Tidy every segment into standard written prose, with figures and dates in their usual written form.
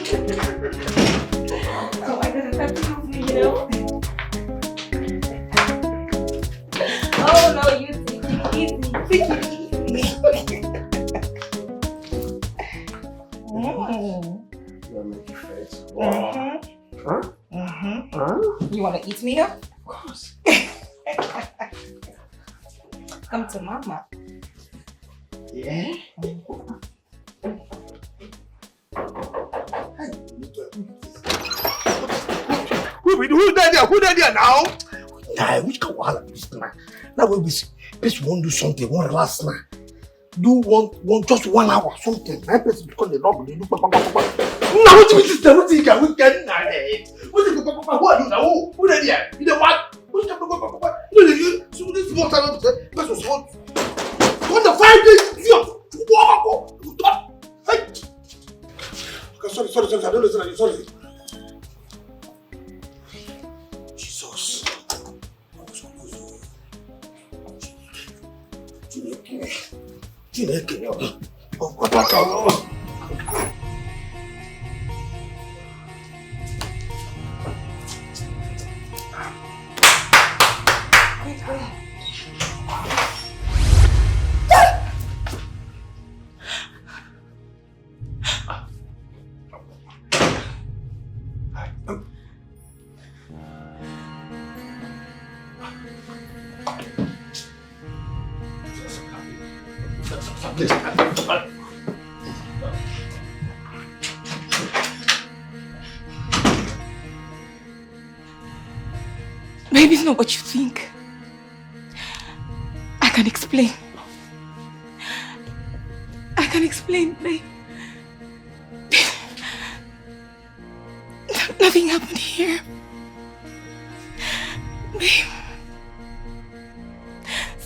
Oh my goodness, that's me, you know? Oh no, you take it easy. Take it easy. You're making face. Wow. You want to eat me up? Of course. Come to mama. Yeah? Who there now? Nah, which can wahala this now? Now we see, person won't do something, one last now. Do one just 1 hour something. My person because they don't do papa. Now what you this? What you can weekend now? What you papa? Who are you now? Who there? You know what? Who's papa? You so this small time person so. What the 5 days? You talk. Hey. Okay, sorry. I don't listen. Sorry. Jesus. Chineke. Baby, it's not what you think. I can explain. Babe. Nothing happened here. Babe.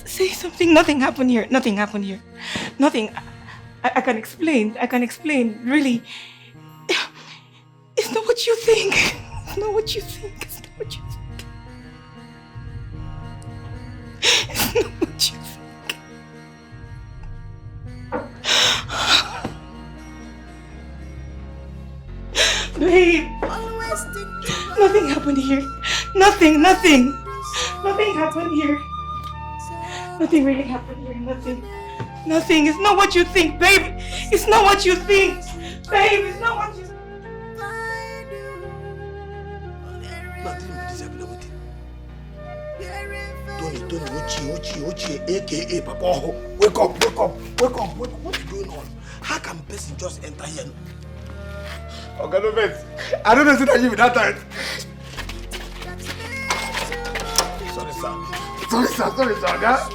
Say something. Nothing happened here. Nothing. I can explain. Really. It's not what you think. It's not what you think. Babe, nothing happened here. Nothing happened here. Nothing really happened here. Nothing. It's not what you think, babe. It's not what you think. Babe, it's not what you think. Tony, aka Papa, wake up. What's going on? How can a person just enter here? Okay, no offense. I don't know if you that time. Sorry, sir. Yeah?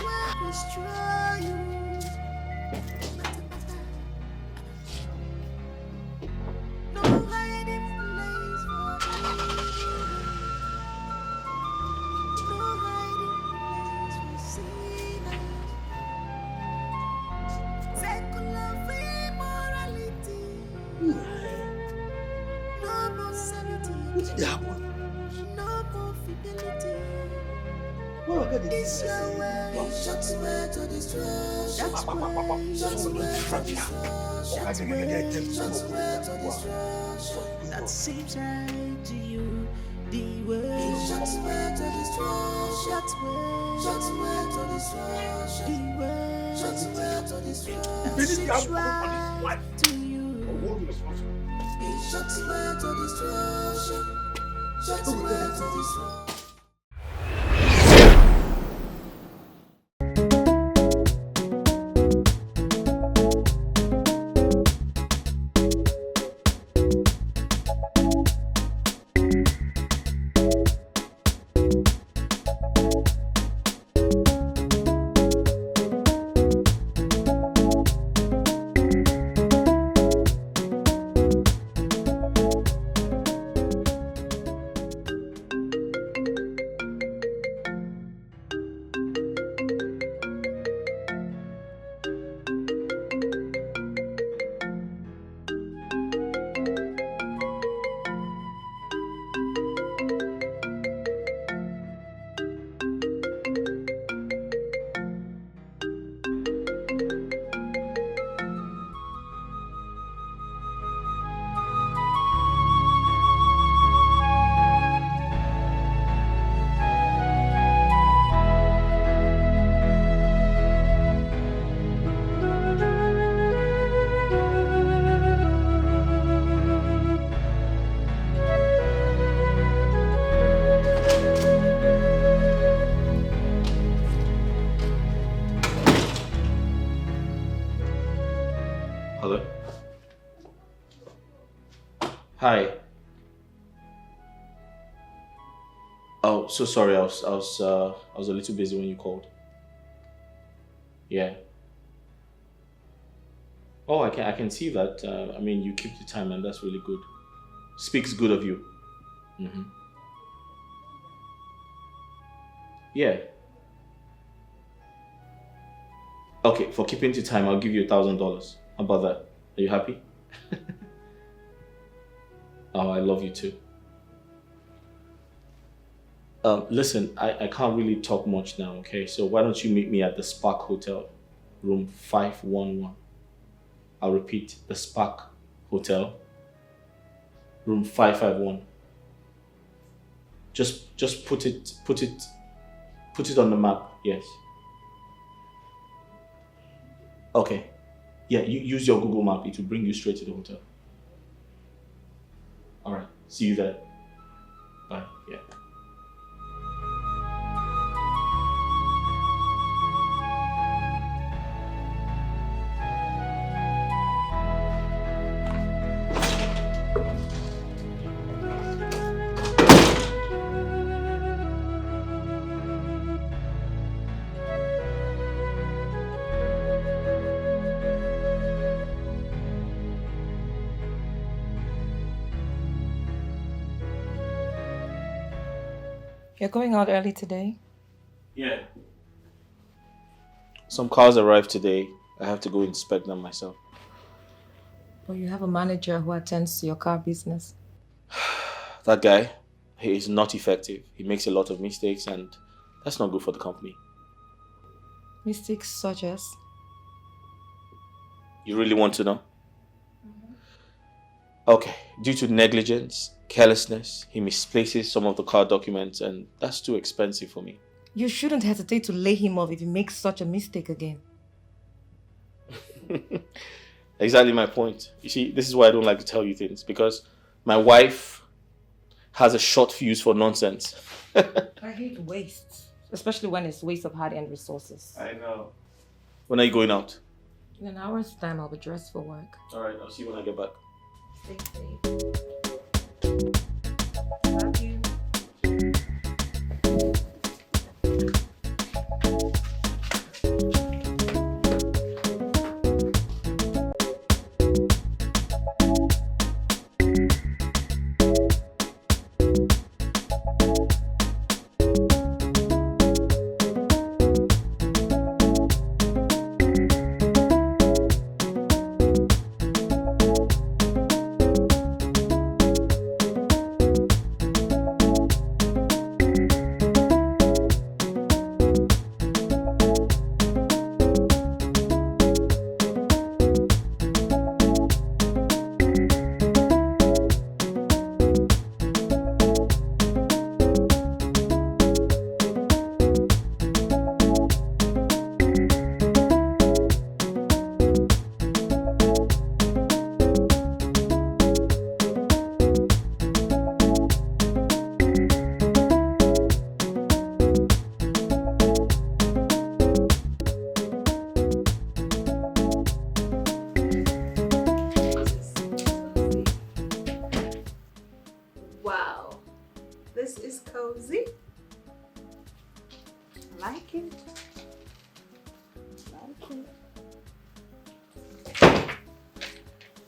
That seems right to you. The way shots were to destruction. Shots were to destruction. That seems right to you. Shots were to destruction. Shots were to destruction. Hi. Oh, so sorry. I was a little busy when you called. Yeah. Oh, I can see that. I mean, you keep the time, and that's really good. Speaks good of you. Mm-hmm. Yeah. Okay, for keeping to time, I'll give you $1,000. How about that? Are you happy? Oh, I love you too. Listen, I can't really talk much now, okay? So why don't you meet me at the Spark Hotel, room 511. I'll repeat, the Spark Hotel, room 551. Just put it on the map, yes. Okay. Yeah, you use your Google map, it will bring you straight to the hotel. Alright, see you there. Bye, yeah. You're going out early today? Yeah. Some cars arrived today. I have to go inspect them myself. Well, you have a manager who attends to your car business. That guy, he is not effective. He makes a lot of mistakes and that's not good for the company. Mistakes such as? You really want to know? Okay, due to negligence, carelessness, he misplaces some of the car documents and that's too expensive for me. You shouldn't hesitate to lay him off if he makes such a mistake again. Exactly my point. You see, this is why I don't like to tell you things because my wife has a short fuse for nonsense. I hate waste, especially when it's waste of hard-earned resources. I know. When are you going out? In an hour's time, I'll be dressed for work. Alright, I'll see you when I get back. Stay safe. Love you. Wow, this is cozy. I like it.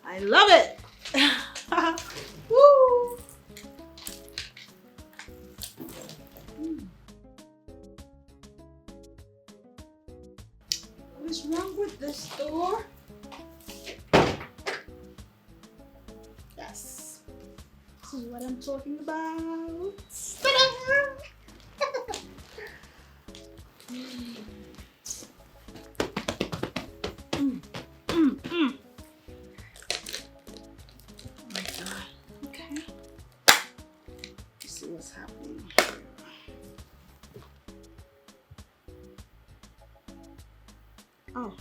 I love it. Woo! What is wrong with this door? Yes. This is what I'm talking about. Ta-da! Oh my God. Okay. Let's see what's happening here. Oh.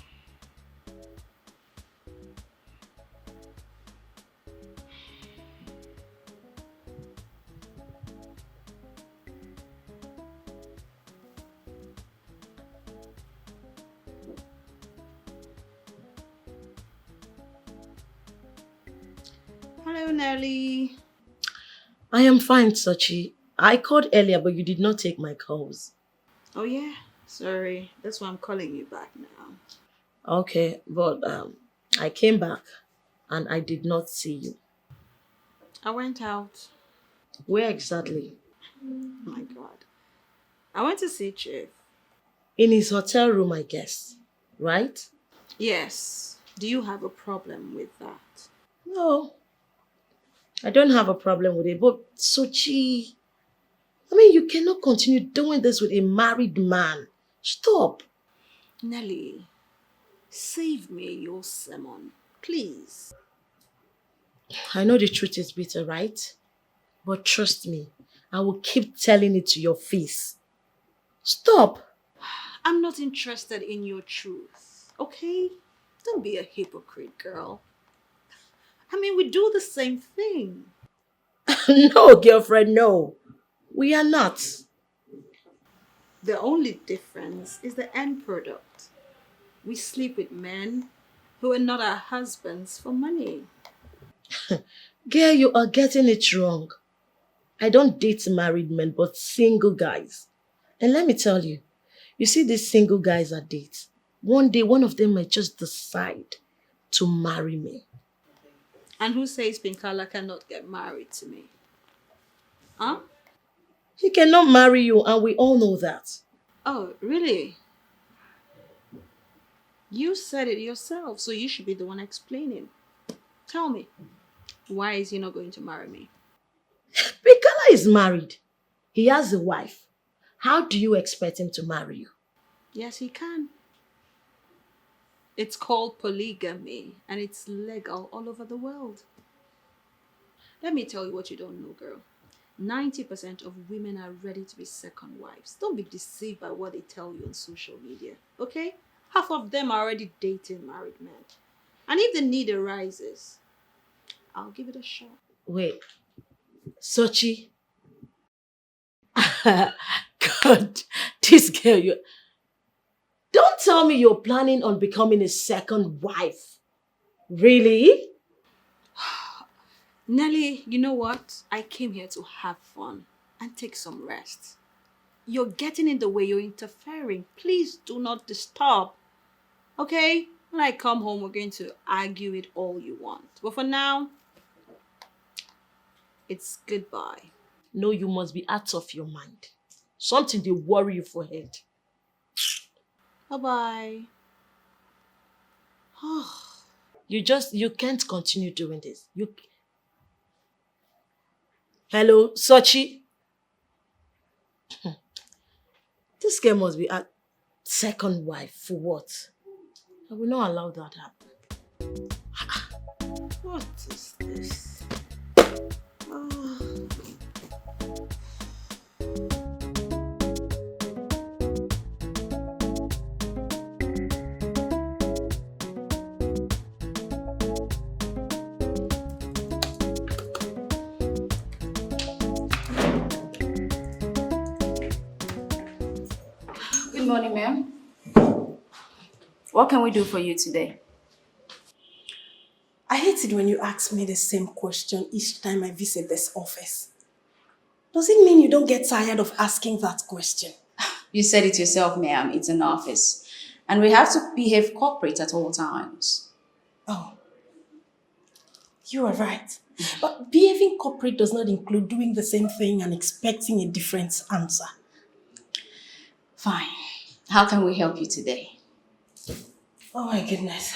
Hello, Nelly. I am fine, Sochi. I called earlier, but you did not take my calls. Oh, yeah. Sorry. That's why I'm calling you back now. Okay, but I came back and I did not see you. I went out. Where exactly? Oh, my God. I went to see Chief. In his hotel room, I guess. Right? Yes. Do you have a problem with that? No. I don't have a problem with it, but Sochi, I mean, you cannot continue doing this with a married man. Stop. Nelly, save me your sermon, please. I know the truth is bitter, right? But trust me, I will keep telling it to your face. Stop. I'm not interested in your truth, okay? Don't be a hypocrite, girl. I mean, we do the same thing. No, girlfriend, no. We are not. The only difference is the end product. We sleep with men who are not our husbands for money. Girl, you are getting it wrong. I don't date married men, but single guys. And let me tell you, you see these single guys I date. One day, one of them might just decide to marry me. And who says Pinkala cannot get married to me? Huh? He cannot marry you, and we all know that. Oh, really? You said it yourself, so you should be the one explaining. Tell me, why is he not going to marry me? Pinkala is married. He has a wife. How do you expect him to marry you? Yes, he can. It's called polygamy, and it's legal all over the world. Let me tell you what you don't know, girl. 90% of women are ready to be second wives. Don't be deceived by what they tell you on social media, okay? Half of them are already dating married men. And if the need arises, I'll give it a shot. Wait, Sochi? God, this girl, you... Don't tell me you're planning on becoming a second wife. Really? Nelly, you know what? I came here to have fun and take some rest. You're getting in the way, you're interfering. Please do not disturb. Okay? When I come home, we're going to argue it all you want. But for now, it's goodbye. No, you must be out of your mind. Something they worry you for head. Bye-bye. You can't continue doing this. Hello, Sochi? This girl must be a second wife. For what? I will not allow that happen. What is this? Oh. Good morning, ma'am. What can we do for you today? I hate it when you ask me the same question each time I visit this office. Does it mean you don't get tired of asking that question? You said it yourself, ma'am. It's an office. And we have to behave corporate at all times. Oh, you are right. But behaving corporate does not include doing the same thing and expecting a different answer. Fine. How can we help you today? Oh my goodness.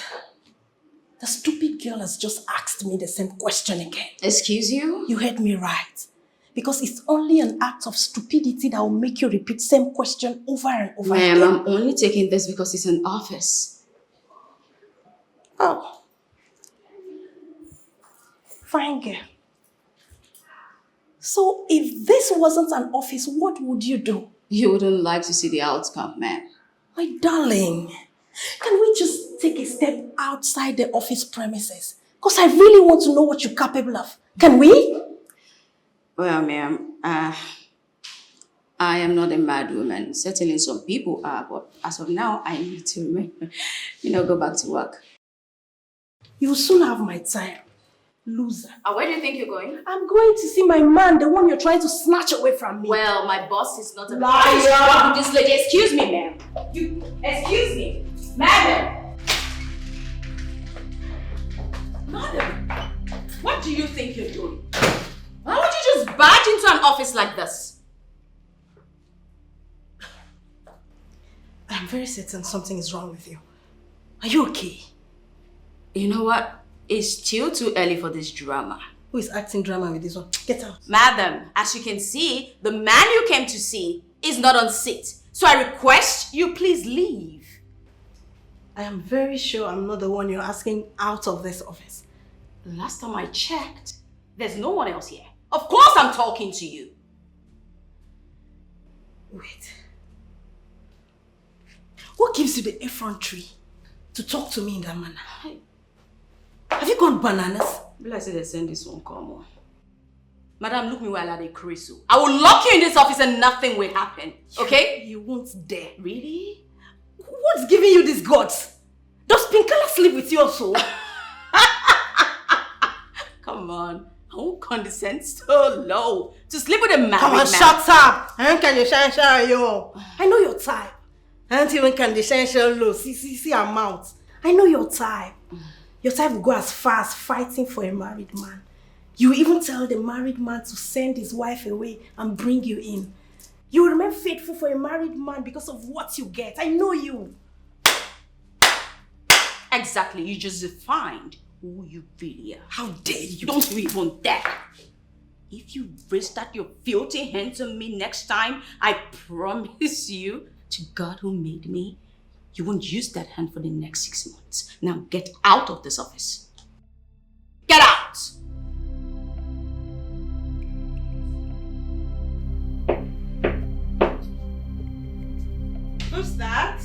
The stupid girl has just asked me the same question again. Excuse you? You heard me right. Because it's only an act of stupidity that will make you repeat the same question over and over again. Ma'am, I'm only taking this because it's an office. Oh. Fine girl. So if this wasn't an office, what would you do? You wouldn't like to see the outcome, ma'am. My darling, can we just take a step outside the office premises? Because I really want to know what you're capable of. Can we? Well, ma'am, I am not a mad woman. Certainly some people are, but as of now, I need to, go back to work. You'll soon have my time. Loser. And where do you think you're going? I'm going to see my man, the one you're trying to snatch away from me. Well, my boss is not a Liar! What with this lady? Excuse me, ma'am. Excuse me. Madam! Madam, what do you think you're doing? Why would you just barge into an office like this? I'm very certain something is wrong with you. Are you okay? You know what? It's still too early for this drama. Who is acting drama with this one? Get out. Madam, as you can see, the man you came to see is not on seat. So I request you please leave. I am very sure I'm not the one you're asking out of this office. Last time I checked, there's no one else here. Of course I'm talking to you. Wait. What gives you the effrontery to talk to me in that manner? Have you gone bananas? Will I say they send this one come on? Madam, look me while I decrease you. I will lock you in this office and nothing will happen. Okay? You won't dare. Really? What's giving you these guts? Does Pinkala sleep with you also? Come on. I won't condescend so low to sleep with a married man. Come on, shut up! I know your type. Auntie, when can the shine low? See her mouth. I know your type. Your type will go as far as fighting for a married man. You will even tell the married man to send his wife away and bring you in. You will remain faithful for a married man because of what you get. I know you. Exactly. You just defined who you really are. How dare you? Don't you even dare. If you raise that your filthy hands on me next time, I promise you, to God who made me, you won't use that hand for the next 6 months. Now get out of this office. Get out! Who's that?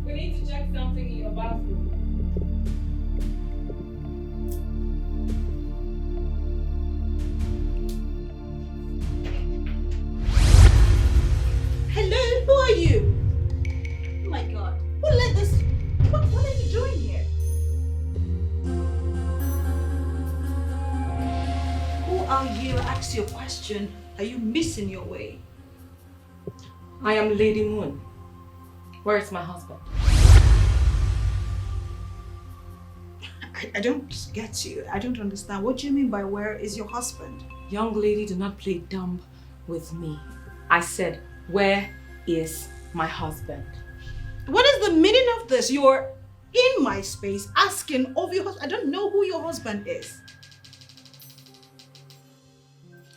We need to check something in your bathroom. Hello, who are you? Oh my God. Who let this? What are you doing here? Who are you? Ask your question. Are you missing your way? I am Lady Moon. Where is my husband? I don't get you. I don't understand. What do you mean by where is your husband? Young lady, do not play dumb with me. I said, where is my husband? What is the meaning of this? You're in my space asking of your husband. I don't know who your husband is.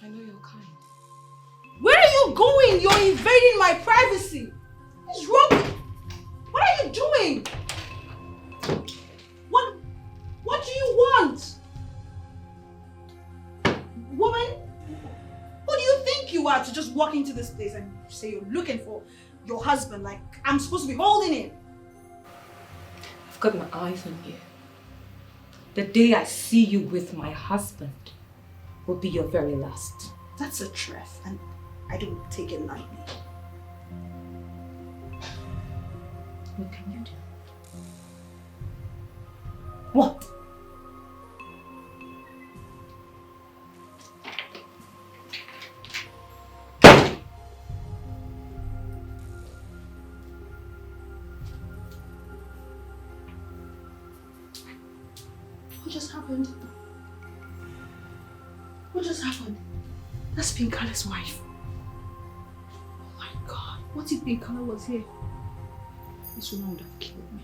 I know you're kind. Where are you going? You're invading my privacy. What's wrong with you? What are you doing? What do you want? Woman, who do you think you are to just walk into this place and say you're looking for your husband like I'm supposed to be holding him? I've got my eyes on you. The day I see you with my husband will be your very last. That's a threat and I don't take it lightly. What can you do? What? What just happened? What just happened? That's Pinkala's wife. Oh my God. What if Pinkala was here? This woman would have killed me.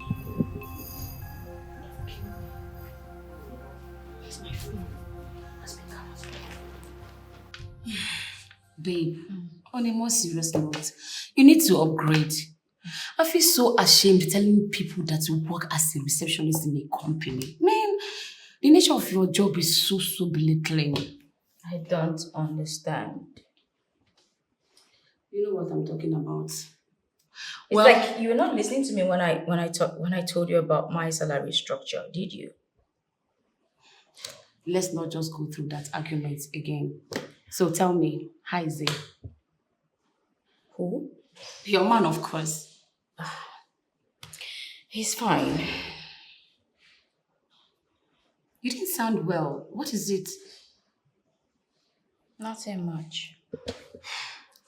Where's my phone? That's Pinkala's wife. Babe, on a more serious note, you need to upgrade. I feel so ashamed telling people that you work as a receptionist in a company. Man, the nature of your job is so belittling. I don't understand. You know what I'm talking about. It's like you were not listening to me when I told you about my salary structure, did you? Let's not just go through that argument again. So tell me, how is it? Who? Your man, of course. He's fine. You didn't sound well. What is it? Nothing much.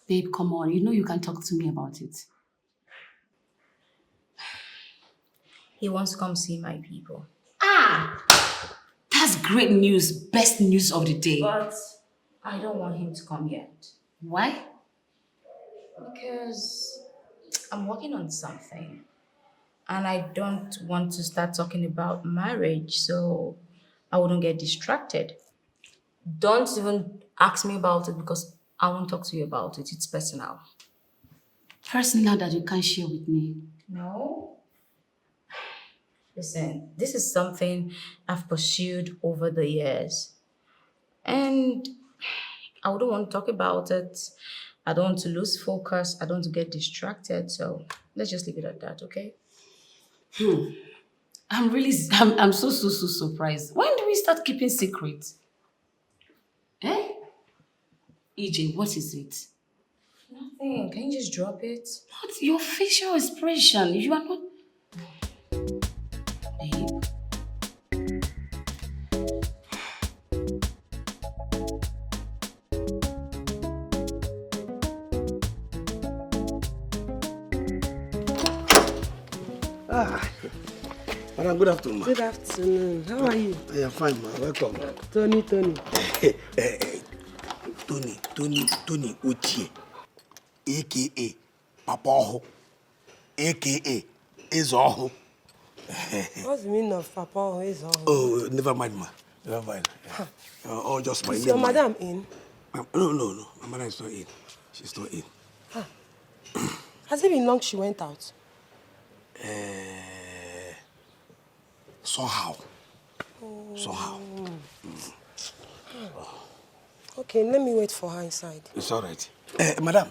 Babe, come on. You know you can talk to me about it. He wants to come see my people. That's great news. Best news of the day. But I don't want him to come yet. Why? Because I'm working on something. And I don't want to start talking about marriage, so I wouldn't get distracted. Don't even ask me about it because I won't talk to you about it. It's personal. Personal that you can't share with me. No. Listen, this is something I've pursued over the years. And I wouldn't want to talk about it. I don't want to lose focus. I don't want to get distracted. So let's just leave it at that, okay? I'm so surprised. When do we start keeping secrets? Eh? EJ, what is it? Nothing. Can you just drop it? What? Your facial expression. You are not... Babe. Madam, good afternoon, ma. Good afternoon. How are you? I am fine, ma. Welcome. Tony. Tony Uche, a.k.a. Papa Oho, a.k.a. Ezoho. What's the meaning of Papa Oho? Oh, never mind, ma. Never mind. Oh, just my name. Is your madam in? No. My mother is not in. She's not in. Has it been long she went out? Somehow. Okay, let me wait for her inside. It's all right. Madam,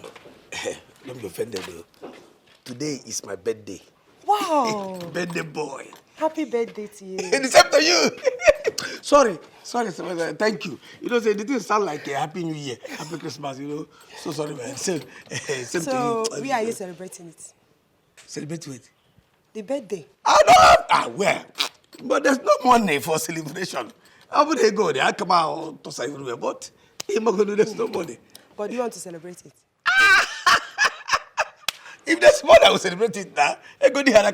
don't be offended though. Today is my birthday. Wow! Birthday boy. Happy birthday to you. The same to you. Sorry, thank you. You know, it didn't sound like a Happy New Year, Happy Christmas, you know. So sorry, man. Same So, to you. where are you celebrating it? Celebrate with? The birthday. I don't have, where? But there's no money for celebration. How would they go there? I come out to say everywhere, but there's no money. But do you want to celebrate it? If there's money, I will celebrate it now. I go there,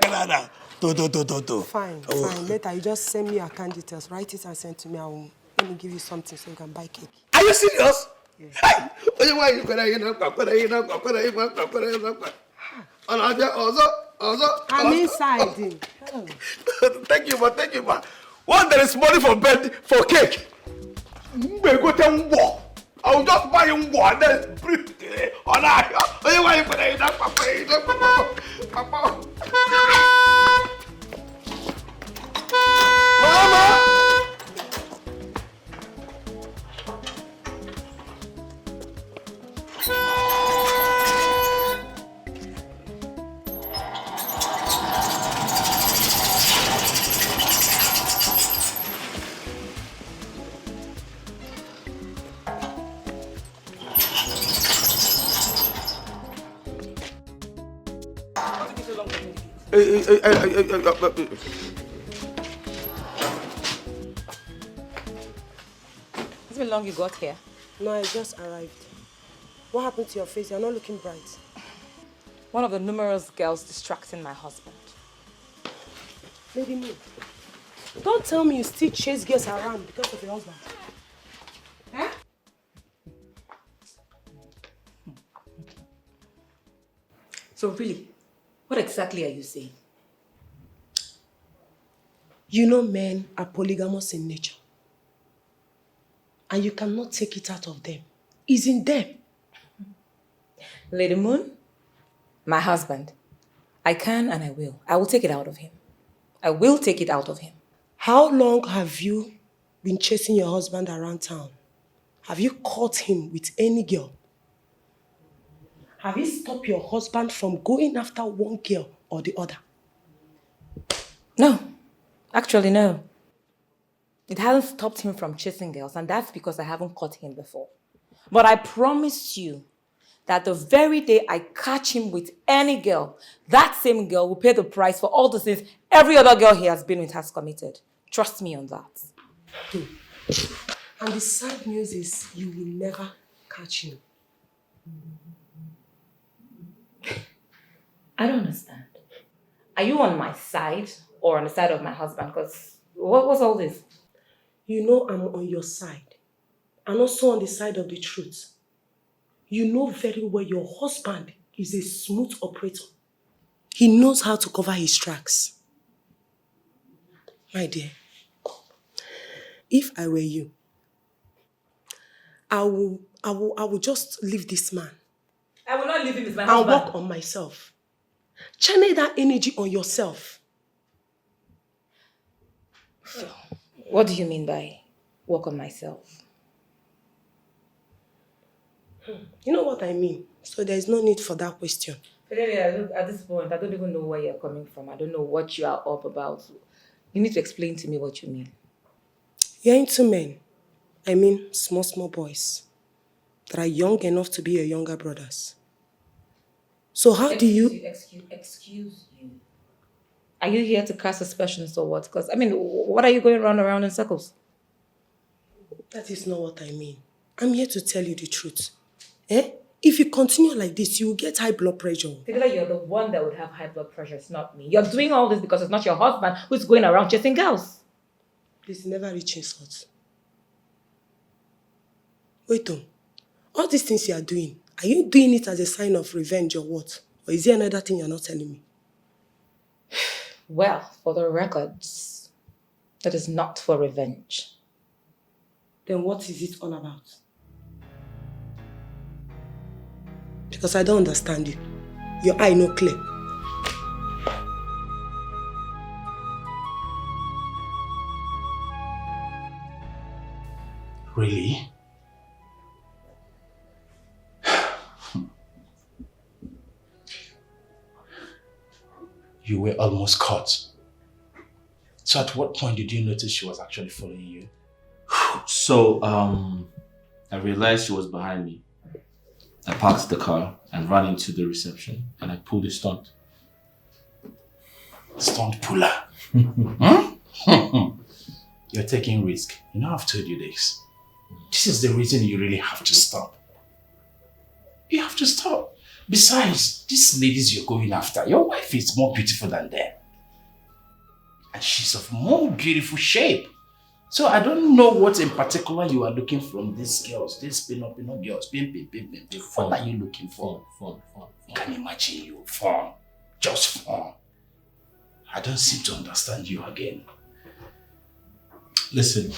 to. Fine. Later, you just send me your account details. Write it and send to me. Let me give you something so you can buy cake. Are you serious? Yeah. Hey! Why you I'm inside. Thank you, ma. When there is money for bed, for cake, we go to war. I'll just buy him one and then bring it on. Why you put it up, Papa? Mama! It's been long you got here. No, I just arrived. What happened to your face? You're not looking bright. One of the numerous girls distracting my husband. Lady Mo, don't tell me you still chase girls around because of your husband. Huh? So really, what exactly are you saying? You know men are polygamous in nature. And you cannot take it out of them. It's in them. Lady Moon, my husband, I can and I will. I will take it out of him. I will take it out of him. How long have you been chasing your husband around town? Have you caught him with any girl? Have you stopped your husband from going after one girl or the other? No. Actually, no. It hasn't stopped him from chasing girls, and that's because I haven't caught him before. But I promise you that the very day I catch him with any girl, that same girl will pay the price for all the sins every other girl he has been with has committed. Trust me on that. And the sad news is you will never catch him. I don't understand. Are you on my side or on the side of my husband? Because what was all this? You know I'm on your side. And also on the side of the truth. You know very well your husband is a smooth operator. He knows how to cover his tracks. My dear, if I were you, I will just leave this man. I will not leave him as my and husband. work on myself. Channel that energy on yourself. So, what do you mean by work on myself? You know what I mean. So there's no need for that question. Fidelia, at this point, I don't even know where you're coming from. I don't know what you are up about. You need to explain to me what you mean. You're into men. I mean, small boys that are young enough to be your younger brothers. So how do you... Excuse you. Are you here to cast aspersions or what? Because, I mean, what are you going around in circles? That is not what I mean. I'm here to tell you the truth. If you continue like this, you will get high blood pressure. Fidelia, you're the one that would have high blood pressure. It's not me. You're doing all this because it's not your husband who's going around chasing girls. Please never reach insult. Wait, all these things you are doing doing it as a sign of revenge or what? Or is there another thing you're not telling me? Well, for the records, that is not for revenge. Then what is it all about? Because I don't understand you. Your eye no clear. Really? You were almost caught. So at what point did you notice she was actually following you? So, I realized she was behind me. I parked the car and ran into the reception and I pulled a stunt. Stunt puller? You're taking risk. You know I've told you this. This is the reason you really have to stop. You have to stop. Besides, these ladies you're going after, your wife is more beautiful than them. And she's of more beautiful shape. So I don't know what in particular you are looking from these girls, these pin-up girls. What are you looking for? Fun. Can you imagine you? Fun. Just fun. I don't seem to understand you again. Listen,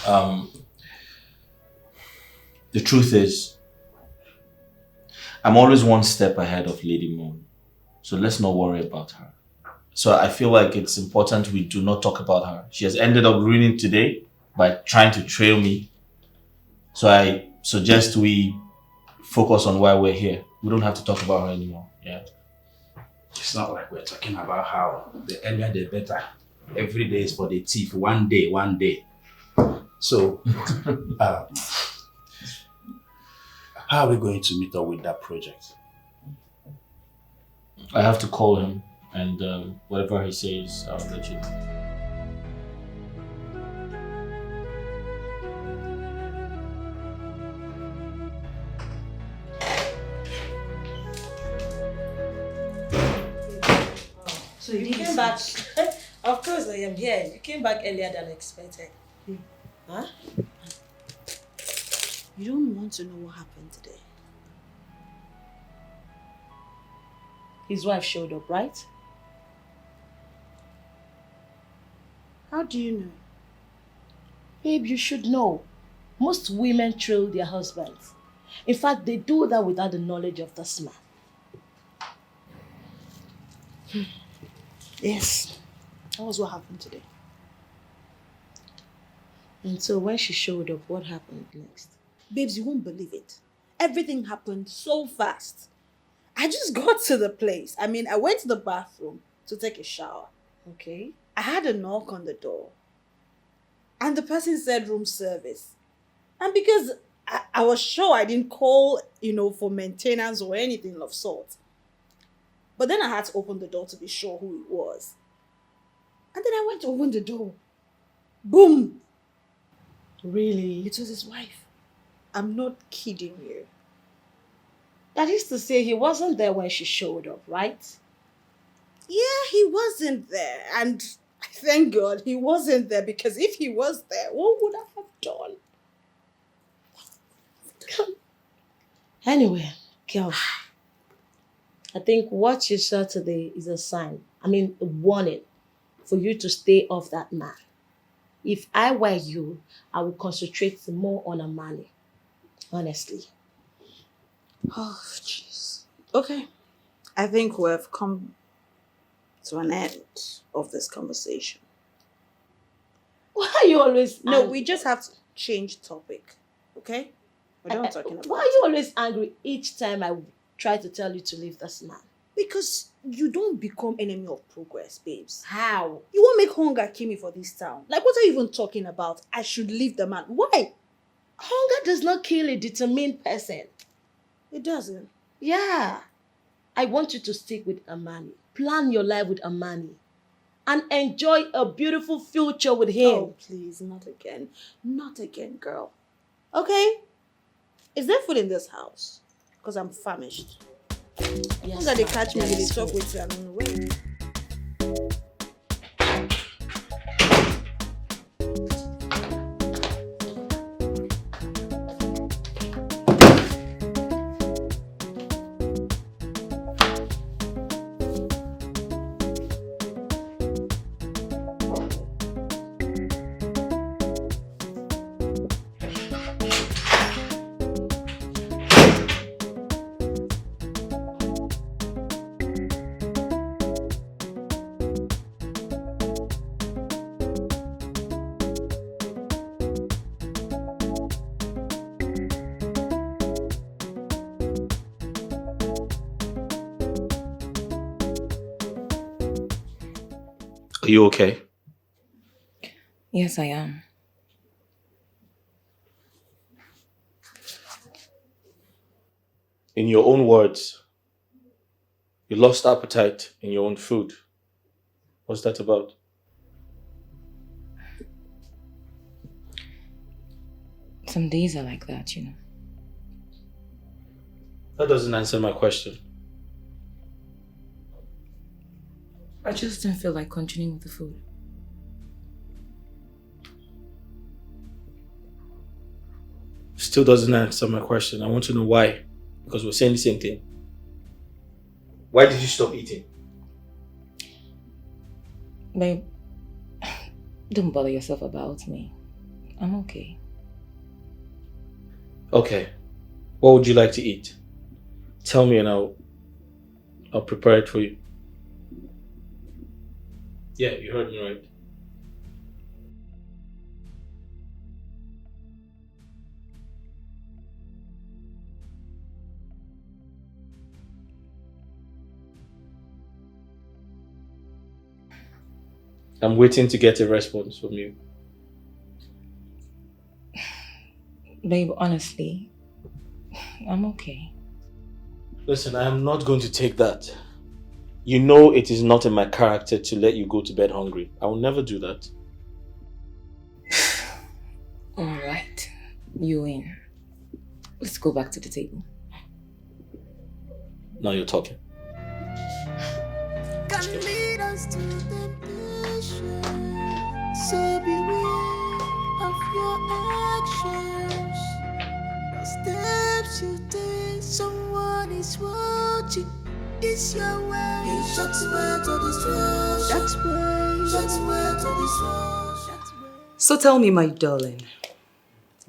the truth is, I'm always one step ahead of Lady Moon. So let's not worry about her. So I feel like it's important we do not talk about her. She has ended up ruining today by trying to trail me. So I suggest we focus on why we're here. We don't have to talk about her anymore. Yeah. It's not like we're talking about how the earlier the better. Every day is for the thief. One day. So, how are we going to meet up with that project? I have to call him and whatever he says, I'll let you know. So you came back. Of course I am here. You came back earlier than expected. Huh? You don't want to know what happened today. His wife showed up, right? How do you know? Babe, you should know. Most women trail their husbands. In fact, they do that without the knowledge of this man. Yes. That was what happened today. And so when she showed up, what happened next? Babes, you won't believe it. Everything happened so fast. I just got to the place. I mean, I went to the bathroom to take a shower. Okay. I had a knock on the door. And the person said room service. And because I was sure I didn't call, for maintenance or anything of sort. But then I had to open the door to be sure who it was. And then I went to open the door. Boom! Really? It was his wife. I'm not kidding you. That is to say, he wasn't there when she showed up, right? Yeah, he wasn't there. And thank God he wasn't there, because if he was there, what would I have done? Anyway, girl, I think what you saw today is a sign. I mean, a warning for you to stay off that man. If I were you, I would concentrate more on Amani. Honestly. Oh, jeez. Okay. I think we've come to an end of this conversation. Why are you always No, angry? we just have to change topic. Okay? We're done talking about Why are you always angry each time I try to tell you to leave this man? Because you don't become enemy of progress, babes. How? You won't make hunger kill me for this town. Like, what are you even talking about? I should leave the man. Why? Hunger does not kill a determined person. It doesn't. Yeah. I want you to stick with Amani. Plan your life with Amani. And enjoy a beautiful future with him. Oh, please, not again. Not again, girl. Okay? Is there food in this house? Because I'm famished. Yes, Hunger, they catch me, there they is talk food. with you, I don't know where. Are you okay? Yes, I am. In your own words, you lost appetite in your own food. What's that about? Some days are like that, you know. That doesn't answer my question. I just didn't feel like continuing with the food. Still doesn't answer my question. I want to know why. Because we're saying the same thing. Why did you stop eating? Babe, don't bother yourself about me. I'm okay. Okay. What would you like to eat? Tell me and I'll prepare it for you. Yeah, you heard me right. I'm waiting to get a response from you. Babe, honestly, I'm okay. Listen, I am not going to take that. You know it is not in my character to let you go to bed hungry. I will never do that. Alright, you win. Let's go back to the table. Now you're talking. Can lead us to temptation. So beware of your actions. The steps you take, someone is watching. It's your way. It's just where to destroy. That's way. That's where to destroy. So tell me, my darling,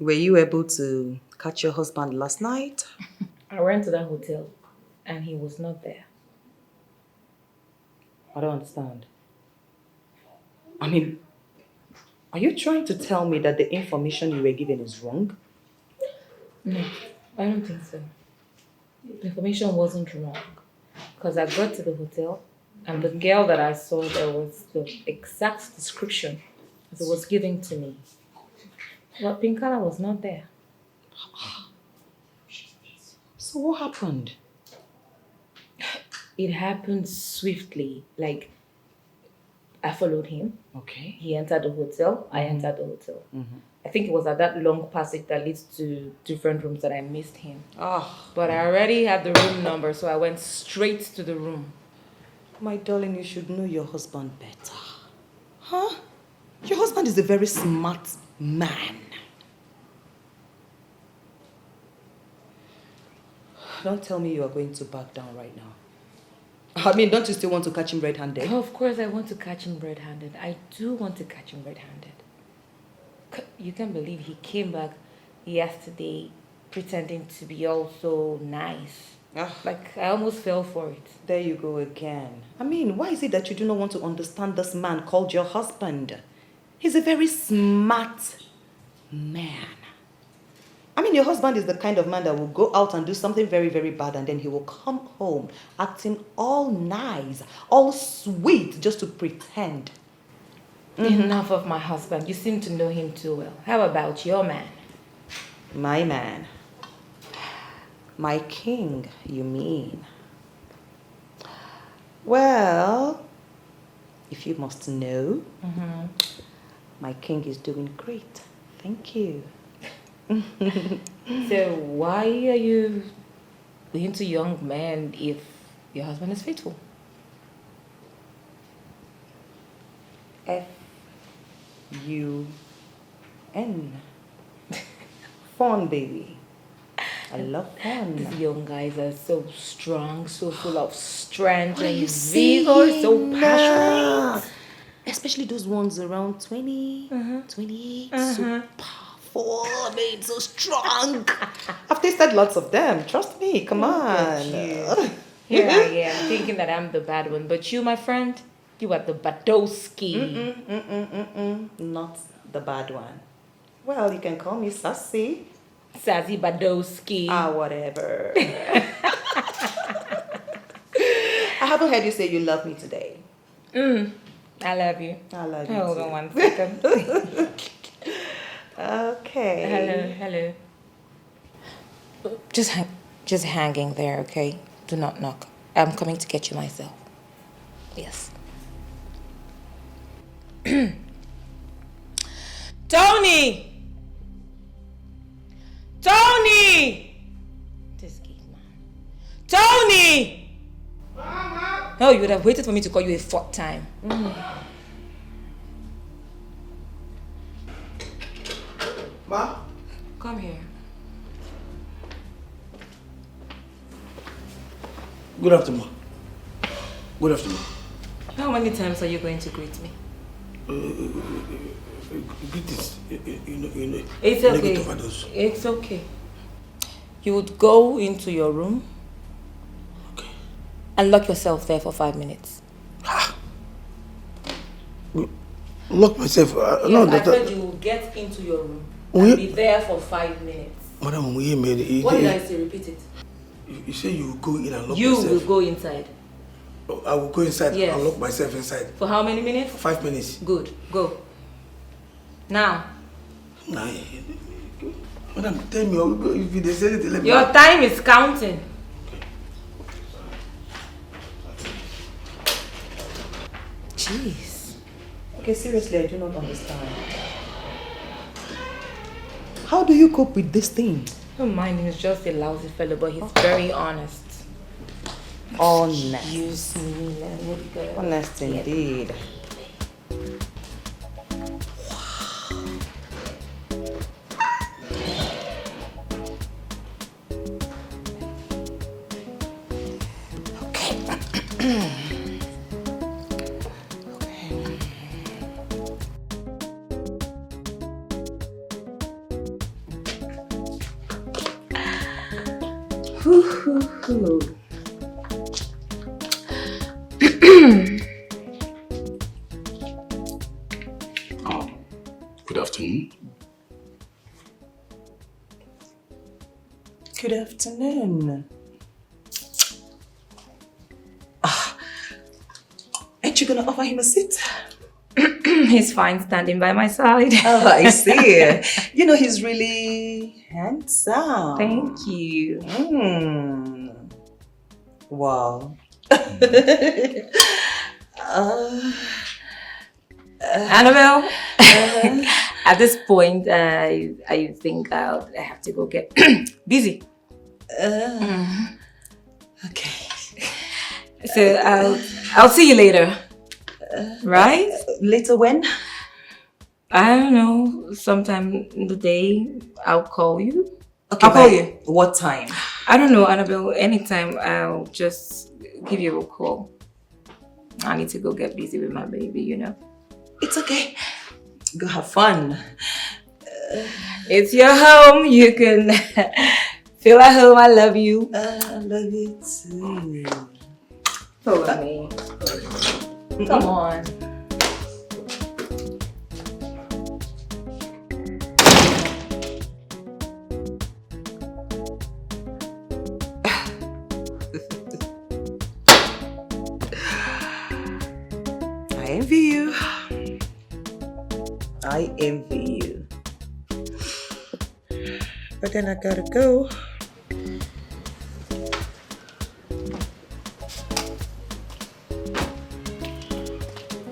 were you able to catch your husband last night? I went to that hotel and he was not there. I don't understand. I mean, are you trying to tell me that the information you were given is wrong? No, I don't think so. The information wasn't wrong. Because I got to the hotel and the girl that I saw there was the exact description as it was given to me. But Pinkala was not there. So what happened? It happened swiftly. Like, I followed him. Okay. He entered the hotel. I entered the hotel. I think it was at that long passage that leads to different rooms that I missed him. Oh. But I already had the room number, so I went straight to the room. My darling, you should know your husband better. Huh? Your husband is a very smart man. Don't tell me you are going to back down right now. I mean, don't you still want to catch him red-handed? Oh, of course I want to catch him red-handed. I do want to catch him red-handed. You can't believe he came back yesterday pretending to be all so nice. Like, I almost fell for it. There you go again. I mean, why is it that you do not want to understand this man called your husband? He's a very smart man. I mean, your husband is the kind of man that will go out and do something very, very bad, and then he will come home acting all nice, all sweet, just to pretend. Enough of my husband. You seem to know him too well. How about your man? My man. My king, you mean? Well, if you must know, my king is doing great. Thank you. So why are you into young men if your husband is faithful? F-U-N. Fun, baby. I love fun. These young guys are so strong, so full of strength What are and you vigor, so saying? passionate. Especially those ones around 20, 28, so powerful, I mean, so strong. I've tasted lots of them, trust me, come on. Here I am, thinking that I'm the bad one, but you, my friend, you are the Badowski. Not the bad one. Well, you can call me Sassy. Sassy Badowski. Whatever. I haven't heard you say you love me today. I love you. I love you Hold too. on 1 second. Okay. Hello. Just hanging there, okay? Do not knock. I'm coming to get you myself. Yes. Tony! This kid, man. Tony! Mama! Oh, you would have waited for me to call you a fourth time. Ma? Come here. Good afternoon. Good afternoon. How many times are you going to greet me? Greetings. It's okay. It's okay. You would go into your room and lock yourself there for 5 minutes. Lock myself? Yes, I said you will get into your room and be there for 5 minutes. Madam, What did I say? Repeat it. You say you will go in and lock You myself? will go inside. I will go inside Yes. and lock myself inside. For how many minutes? 5 minutes. Good. Go. Now. Madam, tell me, if you say it, let me. Your time is counting. Jeez. Okay, seriously, I do not understand. How do you cope with this thing? Don't mind him, he's just a lousy fellow, but he's very honest. Honest. Excuse me, let me go. Honest indeed. Good afternoon. Good afternoon. Ain't you gonna offer him a seat? He's fine standing by my side. Oh, I see. You know, he's really handsome. Thank you. Wow. Annabelle, at this point, I think I have to go get busy. Okay. So I'll see you later. Right? Later when? I don't know. Sometime in the day, I'll call you. Okay, I'll call you. What time? I don't know, Annabelle. Anytime, I'll just give you a call. I need to go get busy with my baby, you know. It's okay. Go have fun. It's your home. You can feel at home. I love you. I love you too. Follow me. Come on. I envy you. I envy you. But then I gotta go.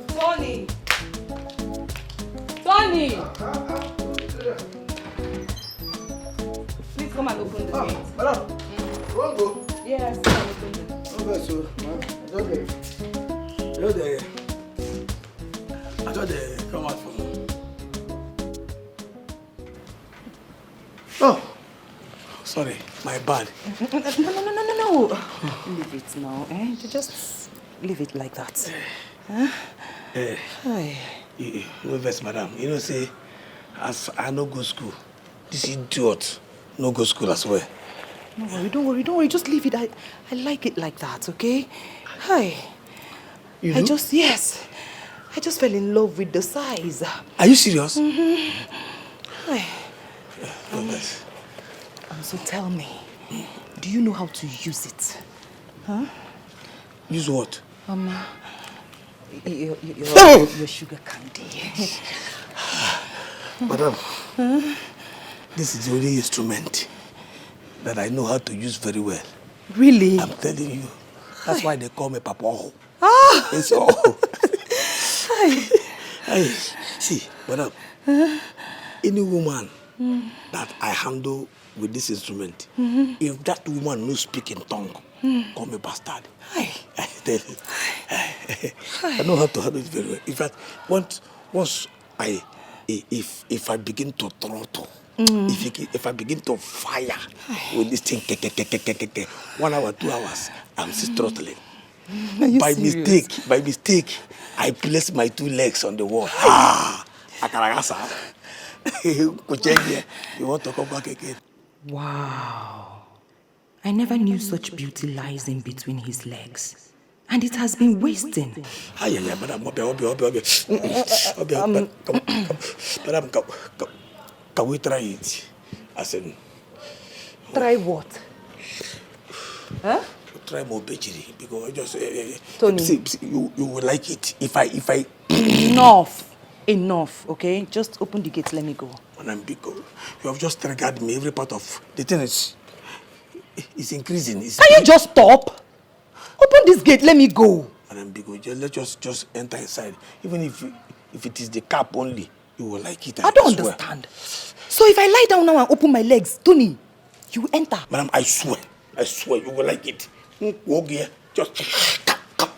Tony! Tony! Please come and open the gate. Madam, you want to go? Yes, come and open the gate. Okay, so, okay. You're there. I thought they come out from. Oh, sorry, my bad. No. Leave it now, eh? Just leave it like that. Huh? Hi. No vex, madam. You know, say, as I no go school, this idiot no go school as well. No, don't worry. Just leave it. I like it like that, okay? Hi. You do? Yes. I just fell in love with the size. Are you serious? Hi. No vex. So tell me, do you know how to use it? Huh? Use what? Your sugar candy. Madam, this is the only instrument that I know how to use very well. Really? I'm telling you. That's why they call me Papa. It's all. Hey, see, madam, any woman that I handle with this instrument, if that woman no speak in tongue, call me bastard. I tell you. I know how to handle it very well. In fact, once if I begin to throttle, if I begin to fire with this thing, 1 hour, 2 hours, I'm still throttling. By mistake, I place my 2 legs on the wall. Akaragasa. You want to come back again? Wow. I never knew such beauty lies in between his legs. And it has been wasting. Madam, can we try it? As in, try what? Huh? Try more bechiri because I just Tony, see, you will like it if I enough, okay? Just open the gate, let me go. Madam Biko, you have just triggered me. Every part of the thing is increasing. Can you just stop? Open this gate, let me go. Madam Biko, let's just enter inside. Even if it is the cap only, you will like it. I don't understand. So if I lie down now and open my legs, Tony, you will enter. Madam, I swear, you will like it. Just come.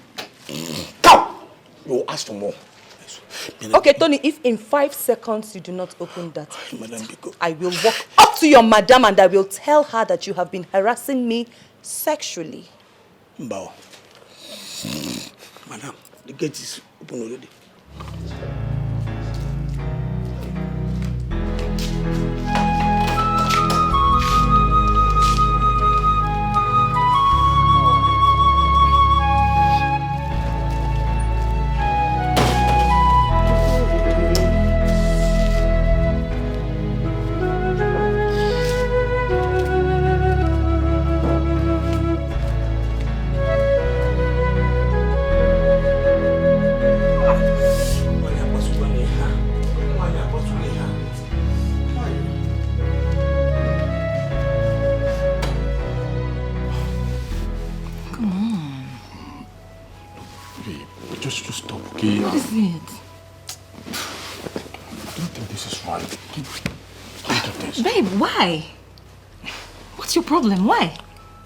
You will ask for more. Okay, Tony, if in 5 seconds you do not open that gate, Madam Biko, I will walk up to your madam and I will tell her that you have been harassing me sexually. Mbao. Madam, the gate is open already. Just stop, okay? What is it? Babe, why? What's your problem? Why?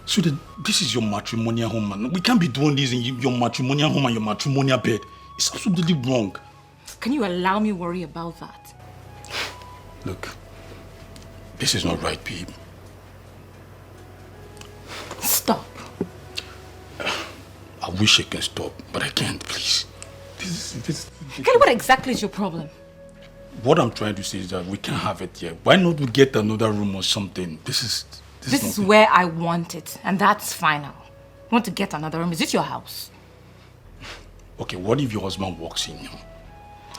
So this is your matrimonial home, man. We can't be doing this in your matrimonial home and your matrimonial bed. It's absolutely wrong. Can you allow me worry about that? Look, this is not right, babe. Stop. I wish I can stop, but I can't, please. Kelly, what exactly is your problem? What I'm trying to say is that we can't have it here. Why not we get another room or something? This is where I want it, and that's final. You want to get another room? Is it your house? Okay, what if your husband walks in here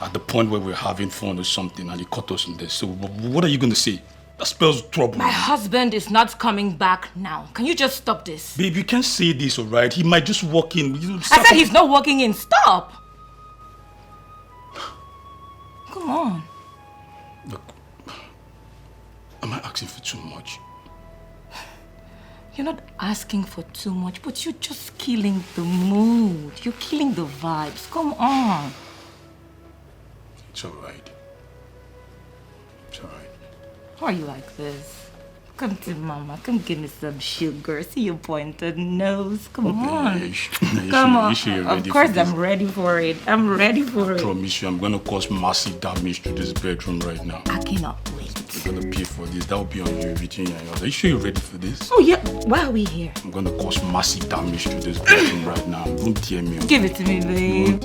at the point where we're having fun or something and he caught us in this? So what are you going to say? That spells trouble. My husband is not coming back now. Can you just stop this? Babe, you can't say this, all right? He might just walk in. I said he's not walking in. Stop! Come on. Look, am I asking for too much? You're not asking for too much, but you're just killing the mood. You're killing the vibes. Come on. It's all right. It's all right. Why are you like this? Come to mama. Come give me some sugar. See your pointed nose. Come on. Come on. Of course I'm ready for it. I'm ready for it. I promise you, I'm going to cause massive damage to this bedroom right now. I cannot wait. You're going to pay for this. That will be on you, Virginia. Are you sure you're ready for this? Oh, yeah. Why are we here? I'm going to cause massive damage to this bedroom right now. Don't tear me up. Give it to me, babe.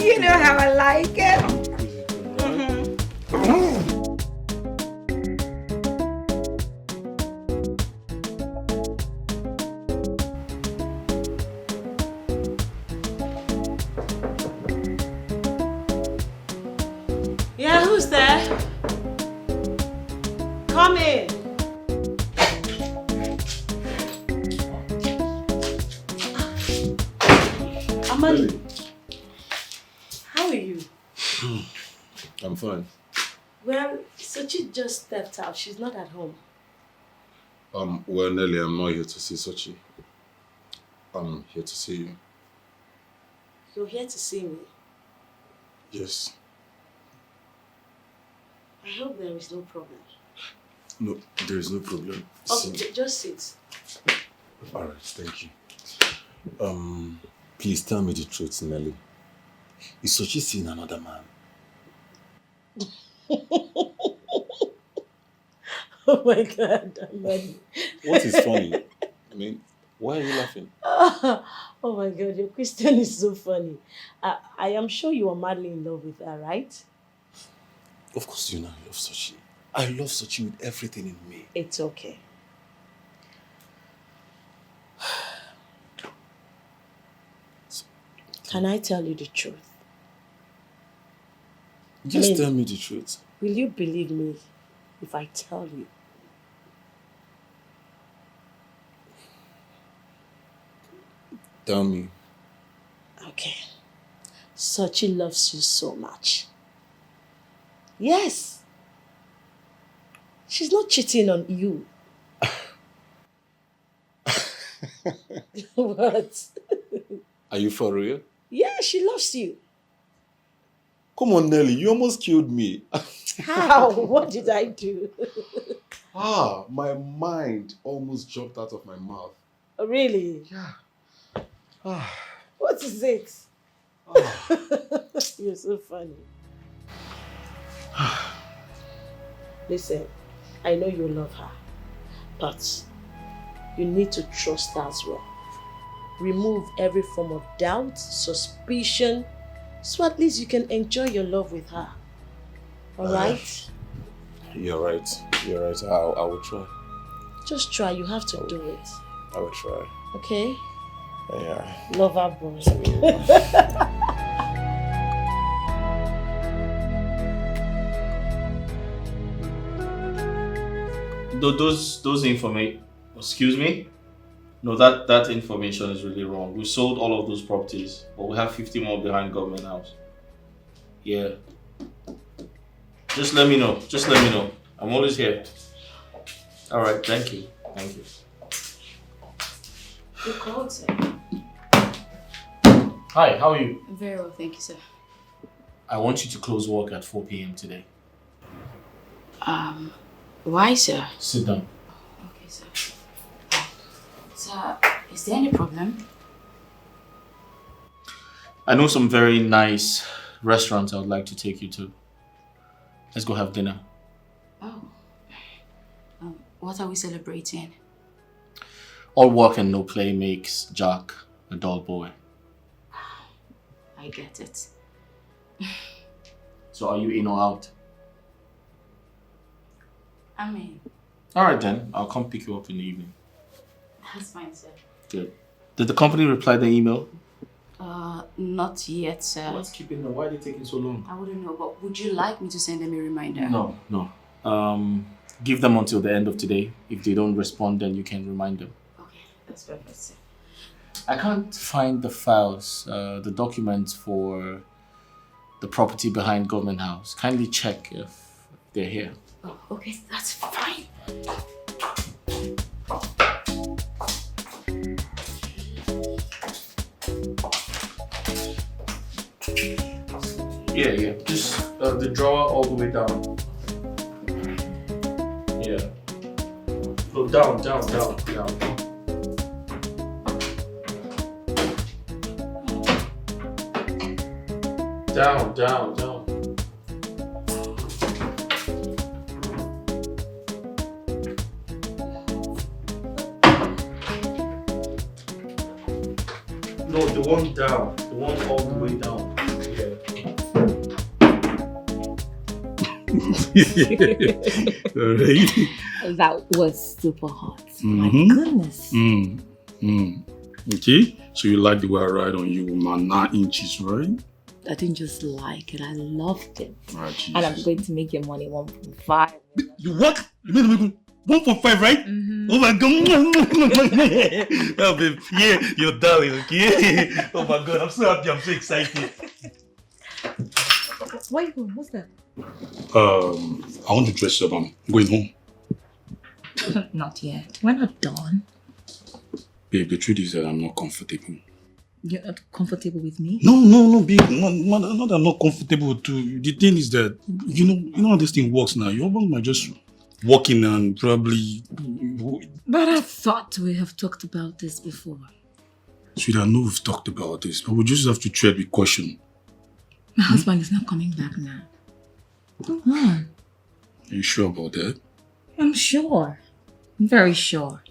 You know how I like it. Yeah, who's there? Come in. Amali, how are you? I'm fine. Well, Sochi just stepped out. She's not at home. Well, Nelly, I'm not here to see Sochi. I'm here to see you. You're here to see me. Yes. I hope there is no problem. No, there is no problem. Okay, just sit. All right, thank you. Please tell me the truth, Nelly. Is Sochi seeing another man? Oh my God, Amali. What is funny? I mean, why are you laughing? Oh my God, your question is so funny. I am sure you are madly in love with her, right? Of course you know I love Sochi. I love Sochi with everything in me. It's okay. Can I tell you the truth? Just tell me the truth. Will you believe me if I tell you? Tell me. Okay. Sochi loves you so much. Yes. She's not cheating on you. What? Are you for real? Yeah, she loves you. Come on, Nelly, you almost killed me. How? What did I do? My mind almost jumped out of my mouth. Oh, really? Yeah. What is it? You're so funny. Listen, I know you love her, but you need to trust her as well. Remove every form of doubt, suspicion, so at least you can enjoy your love with her. Alright? You're right. You're right. I will try. Just try. You have to do it. I will try. Okay? Yeah. Love her, boy. Those information. Excuse me. No, that information is really wrong. We sold all of those properties, but we have 50 more behind Government House. Yeah. Just let me know. Just let me know. I'm always here. All right. Thank you. Thank you. You called, sir. Hi. How are you? Very well, thank you, sir. I want you to close work at 4 p.m. today. Why, sir? Sit down. Okay, sir. Sir, is there any problem? I know some very nice restaurants I would like to take you to. Let's go have dinner. Oh. What are we celebrating? All work and no play makes Jack a dull boy. I get it. So are you in or out? I mean, Alright then, I'll come pick you up in the evening. that's fine, sir. Good. Did the company reply the email? Not yet, sir. What's keeping them? Why are they taking so long? I wouldn't know, but would you like me to send them a reminder? No. Give them until the end of today. If they don't respond, then you can remind them. Okay, that's perfect, sir. I can't find the files, the documents for the property behind Government House. Kindly check if they're here. Oh, okay, that's fine. Yeah. Just the drawer all the way down. Yeah. No, down. Down. No, the one down. The one all the way down. Alright. That was super hot. Mhm. My goodness. Okay, so you like the way I ride on you with my 9 inches, right? I didn't just like it, I loved it. Ah, Jesus. And I'm going to make your money 1.5. You what? You made me 1.5, right? Oh my god. Oh, babe. Yeah, you're darling, okay? Oh my god, I'm so happy, I'm so excited. Where are you going? What's that? I want to dress up. I'm going home. Not yet. We're not done. Babe, the truth is that I'm not comfortable. You're not comfortable with me? No, babe. Not that I'm not comfortable too. The thing is that, you know how this thing works now. Your husband might just walk in and probably... But I thought we have talked about this before. Sweetheart, I know we've talked about this, but we just have to tread with caution. My husband is not coming back now. Come on. Are you sure about that? I'm sure. I'm very sure.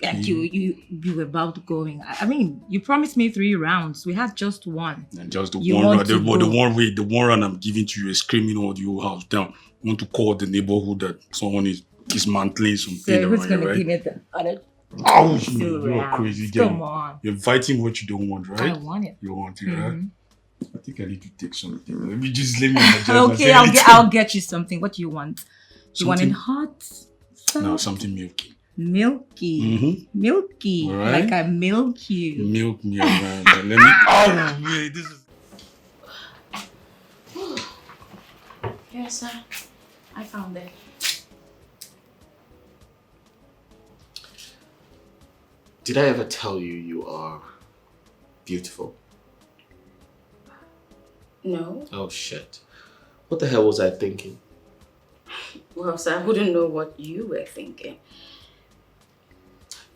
And you were about going. I mean, you promised me 3 rounds. We had just one. And just the You one want round, to the one round I'm giving to you is screaming all the whole house down. You want to call the neighborhood that someone is dismantling something So who's around going you, to right? give me the other? Oh, Two you're a rounds? crazy girl. Come on. You're fighting what you don't want, right? I want it. You want it, right? I think I need to take something. Let me just let me adjust Okay, I'll get you something. What do you want? You want it hot? No, something milky. Milky. Milky. All right. Like I milk you. Milk me around. Let me. Oh, wait, this is. Yes, sir. I found it. Did I ever tell you you are beautiful? No. Oh shit. What the hell was I thinking? Well, sir, I wouldn't know what you were thinking.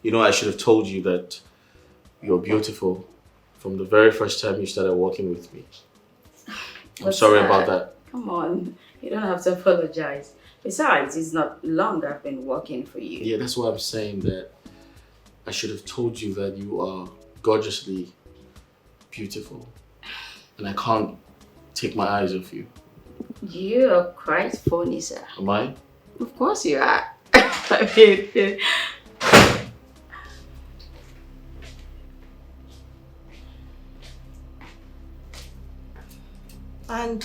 You know, I should have told you that you're beautiful from the very first time you started working with me. I'm But, sorry sir, about that. Come on. You don't have to apologize. Besides, it's not long I've been working for you. Yeah, that's why I'm saying that I should have told you that you are gorgeously beautiful. And I can't take my eyes off you. You are quite funny, sir. Am I? Of course you are. I mean, And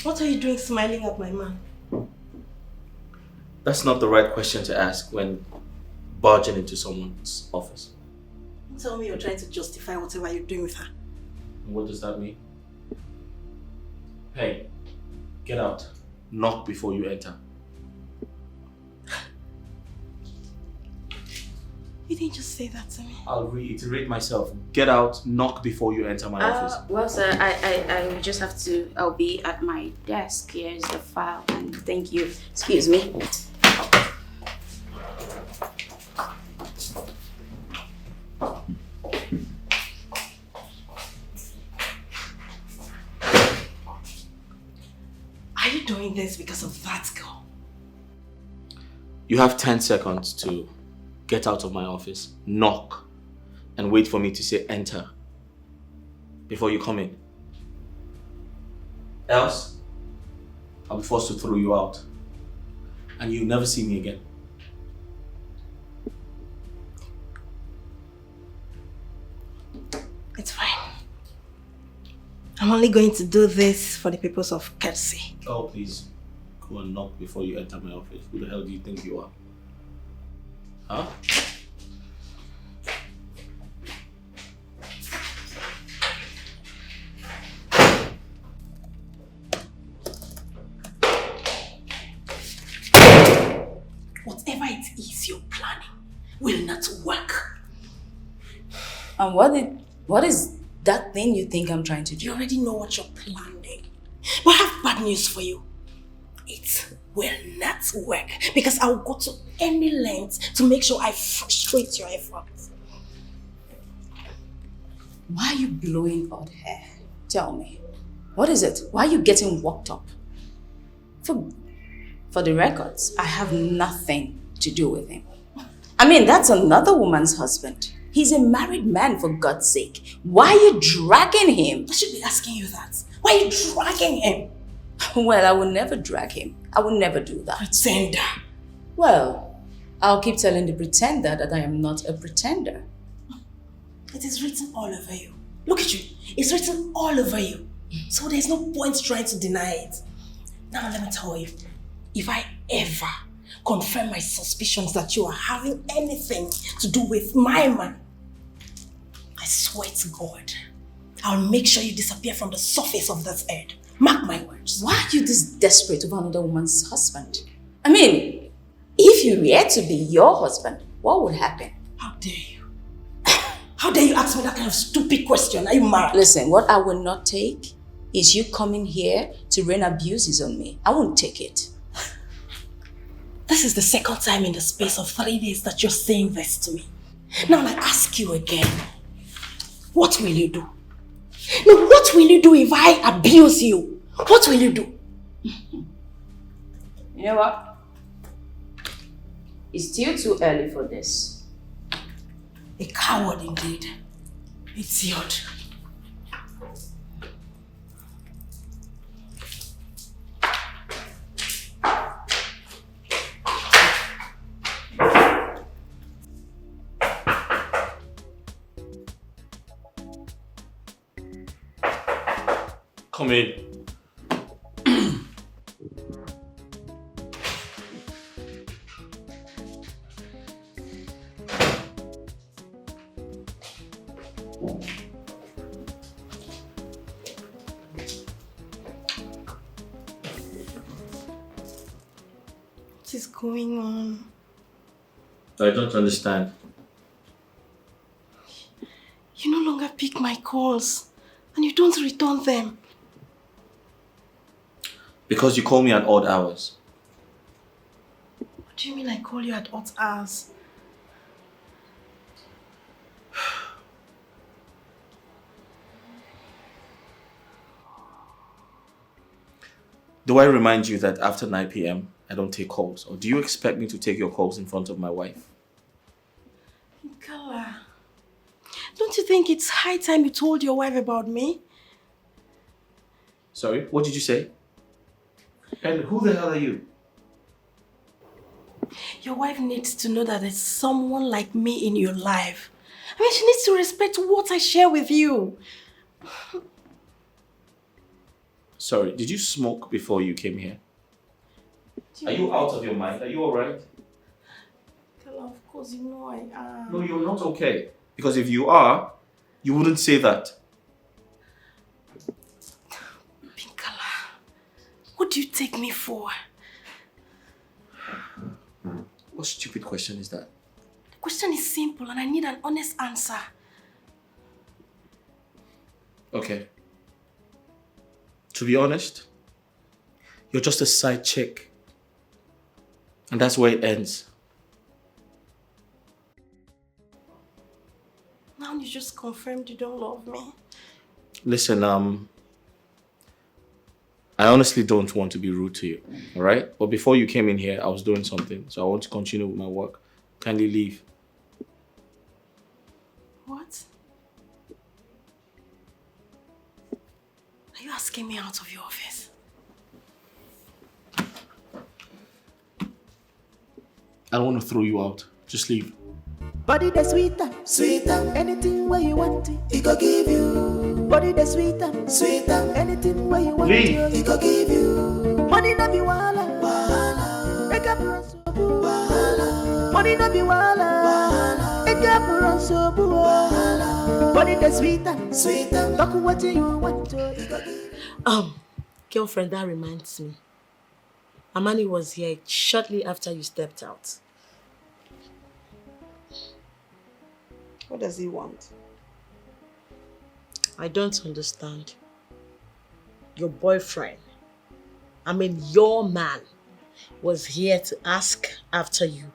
what are you doing smiling at my man? That's not the right question to ask when barging into someone's office. Don't tell me you're trying to justify whatever you're doing with her. What does that mean? Hey, get out. Knock before you enter. You didn't just say that to me. I'll reiterate myself. Get out, knock before you enter my office. Well, sir, I will just have to. I'll be at my desk. Here's the file, and thank you. Excuse me. Are you doing this because of that girl? You have 10 seconds to get out of my office, knock, and wait for me to say enter before you come in. Else, I'll be forced to throw you out and you'll never see me again. It's fine. I'm only going to do this for the purpose of courtesy. Oh, please. Go and knock before you enter my office. Who the hell do you think you are? Huh? Whatever it is you're planning will not work. And what is that thing you think I'm trying to do? You already know what you're planning. But I have bad news for you. It will not work because I'll go to any length to make sure I frustrate your efforts. Why are you blowing out hair? Tell me. What is it? Why are you getting worked up? For the records, I have nothing to do with him. I mean, that's another woman's husband. He's a married man, for God's sake. Why are you dragging him? I should be asking you that. Why are you dragging him? Well, I will never drag him. I will never do that. Pretender. Well, I'll keep telling the pretender that I am not a pretender. It is written all over you. Look at you. It's written all over you. So there's no point trying to deny it. Now let me tell you, if I ever confirm my suspicions that you are having anything to do with my man, I swear to God, I'll make sure you disappear from the surface of this earth. Mark my words. Why are you this desperate over another woman's husband? I mean, if you were to be your husband, what would happen? How dare you? How dare you ask me that kind of stupid question? Are you mad? Listen, what I will not take is you coming here to rain abuses on me. I won't take it. This is the second time in the space of 3 days that you're saying this to me. Now I ask you again, what will you do? No, what will you do if I abuse you? What will you do? You know what? It's still too early for this. A coward indeed. Idiot. Come in. What is going on? I don't understand. You no longer pick my calls and you don't return them. Because you call me at odd hours. What do you mean I call you at odd hours? Do I remind you that after 9 p.m. I don't take calls? Or do you expect me to take your calls in front of my wife? Nkala, don't you think it's high time you told your wife about me? Sorry, what did you say? And who the hell are you? Your wife needs to know that there's someone like me in your life. I mean, she needs to respect what I share with you. Sorry, did you smoke before you came here? Are you out of your mind? Are you alright? Nkala, of course you know I am. No, you're not okay. Because if you are, you wouldn't say that. Nkala, what do you take me for? What stupid question is that? The question is simple and I need an honest answer. Okay. To be honest, you're just a side chick. And that's where it ends. Now you just confirmed you don't love me. Listen, I honestly don't want to be rude to you, all right? But before you came in here, I was doing something, so I want to continue with my work. Kindly leave. What? Are you asking me out of your office? I don't want to throw you out. Just leave. Body the sweeter, sweeter. Anything where you want it go give you. Body the sweeter, sweeter. Anything where you want it go give you. Money no be wala, wala. Make up run so boo, wala. Money no be wala, wala. Make up run so boo, wala. Body the sweeter, sweeter. Talk what you want to go give. Girlfriend, that reminds me. Amani was here shortly after you stepped out. What does he want? I don't understand. Your boyfriend, your man, was here to ask after you.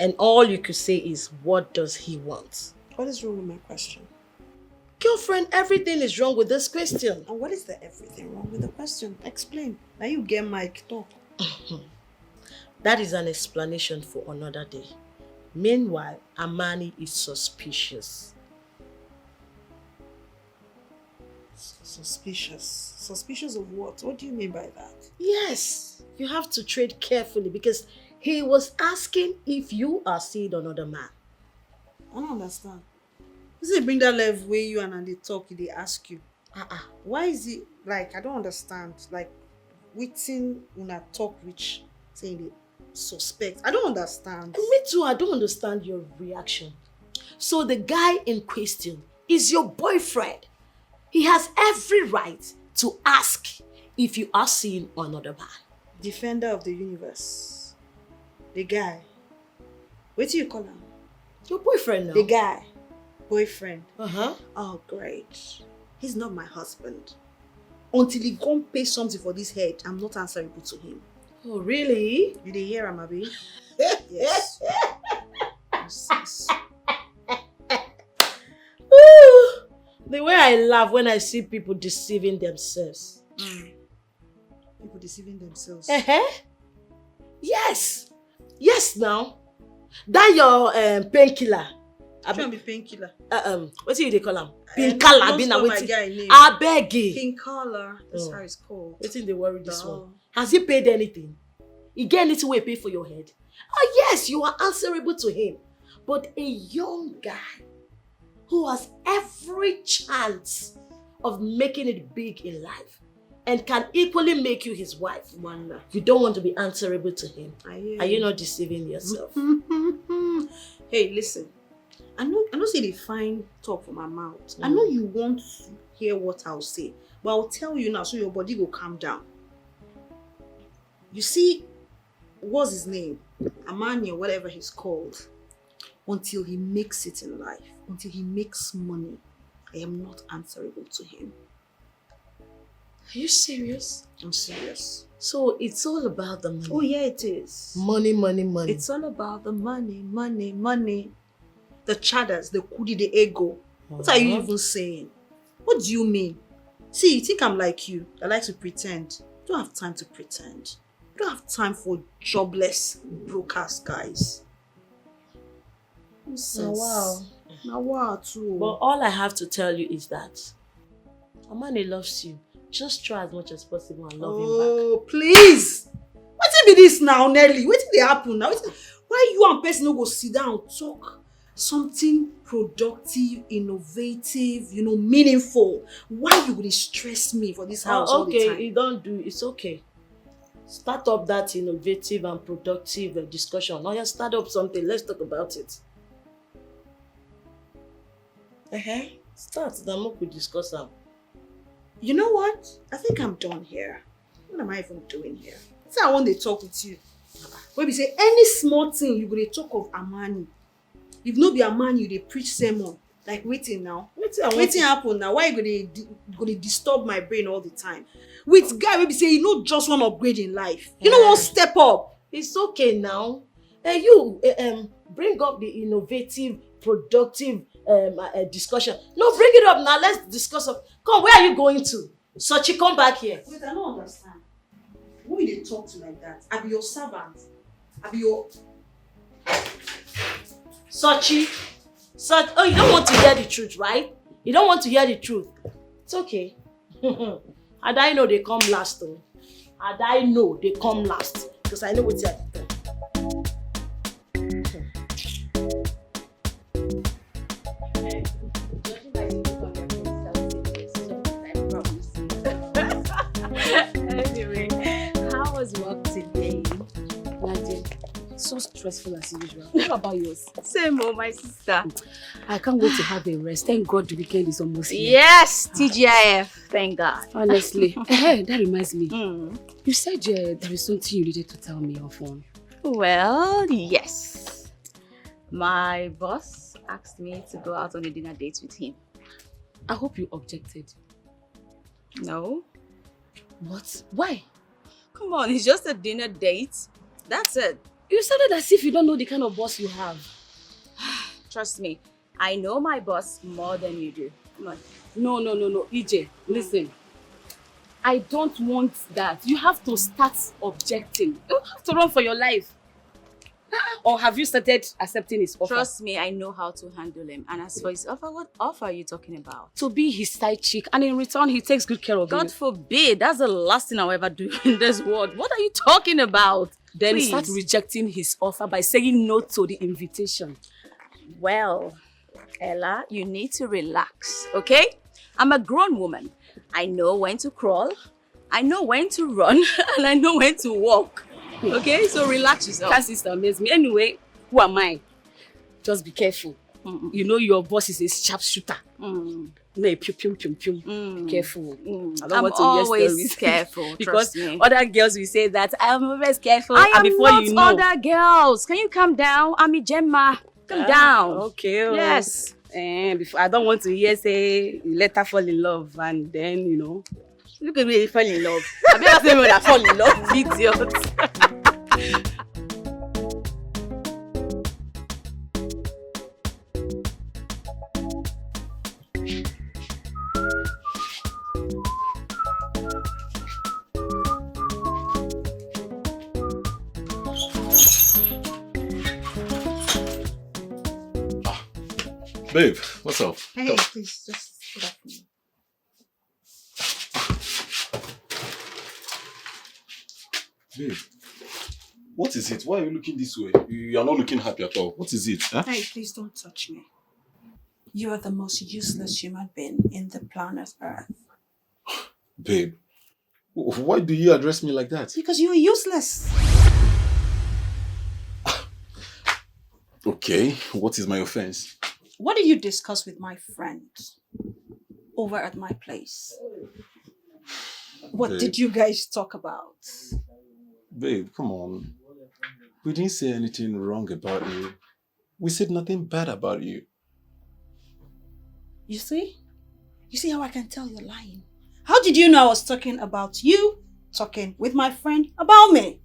And all you could say is, what does he want? What is wrong with my question? Girlfriend, everything is wrong with this question. And what is the everything wrong with the question? Explain. Now you get Mike talk. That is an explanation for another day. Meanwhile, Amani is suspicious. Suspicious? Suspicious of what? What do you mean by that? Yes, you have to trade carefully because he was asking if you are seeing another man. I don't understand. Is it bring that level where you and they talk, they ask you? Why is it like, I don't understand. Like, waiting when I talk which saying they suspect. I don't understand. Me too, I don't understand your reaction. So the guy in question is your boyfriend. He has every right to ask if you are seeing another man. Defender of the universe. The guy. What do you call him? Your boyfriend now. The guy. Boyfriend. Uh-huh. Oh, great. He's not my husband. Until he go and pay something for this head, I'm not answerable to him. Oh, really? You did hear him, Abi? Yes. Yes. The way I laugh when I see people deceiving themselves. People deceiving themselves. Yes. Yes, now. That your painkiller. Trying to be painkiller. What do you call him? Painkiller. Name. I beg you. Painkiller. That's how it's called. What did they worry this one? Has he paid anything? He get anything we pay for your head? Oh yes, you are answerable to him. But a young guy who has every chance of making it big in life and can equally make you his wife. Wonder. You don't want to be answerable to him. Are you not deceiving yourself? Hey, listen. I know say the fine talk from my mouth. I know you want to hear what I'll say, but I'll tell you now so your body will calm down. You see, what's his name? Amani or whatever he's called. Until he makes it in life, until he makes money, I am not answerable to him. Are you serious? I'm serious. So it's all about the money. Oh yeah, it is. Money, money, money. It's all about the money, money, money. The chatters, the kudi, the ego. What are you even saying? What do you mean? See, you think I'm like you. I like to pretend. I don't have time to pretend. I don't have time for jobless, broke-ass guys. Now, wow. Now, wow, too. But all I have to tell you is that Amani loves you. Just try as much as possible and love him back. Oh, please! What be this now, Nelly? What did they happen now? Why you and person no go sit down and talk something productive, innovative, meaningful? Why you will stress me for this house all the time? Okay, you don't do. It's okay. Start up that innovative and productive discussion. Now you start up something. Let's talk about it. Start. Then we could discuss them. You know what? I think I'm done here. What am I even doing here? Say I want to talk with you. When we say any small thing, you will talk of Amani. If no be a man, you dey preach sermon. Like waiting now. Waiting happen now. Why you go dey disturb my brain all the time? With guy wey be say you no just want upgrade in life. You no want step up. It's okay now. You bring up the innovative, productive discussion. No, bring it up now. Let's discuss. Come, where are you going to? Sochi, come back here. Wait, I don't understand. Who you dey talk to like that? I be your servant. I be your... Sochi. Oh, you don't want to hear the truth, right? You don't want to hear the truth. It's okay. And I know they come last, though. And I know they come last. Because I know what's at the time. Anyway, how was work today? Nadia, so stressful as usual. What about yours? Same, my sister. I can't wait to have a rest. Thank God the weekend is almost here. Yes, TGIF. Thank God. Honestly. Hey, that reminds me. You said there is something you needed to tell me on phone. Well, yes. My boss asked me to go out on a dinner date with him. I hope you objected. No. What? Why? Come on, it's just a dinner date. That's it. You sounded as if you don't know the kind of boss you have. Trust me, I know my boss more than you do. Come on. No. EJ, listen. I don't want that. You have to start objecting. You have to run for your life. Or have you started accepting his offer? Trust me, I know how to handle him. And as for his offer, what offer are you talking about? To be his side chick, and in return, he takes good care of you. God forbid, that's the last thing I'll ever do in this world. What are you talking about? Then Please. start rejecting his offer by saying no to the invitation. Well, Ella, you need to relax, okay? I'm a grown woman. I know when to crawl, I know when to run, and I know when to walk. Okay, so relax yourself. That sister amazes me. Anyway, who am I? Just be careful. You know your boss is a sharpshooter. No, pew. Be careful. I don't want to hear always stories. careful, Because trust me. other girls will say that I'm always careful. I am before not you know, other girls. Can you calm down? I'm a Gemma. Calm down. Okay. Yes. Before I don't want to hear say you let her fall in love and then Look at me, you fell in love. Have you ever seen me that fall in love? Idiot. Babe, what's up? Hey, please, just sit up for me. Babe, what is it? Why are you looking this way? You are not looking happy at all. What is it? Huh? Hey, please don't touch me. You are the most useless human being in the planet Earth. Babe, why do you address me like that? Because you are useless. Okay, what is my offense? What did you discuss with my friend over at my place? What Babe. did you guys talk about? Babe, come on. We didn't say anything wrong about you. We said nothing bad about you. You see? You see how I can tell you're lying? How did you know I was talking about you talking with my friend about me?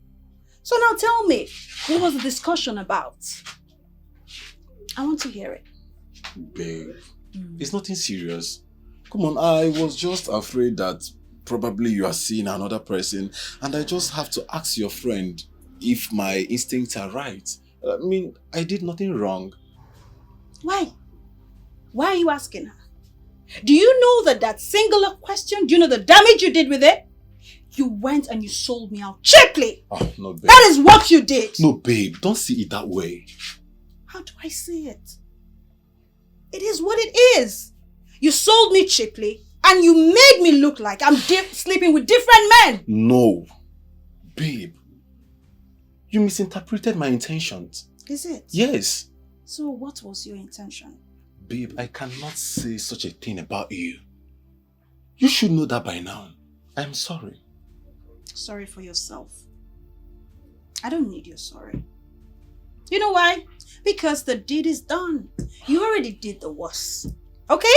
So now tell me, what was the discussion about? I want to hear it. Babe, it's nothing serious. Come on, I was just afraid that probably you are seeing another person and I just have to ask your friend if my instincts are right. I mean, I did nothing wrong. Why? Why are you asking her? Do you know that singular question, do you know the damage you did with it? You went and you sold me out cheaply. Oh, no, babe. That is what you did. No, babe, don't see it that way. How do I see it? It is what it is. You sold me cheaply and you made me look like I'm sleeping with different men. No. Babe, you misinterpreted my intentions. Is it? Yes. So what was your intention? Babe, I cannot say such a thing about you. You should know that by now. I'm sorry. Sorry for yourself. I don't need your sorry. You know why? Because the deed is done. You already did the worst. Okay?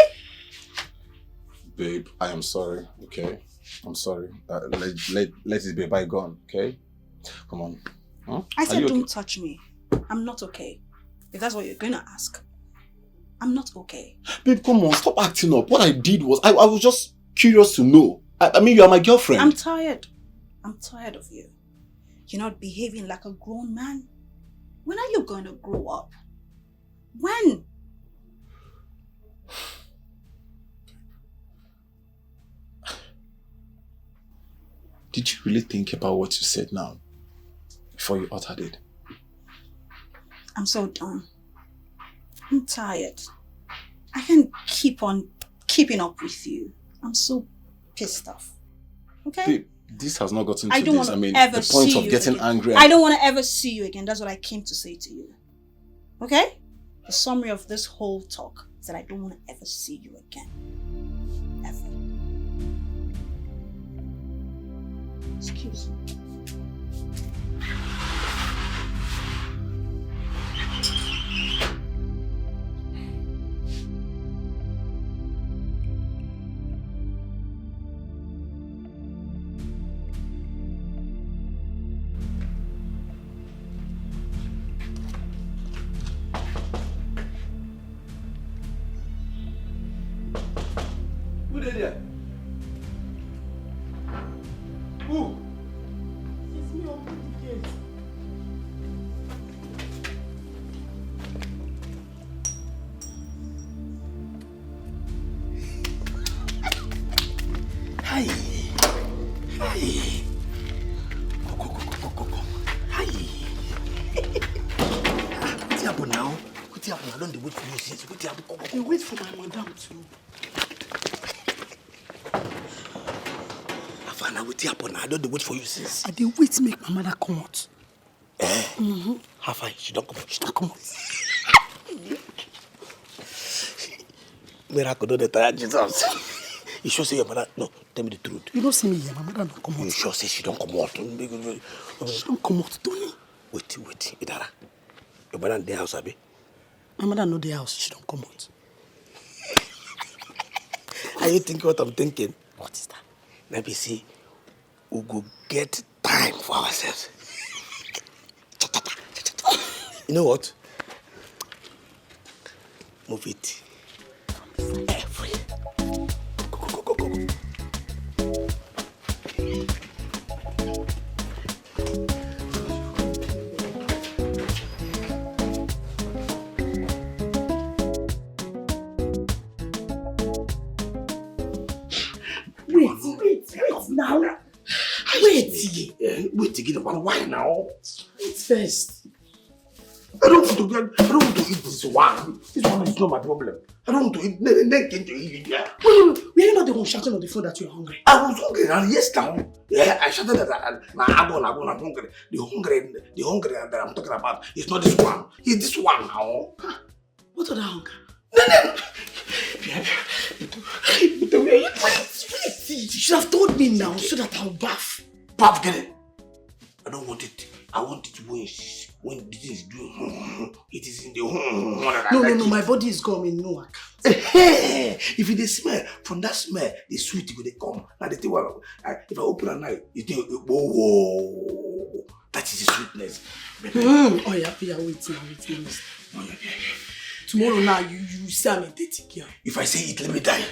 Babe, I am sorry, okay? I'm sorry. Let it be bygone, okay? Come on. Huh? I said don't okay? touch me. I'm not okay. If that's what you're going to ask. I'm not okay. Babe, come on, stop acting up. What I did was, I was just curious to know. I mean, you are my girlfriend. I'm tired. I'm tired of you. You're not behaving like a grown man. When are you going to grow up? When? Did you really think about what you said now? Before you uttered it? I'm so done. I'm tired. I can't keep on keeping up with you. I'm so pissed off. Okay? Babe, this has not gotten to I don't this. want I to mean, ever the point see of you getting again. angry. I don't want to ever see you again. That's what I came to say to you. Okay? The summary of this whole talk is that I don't want to ever see you again. Ever. Excuse me. Who did that? Who? It's me, open the gate. Hi. Hi. Go. Hi. What's happening now? What's happening? I don't wait for you since. What's happening? They wait for my madam too. Afana, what's happening? I don't wait for you since. I did wait to make my mother come out. How far? She don't come out. She don't come out. Miracle don't tire Jesus. You sure say your mother? No, tell me the truth. You don't see me here. My mother don't come out. You sure say she don't come out? She don't come out, Tony. Wait, Idara. Your mother in the house, Abi? My mother know the house. She don't come out. Are you thinking what I'm thinking? What is that? Let me see. We go get time for ourselves. You know what? Move it. Free. Go. Wait now. Wait again. Why now? Wait first. I don't want to eat this one. This one is not my problem. I don't want to eat. Then can you eat it? Yeah. Wait. Were you not the one shouting on the phone that you're hungry? I was hungry, and yes, now. Yeah, I shouted that I'm hungry. The hungry that I'm talking about is not this one. It's this one now. What other hunger? No. You should have told me now so that I'll bath. Bath, get it? I don't want it. I want it when this is doing. It is in the. No. My body is coming. No, I can't. If it is smell, from that smell, the sweet will they come. Now the thing, if I open at night, it whoa. That is the sweetness. Oh yeah, wait. Oh, yeah. Tomorrow now, you say I'm a dating girl. If I say it, let me die.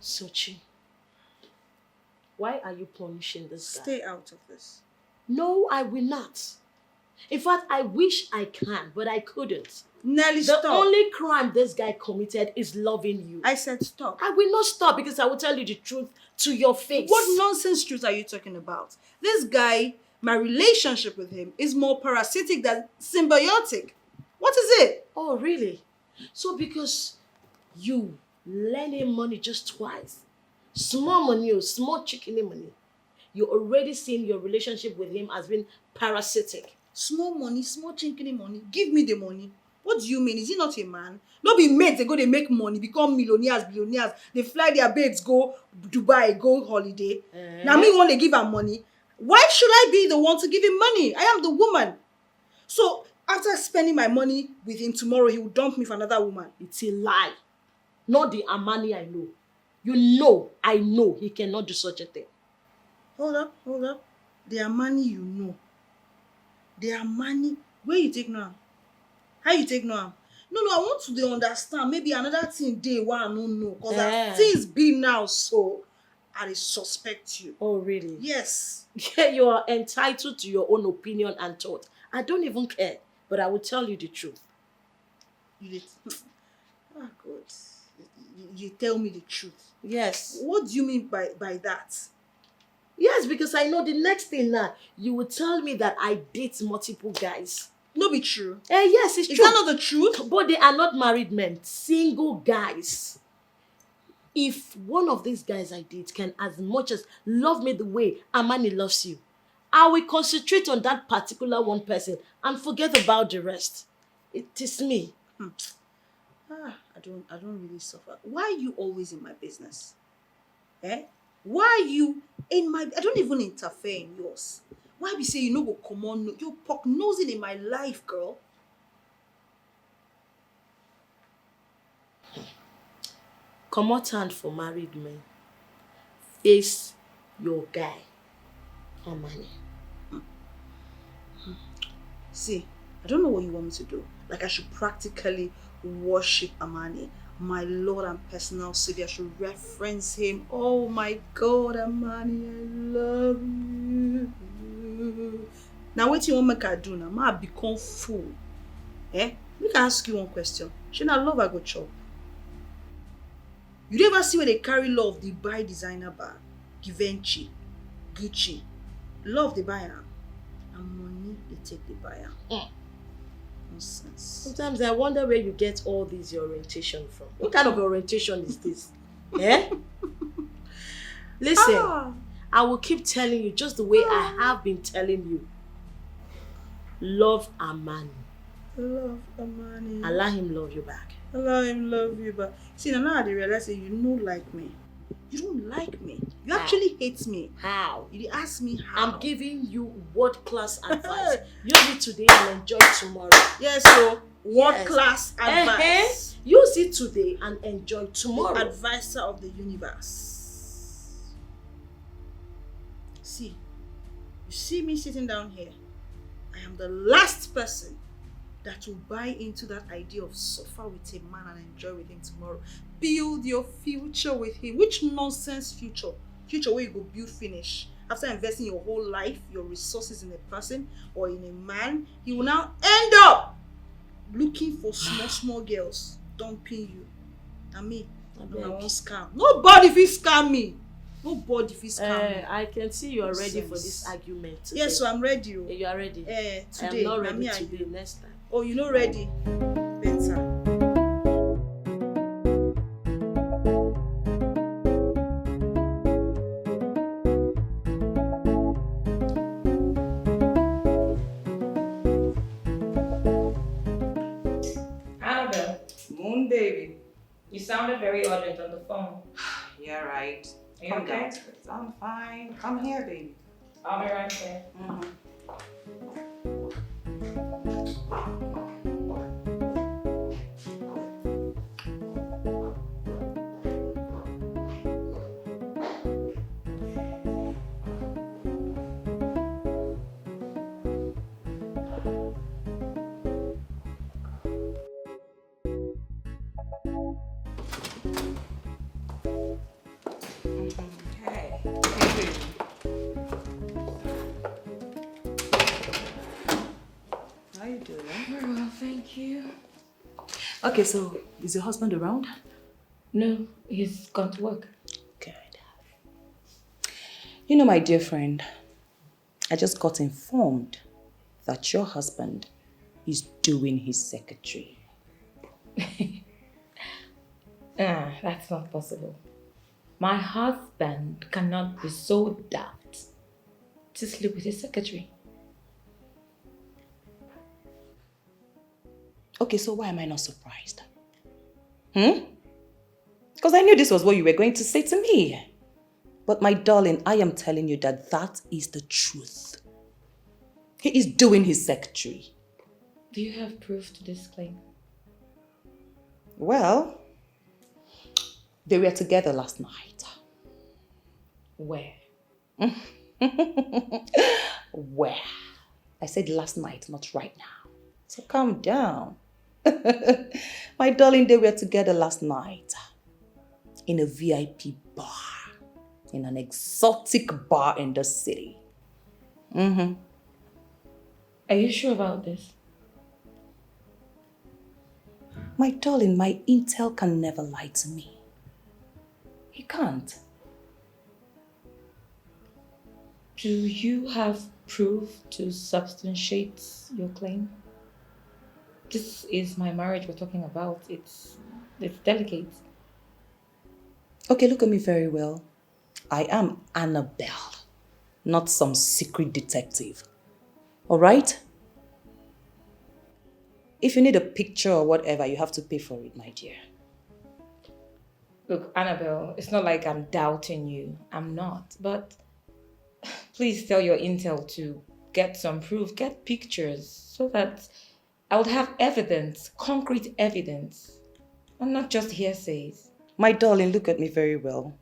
Sochi, why are you punishing this guy? Stay out of this. No, I will not. In fact, I wish I can, but I couldn't. Nelly, The stop. only crime this guy committed is loving you. I said stop. I will not stop because I will tell you the truth to your face. What nonsense truth are you talking about? This guy, my relationship with him is more parasitic than symbiotic. What is it? Oh, really? So because you lend him money just twice, small money or small chicken money, you already seen your relationship with him as being parasitic. Small money, small chinkini money. Give me the money. What do you mean? Is he not a man? No be mates, they go, they make money, become millionaires, billionaires. They fly their babes, go Dubai, go holiday. Now me want to give her money. Why should I be the one to give him money? I am the woman. So after spending my money with him tomorrow, he will dump me for another woman. It's a lie. Not the Amani I know. I know he cannot do such a thing. Hold up. The Amani you know. The Amani, where you take now? How you take now? No, I want to dey understand. Maybe another thing day why I don't know. Because as things be now, so I dey suspect you. Oh, really? Yes. Yeah, you are entitled to your own opinion and thought. I don't even care, but I will tell you the truth. You did. Oh, God. You tell me the truth. Yes. What do you mean by that? Yes, because I know the next thing now, you will tell me that I date multiple guys. No be true. Yes, it's true. Is that not the truth? But they are not married men, single guys. If one of these guys I date can as much as love me the way Amani loves you, I will concentrate on that particular one person and forget about the rest. It is me. I don't really suffer. Why are you always in my business? Why are you in my... I don't even interfere in yours. Why be say you no go come on? You're poke nosing in my life, girl. Come out hand for married men. Face your guy, Amani. See, I don't know what you want me to do. Like I should practically worship Amani, my Lord and personal Savior. I should reference him. Oh my God, Amani, I love you. Now what you want make I do now? I become fool. Let me ask you one question. Should I love I go chop? You never see where they carry love, they buy designer bag, Givenchy, Gucci. Love they buy am, and money they take the buyer. Nonsense. Sometimes I wonder where you get all this your orientation from. What kind of orientation is this? Listen, I will keep telling you just the way I have been telling you. Love Amani. Love Amani. Allow him love you back. Allow him love you back. See, now I realize that you don't like me. You don't like me. You actually hate me. How? You ask me how. I'm giving you world-class advice. Use it today and enjoy tomorrow. Yes, so world-class advice. Use it today and enjoy tomorrow. The advisor of the universe. See, you see me sitting down here. I am the last person that will buy into that idea of suffer with a man and enjoy with him tomorrow. Build your future with him. Which nonsense future? Future where you go build finish. After investing your whole life, your resources in a person or in a man, he will now end up looking for small girls dumping you. And me, I won't scam. Nobody will scam me. Nobody will scam me. I can see you are ready for this argument today. Yes, so I'm ready. You are ready? Today. I am not ready today. Next time. Oh, you're not ready? Better. Annabelle. Moon baby. You sounded very urgent on the phone. Yeah, right. Are you Come okay? downstairs. I'm fine. Come here, baby. I'll be right there. Okay, so is your husband around? No, he's gone to work. Good. You know, my dear friend, I just got informed that your husband is doing his secretary. That's not possible. My husband cannot be so daft to sleep with his secretary. Okay, so why am I not surprised? Because I knew this was what you were going to say to me. But my darling, I am telling you that that is the truth. He is doing his secretary. Do you have proof to this claim? Well, they were together last night. Where? Where? I said last night, not right now. So calm down. My darling, they were together last night in a VIP bar, in an exotic bar in the city. Are you sure about this? My darling, my intel can never lie to me. He can't. Do you have proof to substantiate your claim? This is my marriage we're talking about. It's delicate. Okay, look at me very well. I am Annabelle, not some secret detective. All right? If you need a picture or whatever, you have to pay for it, my dear. Look, Annabelle, it's not like I'm doubting you. I'm not. But please tell your intel to get some proof, get pictures, so that I would have evidence, concrete evidence, and not just hearsays. My darling, look at me very well.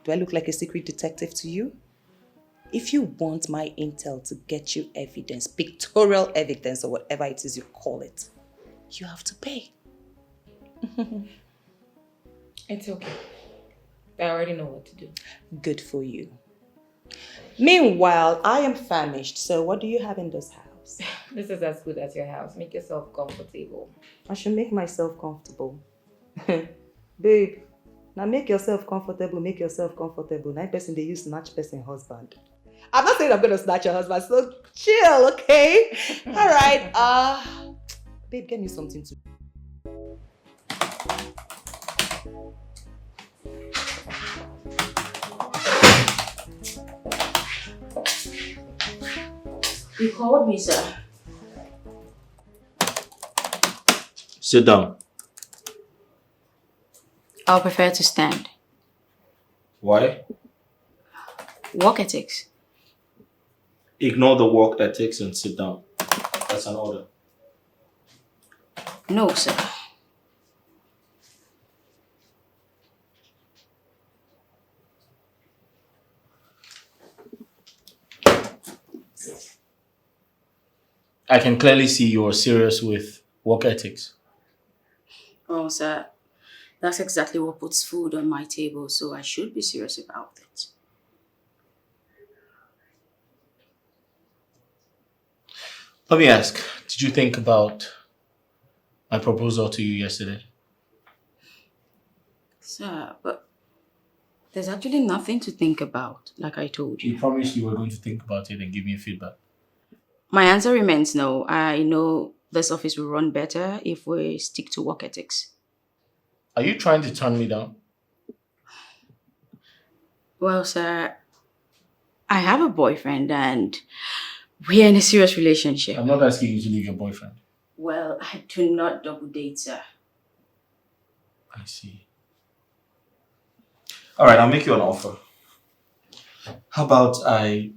Do I look like a secret detective to you? If you want my intel to get you evidence, pictorial evidence or whatever it is you call it, you have to pay. It's okay. I already know what to do. Good for you. Meanwhile, I am famished, so what do you have in this house? This is as good as your house. Make yourself comfortable. I should make myself comfortable. Babe, now make yourself comfortable, make yourself comfortable. Now person they use snatch person husband. I'm not saying I'm gonna snatch your husband, so chill, okay? Alright, babe, get me something to. You called me, sir. Sit down. I'll prefer to stand. Why? Work ethics. Ignore the work ethics and sit down. That's an order. No, sir. I can clearly see you're serious with work ethics. Oh, sir. That's exactly what puts food on my table, so I should be serious about it. Let me ask, did you think about my proposal to you yesterday? Sir, but there's actually nothing to think about, like I told you. You promised you were going to think about it and give me feedback. My answer remains no. I know this office will run better if we stick to work ethics. Are you trying to turn me down? Well, sir, I have a boyfriend and we're in a serious relationship. I'm not asking you to leave your boyfriend. Well, I do not double date, sir. I see. All right, I'll make you an offer. How about I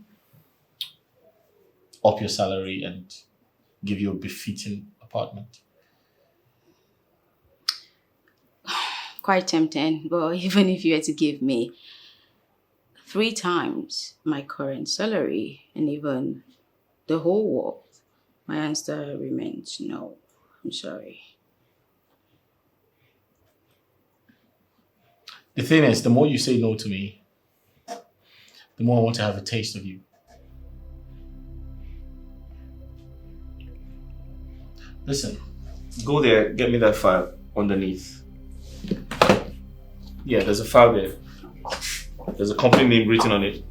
up your salary and give you a befitting apartment? Quite tempting, but even if you were to give me 3 times my current salary and even the whole world, my answer remains no. I'm sorry. The thing is, the more you say no to me, the more I want to have a taste of you. Listen, go there, get me that file. underneath. Yeah, there's a file there. There's a company name written on it.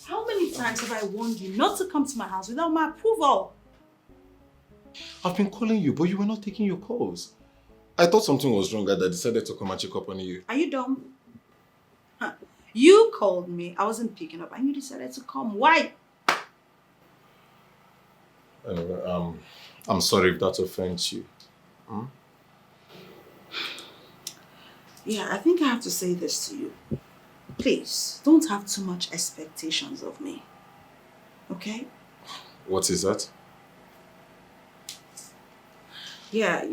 How many times have I warned you not to come to my house without my approval? I've been calling you, but you were not taking your calls. I thought something was wrong and I decided to come and check up on you. Are you dumb? Huh. You called me, I wasn't picking up, and you decided to come. Why? Anyway, I'm sorry if that offends you. Hmm? Yeah, I think I have to say this to you. Please, don't have too much expectations of me. Okay? What is that? Yeah,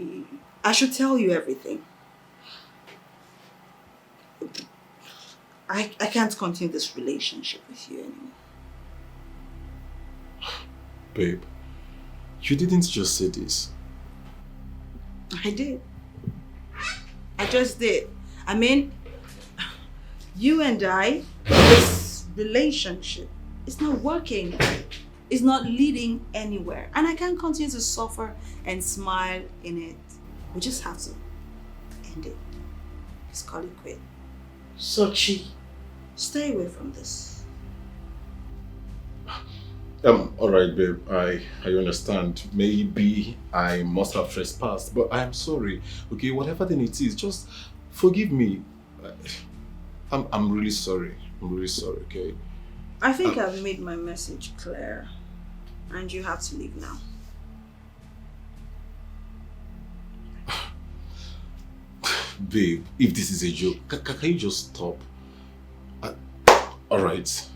I should tell you everything. I can't continue this relationship with you anymore. Babe, you didn't just say this. I did. I just did. I mean, you and I, this relationship, it's not working. It's not leading anywhere. And I can't continue to suffer and smile in it. We just have to end it. Just call it quit. Sochi, stay away from this. Alright babe, I understand. Maybe I must have trespassed, but I am sorry. Okay, whatever then it is, just forgive me. I'm really sorry. I'm really sorry, okay? I think I've made my message clear. And you have to leave now. Babe, if this is a joke, can you just stop? Alright.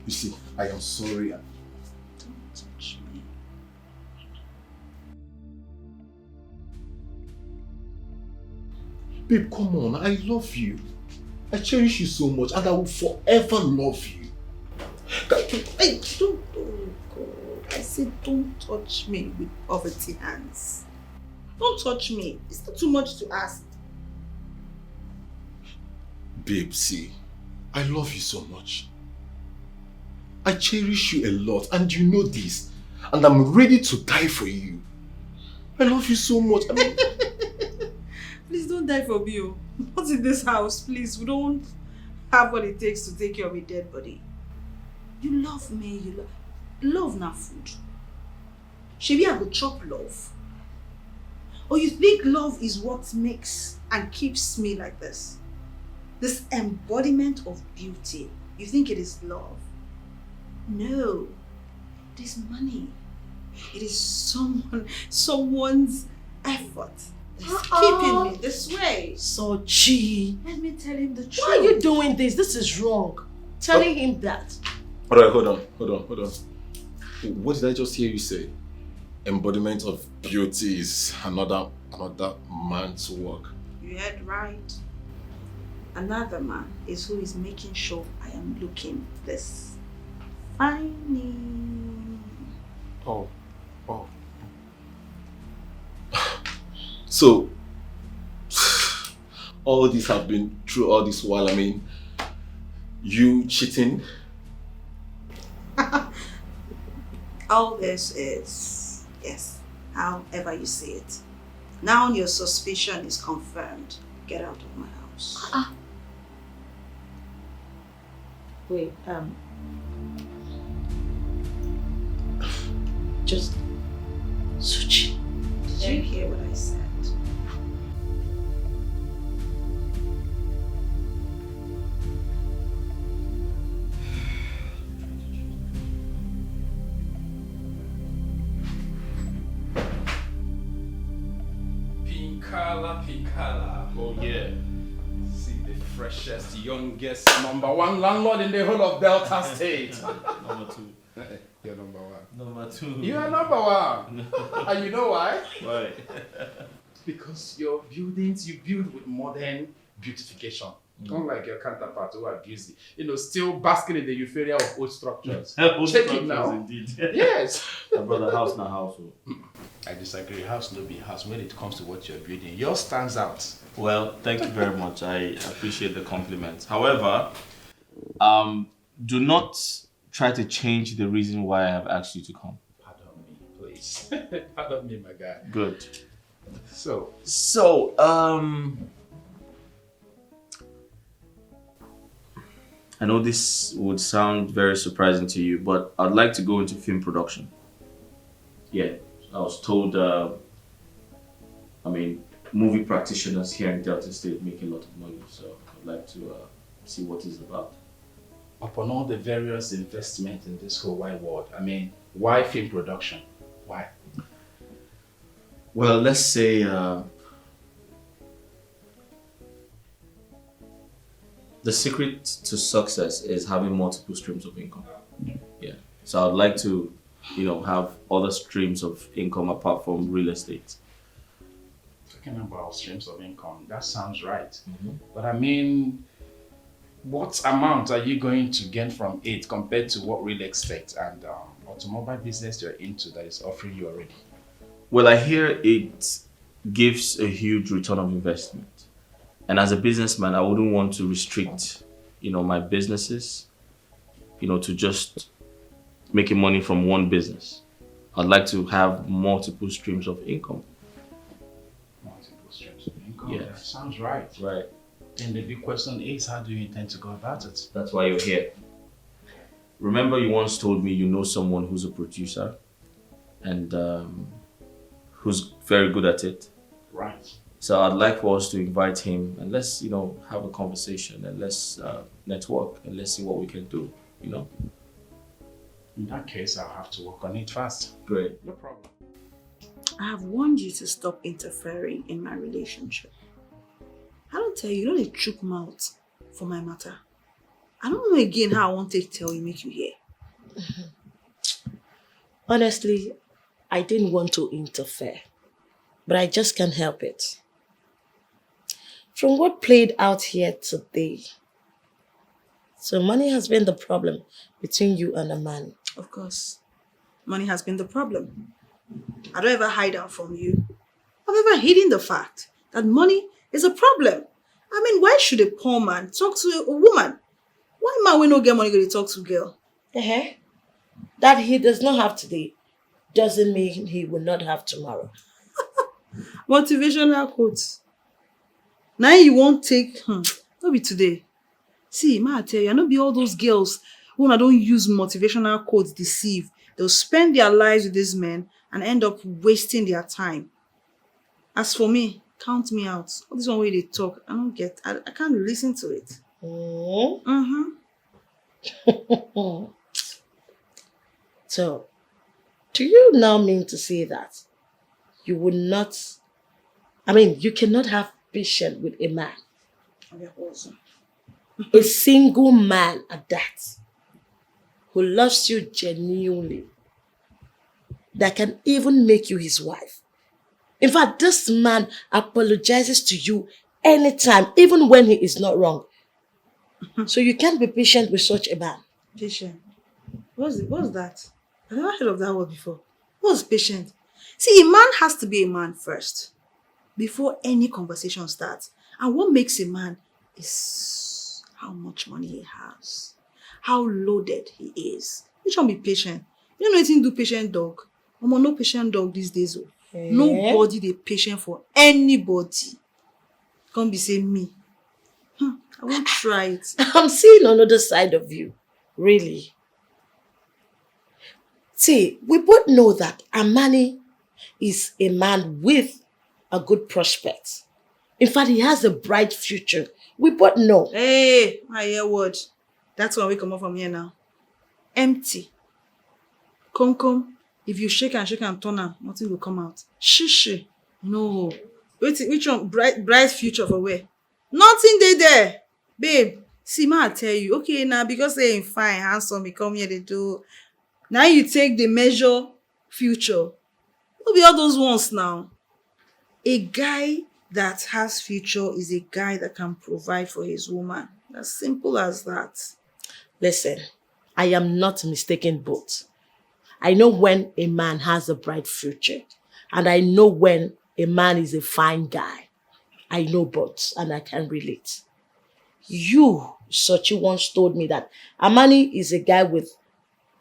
You see, I am sorry. Don't touch me. Babe, come on. I love you. I cherish you so much and I will forever love you. Hey, don't. Oh God. I said don't touch me with poverty hands. Don't touch me. It's not too much to ask. Babe, see, I love you so much. I cherish you a lot and you know this. And I'm ready to die for you. I love you so much. I mean... Please don't die for me. Not in this house, please. We don't have what it takes to take care of a dead body. You love me, you love... Love not food. Shebi I go chop love. Or you think love is what makes and keeps me like this? This embodiment of beauty. You think it is love? No. It is money. It is someone's effort that's keeping me this way. Sochi, let me tell him the truth. Why are you doing this? This is wrong. Telling him that. Alright, hold on. What did I just hear you say? Embodiment of beauty is another man's work. You heard right. Another man is who is making sure I am looking this fine. Oh. So, all this have been through all this while, I mean, you cheating? All this is, yes, however you see it. Now your suspicion is confirmed. Get out of my house. Wait, just... Sochi. Did you hear what I said? Pinkala. Oh yeah. See the freshest, youngest, #1 landlord in the whole of Delta State. Number 2. You're number 1. Number 2. You are number 1. And you know why? Why? Because your buildings you build with modern beautification. Unlike your counterpart who are busy, still basking in the euphoria of old structures. Old Check structures, it now. indeed. Yes. My brother, house na house. I disagree. House no be house when it comes to what you're building. Yours stands out. Well, thank you very much. I appreciate the compliment. However, do not try to change the reason why I have asked you to come. Pardon me, please. Pardon me, my guy. Good. So, I know this would sound very surprising to you, but I'd like to go into film production. Yeah, I was told, movie practitioners here in Delta State make a lot of money, so I'd like to see what it's about. upon all the various investment in this whole wide world, why film production? Why? Well, let's say the secret to success is having multiple streams of income. Yeah. So I'd like to, have other streams of income apart from real estate. Talking about streams of income, that sounds right. Mm-hmm. But what amount are you going to gain from it compared to what real estate and automobile business you're into that is offering you already? Well, I hear it gives a huge return of investment. And as a businessman, I wouldn't want to restrict, my businesses, to just making money from one business. I'd like to have multiple streams of income. Multiple streams of income? Yes. That sounds right. Right. And the big question is, how do you intend to go about it? That's why you're here. Remember you once told me you know someone who's a producer and who's very good at it. Right. So I'd like for us to invite him and let's, have a conversation and let's network and let's see what we can do, In that case, I'll have to work on it fast. Great. No problem. I have warned you to stop interfering in my relationship. I don't tell you, they chook mouth for my matter. I don't know again how I want to tell you, make you hear. Honestly, I didn't want to interfere, but I just can't help it. From what played out here today, so money has been the problem between you and a man. Of course, money has been the problem. I don't ever hide out from you. I've ever hidden the fact that money is a problem. Why should a poor man talk to a woman? Why man we no get money go to talk to a girl? That he does not have today doesn't mean he will not have tomorrow. Motivational quotes. Now you won't take, not be today. See, I tell you, I know be all those girls who don't use motivational quotes deceive. They'll spend their lives with these men and end up wasting their time. As for me, count me out. All this one way they talk, I can't listen to it. So, do you now mean to say that you would not, you cannot have patience with a man? A single man at that, who loves you genuinely, that can even make you his wife. In fact, this man apologizes to you anytime, even when he is not wrong. So you can't be patient with such a man. Patient? What's that? I've never heard of that word before. What's patient? See, a man has to be a man first, before any conversation starts. And what makes a man is how much money he has, how loaded he is. Which one be patient? You know anything do patient dog? No patient dog these days. Nobody dey patient for anybody. Can't be saying me. I won't try it. I'm seeing another side of you. Really. See, we both know that Amani is a man with a good prospect. In fact, he has a bright future. We both know. Hey, I hear word. That's why we come up from here now. Empty. Come. If you shake and turn am, nothing will come out. Shishi. No. Which one? Bright future for where? Nothing there. Babe, see, I tell you. Okay, now because they're fine, handsome, you come here, they do. Now you take the measure future. Will be all those ones now. A guy that has future is a guy that can provide for his woman. As simple as that. Listen, I am not mistaken both. I know when a man has a bright future, and I know when a man is a fine guy. I know both, and I can relate. You, Sochi, once told me that Amani is a guy with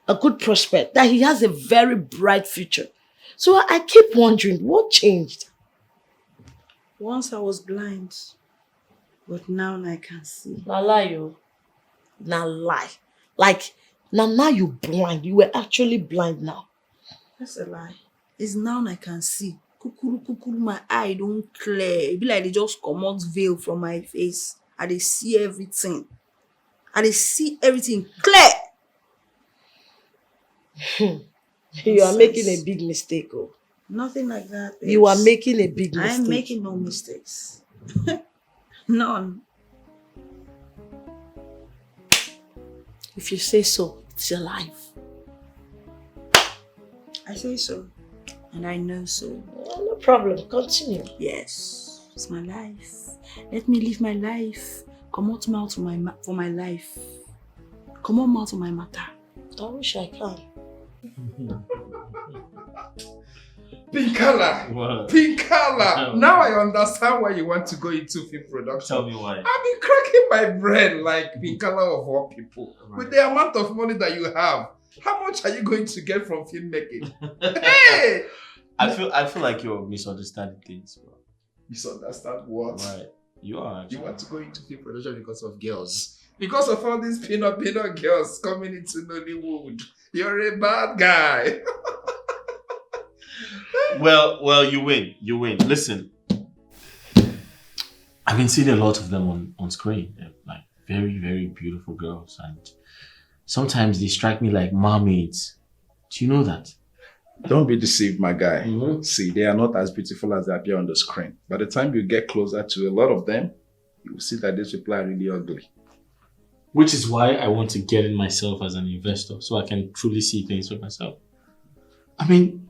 a good prospect, that he has a very bright future. So I keep wondering, what changed? Once I was blind, but now I can see. Na lie, yo. Na lie. Like, now you blind. You were actually blind now. That's a lie. It's now I can see. Kukuru, my eye don't clear. It be like they just come out veil from my face. And they see everything. And they see everything clear. You are making a big mistake, oh. Nothing like that. Babes. You are making a big mistake. I'm making no mistakes. None. If you say so, it's your life. I say so. And I know so. No problem. Continue. Yes. It's my life. Let me live my life. Come out mouth for my life. Come on mouth for my matter. I wish I can. Pinkala! What? Pinkala! Now I understand why you want to go into film production. Tell me why. I've been cracking my brain like Pinkala of all people. Right. With the amount of money that you have, how much are you going to get from filmmaking? Hey! I feel like you're misunderstanding things, bro. Misunderstand what? Right. You are. You want to go into film production because of girls. Because of all these peanut girls coming into Nollywood. You're a bad guy. Well, you win. Listen, I've been seeing a lot of them on screen. They're like very, very beautiful girls, and sometimes they strike me like mermaids. Do you know that? Don't be deceived, my guy. Mm-hmm. See, they are not as beautiful as they appear on the screen. By the time you get closer to a lot of them, you will see that these people are really ugly. Which is why I want to get in myself as an investor, so I can truly see things for myself. I mean,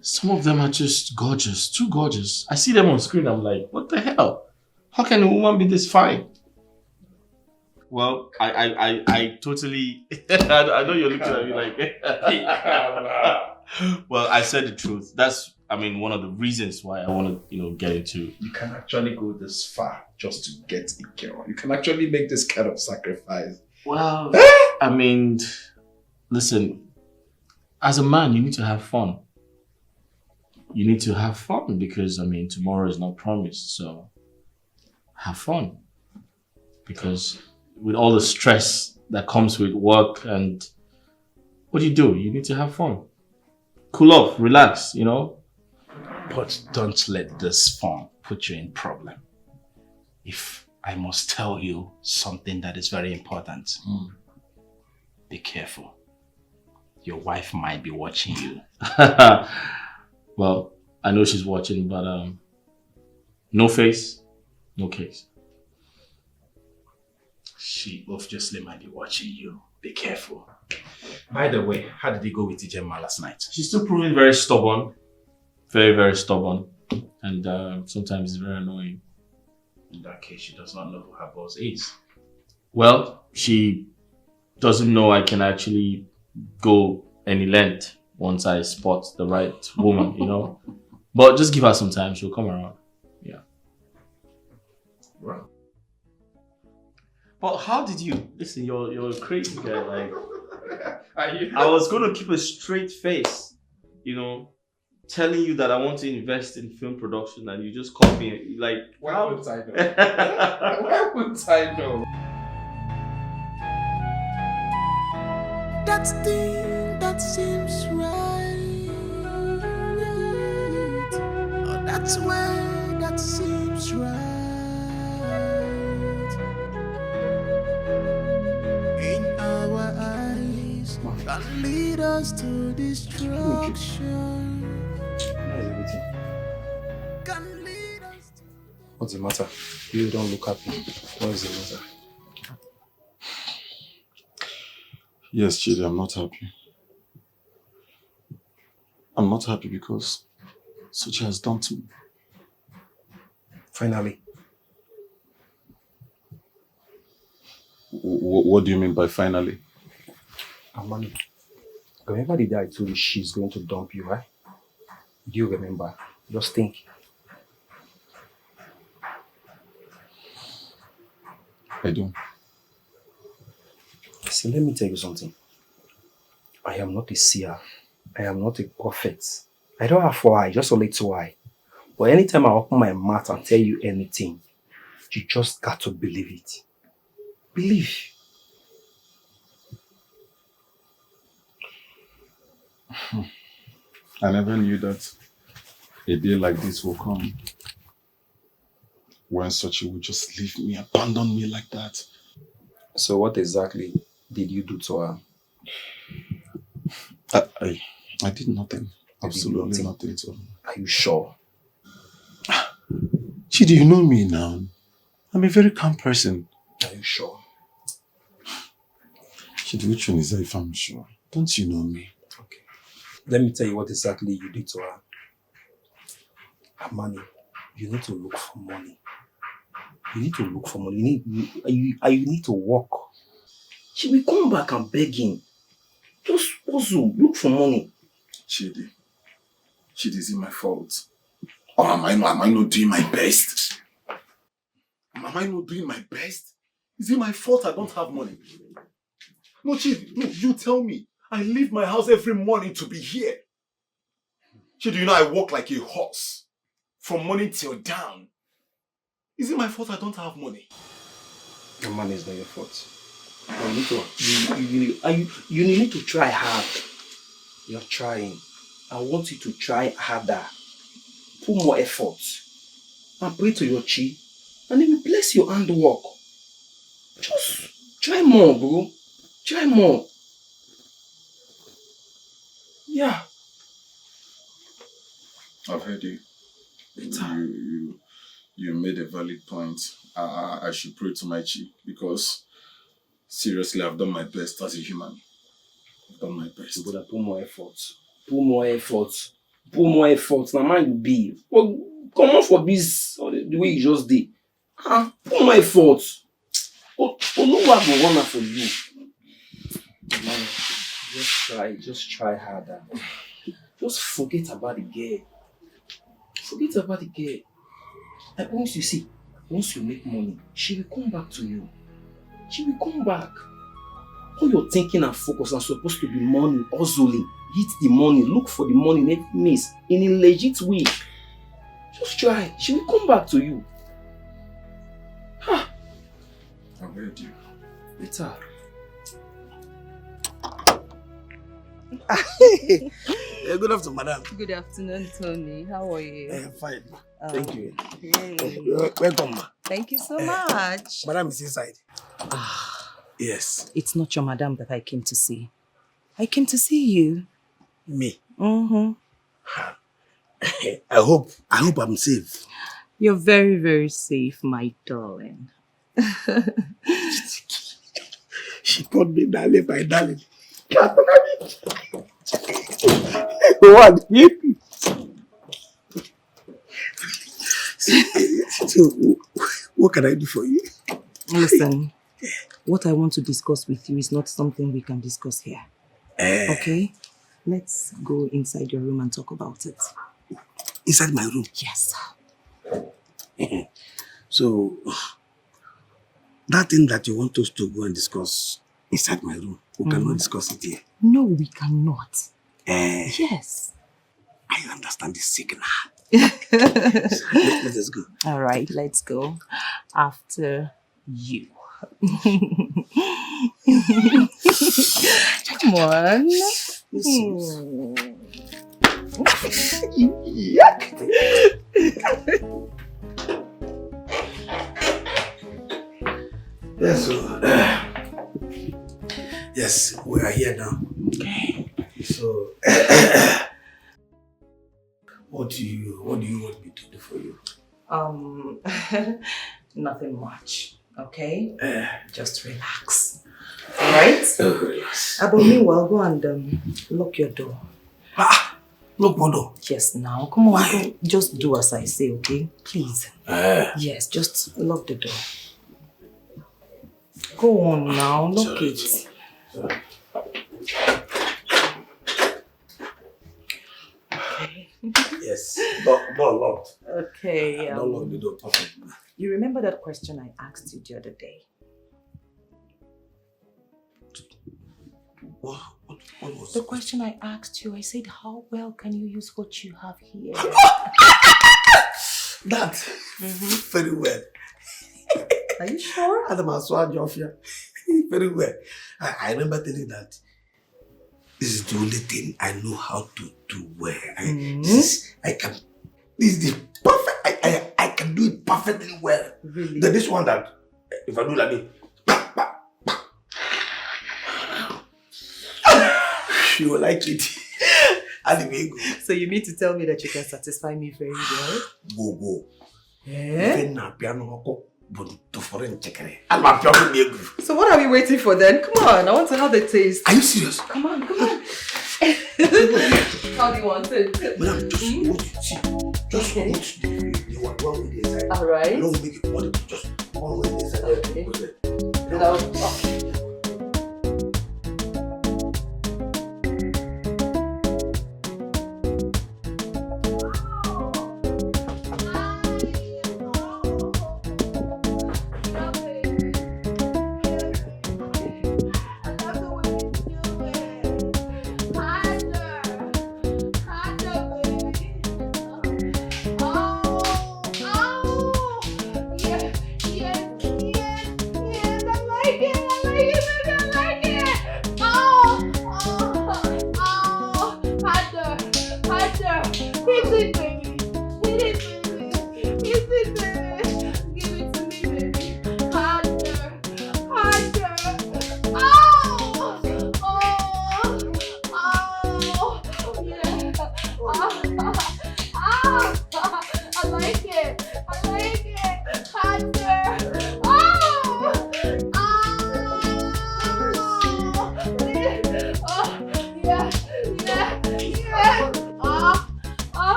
some of them are just gorgeous, too gorgeous. I see them on screen, I'm like, what the hell? How can a woman be this fine? Well, I totally, I know you're looking at me like, well, I said the truth. That's, I mean, one of the reasons why I want to, get into. You can actually go this far just to get a girl. You can actually make this kind of sacrifice. Well, I mean, listen, as a man, you need to have fun. You need to have fun because, I mean, tomorrow is not promised. So have fun. Because with all the stress that comes with work and what do? You need to have fun. Cool off, relax, But don't let this fun put you in problem. If I must tell you something that is very important, be careful. Your wife might be watching you. Well, I know she's watching, but no face, no case. She obviously might be watching you. Be careful. By the way, how did it go with Ijema last night? She's still proving very stubborn. Very, very stubborn. And sometimes it's very annoying. In that case, she does not know who her boss is. Well, she doesn't know I can actually go any length once I spot the right woman, But just give her some time, she'll come around. Yeah. Right. But how did you listen? You're a crazy guy. Like, I was gonna keep a straight face, telling you that I want to invest in film production, and you just called me like. Why wouldn't I know? Why wouldn't I know? That thing that seems right. Oh, that's where that seems right. In our eyes, can lead us to destruction. Can lead us to. What's the matter? You don't look happy. What is the matter? Yes, Chidi, I'm not happy. I'm not happy because Sochi has dumped me. Finally. What do you mean by finally? Amani, remember the day I told you she's going to dump you, right? Do you remember? Just think. I do. See, let me tell you something. I am not a seer. I am not a prophet. I don't have 4 eyes, just a little eye. But anytime I open my mouth and tell you anything, you just got to believe it. Believe. I never knew that a day like this will come. When Sochi would just leave me, abandon me like that. So what exactly did you do to her? I did nothing. Absolutely nothing at all. Are you sure? Chidi, you know me now. I'm a very calm person. Are you sure? Chidi, which one is that if I'm sure? Don't you know me? Okay. Let me tell you what exactly you did to her. Amani, you need to look for money. You need to look for money. You need to work. She will come back and beg him. Just also look for money. Chidi, is it my fault? Or am I not doing my best? Am I not doing my best? Is it my fault I don't have money? No, Chidi, no, you tell me. I leave my house every morning to be here. Chidi, you know I walk like a horse. From morning till down. Is it my fault I don't have money? Your money is not your fault. You need to try hard. You're trying. I want you to try harder. Put more effort. And pray to your chi. And then bless your handwork. Just try more, bro. Try more. Yeah. I've heard you. You made a valid point. I should pray to my chi because seriously, I've done my best as a human. I've done my best. You gotta put more effort. Put more effort. Put more effort. Now, man, you be. Well, come on for this the way you just did. Put more effort. Oh, no one will run for you. Man, just try harder. Just forget about the girl. Forget about the girl. I promise you, see, once you make money, she will come back to you. She will come back. All your thinking and focus are supposed to be money, hustling. Hit the money, look for the money, never miss. In a legit way. Just try. She will come back to you. I've heard you. Later. Good afternoon, madam. Good afternoon, Tony. How are you? Fine. Thank you. Hey. Welcome, ma. Thank you so much. Madam is inside. Yes. It's not your madam that I came to see. I came to see you. Me? Mm-hmm. I hope I'm safe. You're very, very safe, my darling. She called me darling, my darling. What? So, what can I do for you? Listen, what I want to discuss with you is not something we can discuss here. Okay? Let's go inside your room and talk about it. Inside my room? Yes. So, that thing that you want us to go and discuss inside my room, we cannot discuss it here. No, we cannot. Yes. I understand the signal. Let's go. All right, let's go. After you. Come on. Yes, yes, we are here now. Okay. So, what do you want me to do for you? Nothing much. Okay? Just relax. All right? Yes. But meanwhile, go and lock your door. No bother. Yes, now. Come on. Go. Just do as I say, okay? Please. Yes, just lock the door. Go on now. Lock it. Yes. Door locked. Okay. Don't lock the door. You remember that question I asked you the other day? What was the question I asked you? I said, how well can you use what you have here? That. Very well. Are you sure? Adam Aswajofia. Very well. I remember telling you that this is the only thing I know how to do well. This is the perfect. I can do it perfectly well. Really? Then this one that if I do like this, you will like it. So you mean to tell me that you can satisfy me very well? Go. So what are we waiting for then? Come on, I want to have the taste. Are you serious? Come on. How do you want it? Madam, just watch the one with the inside. Alright. Don't make it one, just one with the inside. Okay.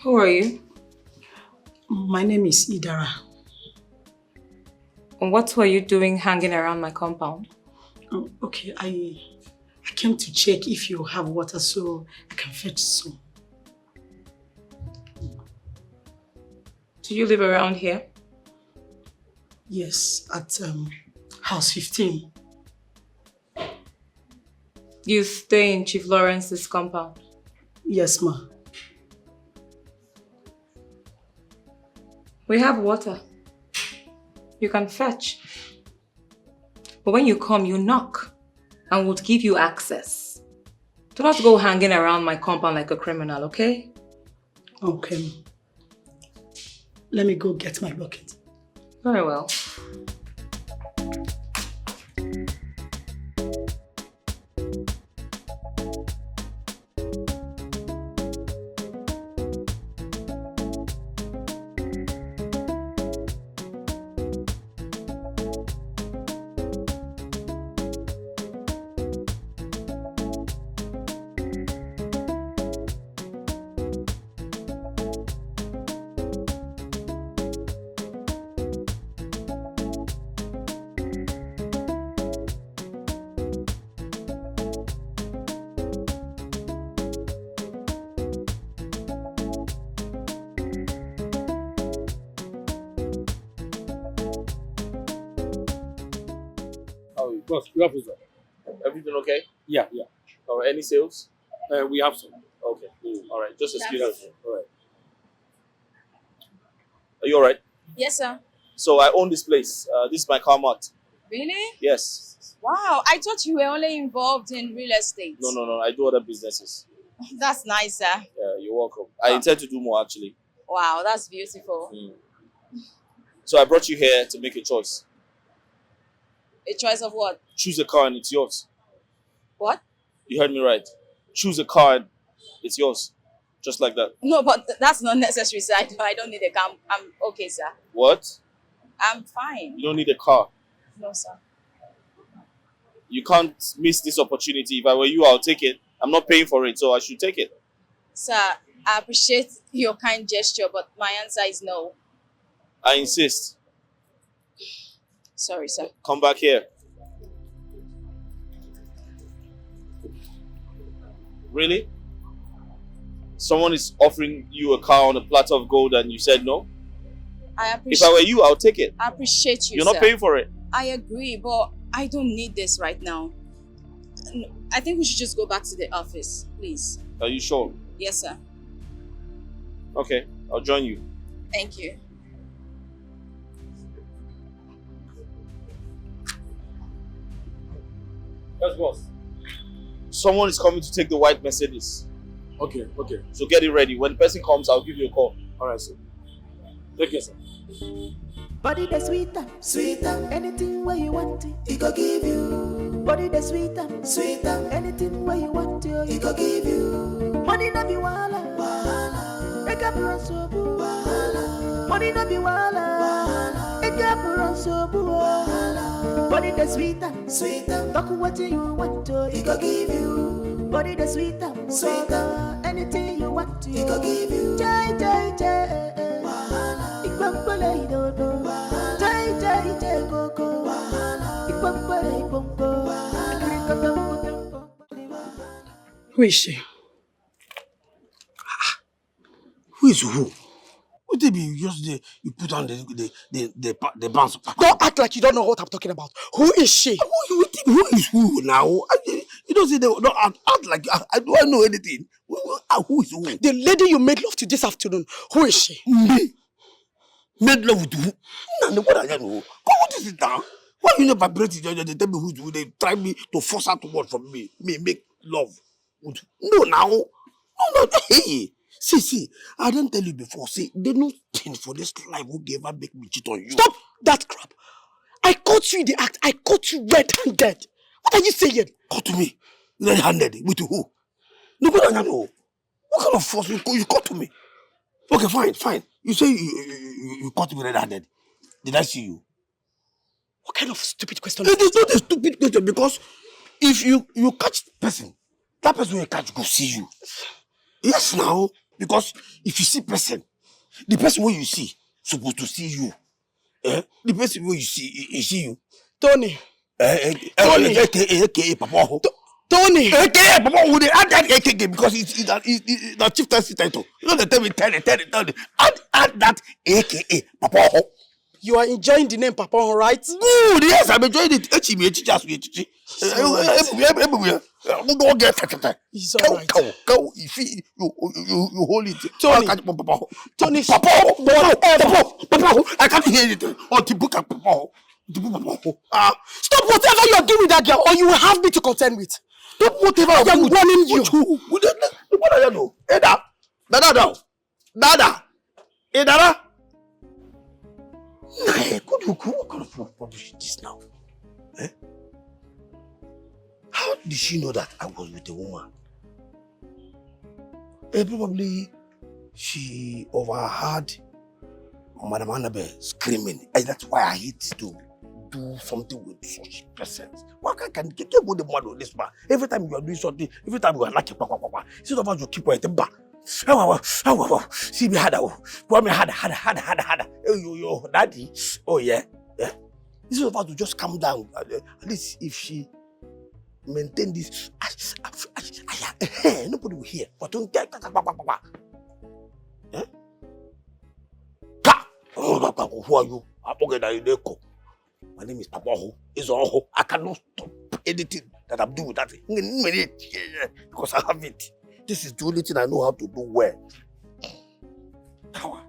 Who are you? My name is Idara. What were you doing hanging around my compound? Oh, okay, I came to check if you have water so I can fetch some. Do you live around here? Yes, at house 15. You stay in Chief Lawrence's compound? Yes, ma. We have water. You can fetch. But when you come, you knock and we'll give you access. Do not go hanging around my compound like a criminal, okay? Okay. Let me go get my bucket. Very well. Boss, we have some. Everything okay? Yeah. All right, any sales? We have some. Okay. All right, just excuse us. All right. Are you all right? Yes, sir. So I own this place. This is my car mart. Really? Yes. Wow, I thought you were only involved in real estate. No. I do other businesses. That's nice, sir. Yeah, you're welcome. I intend to do more actually. Wow, that's beautiful. So I brought you here to make a choice. A choice of what? Choose a car and it's yours. What? You heard me right. Choose a car and it's yours. Just like that. No, but that's not necessary, sir. I don't need a car. I'm okay, sir. What? I'm fine. You don't need a car. No, sir. You can't miss this opportunity. If I were you, I'll take it. I'm not paying for it, so I should take it. Sir, I appreciate your kind gesture, but my answer is no. I insist. Sorry, sir. Come back here. Really? Someone is offering you a car on a platter of gold and you said no? If I were you, I'll take it. I appreciate you, You're not sir. paying for it. I agree, but I don't need this right now. No, I think we should just go back to the office, please. Are you sure? Yes, sir. Okay, I'll join you. Thank you. Yes, boss. Someone is coming to take the white Mercedes. Okay. So get it ready. When the person comes, I'll give you a call. Alright, sir. Take care, sir. Body the sweeter, anything where you want it, he go give you. Body the sweeter, anything where you want it, he go give you. Money no be wala, make up run so boo. Money no be wala, make up run so boo. Body the sweeter, talk what you want to, he go give you. Body the sweeter, anything you want to, he go give you. Jai. Who is she? Who is who? Would it be just you put on the bands? Don't act like you don't know what I'm talking about. Who is she? Who is who now? You don't say don't act like I don't know anything. Who is who? The lady you made love to this afternoon. Who is she? Me? Made love with who? No, what I know. What is it now? Why you never break it? They tell me who they try me to force her to work from me. Me make love. No, now. No, hey. See, I didn't tell you before. See, there's no thing for this life who ever make me cheat on you. Stop that crap. I caught you in the act. I caught you red-handed. What are you saying? Caught me red-handed? With who? No, what I know. What kind of force you caught to me? Okay, fine. You say you caught me red-handed. Did I see you? What kind of stupid question? It is not a stupid question because if you catch the person, that person will catch go see you. Yes, now. Because if you see person, the person who you see supposed to see you. The person who you see you. Tony. Tony. AKA Papa. Tony. AKA Papa. Who they add that AKA because it's the chieftaincy title. You know they tell me tell it. Add that AKA Papa. You are enjoying the name Papa, right? Good. Yes, I'm enjoying it. It's all right. Go. You hold it. Tony. Papa. I can't hear it. Oh, Papa. Stop whatever you are doing with that girl, or you will have me to contend with. Stop whatever I am warning you. What are you doing? Dada. Hey, Dada. What kind of rubbish is this now? How did she know that I was with a woman? Probably she overheard Madam Annabelle screaming. That's why I hate to do something with such persons. Why can't you get the mother of this man? Every time you are doing something, every time you are like instead of us you keep quiet. See me harder. Yo, daddy. Oh yeah. This is about to just calm down. At least if she maintain this, nobody will hear. But don't get who are you? My name is Papa Ho. It's all. I cannot stop anything that I'm doing with that thing. Because I have it. This is the only thing I know how to do well. Come.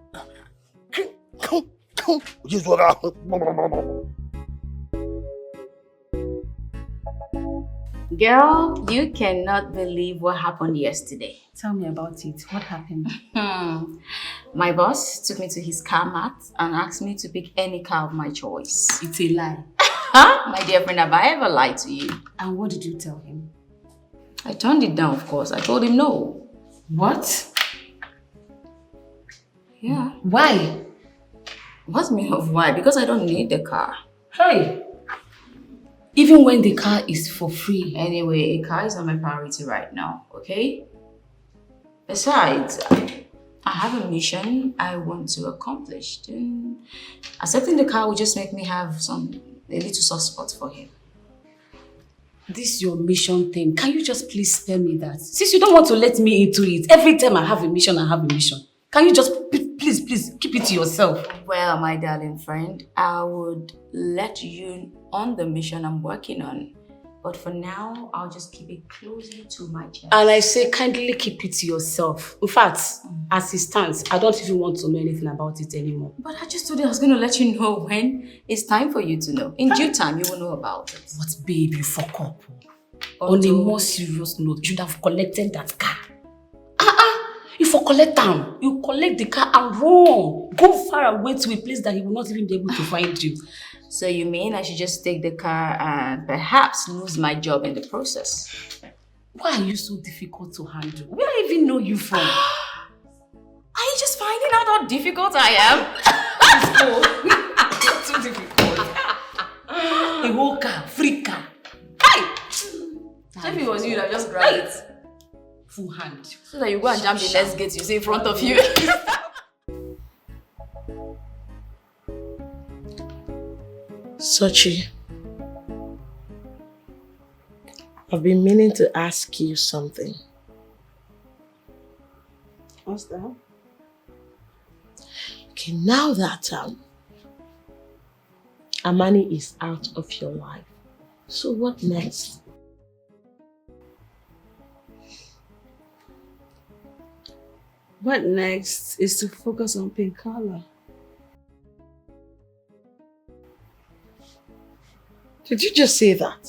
Just what Girl, you cannot believe what happened yesterday. Tell me about it. What happened? My boss took me to his car mat and asked me to pick any car of my choice. It's a lie. My dear friend, have I ever lied to you? And what did you tell him? I turned it down, of course. I told him no. What? Yeah. Why? What's mean of why? Because I don't need the car. Hey! Even when the car is for free. Anyway, a car is not my priority right now, okay? Besides, I have a mission I want to accomplish. And accepting the car will just make me have a little soft spot for him. This your mission thing. Can you just please spare me that? Since you don't want to let me into it, every time I have a mission, I have a mission. Can you just please keep it to yourself? Well, my darling friend, I would let you on the mission I'm working on. But for now, I'll just keep it closely to my chest. And I say kindly keep it to yourself. In fact, as it stands, I don't even want to know anything about it anymore. But I just told you I was going to let you know when it's time for you to know. In due time, you will know about it. But babe, you fuck up. On a more serious note, you should have collected that car. You for collect them. You collect the car and run. Go far away to a place that he will not even be able to find you. So you mean I should just take the car and perhaps lose my job in the process? Why are you so difficult to handle? Where I even know you from? Are you just finding out how difficult I am? Too difficult. A whole car, free car. Hey! If it was you, I'd just grab it. Full hand. So that you go and jump the next gate you see in front of you. Sochi, I've been meaning to ask you something. What's that? Okay, now that Amani is out of your life, so what next? What next is to focus on Pinkala. Did you just say that?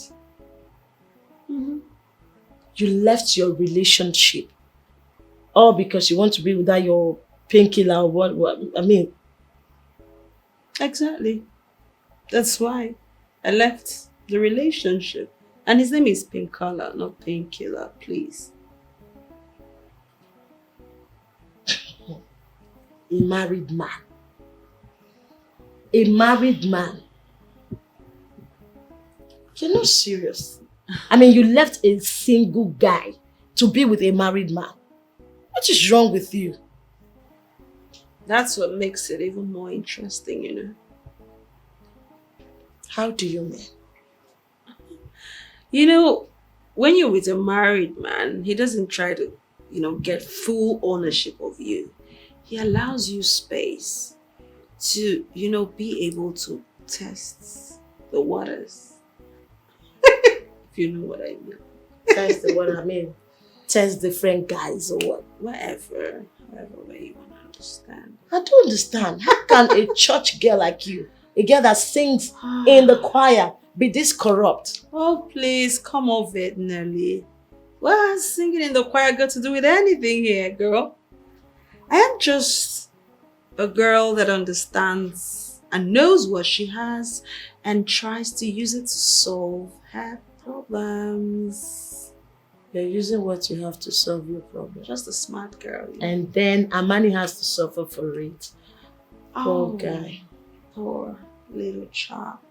Mm-hmm. You left your relationship all because you want to be with that your painkiller or what? I mean. Exactly. That's why I left the relationship. And his name is Pinkala, not Painkiller, please. A married man. A married man. You're not serious. I mean, you left a single guy to be with a married man. What is wrong with you? That's what makes it even more interesting, you know. How do you mean? You know, when you're with a married man, he doesn't try to, get full ownership of you. He allows you space to, be able to test the waters. If you know what I mean. Test the water, I mean, test different guys or what? However way you want to understand. I don't understand. How can a church girl like you, a girl that sings in the choir, be this corrupt? Oh, please, come off it, Nelly. What has singing in the choir got to do with anything here, girl? I am just a girl that understands and knows what she has and tries to use it to solve her problems. You're using what you have to solve your problem. Just a smart girl. And then Amani has to suffer for it. Poor guy. Poor little chap.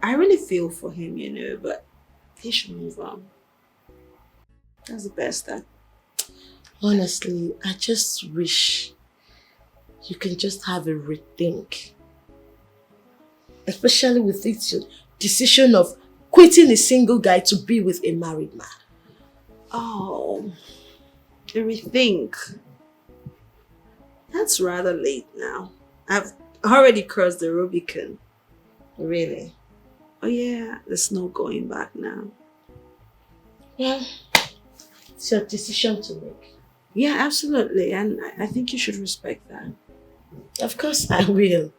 I really feel for him, but he should move on. That's the best that. Honestly, I just wish you can just have a rethink. Especially with this decision of quitting a single guy to be with a married man. Oh, a rethink. That's rather late now. I've already crossed the Rubicon. Really? Oh yeah, there's no going back now. Well, it's your decision to make. Yeah, absolutely. And I think you should respect that. Of course I will.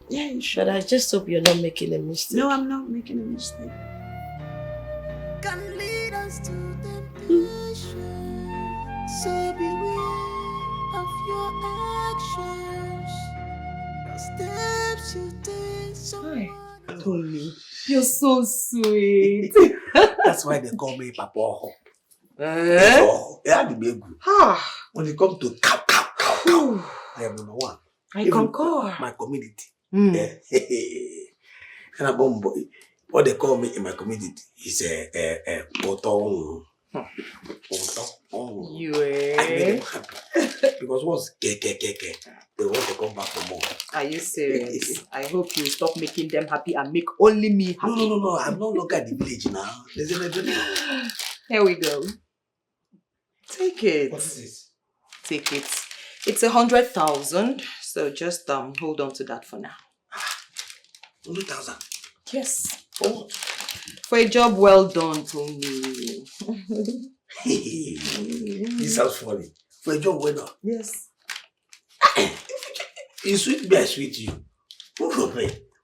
Yeah, you should. But I just hope you're not making a mistake. No, I'm not making a mistake. lost to temptation. So beware of your actions. The steps you take, someone. Tony, you're so sweet. That's why they call me Papa Oho. Eh? So, yeah, the big good. When it comes to cow, I am number one. I Even concur. My community. Yeah. And a bomb boy. What they call me in my community is a Poto. You I made them happy. Because once they want to come back for more. Are you serious? I hope you stop making them happy and make only me happy. No. I'm no longer at the village now. Here we go. Take it. What is this? Take it. It's 100,000. So just hold on to that for now. 100,000. Yes. For what? For a job well done, Tony. This sounds funny. For a job well done. Yes. You sweet me, I sweet you.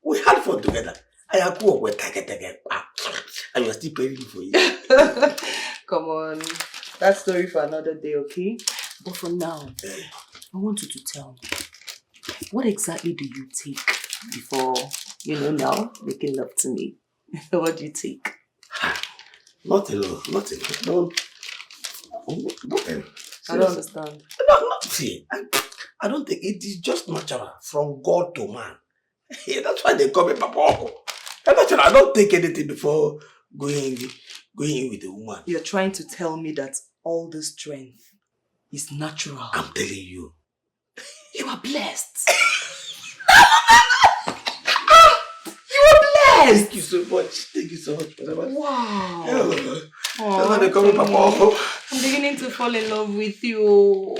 We had fun together. I have work with and you're still paying for it. Come on. That story for another day, okay? But for now, I want you to tell me, what exactly do you take before, now, making love to me? What do you take? Nothing. Nothing. I don't understand. No. See, I don't think it is just natural from God to man. Yeah, that's why they call me Papa. Natural. I don't take anything before going in with a woman. You're trying to tell me that all this strength is natural. I'm telling you. You are blessed. You are blessed. Thank you so much. Wow. Yeah. That's why they call me Papa. I'm beginning to fall in love with you.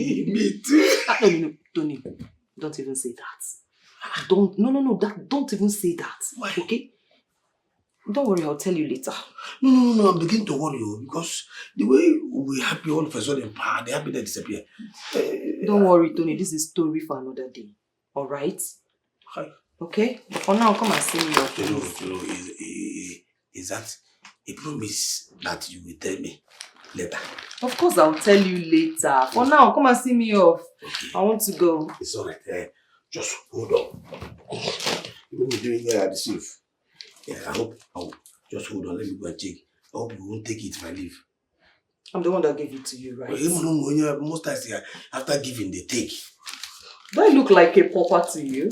Me too. No, Tony. Don't even say that. Don't even say that. Why? Okay? Don't worry, I'll tell you later. No, I'm beginning to worry you because the way we're happy all of a sudden, the happiness disappear. Don't worry, Tony, this is a story for another day. Alright? Hi. Okay? But for now, come and see me. Is that a promise that you will tell me later? Of course, I'll tell you later. For now, come and see me off. Okay. I want to go. It's alright. Just hold on. You will be doing here at the safe. Yeah, I hope. Just hold on. Let me go and check. I hope you won't take it if I leave. I'm the one that gave it to you, right? No, most times after giving, they take. Do I look like a pauper to you?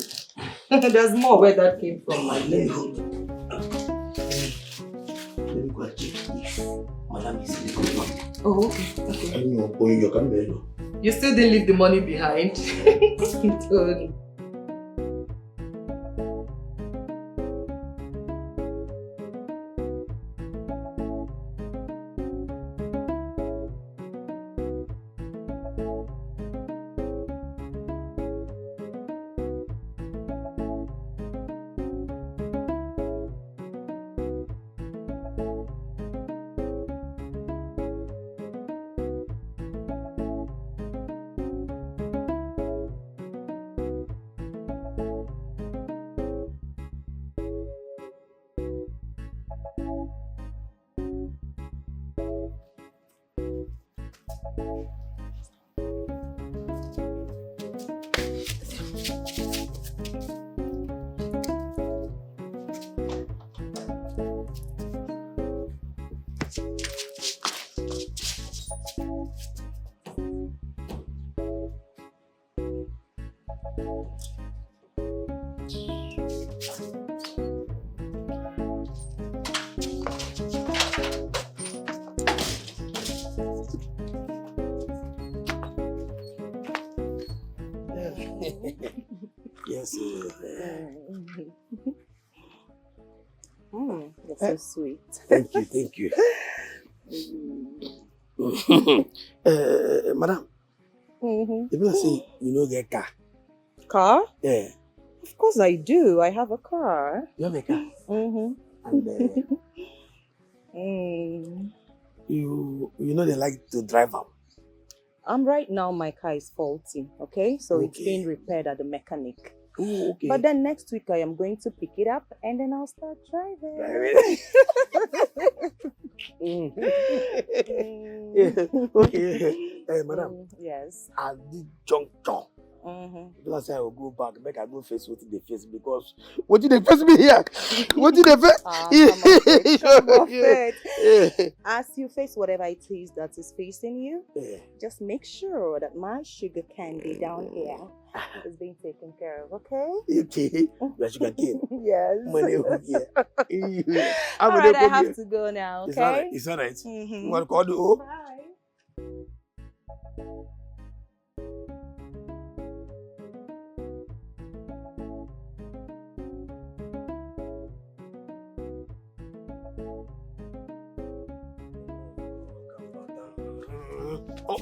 There's more where that came from, my lady. Let me go and check if Madam is in the compound. Oh, okay. I know, when you come there, no. You still didn't leave the money behind. Tony. Yes. You're so sweet. Thank you. Madam, if you say you know get car. Car? Yeah. Of course I do. I have a car. You have a car? And you know they like to drive up. Right now my car is faulty, okay? So it's being repaired at the mechanic. Oh, okay. But then next week I am going to pick it up and then I'll start driving. Yeah, okay. Hey, madam. Yes. At the junction. Mm-hmm. Last time I will go back, make I go face what they face because what did they face me here? What did they face? Come off it. As you face whatever it is that is facing you, just make sure that my sugar candy down here is being taken care of, okay? Okay. Your sugar cane. Yes. Money over here. All right, I have to go now, okay? It's all right. Mm-hmm. You want to call the O? Bye.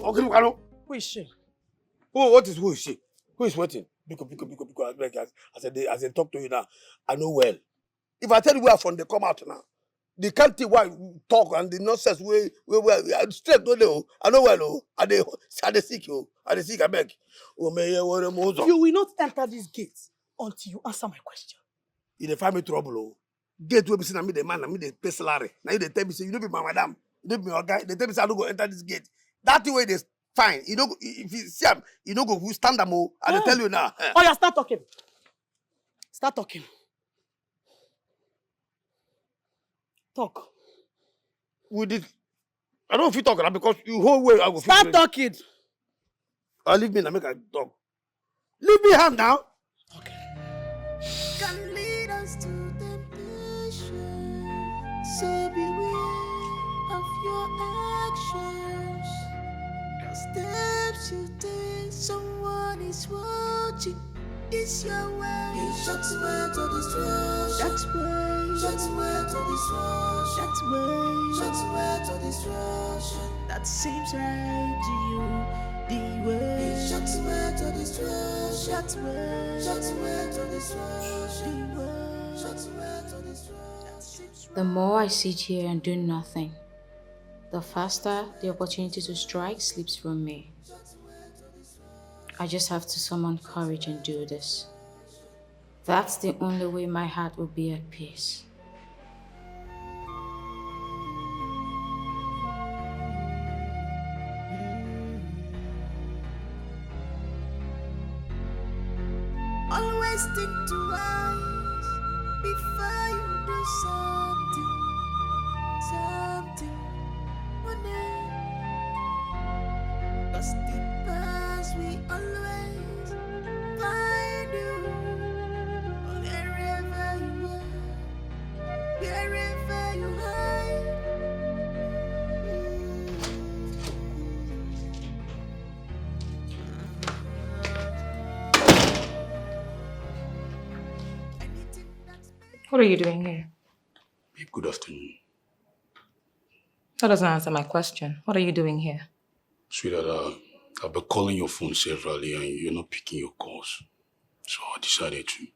Okay, Mukano. Who is she? Who is she? Who is waiting? Because as I talk to you now, I know well. If I tell you where from they come out now, they can't tell why we talk and the nonsense we straight don't know. I know well, oh. Are they sick, oh? Are they sick? I beg. Oh, may you will not enter this gate until you answer my question. You dey find me trouble, oh. Gate will be seen me the man, and me the pay salary. Now you dey tell me say you don't be my madam, you don't be my guy. They tell me say I don't go enter this gate. That way they fine. You don't. If you see him, you don't go stand them. Oh, I tell you now. Oh yeah, start talking. Start talking. Talk. With it, I don't know if you talk now because you whole way I go. Start talking. Leave me now. Make I talk. Leave me hand now. Can lead us to temptation. So beware of your actions. The steps you take, someone is watching. It's your way. That's way to destruction. That's way. That's way to destruction. That's way. That's way to destruction. That seems right to you. The way. That's way to destruction. That's way. That's way to destruction. The way. That's way to destruction. The more I sit here and do nothing, the faster the opportunity to strike slips from me. I just have to summon courage and do this. That's the only way my heart will be at peace. Always think twice before you do something. Cause the past we always find you. Wherever you are, wherever you hide. What are you doing here? Babe, good afternoon. That doesn't answer my question. What are you doing here? Sweetheart, I've been calling your phone severally and you're not picking your calls. So I decided to.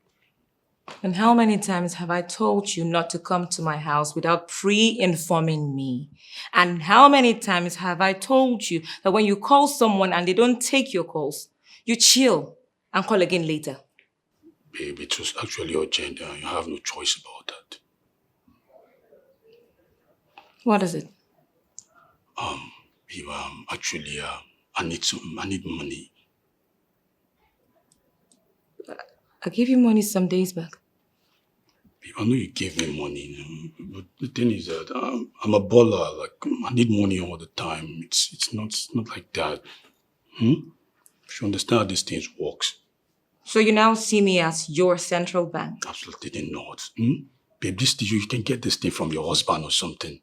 And how many times have I told you not to come to my house without pre-informing me? And how many times have I told you that when you call someone and they don't take your calls, you chill and call again later? Babe, it was actually urgent and you have no choice about that. What is it? Babe, actually, I need money. I gave you money some days back. Babe, I know you gave me money, but the thing is that I'm a baller. Like, I need money all the time. It's not like that. You should understand how these things works. So you now see me as your central bank? Absolutely not. Babe, you can get this thing from your husband or something.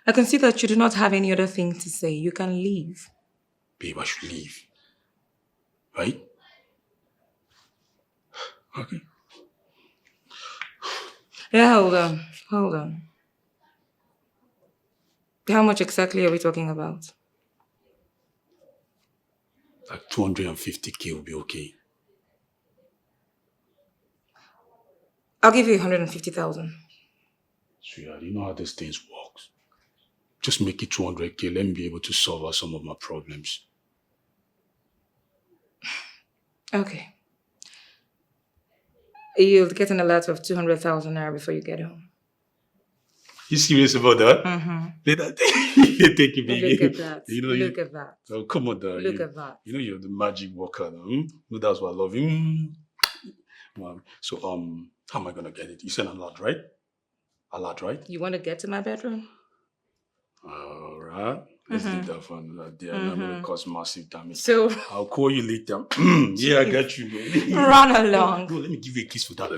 I can see that you do not have any other thing to say. You can leave. Babe, I should leave. Right? Okay. Yeah, hold on. How much exactly are we talking about? Like 250K will be okay. I'll give you 150,000. Sweetheart, you know how these things work. Just make it 200K. Let me be able to solve out some of my problems. Okay. You'll get an alert of 200,000 naira before you get home. You serious about that? Mm-hmm. Thank you, baby. Look at that. You know, Look at that. Oh, come on, darling. Look at that. You know you're the magic worker now. No, that's why I love you. So, how am I gonna get it? You said alert, right? Alert, right? You want to get to my bedroom? All right. Let's leave that for another day. I'm not gonna cause massive damage. So I'll call you later. Yeah, I got you, baby. Run along. No, let me give you a kiss for that.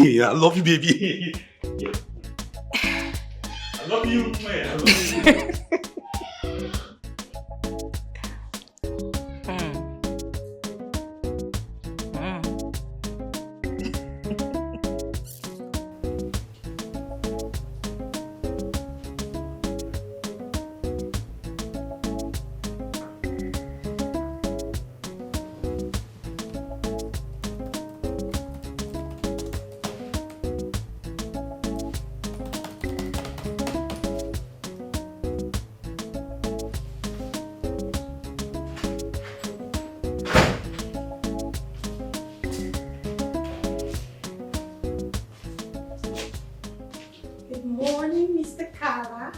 Yeah, I love you, baby. Yeah. I love you, man. I love you. Good morning, Mr. Kala.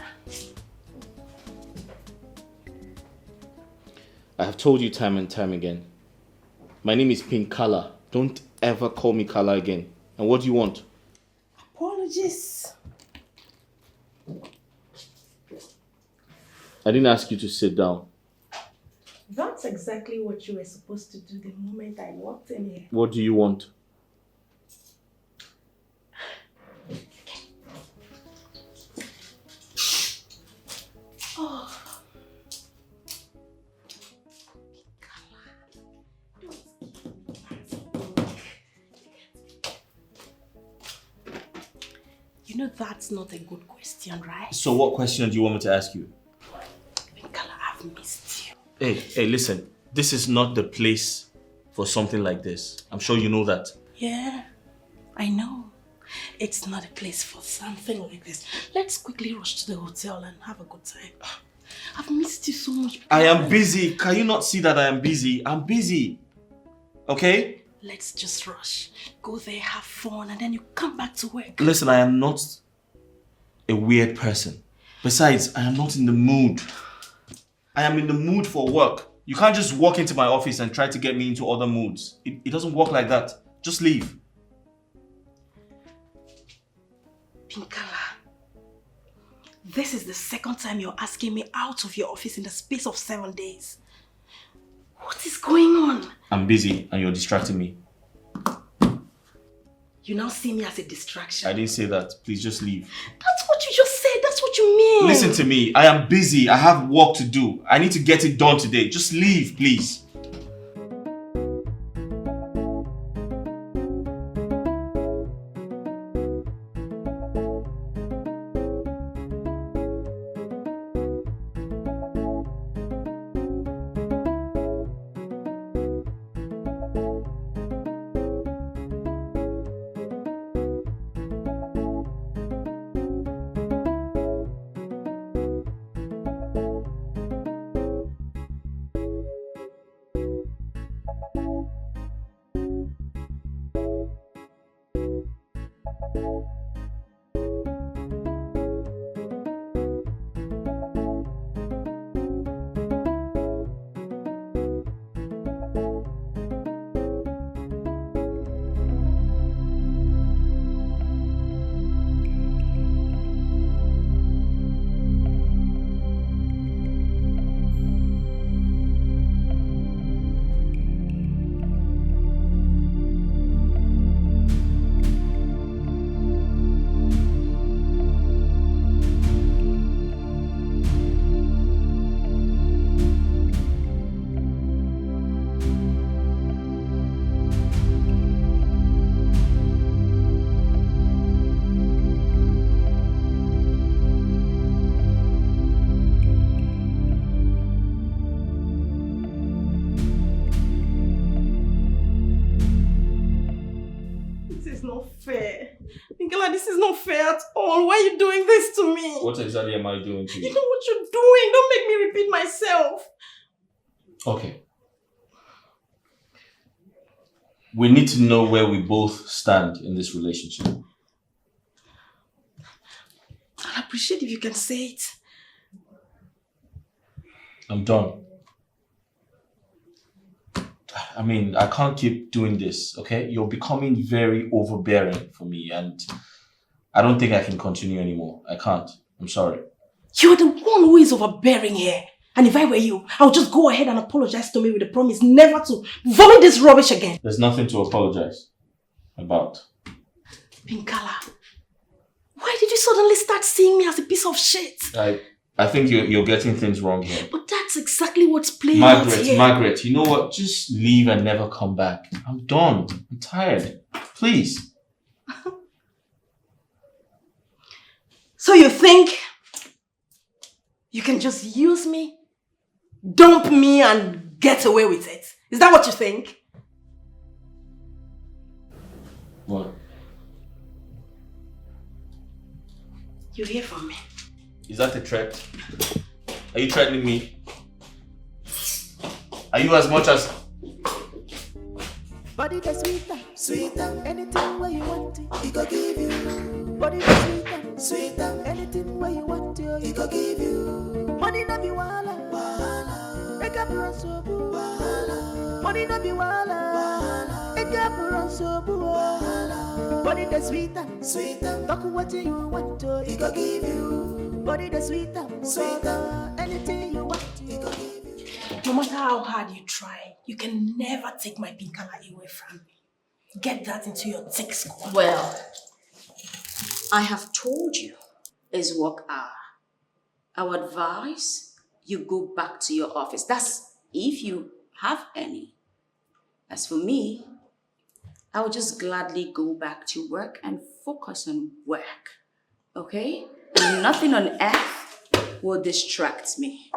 I have told you time and time again. My name is Pink Kala. Don't ever call me Kala again. And what do you want? Apologies. I didn't ask you to sit down. That's exactly what you were supposed to do the moment I walked in here. What do you want? Oh. You know that's not a good question, right? So what question do you want me to ask you? Pinkala, I've missed you. Hey, listen. This is not the place for something like this. I'm sure you know that. Yeah, I know. It's not a place for something like this. Let's quickly rush to the hotel and have a good time. I've missed you so much. I am busy. Can you not see that I am busy? I'm busy. Okay? Let's just rush. Go there, have fun, and then you come back to work. Listen, I am not a weird person. Besides, I am not in the mood. I am in the mood for work. You can't just walk into my office and try to get me into other moods. It doesn't work like that. Just leave. Pinkala, this is the second time you're asking me out of your office in the space of 7 days. What is going on? I'm busy and you're distracting me. You now see me as a distraction. I didn't say that. Please just leave. That's what you just said. That's what you mean. Listen to me. I am busy. I have work to do. I need to get it done today. Just leave, please. This is not fair at all. Why are you doing this to me? What exactly am I doing to you? You know what you're doing. Don't make me repeat myself. Okay. we need to know where we both stand in this relationship. I'd appreciate if you can say it. I'm done. I mean, I can't keep doing this, okay? You're becoming very overbearing for me, and I don't think I can continue anymore. I can't. I'm sorry. You're the one who is overbearing here. And if I were you, I would just go ahead and apologize to me with a promise never to vomit this rubbish again. There's nothing to apologize about. Pinkala, why did you suddenly start seeing me as a piece of shit? I think you're getting things wrong here. But that's exactly what's playing out here. Margaret, you know what? Just leave and never come back. I'm done. I'm tired. Please. So you think you can just use me, dump me, and get away with it? Is that what you think? What? You hear from me. Is that a threat? Are you threatening me? Are you as much as... Body that's sweeter, sweeter. Anything where you want it, he go give you. Body that's sweeter, sweeter. Anything where you want it, he go give you. Money no be wala, wala. Make up run so boo, wala. Money no be wala, make up run so boo, wala. Body that's sweeter, sweeter. Talk what you want to, he go give you. Body that's sweeter, sweeter. Anything you want, he go give you. No matter how hard you try, you can never take my Pinkala away from me. Get that into your thick skull. Well, I have told you it's work hour. I would advise you go back to your office. That's if you have any. As for me, I would just gladly go back to work and focus on work. Okay? And nothing on earth will distract me.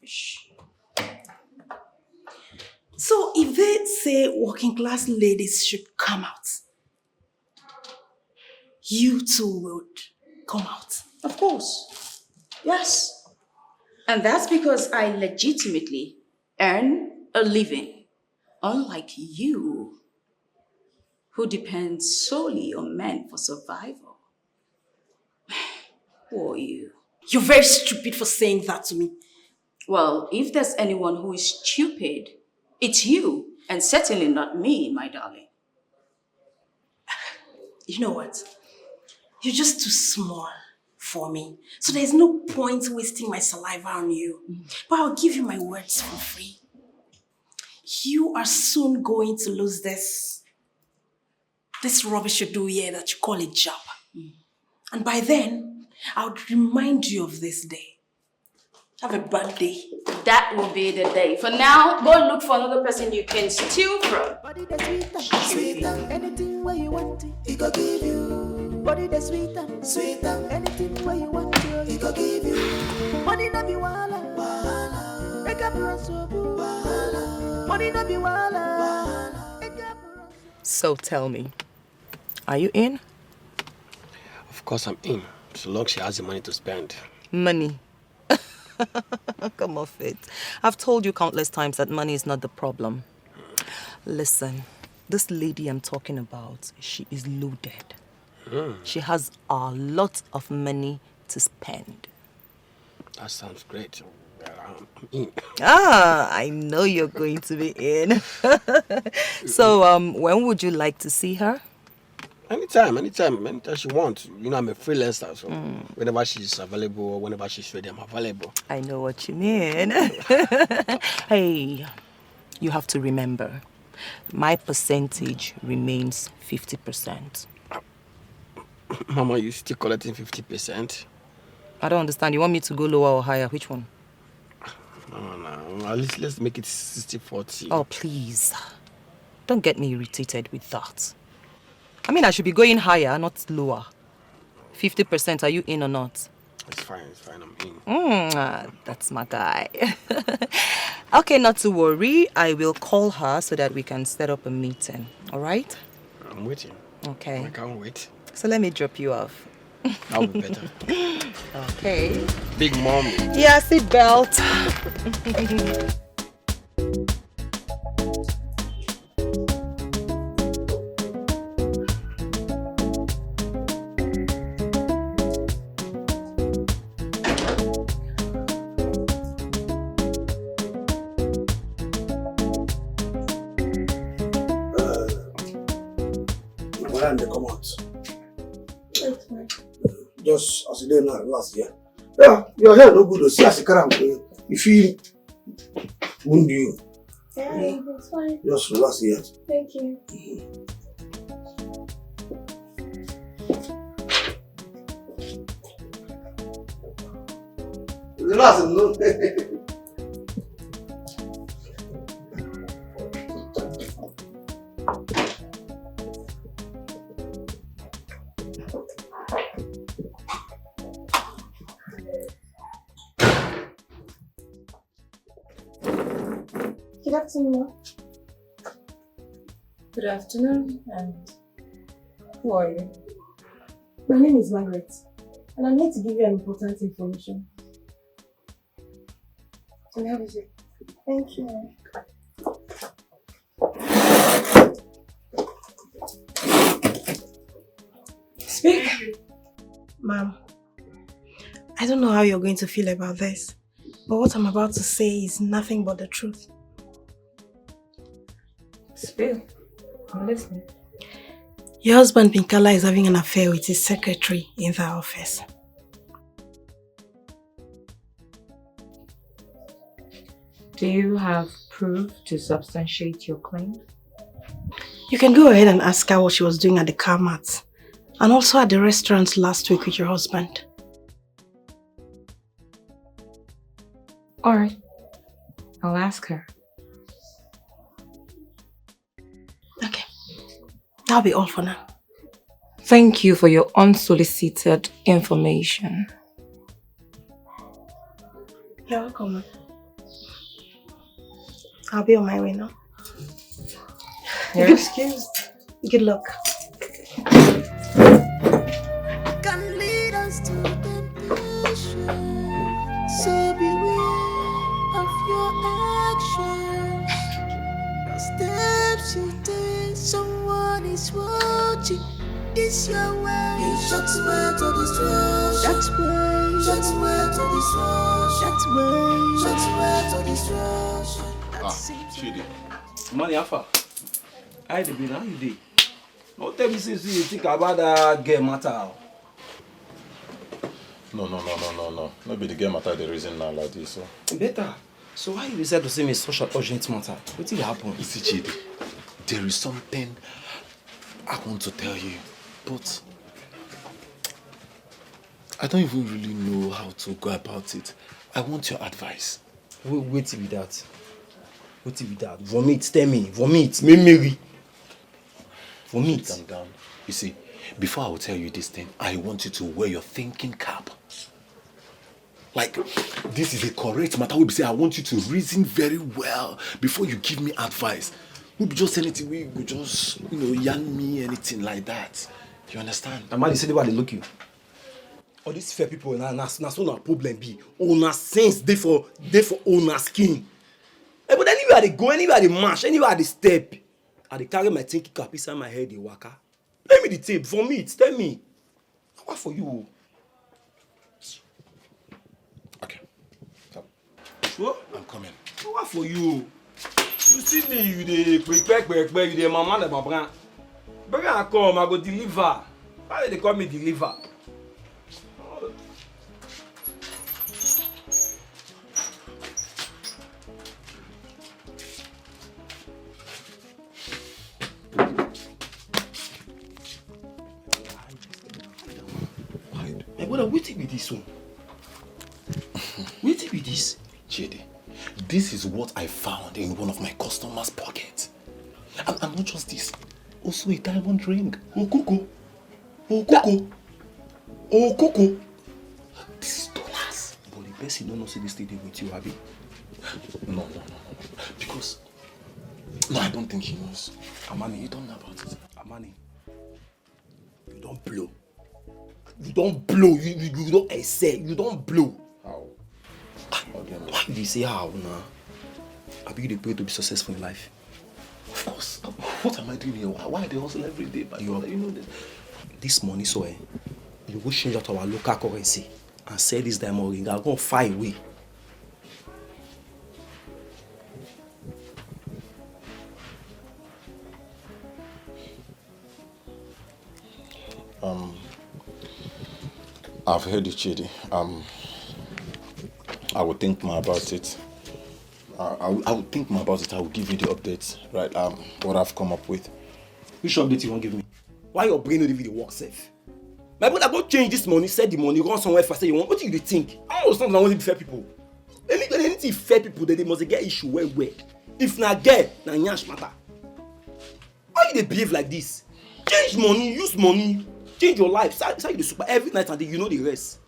Shh. So if they say working class ladies should come out, you too would come out? Of course. Yes. And that's because I legitimately earn a living, unlike you, who depends solely on men for survival. Who are you? You're very stupid for saying that to me. Well, if there's anyone who is stupid, it's you, and certainly not me, my darling. You know what? You're just too small for me. So there's no point wasting my saliva on you. But I'll give you my words for free. You are soon going to lose this rubbish you do here that you call a job. And by then, I would remind you of this day. Have a bad day. That will be the day. For now, go look for another person you can steal from. Body that's sweeter, sweeter. Anything where you want it, he go give you. Body that's sweeter, sweeter. Anything where you want it, he go give you. Money no be wala, wala. Make up run so boo, wala. Money no be wala. So tell me, are you in? Of course I'm in, so long she has the money to spend. Money. Come off it. I've told you countless times that money is not the problem. Listen, this lady I'm talking about, she is loaded. She has a lot of money to spend. That sounds great. I'm in. I know you're going to be in. So, when would you like to see her? Anytime she wants. You know, I'm a freelancer, so whenever she's available, whenever she's ready, I'm available. I know what you mean. Hey, you have to remember, my percentage remains 50%. Mama, you still collecting 50%? I don't understand. You want me to go lower or higher? Which one? No. At least let's make it 60-40. Oh, please. Don't get me irritated with that. I mean, I should be going higher, not lower. 50%, are you in or not? It's fine, I'm in. That's my guy. Okay, not to worry. I will call her so that we can set up a meeting. All right? I'm waiting. Okay. I can't wait. So let me drop you off. That would be better. Okay. Big mommy. Yeah, seat belt. time they come out. That's fine. Just as you did now last year. Yeah, your hair no good. See as you carry if you wound you. Yeah, that's fine. Just relax here. Thank you. Relax, no. Good afternoon. Good afternoon, and who are you? My name is Margaret, and I need to give you an important information. Can I have a seat? Thank you. Speak. Ma'am, I don't know how you're going to feel about this, but what I'm about to say is nothing but the truth. Speak. I'm listening. Your husband, Pinkala, is having an affair with his secretary in the office. Do you have proof to substantiate your claim? You can go ahead and ask her what she was doing at the car mart and also at the restaurant last week with your husband. Alright. I'll ask her. Okay. That'll be all for now. Thank you for your unsolicited information. You're welcome. I'll be on my way now. You're excused. Good luck. Can lead us to temptation. So beware of your actions. The steps you take, someone is watching. Is your way. That's way to destruction. That's way. That's way to destruction. That's way. That's way to destruction. Chidi. Money, Alpha. I dey be now you dey. No tell me since you think about that girl matter. No. No be the girl matter the reason now like this. So. Better. So why you decide to say me such an urgent matter? What did happen? You see, Chidi, there is something I want to tell you, but I don't even really know how to go about it. I want your advice. Wait till be that. What with that? Vomit, tell me. Vomit, Mary. Vomit. Calm down. You see, before I will tell you this thing, I want you to wear your thinking cap. Like, this is a correct matter. We say I want you to reason very well before you give me advice. We be just anything, we just, yarn me anything like that. You understand? Amadi said why they look you. All these fair people, na so na problem be. Owner sense, they for owner skin. But anywhere they go, anywhere they march, anywhere they step, I they carry my thinking cap inside my head, they waka. Tell me the tape, for me, tell me. What for you? Okay. Sure? I'm coming. What for you? You see me, you dey quick, you dey mama de babran. Bring I come, I go deliver. Why they call me deliver? Hey, brother, what be this one? What be this? JD, this is what I found in one of my customers' pockets. And not just this, also a diamond ring. Oh, Coco. This is dollars. But the best you don't know see this thing with you, Abby. No. Because, no, I don't think he knows. Amani, you don't know about it. Amani, you don't blow. You don't blow. You don't excel. You don't blow. How? Why do you say how now? I be the way to be successful in life. Of course. What am I doing here? Why they hustle every day? But you know this. This money, so you go change out our local currency and sell this diamond ring. I'm going to fly away. I've heard you, Chidi. I will think more about it. I will think more about it. I will give you the updates, right? What I've come up with. Which update you won't give me? Why your brain not even dey work safe? My brother go change this money, send the money, run somewhere faster. You want? What do you think? I don't understand. I only be fair people. Anything fair people, they must get issue where. If na get, na nyash matter. Why you dey behave like this? Change money, use money, change your life. Say you dey super every night and day, you know the rest.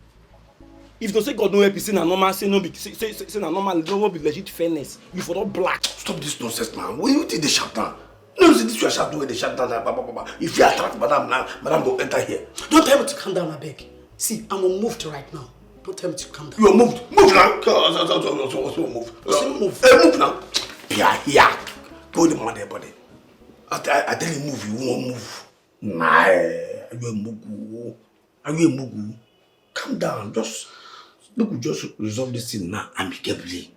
If you say God no help you, say na normal, say no be say na normal, no be legit fairness. You for not black. Stop this nonsense, man. When you think they shut down? No, see this you are shut down. They shut down. If you attract madam now, madam don't enter here. Don't tell me to calm down, I beg. See, I'm unmoved right now. Don't tell me to calm down. You are moved. Move now. What's move? Move. Move now. Pia here. Go the mother body. I tell you move, you won't move. Nah, are you a mugu? Are you a mugu? Calm down. Look, we just resolve this thing now amicably.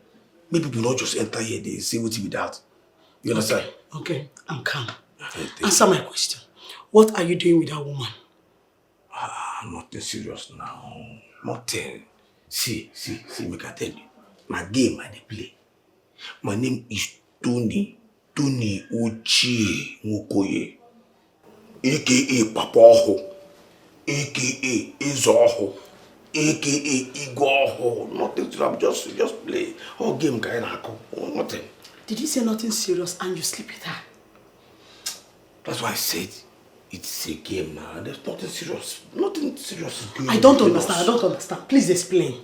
Maybe people not just enter here, they say what you without. You understand? Okay, I'm calm. Answer my question. What are you doing with that woman? Nothing serious now. Nothing. See, make I tell you. My game I dey play. My name is Tony Uchi Mukoye. AKA Papa Oho. AKA Izoho. AKA Igoho. Nothing serious. I'm just play. All game kind of nothing. Did you say nothing serious and you sleep with her? That's why I said it's a game now. There's nothing serious. Nothing serious is going on. I don't understand. Please explain. You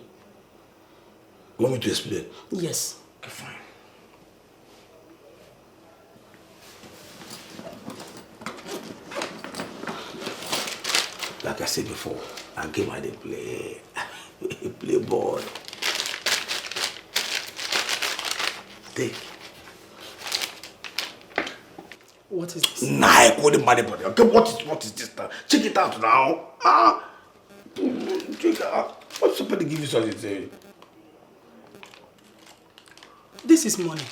want me to explain? Yes. Okay, fine. Like I said before, I game I didn't play. Play ball. Take. What is this? Nah, I call the money body. Okay, what is this now? Check it out now. Check it out. What's somebody give you something? This is money.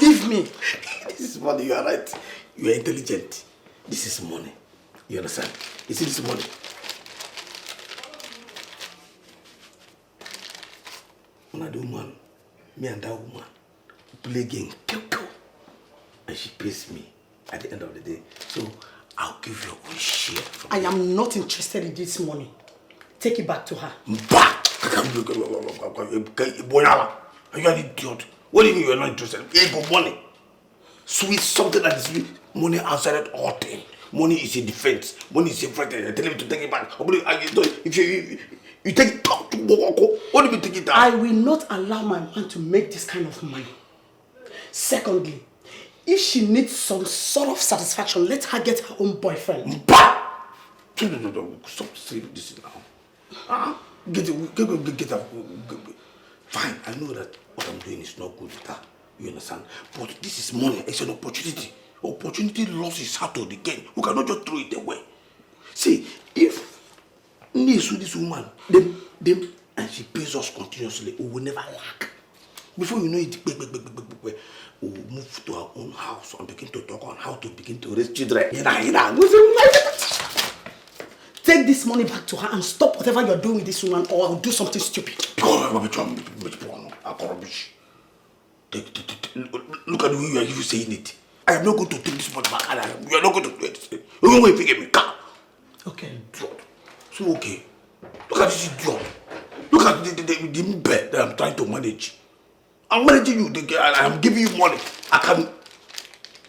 Leave me. This is money, you are right. You are intelligent. This is money. You understand? You see this money? When I do woman, me and that woman play game. And she pays me at the end of the day. So I'll give you a share. I am not interested in this money. Take it back to her. Back! Are you an idiot? What do you mean you're not interested? Ego money. Sweet something that is sweet. Money answered all things. Money is a defense. Money is a threat. I tell you to take it back. If you take it back to Bogoko, what do you take it down? I will not allow my man to make this kind of money. Secondly, if she needs some sort of satisfaction, let her get her own boyfriend. No. Stop saying this now. Get her. Fine, I know that what I'm doing is not good with her. You understand? But this is money. It's an opportunity. Opportunity lost is hard to regain. We cannot just throw it away. See, if this woman, them, and she pays us continuously, we will never lack. Before you know it, we will move to our own house and begin to talk on how to begin to raise children. Take this money back to her and stop whatever you're doing with this woman, or I'll do something stupid. Look at the way you are even saying it. I am not going to take this money back. You are not going to do it. You're going to pick me. Okay. So okay. Look at this idiot. Look at the bed that I'm trying to manage. I'm managing you. I am giving you money. I can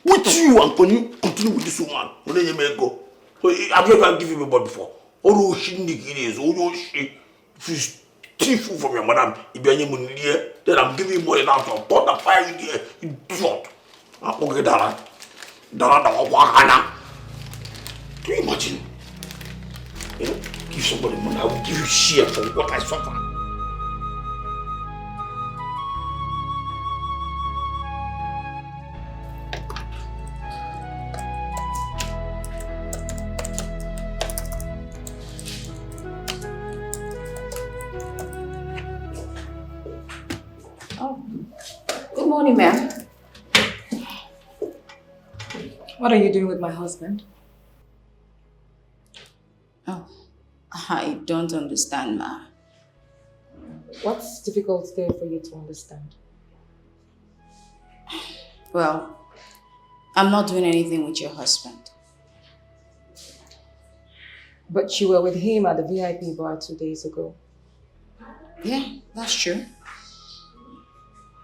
with you and continue with this woman. When you may go. Have you ever given me money before? Oh, she is. Oh, she. If you steal food from your madam, then I'm giving you money now to put the fire in here. Idiot. Okay, Dara. Can you imagine? You know, give somebody money, I will give you share for what I suffer. Oh, good morning, ma'am. What are you doing with my husband? I don't understand, Ma. What's difficult there for you to understand? Well, I'm not doing anything with your husband. But you were with him at the VIP bar 2 days ago. Yeah, that's true.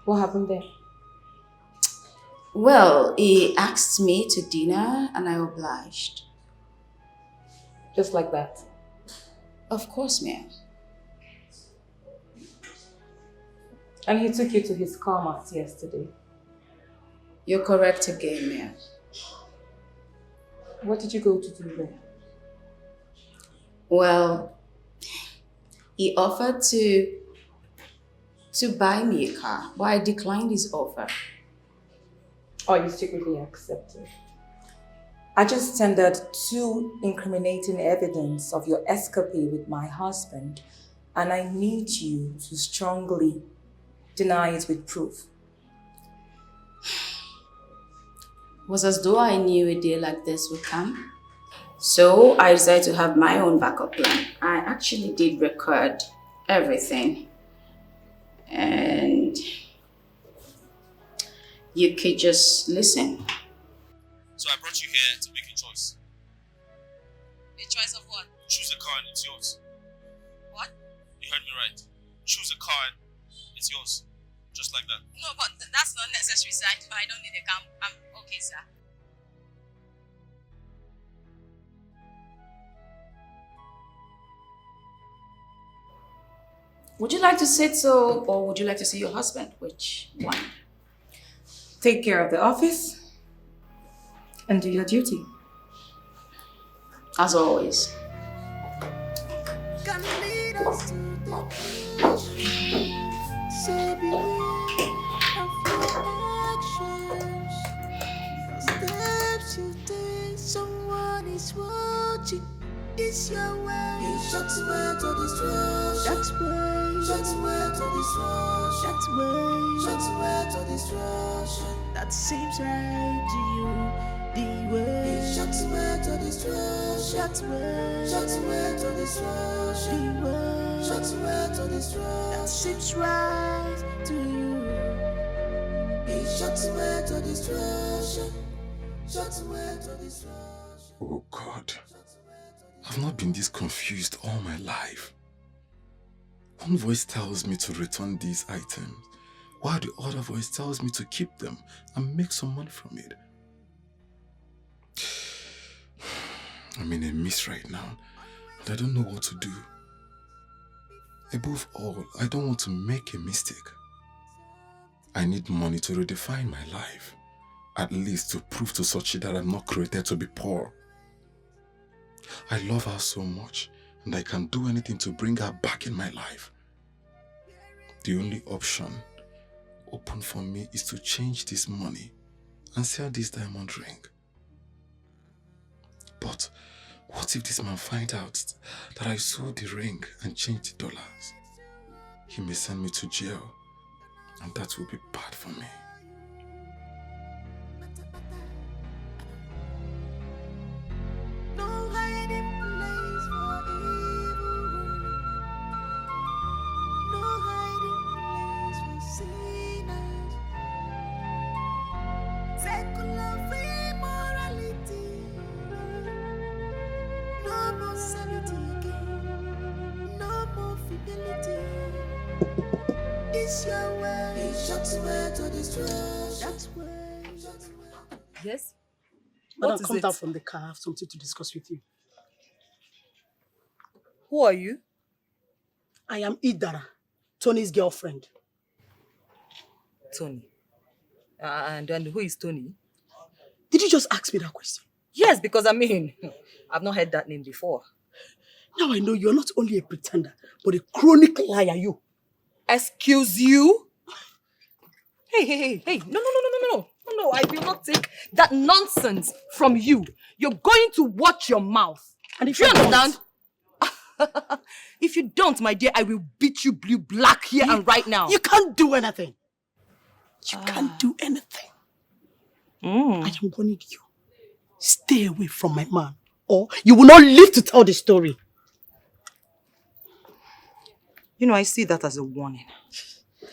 What happened there? Well, he asked me to dinner and I obliged. Just like that? Of course, ma'am. And he took you to his car mat yesterday? You're correct again, ma'am. What did you go to do there? Well, he offered to buy me a car, but I declined his offer. Oh, you secretly accepted? I just tendered 2 incriminating evidence of your escapade with my husband, and I need you to strongly deny it with proof. It was as though I knew a day like this would come. So I decided to have my own backup plan. I actually did record everything. And you could just listen. So I brought you here to make a choice. A choice of what? Choose a car and it's yours. What? You heard me right. Choose a car and it's yours. Just like that. No, but that's not necessary, sir. I don't need a car. I'm okay, sir. Would you like to sit so, or would you like to see your husband? Which one? Take care of the office and do your duty. As always. Can lead us to the vision. So beware of your actions. The steps you take, someone is watching. It's your way. That's way to destruction. That's way. That's way to destruction. That's way. That's way to destruction. That seems right to you. The way. That's way to destruction. That's way. That's way to destruction. The way. That's way to destruction. That seems right to you. That's way to destruction. That's way to destruction. Oh God. I've not been this confused all my life. One voice tells me to return these items, while the other voice tells me to keep them and make some money from it. I'm in a mess right now, and I don't know what to do. Above all, I don't want to make a mistake. I need money to redefine my life, at least to prove to Sochi that I'm not created to be poor. I love her so much, and I can do anything to bring her back in my life. The only option open for me is to change this money and sell this diamond ring. But what if this man finds out that I sold the ring and changed the dollars? He may send me to jail, and that will be bad for me. No hiding place for evil. No hiding place for sinners. Secular immorality. No more sanity again. No more fidelity. It's your way. That's way to destroy. That's way. Yes? Madam, What is come it? down from the car. I have something to discuss with you. Who are you? I am Idara, Tony's girlfriend. Tony. And who is Tony? Did you just ask me that question? Yes, because I mean, I've not heard that name before. Now I know you're not only a pretender, but a chronic liar, you. Excuse you? Hey. No. I will not take that nonsense from you. You're going to watch your mouth. And if you I don't? understand? If you don't, my dear, I will beat you blue black here and right now. You can't do anything. You can't do anything. I am warning you. Stay away from my man, or you will not live to tell the story. You know, I see that as a warning.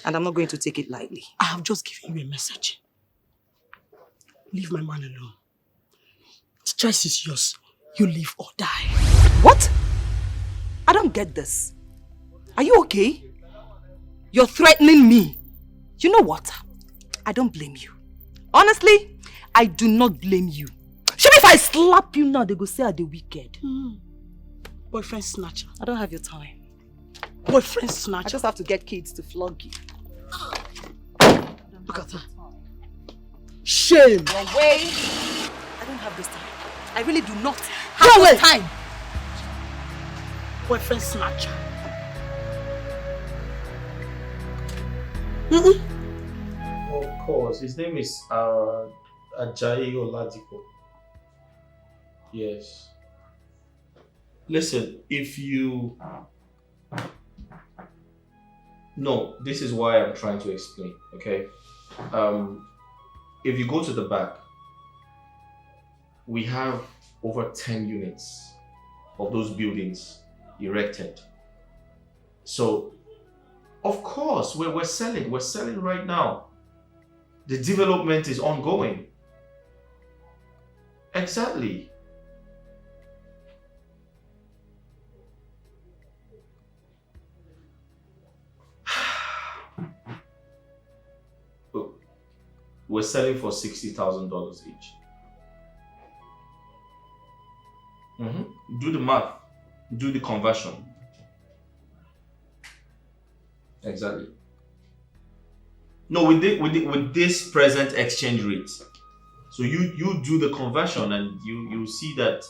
And I'm not going to take it lightly. I have just given you a message. Leave my man alone. The choice is yours. You live or die. What? I don't get this. Are you okay? You're threatening me. You know what? I don't blame you. Honestly, I do not blame you. Should if I slap you now, they go say I'm the wicked. Boyfriend snatcher. I don't have your time. Boyfriend snatcher. I just have to get kids to flog you. Look at her. Shame. Your way. I don't have this time. I really do not have this time. Boyfriend snatcher. Of course, his name is Ajayi Oladipo. Yes. Listen, if you... No, this is why I'm trying to explain, okay? If you go to the back, we have over 10 units of those buildings erected. So, of course, we're selling. We're selling right now. The development is ongoing. Exactly. We're selling for $60,000 each. Do the math. Do the conversion. Exactly. No, with this present exchange rate. So you do the conversion and you see that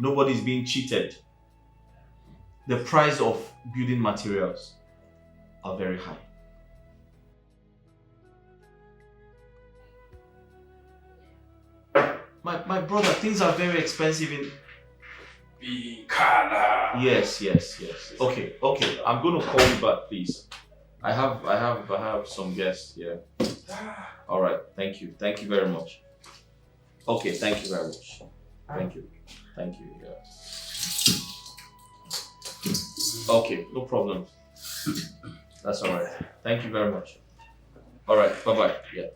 nobody's being cheated. The price of building materials are very high. My brother, things are very expensive in Bikana. Yes. Okay. I'm gonna call you back, please. I have some guests here. All right. Thank you very much. Okay. Thank you very much. Thank you. Yeah. Okay. No problem. That's all right. Thank you very much. All right. Bye. Yeah.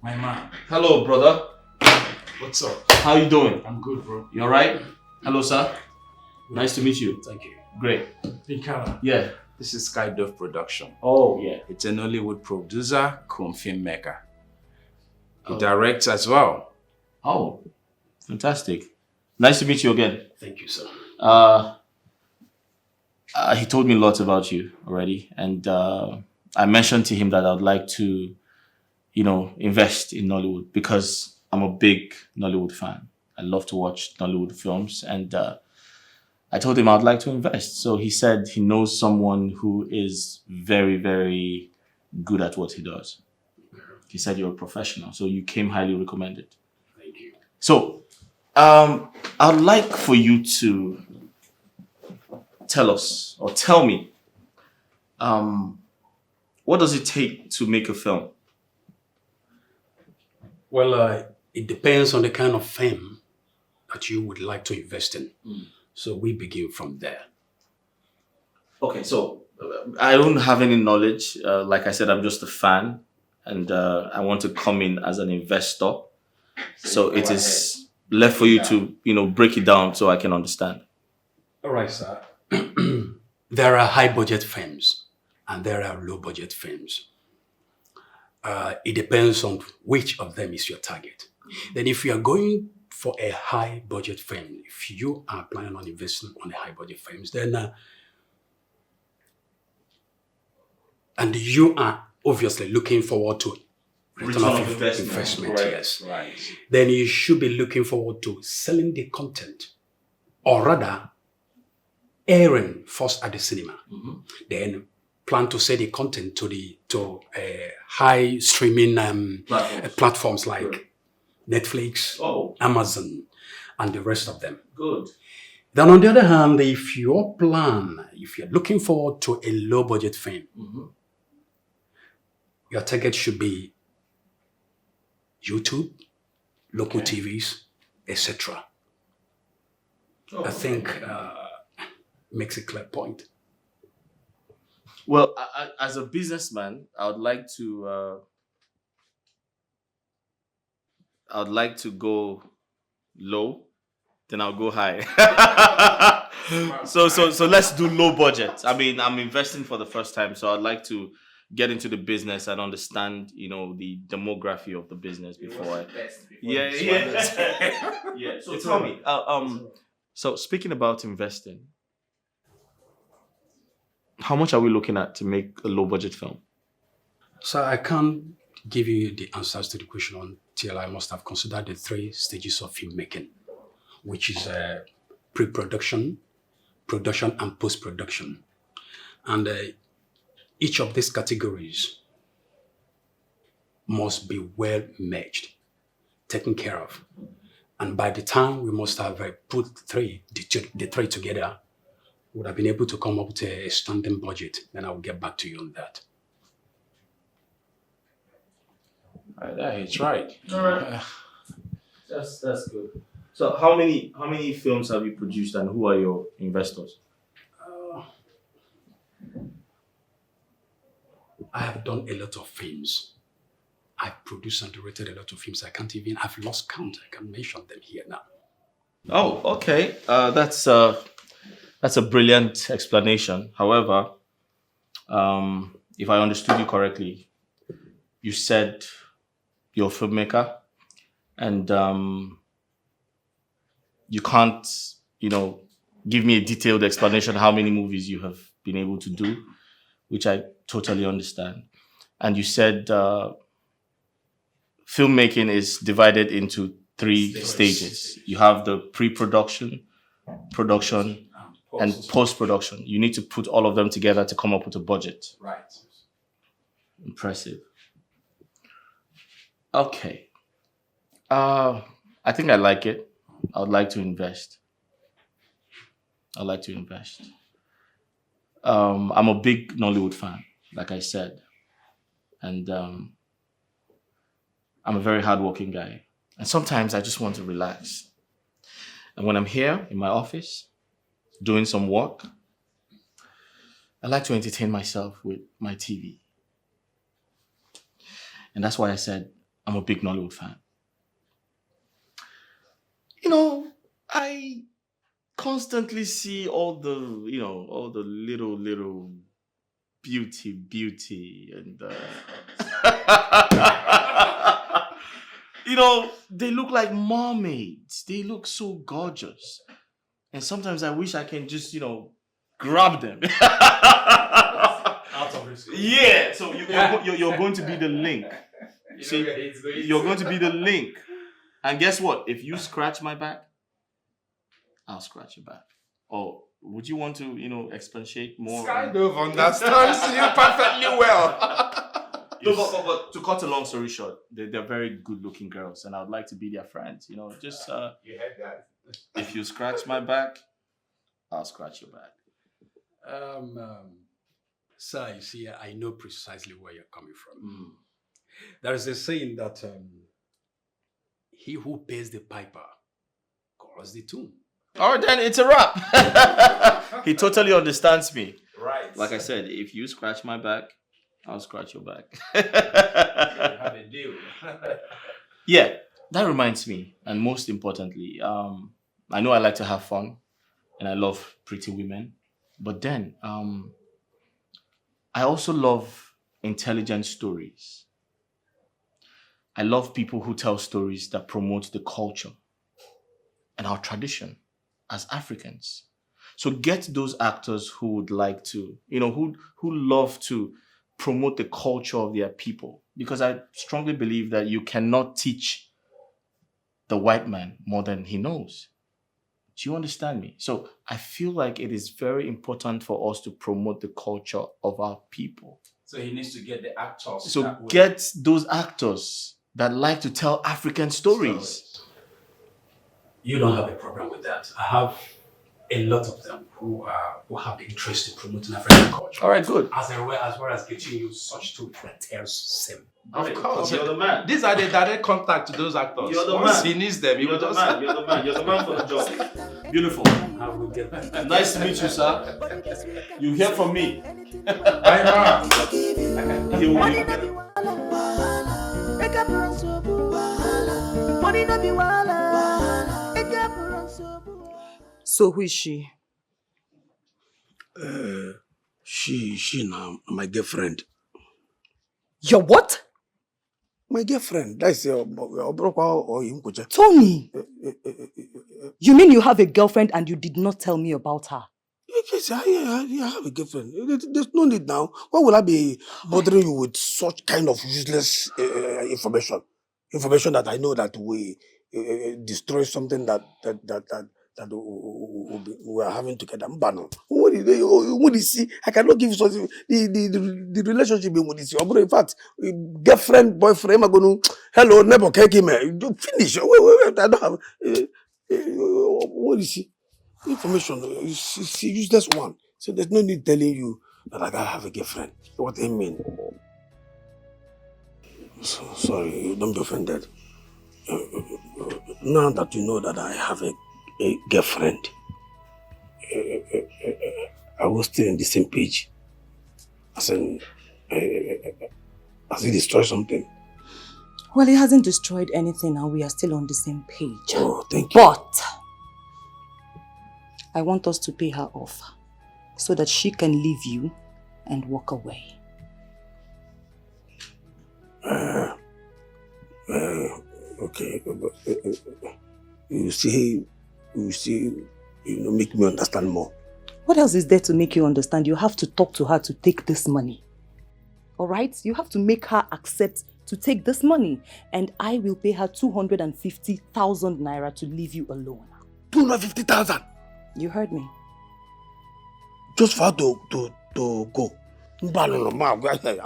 My man. Hello, brother. What's up? How you doing? I'm good, bro. You all right? Hello, sir. Nice to meet you. Thank you. Great. Bikana. Yeah. This is Skydove Production. Oh, yeah. It's an Hollywood producer, cum filmmaker. He directs as well. Oh, fantastic. Nice to meet you again. Thank you, sir. He told me a lot about you already, and I mentioned to him that I would like to, invest in Nollywood because I'm a big Nollywood fan. I love to watch Nollywood films, and I told him I'd like to invest. So he said he knows someone who is very, very good at what he does. He said you're a professional, so you came highly recommended. Thank you. So I'd like for you to tell me, what does it take to make a film? Well, it depends on the kind of film that you would like to invest in. So we begin from there. Okay, so I don't have any knowledge. Like I said, I'm just a fan, and I want to come in as an investor. So it is left for you to, break it down so I can understand. All right, sir. There are high budget films and there are low budget films. It depends on which of them is your target. Then if you are going for a high budget film, if you are planning on investing on a high budget films, then and you are obviously looking forward to return of investment, yes. Right. Then you should be looking forward to selling the content, or rather, airing first at the cinema. Then plan to sell the content to high streaming platforms like Netflix, Amazon, and the rest of them. Good. Then on the other hand, if you're looking forward to a low budget film, your target should be YouTube, local TVs, etc. I think makes a clear point. Well, as a businessman, I would like to go low, then I'll go high. so let's do low budget. I mean, I'm investing for the first time, so I'd like to get into the business and understand, the demography of the business before yeah. Yeah. So tell me, so speaking about investing, how much are we looking at to make a low budget film? So I can't give you the answers to the question until I must have considered the 3 stages of filmmaking, which is pre-production, production, and post-production. And each of these categories must be well merged, taken care of. And by the time we must have put the three together, would have been able to come up with a standing budget. Then I will get back to you on that. It's right. All right. That's good. So how many films have you produced, and who are your investors? I have done a lot of films. I've produced and directed a lot of films. I've lost count. I can mention them here now. Oh, okay. That's a brilliant explanation. However, if I understood you correctly, you said you're a filmmaker, and you can't, give me a detailed explanation how many movies you have been able to do, which I totally understand. And you said filmmaking is divided into 3 stages. You have the pre-production, production, and post-production. You need to put all of them together to come up with a budget. Right. Impressive. Okay. I think I like it. I would like to invest. I'm a big Nollywood fan, like I said. And I'm a very hardworking guy. And sometimes I just want to relax. And when I'm here in my office, doing some work, I like to entertain myself with my TV. And that's why I said I'm a big Nollywood fan. I constantly see all the little beauty and they look like mermaids. They look so gorgeous. And sometimes I wish I can just, grab them. Out of risk. Yeah, so you're going to be the link. See, you're going to be the link. And guess what? If you scratch my back, I'll scratch your back. Or would you want to, expatiate more? Skydove understands you perfectly well. But to cut a long story short, they're very good-looking girls, and I would like to be their friends. You heard that. If you scratch my back, I'll scratch your back. Sir, you see, I know precisely where you're coming from. There is a saying that he who pays the piper calls the tune. Oh, then it's a wrap. He totally understands me. Right. Like I said, if you scratch my back, I'll scratch your back. Have a deal. Yeah, that reminds me, and most importantly, I know I like to have fun, and I love pretty women, but then I also love intelligent stories. I love people who tell stories that promote the culture and our tradition as Africans. So get those actors who would like to, who love to promote the culture of their people. Because I strongly believe that you cannot teach the white man more than he knows. Do you understand me? So I feel like it is very important for us to promote the culture of our people. So he needs to get the actors. So get those actors that like to tell African stories. You don't have a problem with that. I have a lot of them who have the interest in promoting African culture. All right, good. As well as getting you such to sim. Of course, you're the man. These are the direct contact to those actors. You're the Once man. he needs them, You're the man. You're the man. You're the man for the job. Beautiful. I will get that. Nice to meet you, sir. You hear from me. Bye, ma. You will be. So who is she? She now my girlfriend. Your what? My girlfriend. That's your or Tony! You mean you have a girlfriend and you did not tell me about her? Yes, I have a girlfriend. There's no need now. Why will I be bothering you with such kind of useless information? Information that I know that we destroy something that we are having together. What is see? I cannot give you something. The relationship with this. In fact, girlfriend, boyfriend, I'm going to hello neighbor, finish. Wait, I don't have. What is she? Information is a useless one. So there's no need telling you that I have a girlfriend. What I mean. So, sorry, don't be offended. Now that you know that I have a girlfriend, I was still on the same page. As in, has it destroyed something? Well, it hasn't destroyed anything and we are still on the same page. Oh, thank you. But I want us to pay her off so that she can leave you and walk away. Okay. You see, make me understand more. What else is there to make you understand? You have to talk to her to take this money. All right? You have to make her accept to take this money. And I will pay her 250,000 naira to leave you alone. 250,000? You heard me. Just for her to go. I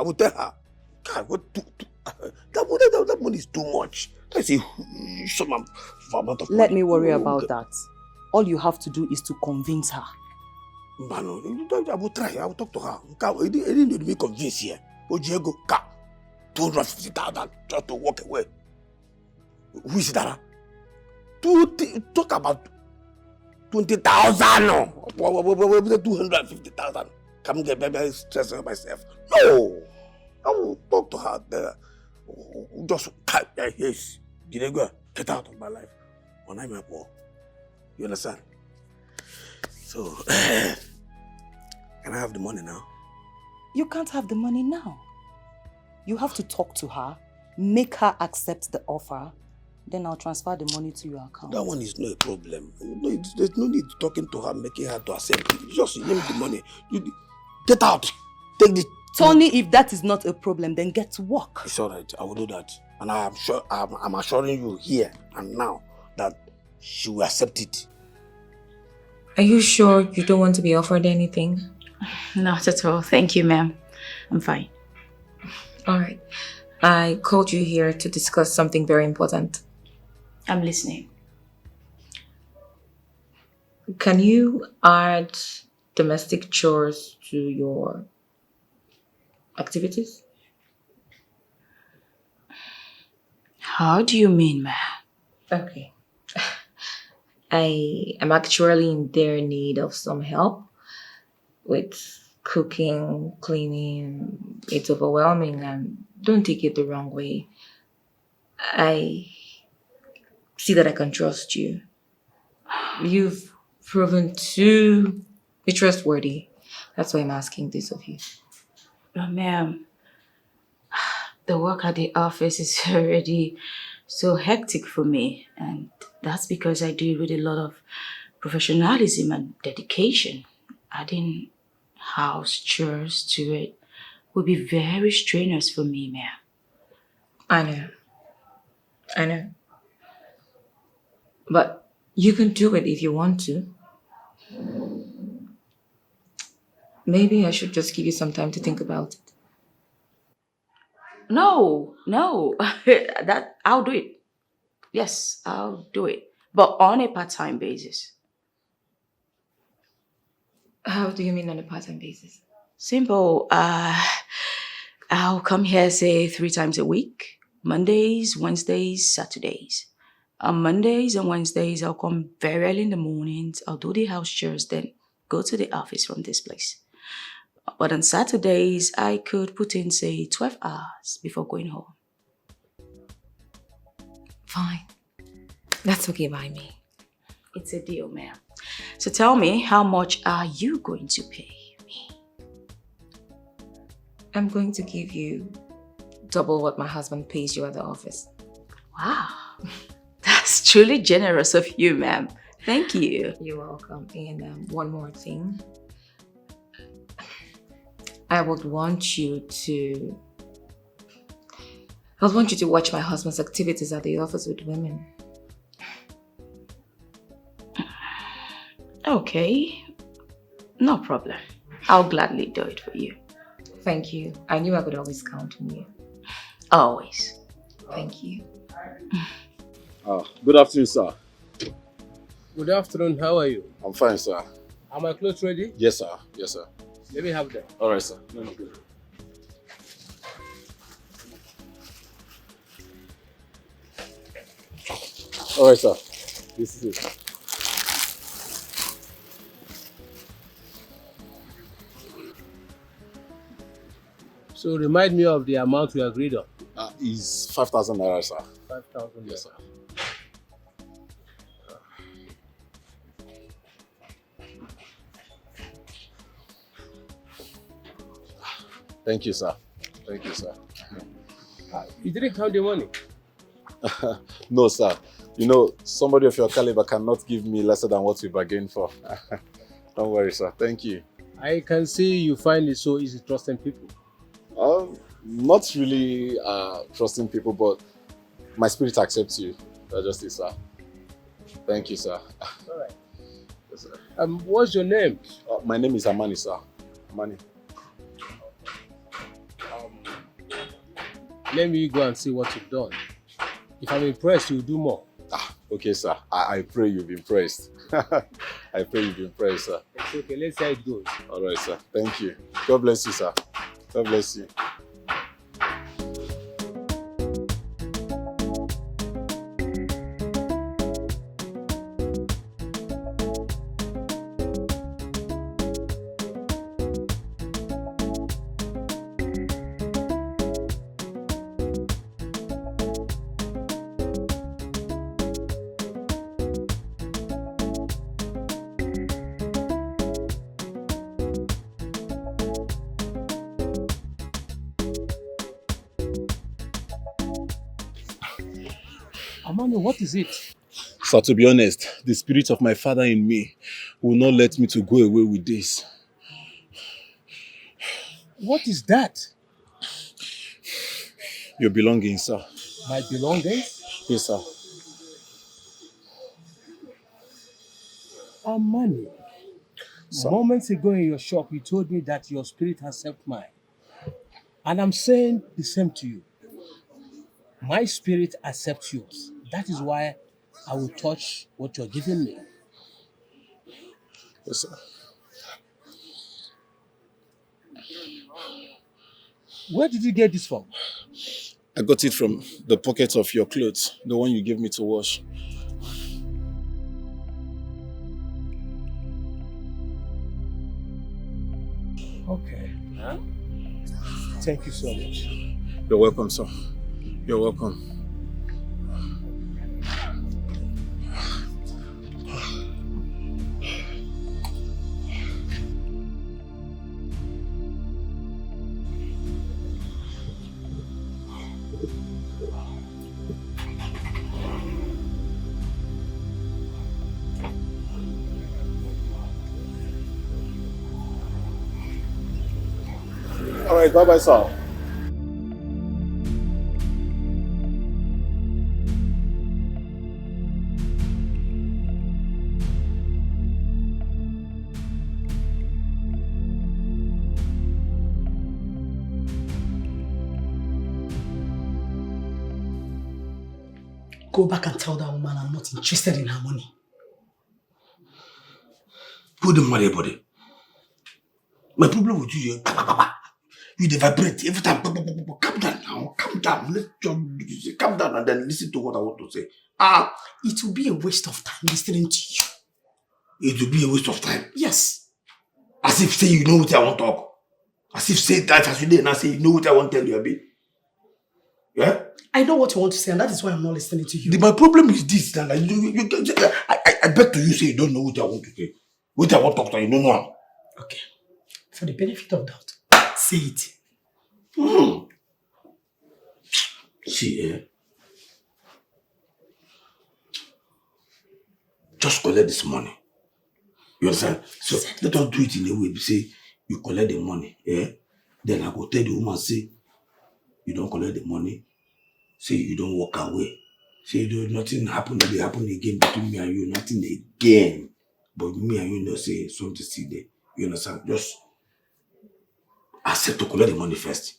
will tell her. God, that money is too much. That's a huge amount of money. Let me worry about that. All you have to do is to convince her. I will try. I will talk to her. I didn't need to be convinced here. Ojiego, 250,000 just to walk away. Who is that? Talk about 20,000. 250,000. Come get baby, stress myself. No. I will talk to her there. Just, yes. Did I go? Get out of my life. When I'm at war. You understand? So, can I have the money now? You can't have the money now. You have to talk to her, make her accept the offer, then I'll transfer the money to your account. That one is not a problem. No, there's no need talking to her, making her to accept it. Just give me the money. Get out. Take the... Tony, if that is not a problem, then get to work. It's all right. I will do that. And I am sure, I'm assuring you here and now that she will accept it. Are you sure you don't want to be offered anything? Not at all. Thank you, ma'am. I'm fine. All right. I called you here to discuss something very important. I'm listening. Can you add domestic chores to your activities? How do you mean, ma'am? Okay. I am actually in their need of some help with cooking, cleaning. It's overwhelming, and don't take it the wrong way. I see that I can trust you. You've proven to be trustworthy. That's why I'm asking this of you. But ma'am, the work at the office is already so hectic for me, and that's because I do it with a lot of professionalism and dedication. Adding house chores to it would be very strenuous for me, ma'am. I know. But you can do it if you want to. Maybe I should just give you some time to think about it. No. That I'll do it. Yes, I'll do it. But on a part-time basis. How do you mean on a part-time basis? Simple. I'll come here, say 3 times a week. Mondays, Wednesdays, Saturdays. On Mondays and Wednesdays, I'll come very early in the mornings. I'll do the house chores, then go to the office from this place. But on Saturdays, I could put in, say, 12 hours before going home. Fine. That's okay by me. It's a deal, ma'am. So tell me, how much are you going to pay me? I'm going to give you double what my husband pays you at the office. Wow. That's truly generous of you, ma'am. Thank you. You're welcome. And one more thing. I would want you to watch my husband's activities at the office with women. Okay. No problem. I'll gladly do it for you. Thank you. I knew I could always count on you. Always. Thank you. Good afternoon, sir. Good afternoon. How are you? I'm fine, sir. Are my clothes ready? Yes, sir. Yes, sir. Let me have them. All right, sir. No. All right, sir. This is it. So remind me of the amount we agreed on. Is 5,000 naira, sir. 5,000. Yes, sir. Thank you, sir. Thank you, sir. You didn't count the money? No, sir. You know, somebody of your caliber cannot give me lesser than what we bargained for. Don't worry, sir. Thank you. I can see you find it so easy trusting people. Not really trusting people, but my spirit accepts you. That's just it, sir. Thank you, sir. All right. Yes, sir. What's your name? My name is Amani, sir. Amani. Let me go and see what you've done. If I'm impressed, you'll do more. Okay, sir. I pray you've been impressed. I pray you've been impressed, sir. It's okay. Let's see how it goes. All right, sir. Thank you. God bless you, sir. God bless you. Amani, what is it? Sir, to be honest, the spirit of my father in me will not let me to go away with this. What is that? Your belongings, sir. My belongings? Yes, sir. Amani, moments ago in your shop, you told me that your spirit has helped mine. And I'm saying the same to you. My spirit accepts yours. That is why I will touch what you're giving me. Yes, sir. Where did you get this from? I got it from the pocket of your clothes, the one you gave me to wash. Okay. Thank you so much. You're welcome, sir. You're welcome. All right, bye-bye, sir. Go back and tell that woman I'm not interested in her money. Who don't marry anybody? My problem with you, you dey vibrate every time. Calm down now, calm down. Let's just calm down and then listen to what I want to say. It will be a waste of time listening to you. It will be a waste of time. Yes. As if say you know what I want to talk. As if say that as you did and I say you know what I want to tell you, Abi. Yeah? I know what you want to say, and that is why I'm not listening to you. My problem is this, that I bet to you say you don't know what I want to say. What I want to talk to you don't know. Okay. For the benefit of doubt, say it. See, just collect this money. You understand? So let us do it in a way. Say you collect the money, then I go tell the woman, say you don't collect the money, say you don't walk away. Say nothing happen again between me and you, nothing again. But me and you know say something still there. You understand? Just accept to collect the money first.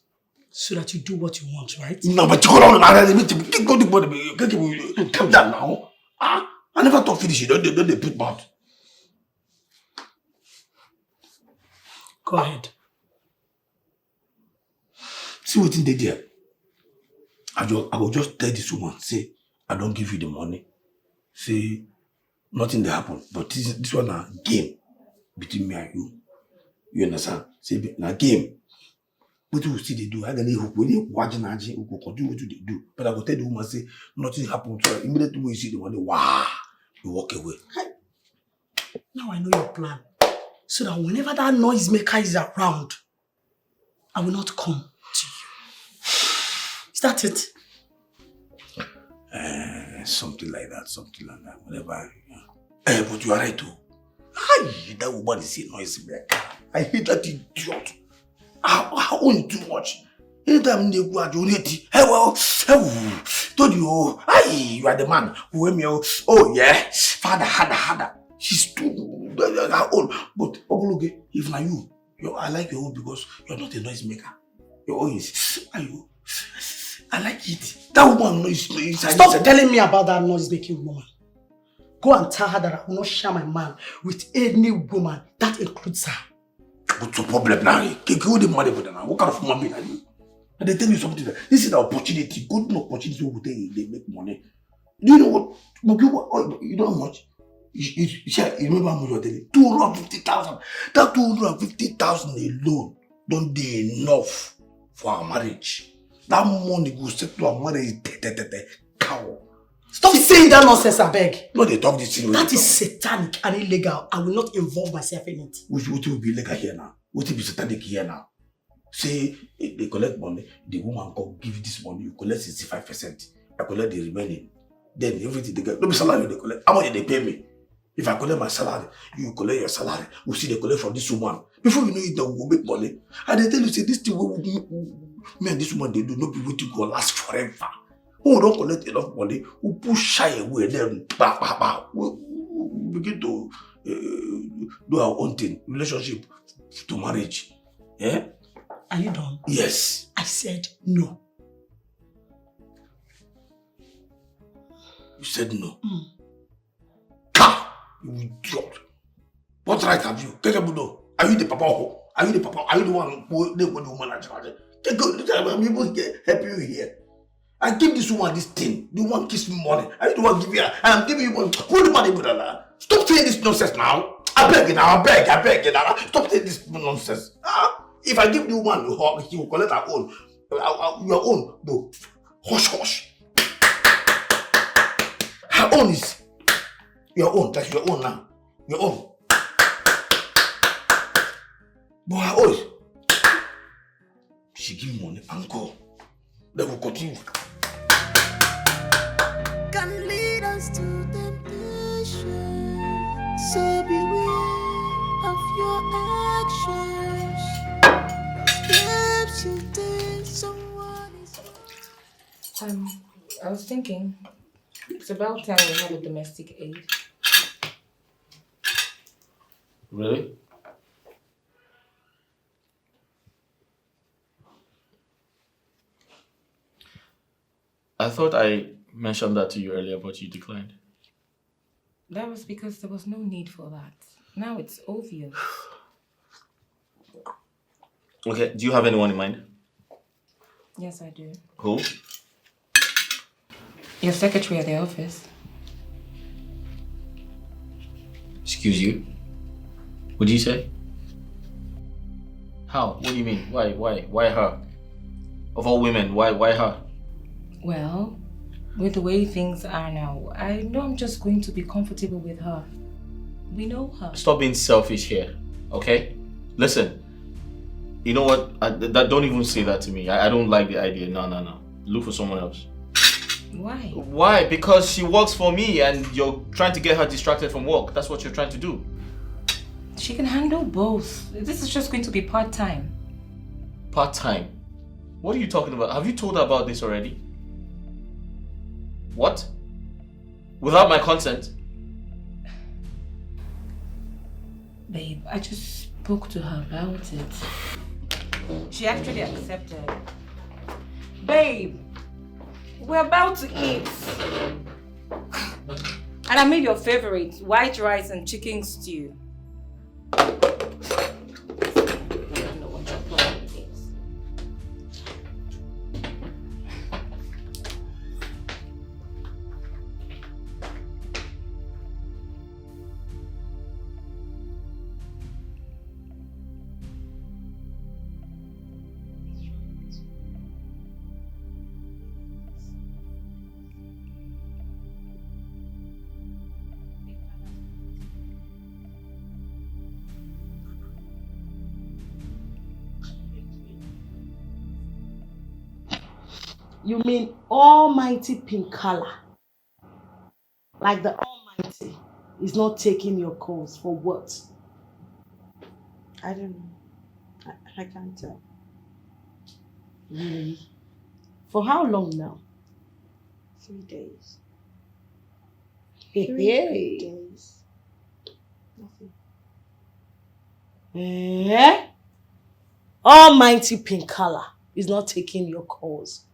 So that you do what you want, right? No, but hold on, calm down now. I never talk finish. Don't they put mouth. Go ahead. See what they did. I will just tell this woman, say, I don't give you the money. Say, nothing will happen. But this one a game between me and you. You understand? Say, na game. What you see they do, I don't when you watch and you go continue what they do. But I will tell the woman, say, nothing happened to her. Immediately when you see the money, wow, you walk away. Now I know your plan. So that whenever that noisemaker is around, I will not come to you. Is that it? Something like that, whatever. But you are right too. That woman is a noisemaker. I hate that idiot. I own too much. Anytime they go at unity, told you, you are the man who me. Oh yeah, father, harder. She's too old. But okay, if not you, I like your own because you're not a noisemaker. Your own is, I like it. That woman knows. Stop telling me about that noise-making woman. Go and tell her that I will not share my man with any woman. That includes her. What's the problem now? Give the money for them now. What kind of woman being are you? And they tell you something. This is the opportunity. Good opportunity who they make money. Do you know what? You know how much? You remember how much you're telling? 250,000. That 250,000 alone don't be enough for our marriage. That money will settle our marriage. Cow. Stop saying that nonsense, I beg. No, they talk this thing. That is satanic and illegal. I will not involve myself in it. What will be illegal here now? What will be satanic here now? Say they collect money, the woman come give this money, you collect 65%. I collect the remaining. Then everything they get. No be salary they collect. How much they pay me? If I collect my salary, you collect your salary. We see they collect from this woman. Before you know it, they will make money. And they tell you, say, this thing me and this woman, they do not be waiting to last forever. Who don't collect enough money, who push shy away, then we begin to do our own thing, relationship to marriage. Yeah? Are you done? Yes. I said no. You said no. You idiot. What right have you? Are you the papa? Are you the papa? Are you the one who the woman at charge? I'm able to help you here. I give this woman this thing. The one kiss me money. I the one give you. I'm giving you money. Who the money with her? Stop saying this nonsense now. I beg you now. I beg you now. Stop saying this nonsense. If I give the woman the hug, she will collect her own. Your own, bro. Hush. Her own is your own. That's your own now. Your own. But her own. She give me money and go. They will continue. Can lead us to temptation. So beware of your actions. The steps you take, someone is. I was thinking, it's about time we have a domestic aid. Really? I thought I mentioned that to you earlier, but you declined. That was because there was no need for that. Now it's obvious. Okay, do you have anyone in mind? Yes, I do. Who? Your secretary at the office. Excuse you? What do you say? How? What do you mean? Why her? Of all women, why her? Well, with the way things are now, I know I'm just going to be comfortable with her. We know her. Stop being selfish here, okay? Listen, you know what? Don't even say that to me. I don't like the idea. No. Look for someone else. Why? Why? Because she works for me and you're trying to get her distracted from work. That's what you're trying to do. She can handle both. This is just going to be part-time. Part-time? What are you talking about? Have you told her about this already? What? Without my consent? Babe, I just spoke to her about it. She actually accepted. Babe, we're about to eat. And I made your favorite, white rice and chicken stew. I don't know what your problem is. You mean Almighty Pinkala? Like the Almighty is not taking your calls for what? I don't know. I can't tell. Really? For how long now? 3 days. Hey, 3 days. Nothing. Eh? Almighty Pinkala is not taking your calls.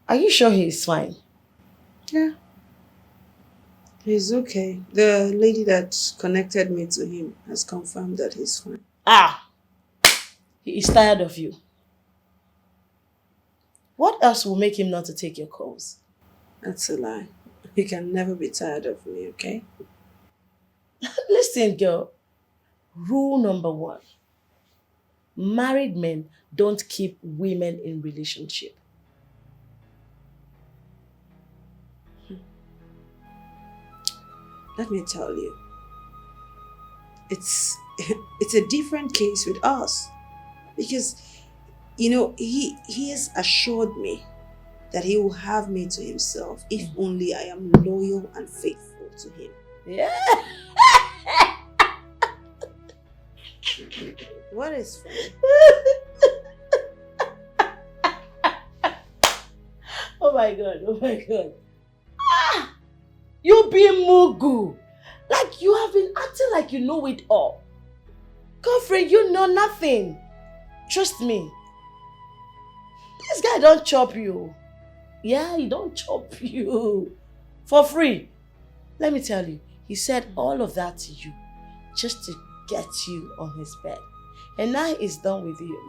Are you sure he is fine? Yeah. He's okay. The lady that connected me to him has confirmed that he's fine. Ah! He is tired of you. What else will make him not to take your calls? That's a lie. He can never be tired of me, okay? Listen, girl. Rule number 1. Married men don't keep women in relationship. Let me tell you. It's a different case with us. Because, you know, he has assured me that he will have me to himself if only I am loyal and faithful to him. Yeah. What is funny? Oh my God. Ah! You be Mugu. Like you have been acting like you know it all. Girlfriend, you know nothing. Trust me. This guy don't chop you. Yeah, he don't chop you. For free. Let me tell you, he said all of that to you just to get you on his bed. And now he's done with you.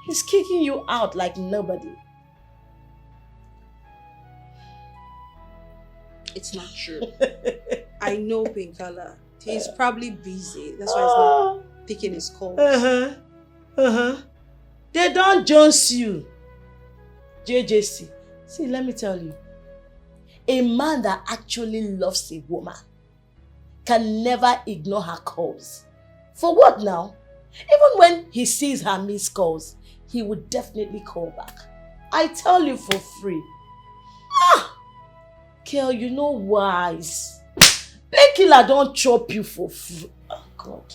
He's kicking you out like nobody. It's not true. I know Pinkala. He's probably busy. That's why he's not picking his calls. They don't jones you. JJC. See, let me tell you. A man that actually loves a woman can never ignore her calls. For what now? Even when he sees her missed calls, he would definitely call back. I tell you for free. Girl, you know wise. Painkiller don't chop you for free. Oh, God.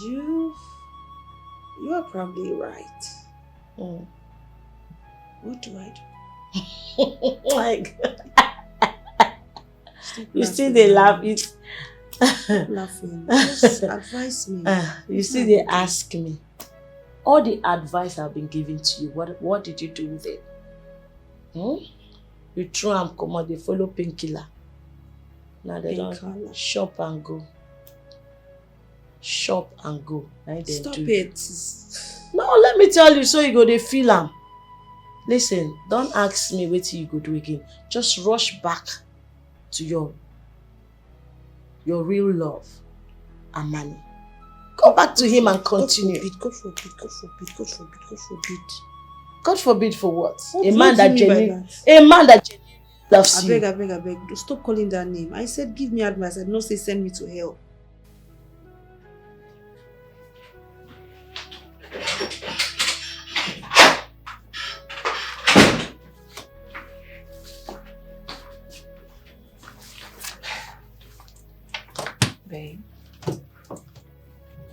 You are probably right. What do I do? Oh my God. You see they laugh. Laughing. Just advise me. You see they ask me. All the advice I've been giving to you, what did you do with it? You throw and come on, they follow Painkiller. Now they don't shop and go. Shop and go. Stop it. No, let me tell you, so you go dey feel am. Listen, don't ask me what you go do again. Just rush back to your real love and money. Go back to him and continue. God forbid. God forbid for what? What A do man you that mean by genuinely that? loves you. I beg. Stop calling that name. I said give me advice. I did not say send me to hell. Babe.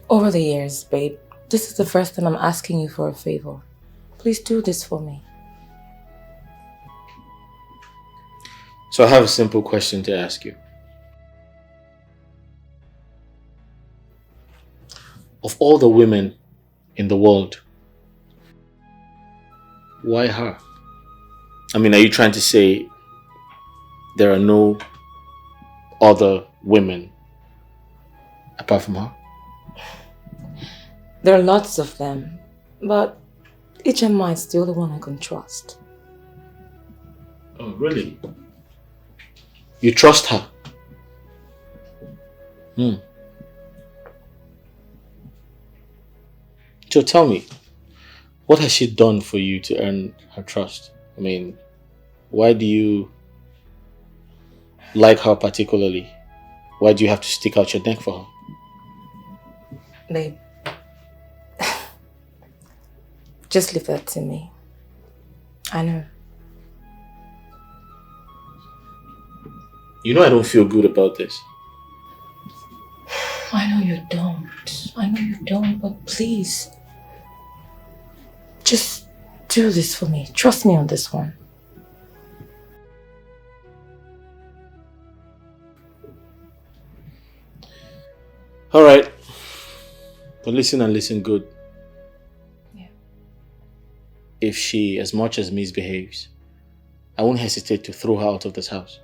Over the years, babe, this is the first time I'm asking you for a favor. Please do this for me. So I have a simple question to ask you. Of all the women in the world, why her? I mean, are you trying to say there are no other women apart from her? There are lots of them, but Ichema is the only one I can trust. Oh, really? You trust her? So tell me, what has she done for you to earn her trust? I mean, why do you like her particularly? Why do you have to stick out your neck for her? Babe, just leave that to me. I know. You know I don't feel good about this. I know you don't, but please. Just do this for me. Trust me on this one. All right. But listen and listen good. Yeah. If she as much as misbehaves, I won't hesitate to throw her out of this house.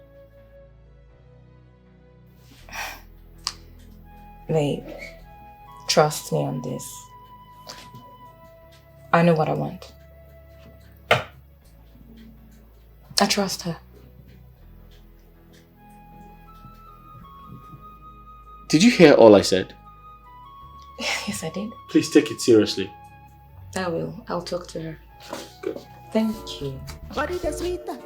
Babe, trust me on this. I know what I want. I trust her. Did you hear all I said? Yes, I did. Please take it seriously. I will. I'll talk to her. Good. Thank you. Body the sweeter,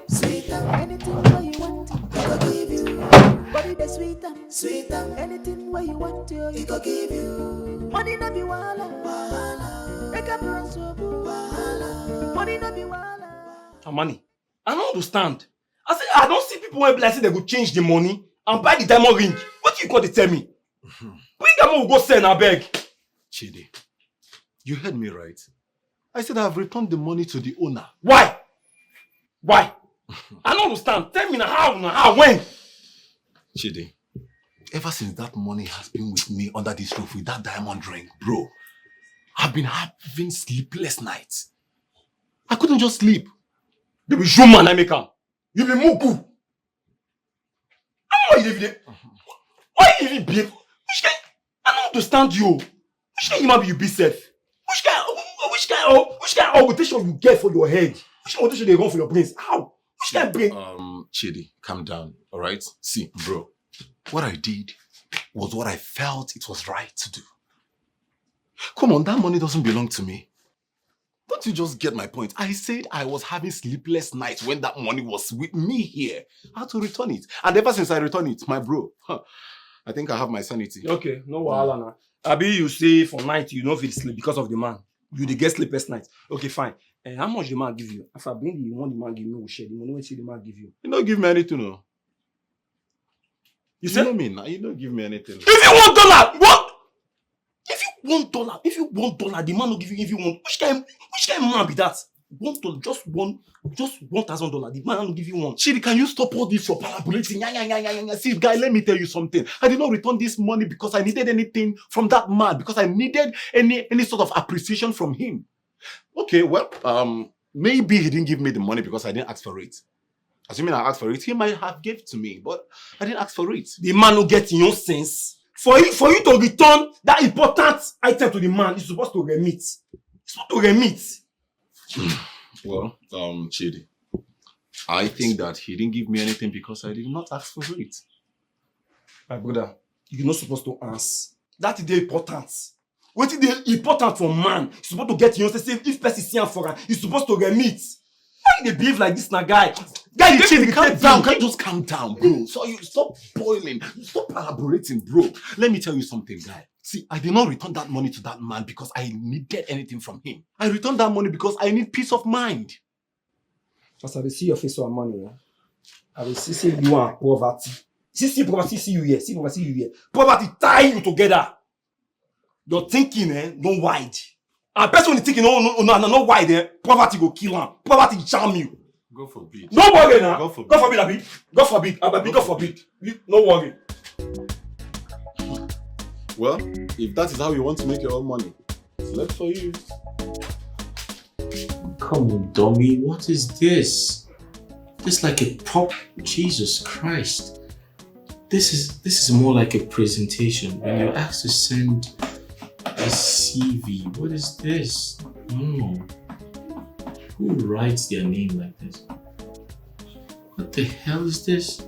anything where you want, I go give you. Body the sweeter, anything where you want, I go give you. Money no be wala, make up your so wala. Money no be wala. Amani, I don't understand. I say I don't see people when blessing they go change the money and buy the diamond ring. What you got to tell me? Bring them will go sell and beg. Chidi, you heard me right. I said I have returned the money to the owner. Why? I don't understand. Tell me now how, when? Chidi, ever since that money has been with me under this roof with that diamond ring, bro, I've been having sleepless nights. I couldn't just sleep. You be human, I make am. You be mugu. Why you even behave? Which kind? I don't understand you. Which kind human be you be safe? Which kind of augmentation you get for your head? Which kind of augmentation they run for your brains? How? Which kind of brain? Chidi, calm down, alright? See, bro, what I did was what I felt it was right to do. Come on, that money doesn't belong to me. Don't you just get my point? I said I was having sleepless nights when that money was with me here. I had to return it. And ever since I returned it, my bro, I think I have my sanity. Okay, no wahala now. Abi you say for night you know if you sleep because of the man. You dey get sleepless night. Okay, fine. How much the man give you? If I bring the money the man give me, we'll share the money when the man give you. You don't give me anything, no. You say? Know me now. You don't give me anything. If you $1, what? If you $1, the man will give you one. Which kind man be that? $1, just $1,000. The man will give you one. Chidi, can you stop all this for parabolating? See, guy, let me tell you something. I did not return this money because I needed anything from that man, because I needed any sort of appreciation from him. Okay, well, maybe he didn't give me the money because I didn't ask for it. Assuming I asked for it, he might have given to me, but I didn't ask for it. The man no get in your sense. For you to return that important item to the man, you're supposed to remit. You're supposed to remit. Well, Chidi, I think that he didn't give me anything because I did not ask for it. My brother, you're not supposed to answer. That is the important. What is the important for man? You're supposed to get in your sense. If person see him for her, you're supposed to remit. Why they behave like this now, guy? Guy, Chidi, calm down. Can you just calm down, bro? So you stop boiling. Stop elaborating, bro. Let me tell you something, guy. See, I did not return that money to that man because I needed anything from him. I returned that money because I need peace of mind. As I see your face on money, I will see you are poverty. See poverty, see you here. See poverty, see you here. Poverty tie you together. Your thinking, no wide. And person is thinking, no wide, poverty go kill him. Poverty charm you. God forbid. No worry now. God forbid. God forbid, Abi. God forbid. Abi, God forbid. No worry. Well, if that is how you want to make your own money, it's left for you. Come on, dummy. What is this? This is like a prop. Jesus Christ. This is more like a presentation. When you're asked to send a CV, what is this? No. Who writes their name like this? What the hell is this?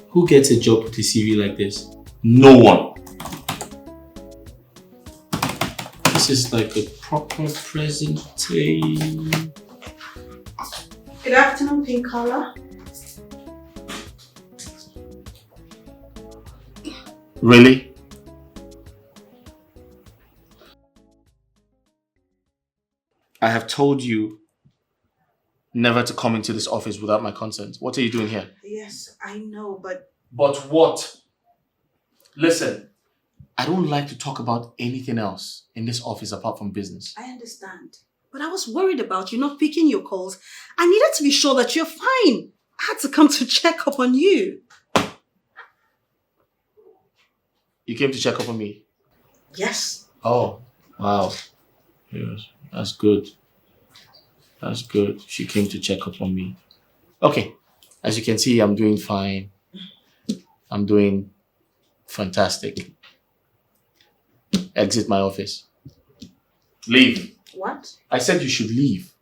Who gets a job with a CV like this? No one. This is like a proper presentation. Good afternoon, Pink Collar. Really? I have told you never to come into this office without my consent. What are you doing here? Yes, I know, but... But what? Listen, I don't like to talk about anything else in this office apart from business. I understand. But I was worried about you not picking your calls. I needed to be sure that you're fine. I had to come to check up on you. You came to check up on me? Yes. Oh, wow. Yes, that's good. That's good. She came to check up on me. Okay. As you can see, I'm doing fine. I'm doing fantastic. Exit my office. Leave. What? I said you should leave.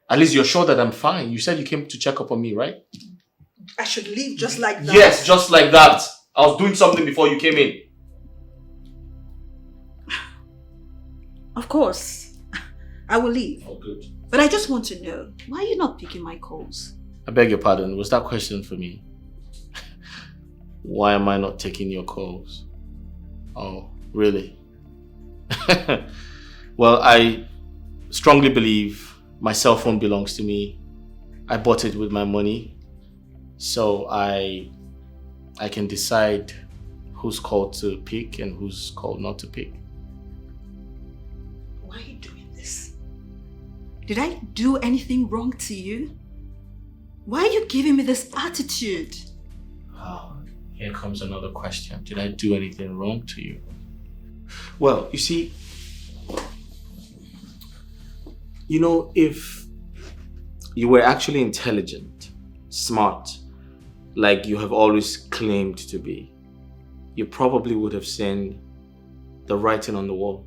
At least you're sure that I'm fine. You said you came to check up on me, right? I should leave just like that. Yes, just like that. I was doing something before you came in. Of course. I will leave. Oh, good. But I just want to know, why are you not picking my calls? I beg your pardon. Was that question for me? Why am I not taking your calls? Oh, really? Well, I strongly believe my cell phone belongs to me. I bought it with my money. So I can decide who's called to pick and who's called not to pick. Why are you doing this? Did I do anything wrong to you? Why are you giving me this attitude? Oh, here comes another question. Did I do anything wrong to you? Well, you see, if you were actually intelligent, smart, like you have always claimed to be, you probably would have seen the writing on the wall.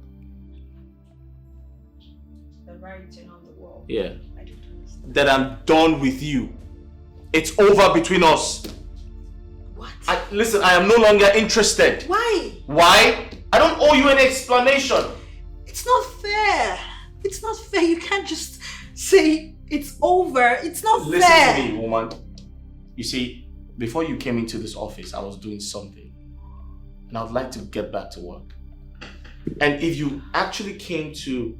The writing on the wall? Yeah. I don't understand. That I'm done with you. It's over between us. What? Listen, I am no longer interested. Why? Why? I don't owe you any explanation. It's not fair. It's not fair. You can't just say it's over. It's not fair. Listen to me, woman. You see, before you came into this office, I was doing something. And I would like to get back to work. And if you actually came to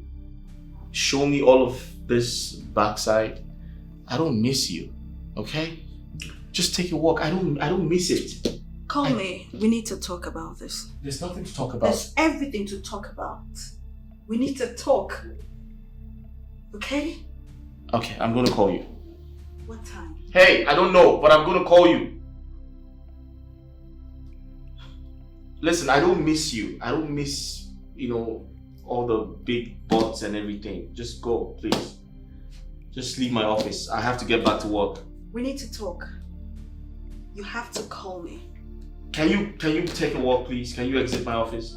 show me all of this backside, I don't miss you. Okay? Just take a walk. I don't miss it. Call me. We need to talk about this. There's nothing to talk about. There's everything to talk about. We need to talk. Okay? Okay, I'm gonna call you. What time? Hey, I don't know, but I'm gonna call you. Listen, I don't miss you. I don't miss, all the big butts and everything. Just go, please. Just leave my office. I have to get back to work. We need to talk. You have to call me. Can you take a walk, please? Can you exit my office?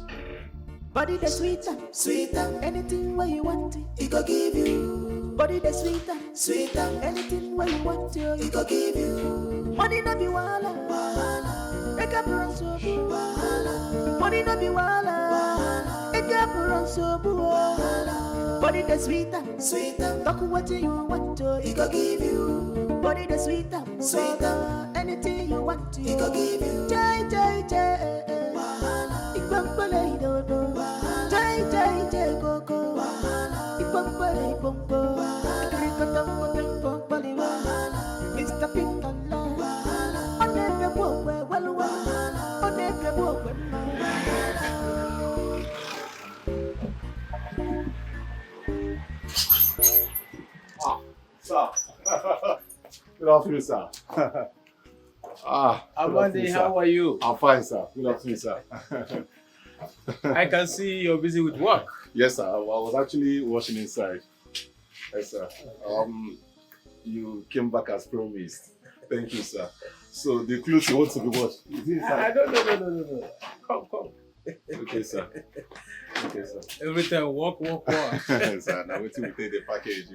Body the sweeter, sweeter. Anything where you want it, he go give you. Body the sweeter, sweeter. Anything where you want it, he go give you. Money no be wala, wala. Make up run so boo, wala. Money no be wala, wala. Make up run so boo, wala. Body the sweeter, sweeter. Talk what you want to, he go give you. Body the sweeter, sweeter. Anything you want to, he go give you. Jai, jai, jai. Ipampale dodo, jai jai jai koko. Ipampale pompo, krikatam pompali wahala. Mr. Pingala, onebe bokwe walwa, onebe bokwe Sir. Good afternoon, sir. Amande, how are you? I'm fine, sir. Good afternoon, sir. I can see you're busy with work. Yes, sir. I was actually washing inside. Yes, sir. You came back as promised. Thank you, sir. So the clothes you want to be washed is inside. No. Come. Okay, sir. Okay, sir. Every time, walk. Sir, now wait till we take the package.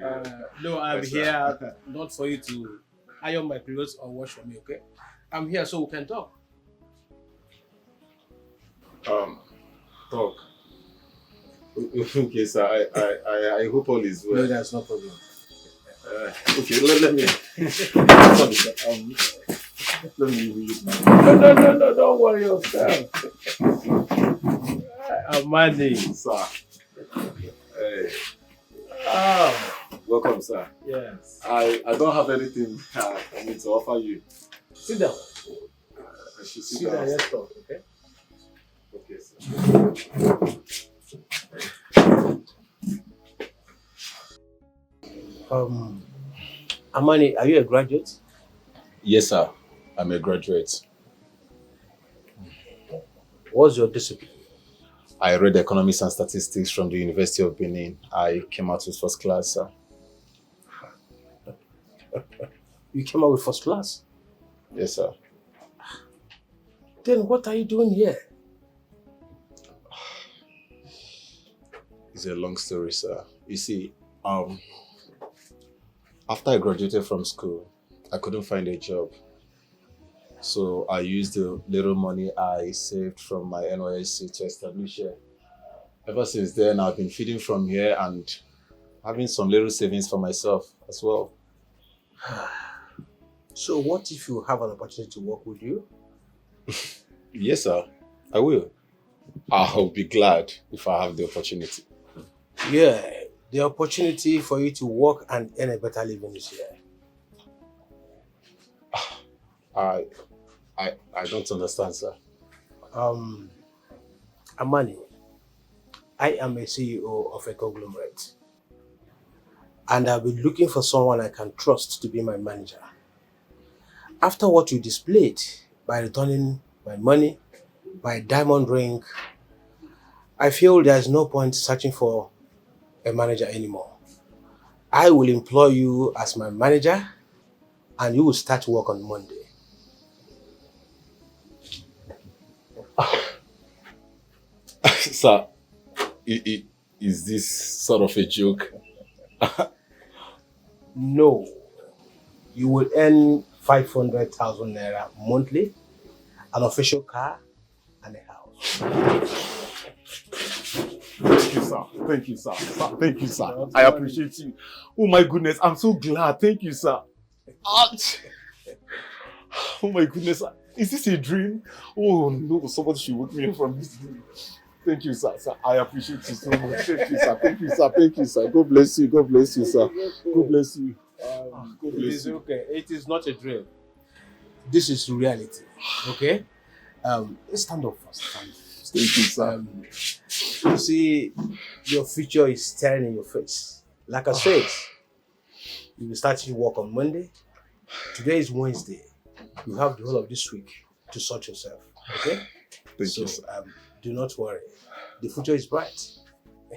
No, I'm Yes, here sir. not for you to iron my clothes or wash for me, okay? I'm here so we can talk. Talk. Okay, sir. I hope all is well. No, that's no problem. Okay, let me. Sorry, sir. Let me read now. No, don't worry yourself. Amani. Sir. Hey. Welcome, sir. Yes. I don't have anything for me to offer you. Sit down. I should Sit down, let's talk, okay? Okay, sir. Amani, are you a graduate? Yes, sir. I'm a graduate. What's your discipline? I read economics and statistics from the University of Benin. I came out with first class, sir. You came out with first class? Yes, sir. Then what are you doing here? It's a long story, sir. You see, after I graduated from school, I couldn't find a job. So I used the little money I saved from my NYSC to establish here. Ever since then, I've been feeding from here and having some little savings for myself as well. So what if you have an opportunity to work with you? Yes, sir. I will. I'll be glad if I have the opportunity. Yeah, the opportunity for you to work and earn a better living is here. I don't understand, sir. Amani, I am a CEO of a conglomerate. And I've been looking for someone I can trust to be my manager. After what you displayed by returning my money, my diamond ring, I feel there's no point searching for a manager anymore. I will employ you as my manager and you will start work on Monday. Sir, is this sort of a joke? No. You will earn 500,000 naira monthly, an official car, and a house. Thank you, sir. Thank you, sir. Thank you, sir. I appreciate you. Oh my goodness, I'm so glad. Thank you, sir. Oh my goodness, is this a dream? Oh no, somebody should wake me up from this dream. Thank you, sir. I appreciate you so much. Thank you, sir. Thank you, sir. Thank you, sir. God bless you. God bless you, sir. God bless you. God It bless is you. okay. It is not a dream. This is reality. Okay? Stand up first. Thank you, sir. You see, your future is staring in your face. Like I said, you will start your work on Monday. Today is Wednesday. You have the whole of this week to sort yourself. Okay? Thank you, sir. Do not worry. The future is bright.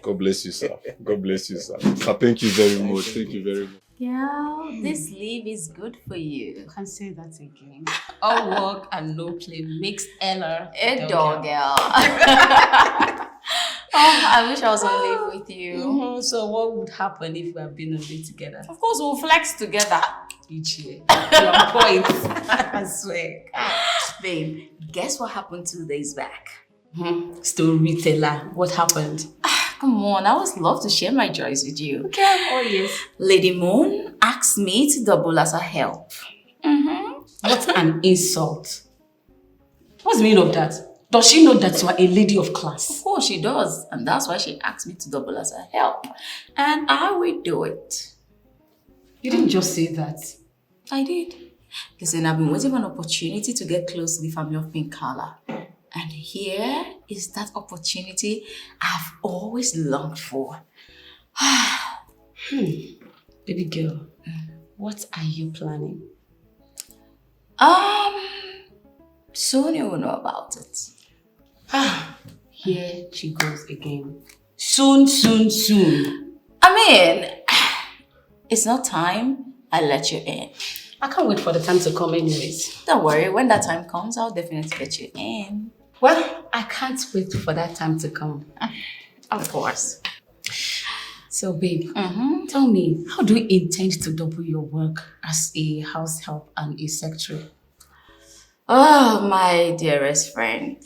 God bless you, sir. God bless you, sir. Thank you very much. Thank you very much. Yeah, this leave is good for you. I can say that again. All work and no play makes Ella A dog girl. I wish I was on leave with you. So what would happen if we had been on leave together? Of course, we'll flex together. Each year. Your point. I swear. Babe, guess what happened 2 days back? Storyteller, what happened? Come on, I always love to share my joys with you. Okay. Oh, yes. Lady Moon asked me to double as her help. What an insult. What's the meaning of that? Does she know that you are a lady of class? Of course she does. And that's why she asked me to double as her help. And I will do it. You didn't just say that. I did. Listen, I've been waiting for an opportunity to get close to the family of Pink Collar. And here is that opportunity I've always longed for. Baby girl, what are you planning? Soon you will know about it. Here she goes again. Soon. I mean, it's not time. I'll let you in. I can't wait for the time to come anyways. Don't worry, when that time comes, I'll definitely get you in. Well, I can't wait for that time to come. Of course. So, babe, tell me, how do you intend to double your work as a house help and a secretary? Oh, my dearest friend.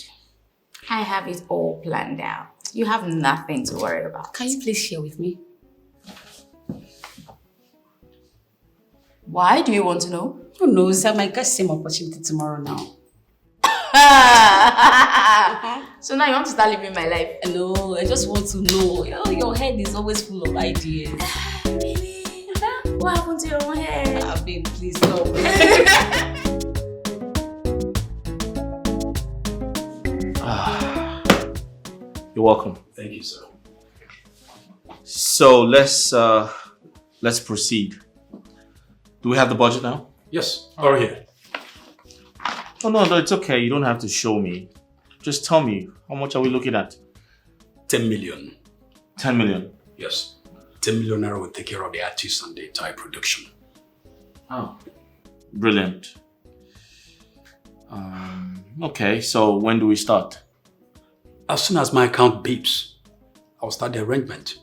I have it all planned out. You have nothing to worry about. Can you please share with me? Why do you want to know? Who knows? I might get same opportunity tomorrow now. So now you want to start living my life? No, I just want to know. Your head is always full of ideas. Really? What happened to your own head? Babe, please stop. You're welcome. Thank you, sir. So let's proceed. Do we have the budget now? Yes, over here. Oh, no, it's okay. You don't have to show me. Just tell me, how much are we looking at? 10 million. 10 million? Yes. 10 million naira will take care of the artists and the entire production. Oh, brilliant. Okay, so when do we start? As soon as my account beeps, I'll start the arrangement.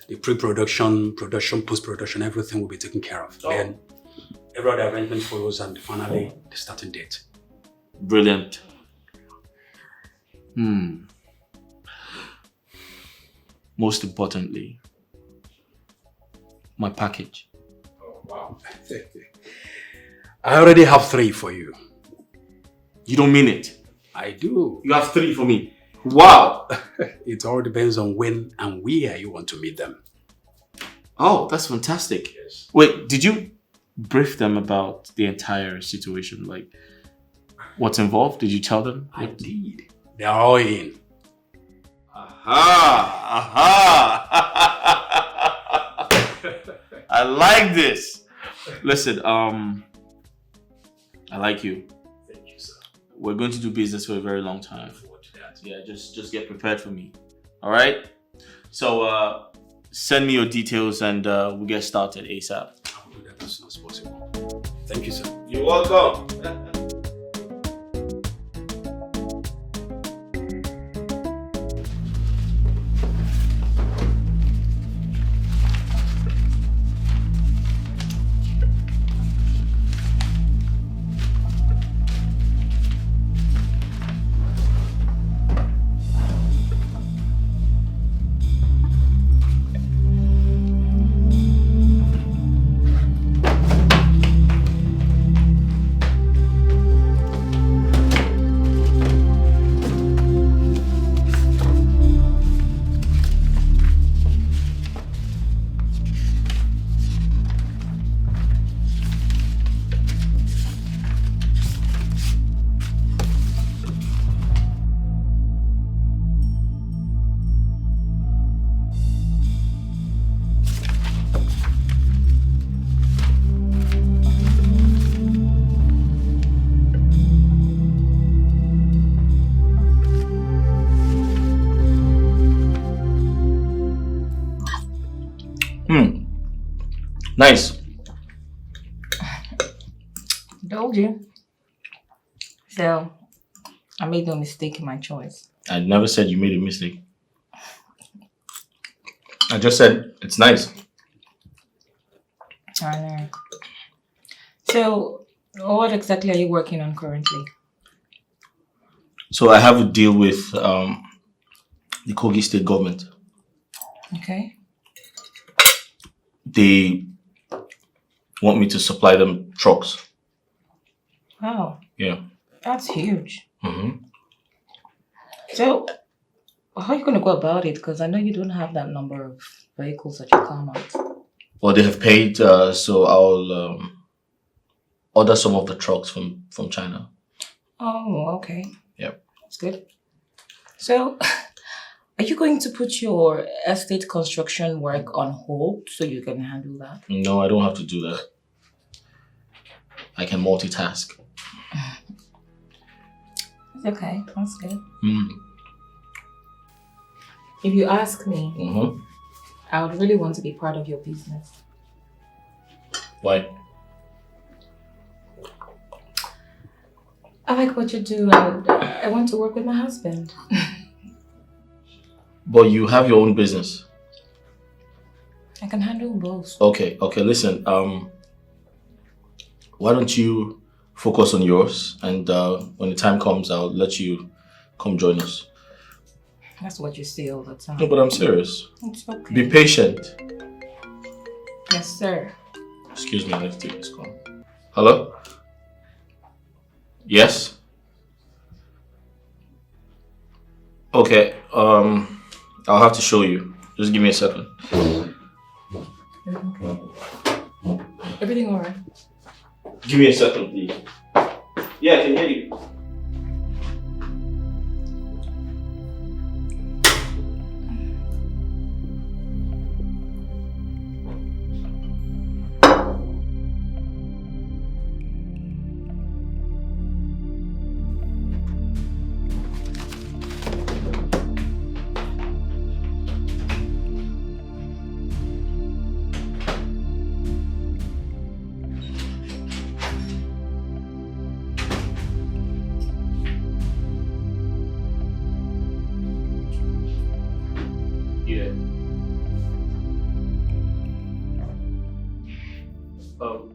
The pre-production, production, post-production, everything will be taken care of. Then every other arrangement follows and finally the starting date. Brilliant. Most importantly, my package. Oh, wow. I already have 3 for you. You don't mean it? I do. You have 3 for me? Wow! It all depends on when and where you want to meet them. Oh, that's fantastic. Yes. Wait, did you brief them about the entire situation? Like, what's involved? Did you tell them? I did. They are all in. Aha! I like this. Listen, I like you. Thank you, sir. We're going to do business for a very long time. Yeah, just get prepared for me. All right? So, send me your details and we'll get started ASAP. I will do that as soon as possible. Thank you, sir. You're welcome. Nice. Told you. So, I made no mistake in my choice. I never said you made a mistake. I just said it's nice. I know. So, what exactly are you working on currently? So I have a deal with the Kogi state government. Okay. They want me to supply them trucks. Wow, Yeah. that's huge. Mm-hmm. So, how are you going to go about it? Because I know you don't have that number of vehicles that you come out. Well, they have paid, so I'll order some of the trucks from China. Oh, okay. Yep. That's good. So, are you going to put your estate construction work on hold so you can handle that? No, I don't have to do that. I can multitask. It's okay. That's good. Mm. If you ask me, Mm-hmm. I would really want to be part of your business. Why? I like what you do. I want to work with my husband. But you have your own business. I can handle both. Okay, listen, why don't you focus on yours, and when the time comes, I'll let you come join us. That's what you say all the time. No, but I'm serious. It's okay. Be patient. Yes, sir. Excuse me, let's take this call. Hello? Yes? Okay, I'll have to show you. Just give me a second. Everything alright? Give me a second, please. Yeah, I can hear you. Yeah.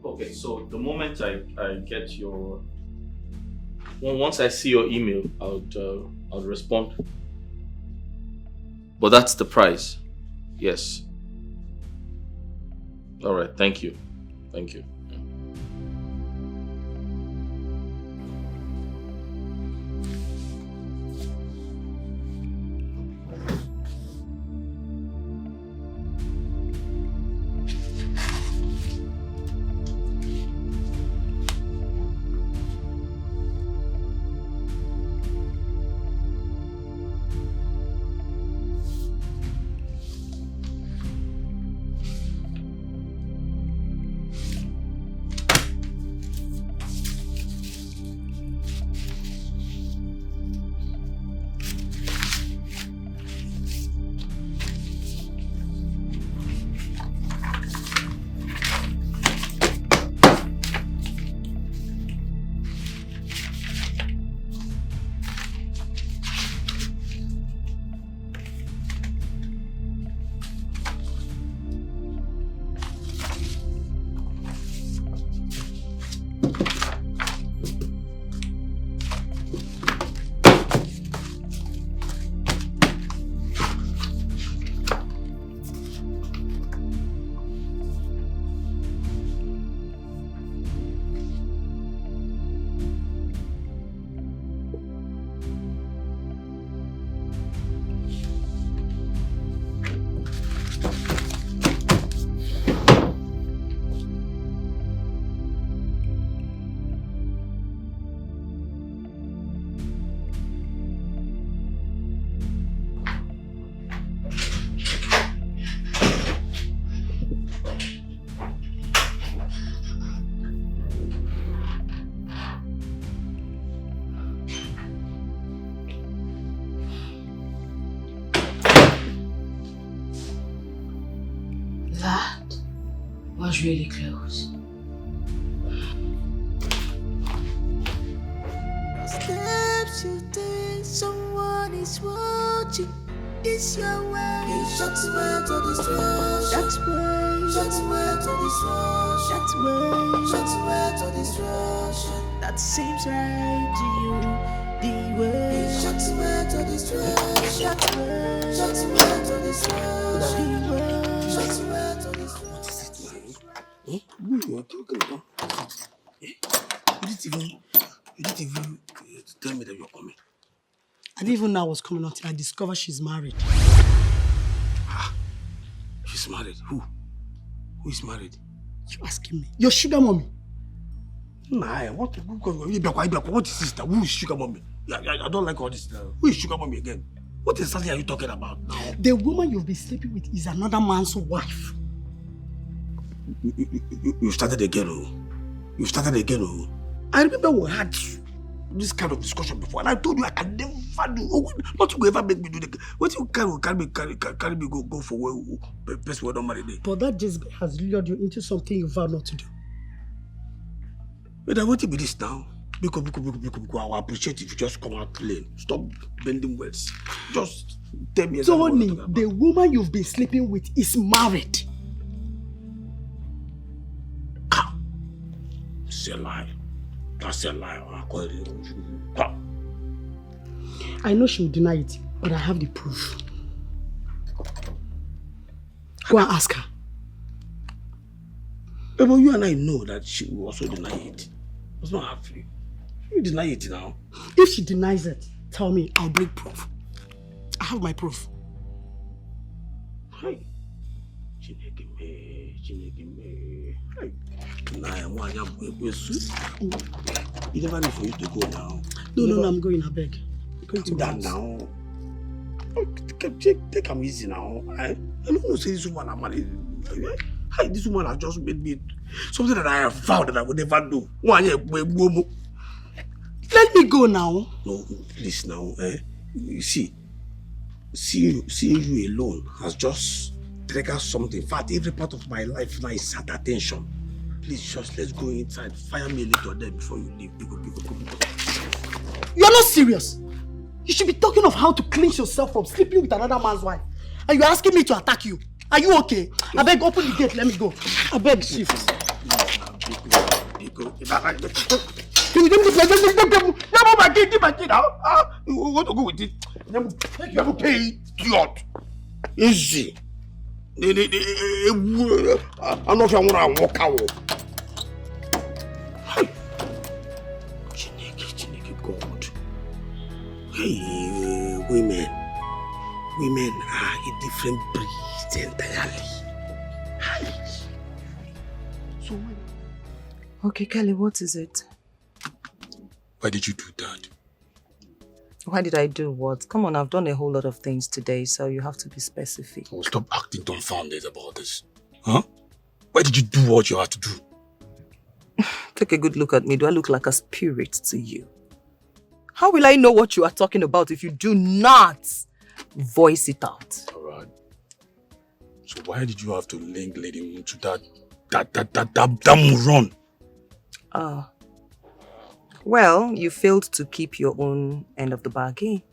Okay, so the moment I get your... Once I see your email, I'll respond. But that's the price. Yes. All right, thank you. Thank you. That was really close. Steps you take, someone is watching. It's your way. Shut way to destruction. Shut way. Shut way to destruction. Shut way. Shut way to destruction. That seems right to you. The way. Shut way to destruction. Shut way. Shut way to destruction. The way. Shut way to destruction. You didn't even tell me that you're coming. I didn't even know I was coming until I discovered she's married. She's married? Who? Who is married? You asking me? Your sugar mommy. Nah, what is sister? Who is sugar mommy? I don't like all this. Who is sugar mommy again? What exactly are you talking about now? The woman you've been sleeping with is another man's wife. You started again, oh. You started again, oh. I remember we had this kind of discussion before, and I told you I can never do. Not to ever make me do that. What you carry me go for where person who don't marry there. But that Jezebel has lured you into something you vowed not to do. But I want to be this now. Because I will appreciate if you just come out plain. Stop bending words. Just tell me. Tony, the woman you've been sleeping with is married. It's a lie. That's a lie. I know she will deny it, but I have the proof. Go and ask her. But you and I know that she will also deny it. It's not happening. You deny it now. If she denies it, tell me, I'll bring proof. I have my proof. Hi. You never need for you to go now. No, I'm going, I beg. I'm going to that now. Take him easy now. I don't know, say this woman I'm married. This woman has just made me something that I have vowed that I would never do. Let me go now. No, please now. You see, seeing you alone has just triggered something. In fact, every part of my life now is at attention. Please, just let's go inside. Fire me a little there before you leave. Go. You're not serious. You should be talking of how to cleanse yourself from sleeping with another man's wife. And you're asking me to attack you. Are you okay? I beg, open the gate. Let me go. I beg, chief. You want to go with it? Never pay idiot. Easy. I'm not sure I want to walk out. Chineke, God. Hey, women are a different breed entirely. So, okay, Kelly, what is it? Why did you do that? Why did I do what? Come on, I've done a whole lot of things today, so you have to be specific. Oh, stop acting dumbfounded about this. Huh? Why did you do what you had to do? Take a good look at me. Do I look like a spirit to you? How will I know what you are talking about if you do not voice it out? Alright. So why did you have to link Lady Moon to that moron? Well, you failed to keep your own end of the bargain.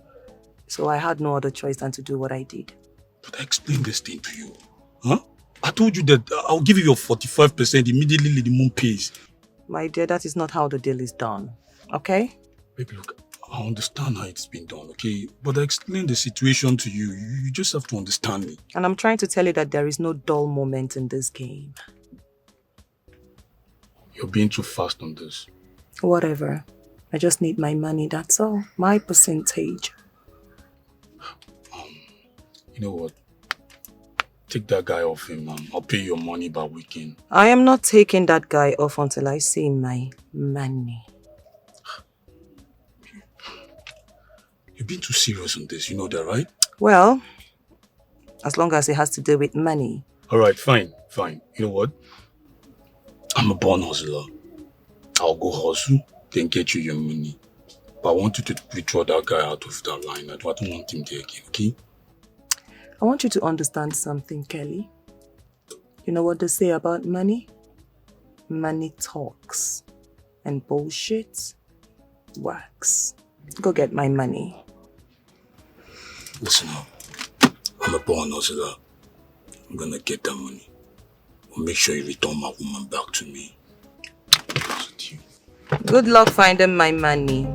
So I had no other choice than to do what I did. But I explained this thing to you. Huh? I told you that I'll give you your 45% immediately Lady Moon pays. My dear, that is not how the deal is done. Okay? Baby, look, I understand how it's been done, okay? But I explained the situation to you. You just have to understand me. And I'm trying to tell you that there is no dull moment in this game. You're being too fast on this. Whatever. I just need my money, that's all. My percentage. You know what? Take that guy off him, man. I'll pay your money by weekend. I am not taking that guy off until I see my money. You're being too serious on this, you know that, right? Well, as long as it has to do with money. Alright, fine. You know what? I'm a born hustler. I'll go hustle, then get you your money. But I want you to withdraw that guy out of that line. I don't want him there again, okay? I want you to understand something, Kelly. You know what they say about money? Money talks. And bullshit works. Go get my money. Listen up. I'm a born hustler. I'm gonna get that money. I'll make sure you return my woman back to me. Good luck finding my money.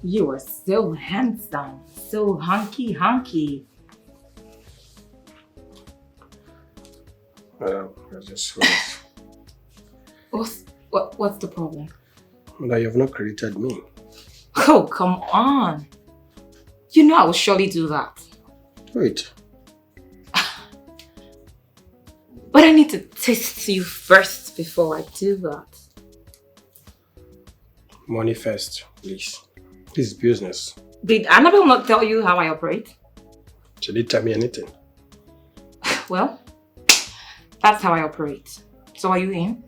You are so handsome, so hunky. I just What's the problem? that you have not created me. Oh, come on. You know I will surely do that. Wait. But I need to taste you first before I do that. Money first, please. This is business. Did Annabelle not tell you how I operate? She didn't tell me anything. Well, that's how I operate. So are you in?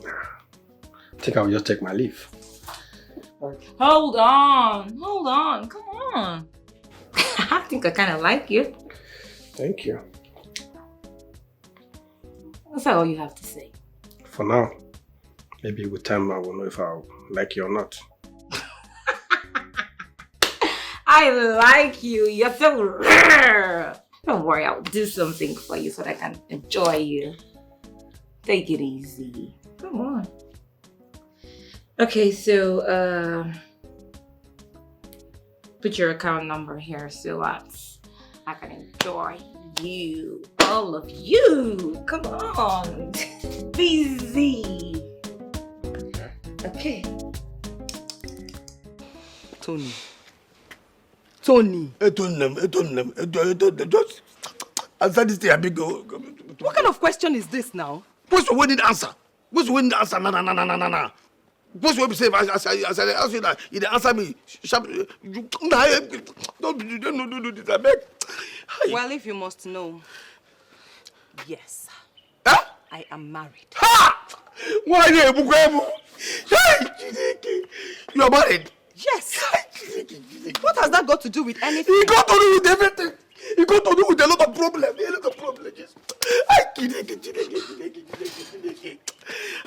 I think I'll just take my leave. Hold on, come on. I think I kind of like you. Thank you. That's all you have to say. For now. Maybe with time I will know if I'll like you or not. I like you. You're so rare. Don't worry, I'll do something for you so that I can enjoy you. Take it easy. Come on. Okay, so put your account number here so that I can enjoy you. All of you. Come on. Busy. Okay. Tony. Just answer this thing, amigo. What kind of question is this now? What's the winning answer? What's the winning answer? Nah. What's the way to say? As I ask you that, you answer me. Don't do this, I beg. Well, if you must know, yes, I am married. Why you are married? Yes. What has that got to do with anything? It got to do with everything. It got to do with a lot of problems.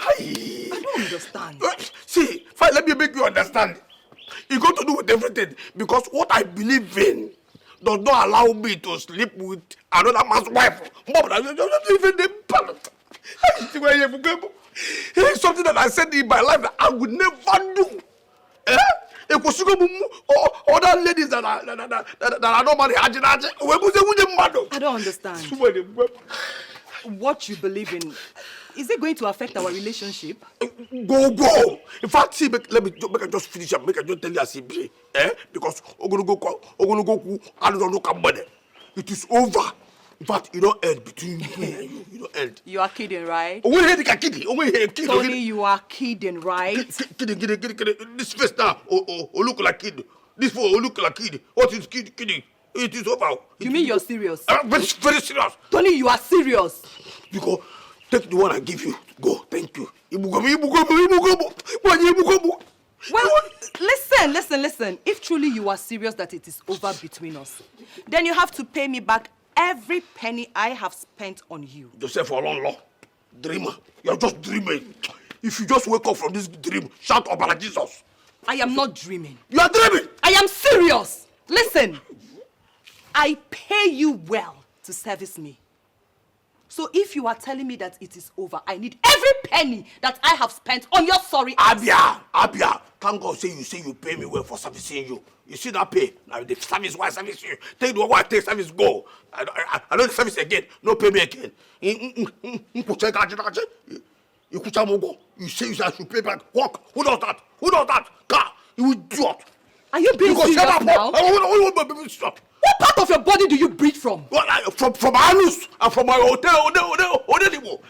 I don't understand. See, fine, let me make you understand. It got to do with everything because what I believe in does not allow me to sleep with another man's wife. It's something that I said in my life that I would never do. Other ladies that are not married. I don't understand. What you believe in, is it going to affect our relationship? Go. In fact, see, let me just finish up. Make I just tell you as it because it is over. In fact, you don't end between me and you. You don't end. You are kidding, right? Kidding. Tony, you are kidding, right? Kidding. This face now, look like kid. This fool look like kid. What is kidding? It is over. You mean you're serious? Very serious. Tony, you are serious. Because take the one I give you. Go. Thank you. Well, listen. If truly you are serious that it is over between us, then you have to pay me back every penny I have spent on you. Joseph Olonlo, dreamer. You're just dreaming. If you just wake up from this dream, shout up like Jesus. I am not dreaming. You are dreaming. I am serious. Listen, I pay you well to service me. So if you are telling me that it is over, I need every penny that I have spent on your sorry ass. Abia. Thank God say you pay me well for servicing you. You see that pay? Now the service why I service you. Take the one why I take service, go. I don't service again. No pay me again. You say I should pay back. Walk. Who does that? Car. You idiot. Are you being serious now? Stop. What part of your body do you breathe from? From anus and from my hotel.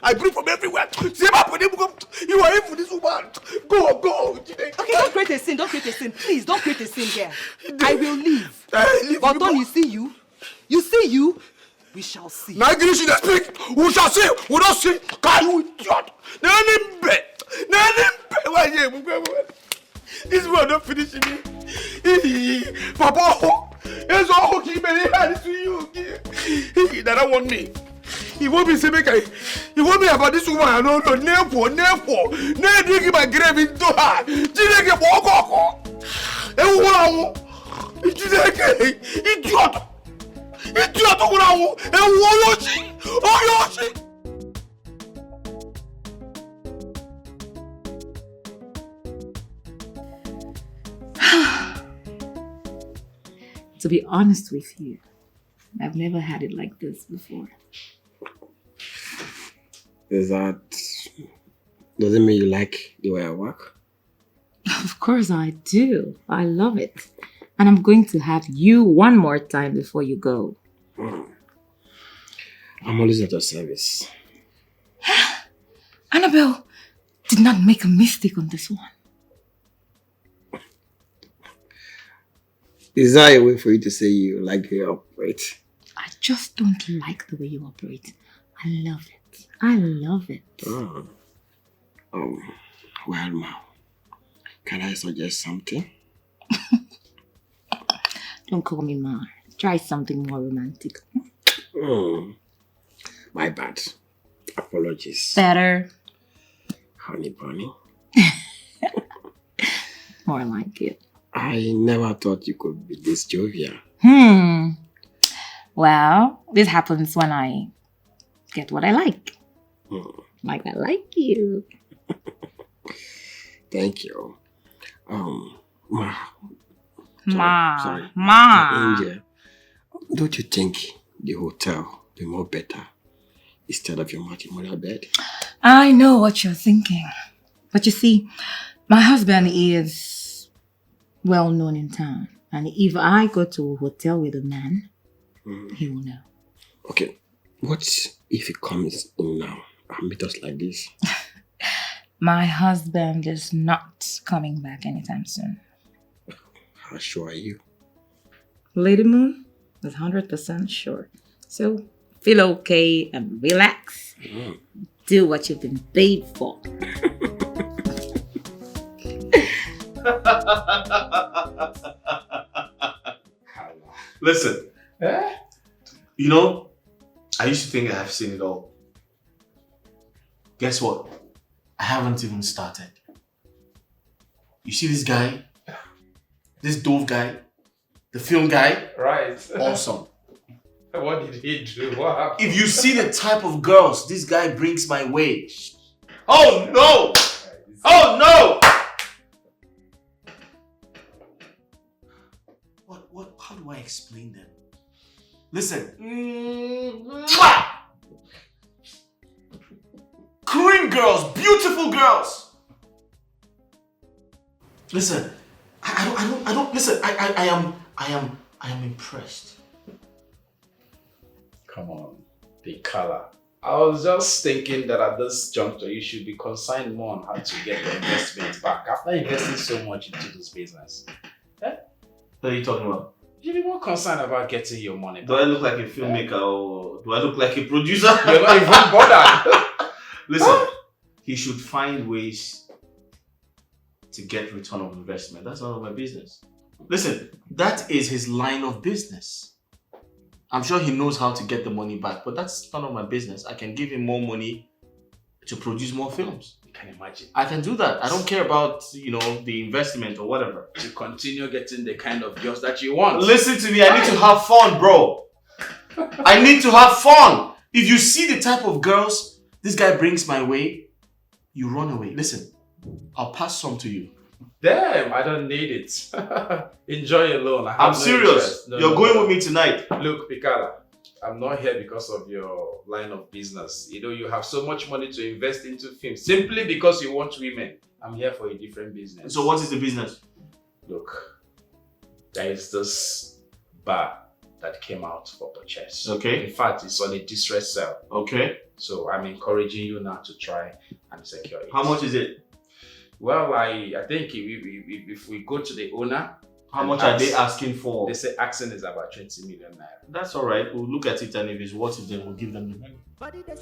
I breathe from everywhere. You are in for this woman. Go. Okay, don't create a scene. Please, don't create a scene here. I will leave. But don't you see you? We shall see. Now you should speak. We shall see. We don't see. Can you idiot? This one don't finish me. Papa, it's all he may have to you. He doesn't want me. He won't be saying, he won't be about this woman. I don't know. Never. Never dig my grave into her. Jineke walk. And one. Idiot. Idiot. And Yoshi. Oh, Yoshi. To be honest with you, I've never had it like this before. Doesn't mean you like the way I work? Of course I do. I love it. And I'm going to have you one more time before you go. I'm always at your service. Annabelle did not make a mistake on this one. Is that a way for you to say you like the way I operate? I just don't like the way you operate. I love it. I love it. Well, Ma, can I suggest something? Don't call me Ma. Try something more romantic. My bad. Apologies. Better. Honey bunny. More like it. I never thought you could be this jovial. Well, this happens when I get what I like. Like I like you. Thank you. Ma. Ma. Angel, don't you think the hotel would be more better instead of your matrimonial bed? I know what you're thinking. But you see, my husband is well known in town. And if I go to a hotel with a man, he will know. Okay, what if he comes in now and meet us like this? My husband is not coming back anytime soon. How sure are you? Lady Moon is 100% sure. So feel okay and relax. Do what you've been paid for. Listen, you know, I used to think I have seen it all. Guess what? I haven't even started. You see this guy? This Dove guy? The film guy? Right. Awesome. What did he do? What happened? If you see the type of girls this guy brings my way. Oh no! Oh no! How do I explain them? Listen. Korean girls, beautiful girls. Listen, I don't listen, I am impressed. Come on, the color. I was just thinking that at this juncture you should be concerned more on how to get your investment back after investing so much into this business. What are you talking about? You should be more concerned about getting your money back. Do I look like a filmmaker or do I look like a producer? You're not even bothered. Listen, he should find ways to get return of investment. That's none of my business. Listen, that is his line of business. I'm sure he knows how to get the money back, but that's none of my business. I can give him more money to produce more films. You can imagine. I can do that. I don't care about, the investment or whatever. To continue getting the kind of girls that you want. Listen to me, I need to have fun, bro. I need to have fun. If you see the type of girls this guy brings my way, you run away. Listen, I'll pass some to you. Damn, I don't need it. Enjoy alone. I'm serious. You're going with me tonight. Look, Pikala, I'm not here because of your line of business. You have so much money to invest into films simply because you want women. I'm here for a different business. So what is the business? Look, there is this bar that came out for purchase. Okay. In fact, it's on a distress sale. Okay. So I'm encouraging you now to try and secure it. How much is it? Well, I think if we go to the owner How much are they asking for? They say asking is about 20 million naira. That's all right. We'll look at it, and if it's worth it, then we'll give them the money.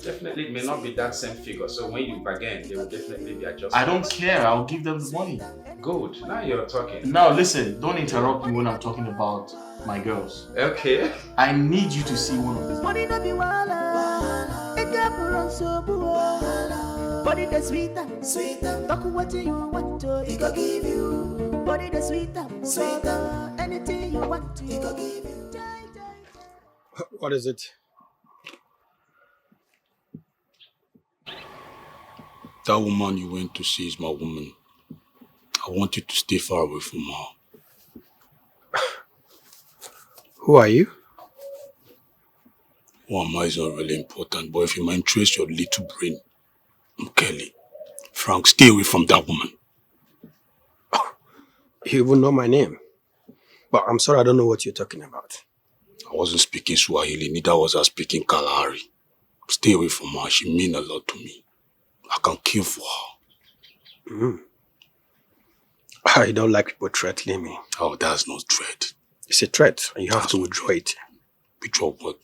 Definitely, it may not be that same figure. So when you bargain, they will definitely be adjusted. I don't care. I'll give them the money. Good. Now you're talking. Now listen, don't interrupt me when I'm talking about my girls. Okay. I need you to see one of these. Money no be wala, it got run so buo. Body the sweeter, talk what you want to, he go give you. Body the sweeter, anything you want to, he go give you. What is it? That woman you went to see is my woman. I want you to stay far away from her. Who are you? Who am I is not really important, but if you might trace your little brain, I'm Kelly. Frank, stay away from that woman. You even know my name. But I'm sorry, I don't know what you're talking about. I wasn't speaking Swahili, neither was I speaking Kalahari. Stay away from her, she means a lot to me. I can kill for her. I don't like people threatening me. Oh, that's not threat. It's a threat, and you have to withdraw it. Withdraw what?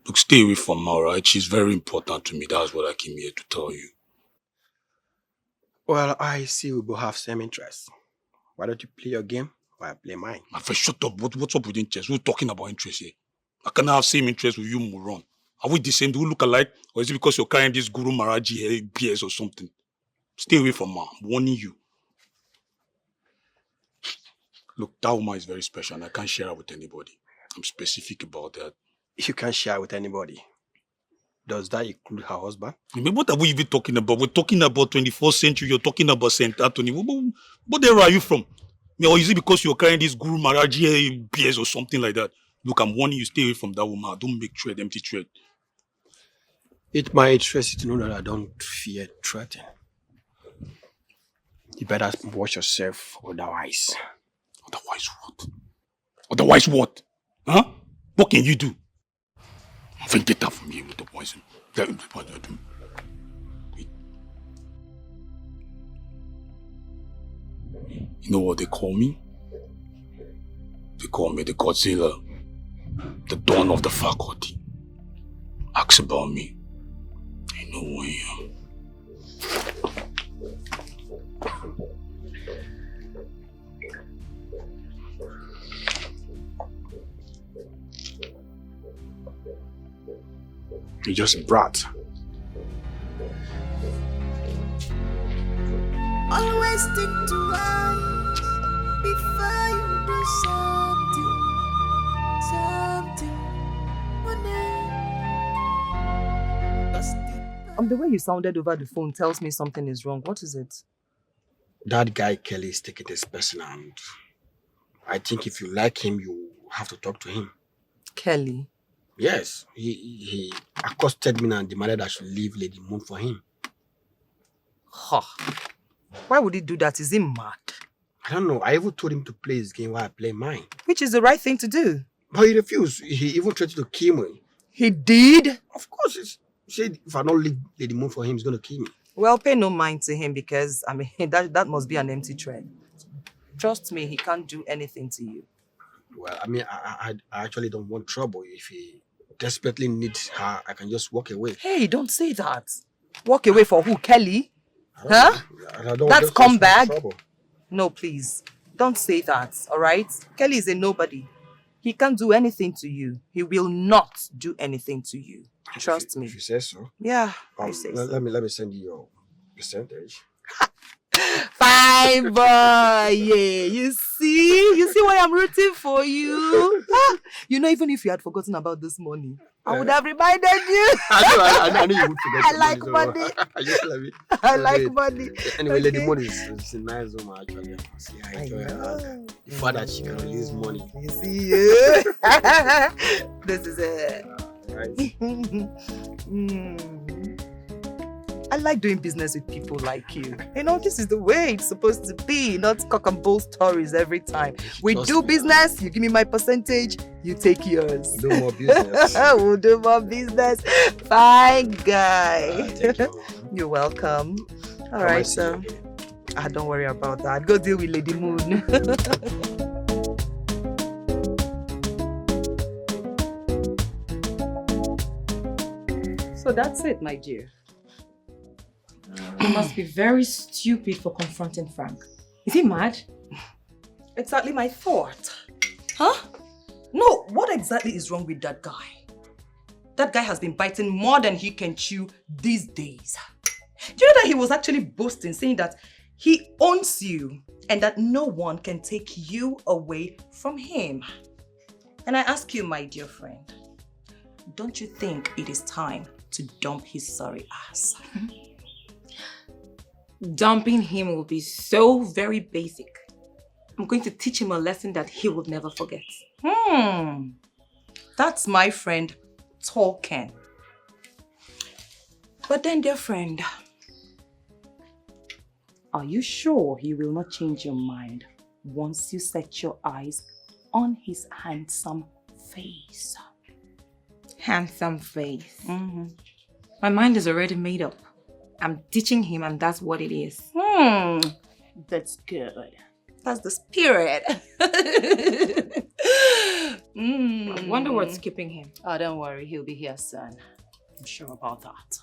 Look, stay away from her, right? She's very important to me. That's what I came here to tell you. Well, I see we both have same interests. Why don't you play your game while I play mine? My friend, shut up. What's up with interest? We're talking about interest here. I cannot have same interest with you, moron. Are we the same? Do we look alike? Or is it because you're carrying this Guru Maharaji hair BS or something? Stay away from her. I'm warning you. Look, that woman is very special and I can't share her with anybody. I'm specific about that. You can't share with anybody. Does that include her husband? I mean, what are we even talking about? We're talking about 21st century. You're talking about St. Anthony. What area are you from? Or is it because you're carrying this Guru Maharaji hair BS or something like that? Look, I'm warning you, stay away from that woman. Don't make threat, empty threat. It might interest you to know that I don't fear threatening. You better watch yourself otherwise. Otherwise what? Otherwise what? Huh? What can you do? I think get that from here with the poison. Tell me what you do. You know what they call me? They call me the Godzilla. The dawn of the faculty. Ask about me. I know who I am. You're just a brat. Always think twice before you do something. The way you sounded over the phone tells me something is wrong. What is it? That guy Kelly is taking this person, and I think if you like him, you have to talk to him. Kelly? Yes. He accosted me and demanded I should leave Lady Moon for him. Huh. Why would he do that? Is he mad? I don't know. I even told him to play his game while I play mine. Which is the right thing to do. But he refused. He even tried to kill me. He did? Of course. He said if I don't leave Lady Moon for him, he's going to kill me. Well, pay no mind to him because, I mean, that must be an empty threat. Trust me, he can't do anything to you. Well, I mean, I actually don't want trouble. If he desperately needs her, I can just walk away. Hey, don't say that. Walk away for who? Kelly? Huh? I don't That's want scumbag? trouble. No, please. Don't say that, all right? Kelly is a nobody. He can't do anything to you. He will not do anything to you. Trust me. If you say so. Yeah, I say so. Let me send you your percentage. Fine boy, yeah. You see why I'm rooting for you. You know, even if you had forgotten about this money, I would have reminded you. I knew you would forget. I like money. I like money. Anyway, Lady Moon is a nice woman actually. See, I enjoy her. The fact that she can release money. You see, yeah. This is it. I like doing business with people like you. You know, this is the way it's supposed to be, not cock and bull stories every time. We do business, you give me my percentage, you take yours. Do more business. We'll do more business. Fine guy. You're welcome. All right, so don't worry about that. Go deal with Lady Moon. So that's it, my dear. You must be very stupid for confronting Frank. Is he mad? Exactly my thought. Huh? No, what exactly is wrong with that guy? That guy has been biting more than he can chew these days. Do you know that he was actually boasting, saying that he owns you and that no one can take you away from him? And I ask you, my dear friend, don't you think it is time to dump his sorry ass? Dumping him will be so very basic. I'm going to teach him a lesson that he will never forget. That's my friend talking. But then, dear friend, are you sure he will not change your mind once you set your eyes on his handsome face? Handsome face. My mind is already made up. I'm teaching him and that's what it is. That's good. That's the spirit. I wonder what's keeping him. Oh, don't worry. He'll be here soon. I'm sure about that.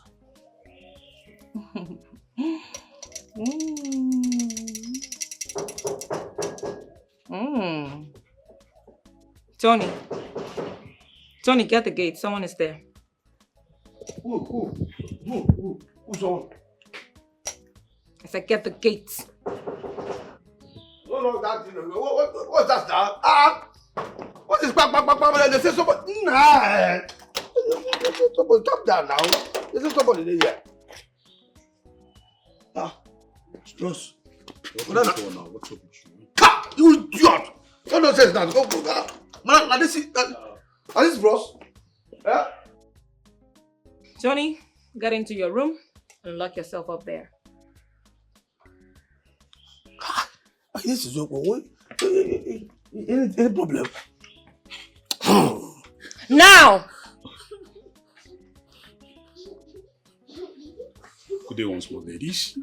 Tony. Tony, get the gate. Someone is there. Who's on? I said, get the gate. No, that, what's that now? What is back? They say somebody. Nah. Somebody, stop that now. They say somebody there. Strauss. What's up with you? You idiot! What nonsense now? Go. Man, this is Ross. Yeah? Tony, get into your room and lock yourself up there. This is any problem. Now! Good day once more, ladies.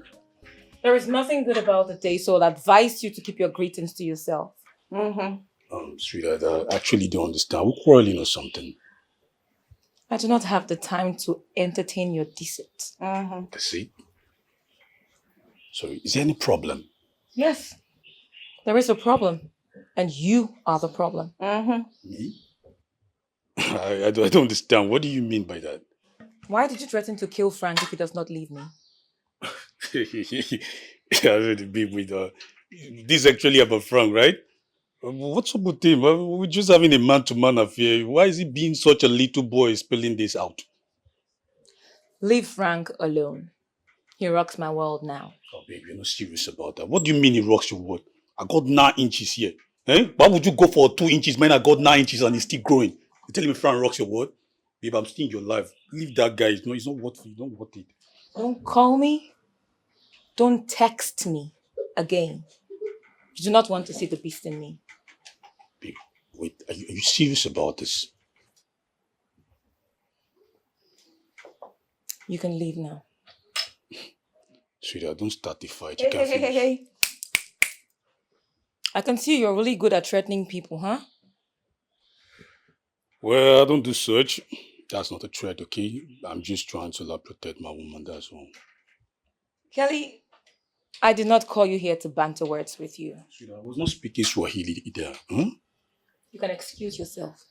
There is nothing good about the day, so I'll advise you to keep your greetings to yourself. Sweetheart, I actually don't understand. We're quarreling or something. I do not have the time to entertain your deceit. See? So, is there any problem? Yes, there is a problem, and you are the problem. Me? I don't understand. What do you mean by that? Why did you threaten to kill Frank if he does not leave me? Yeah, this is actually about Frank, right? What's up with him? We're just having a man-to-man affair. Why is he being such a little boy spilling this out? Leave Frank alone. He rocks my world now. Oh, babe, you're not serious about that. What do you mean he rocks your world? I got 9 inches here. Eh? Why would you go for 2 inches when I got 9 inches and it's still growing? You telling me Frank rocks your world? Babe, I'm still in your life. Leave that guy. He's not worth it. Don't worth it. Don't call me. Don't text me again. You do not want to see the beast in me. Babe, wait. Are you serious about this? You can leave now. Sweetheart, don't start the fight. Hey. I can see you're really good at threatening people, huh? Well, I don't do such. That's not a threat, okay? I'm just trying to protect my woman, that's all. Kelly, I did not call you here to banter words with you. Sweetheart, I was not speaking Swahili either. Huh? You can excuse yourself.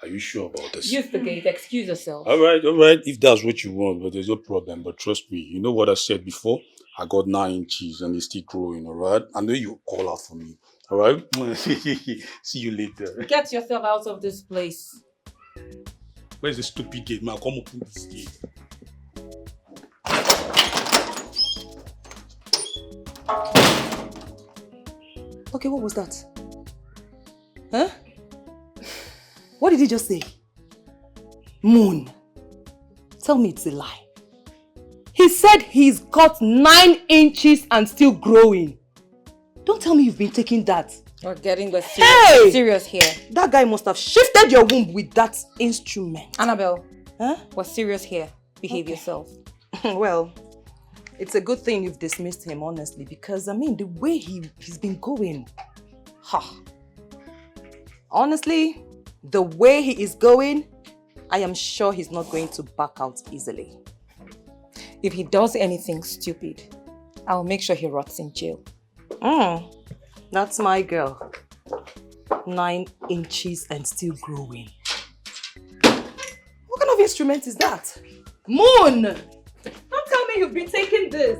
Are you sure about this? Use the gate. Excuse yourself. All right. If that's what you want, but there's no problem. But trust me, you know what I said before? I got 9 inches and it's still growing, all right? I know you call out for me, all right? See you later. Get yourself out of this place. Where's the stupid gate, man? Come open this gate. Okay, what was that? Huh? What did he just say? Moon. Tell me it's a lie. He said he's got 9 inches and still growing. Don't tell me you've been taking that. You're getting the serious here. That guy must have shifted your womb with that instrument. Annabelle, we're serious here. Behave yourself. Well, it's a good thing you've dismissed him, honestly, because, I mean, the way he's been going. Honestly, the way he is going, I am sure he's not going to back out easily. If he does anything stupid, I'll make sure he rots in jail. That's my girl. 9 inches and still growing. What kind of instrument is that? Moon! Don't tell me you've been taking this.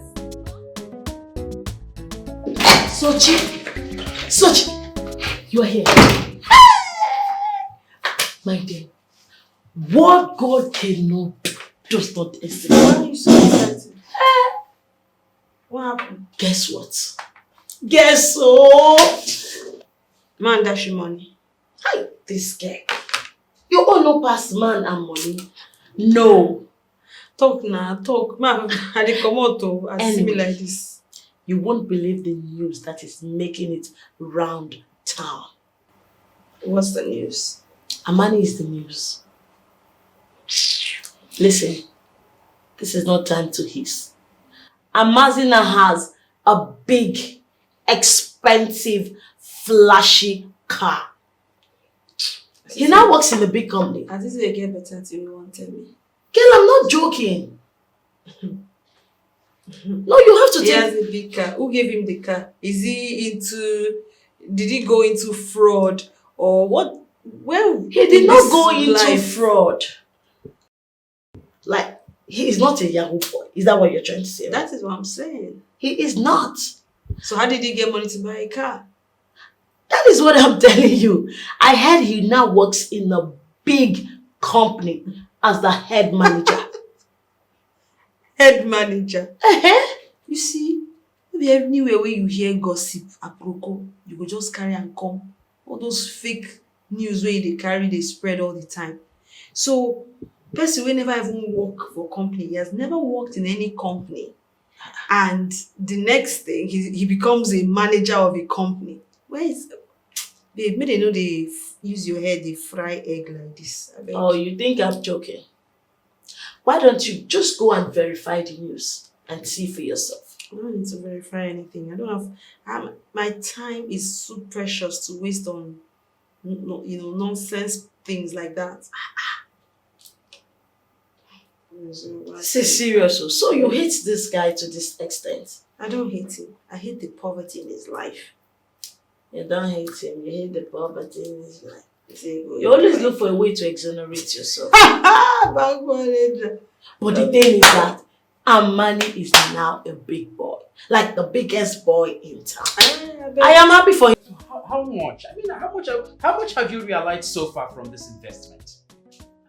Sochi, you are here. My dear, what God cannot do does not exist. Why are you so excited? What happened? Guess what? Guess what? Man dash you money. Hi, this guy. You all know past man and money. No. Talk now, talk. Man, I dey come out to see me like this. You won't believe the news that is making it round town. What's the news? Amani is the news. Listen, this is not time to hiss. Amazina has a big, expensive, flashy car. He now works in a big company. As if they get better till you won't tell me. Girl, I'm not joking. No, you have to He has a big car. Who gave him the car? Is he into... Did he go into fraud? Or what? Well, he did not go into fraud. Like, he is not a Yahoo boy. Is that what you're trying to say? That is what I'm saying. He is not. So how did he get money to buy a car? That is what I'm telling you. I heard he now works in a big company as the head manager. Head manager. You see, maybe anywhere where you hear gossip, aproko, you go just carry and come. All those fake news where they carry, they spread all the time. So, person will never even work for a company. He has never worked in any company. And the next thing, he becomes a manager of a company. Where is... Babe, may they know they use your head, they fry egg like this. Oh, you think I'm joking? Why don't you just go and verify the news and see for yourself? I don't need to verify anything. I don't have... my time is so precious to waste on, nonsense things like that. This is serious. So you hate this guy to this extent? I don't hate him. I hate the poverty in his life. You don't hate him. You hate the poverty in his life. You always look for a way to exonerate yourself. But the thing is that Amani is now a big boy. Like the biggest boy in town. I am happy for him. How much? I mean, how much have you realized so far from this investment?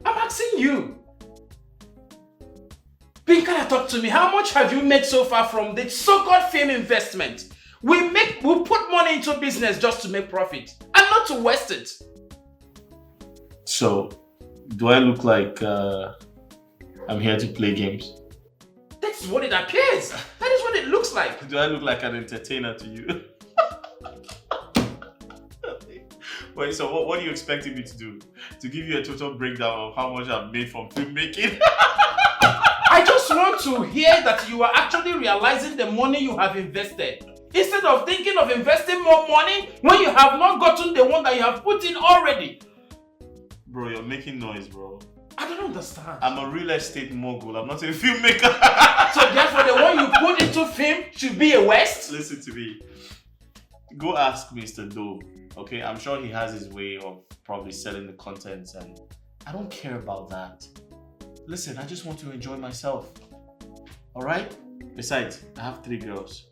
I'm asking you. Pinkara, talk to me. How much have you made so far from the so-called fame investment? We put money into business just to make profit and not to waste it. So, do I look like I'm here to play games? That's what it appears. That is what it looks like. Do I look like an entertainer to you? Wait, so what are you expecting me to do? To give you a total breakdown of how much I've made from filmmaking? I just want to hear that you are actually realizing the money you have invested. Instead of thinking of investing more money when you have not gotten the one that you have put in already. Bro, you're making noise, bro. I don't understand. I'm a real estate mogul. I'm not a filmmaker. So therefore the one you put into film should be a waste? Listen to me. Go ask Mr. Dove. Okay, I'm sure he has his way of probably selling the contents and I don't care about that. Listen, I just want to enjoy myself. Alright? Besides, I have 3 girls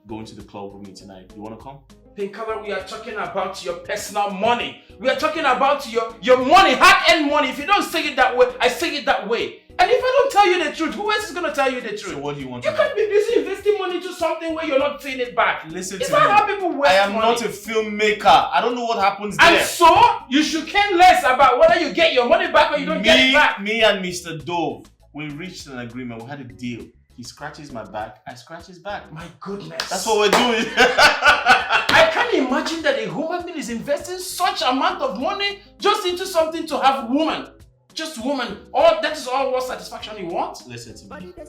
going to the club with me tonight. You wanna come? Pinkala, we are talking about your personal money. We are talking about your money, hard-earned money. If you don't say it that way, I say it that way. And if I don't tell you the truth, who else is going to tell you the truth? So what do you want You to know? can't be busy investing money into something where you're not seeing it back. Listen it's to me. not how people waste I am money. not a filmmaker. I don't know what happens there. And so, you should care less about whether you get your money back or you don't get it back. Me and Mr. Dove, we reached an agreement. We had a deal. He scratches my back, I scratch his back. My goodness. That's what we're doing. I can't imagine that a human being is investing such amount of money just into something to have woman. Just woman. That is all what satisfaction you want? Listen to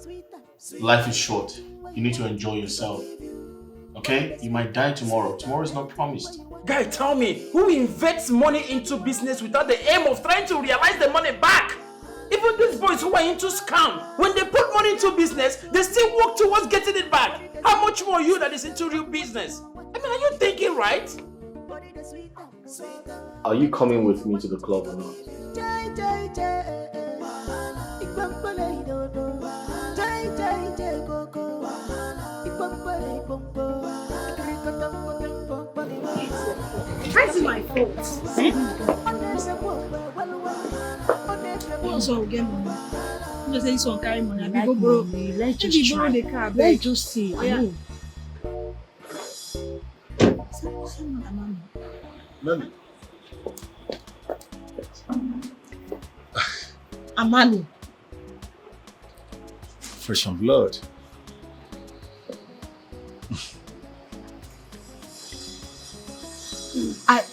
me. Life is short. You need to enjoy yourself. Okay? You might die tomorrow. Tomorrow is not promised. Guy, tell me, who invests money into business without the aim of trying to realize the money back? Even these boys who are into scam, when they put money into business, they still work towards getting it back. How much more you that is into real business? I mean, are you thinking right? Are you coming with me to the club or not? That's my fault. Also, get money. I'm just saying, so carry money. I go borrow. Let's just borrow try. the car. Let's just see. Oh, yeah. Mami. Amani. Fresh on blood.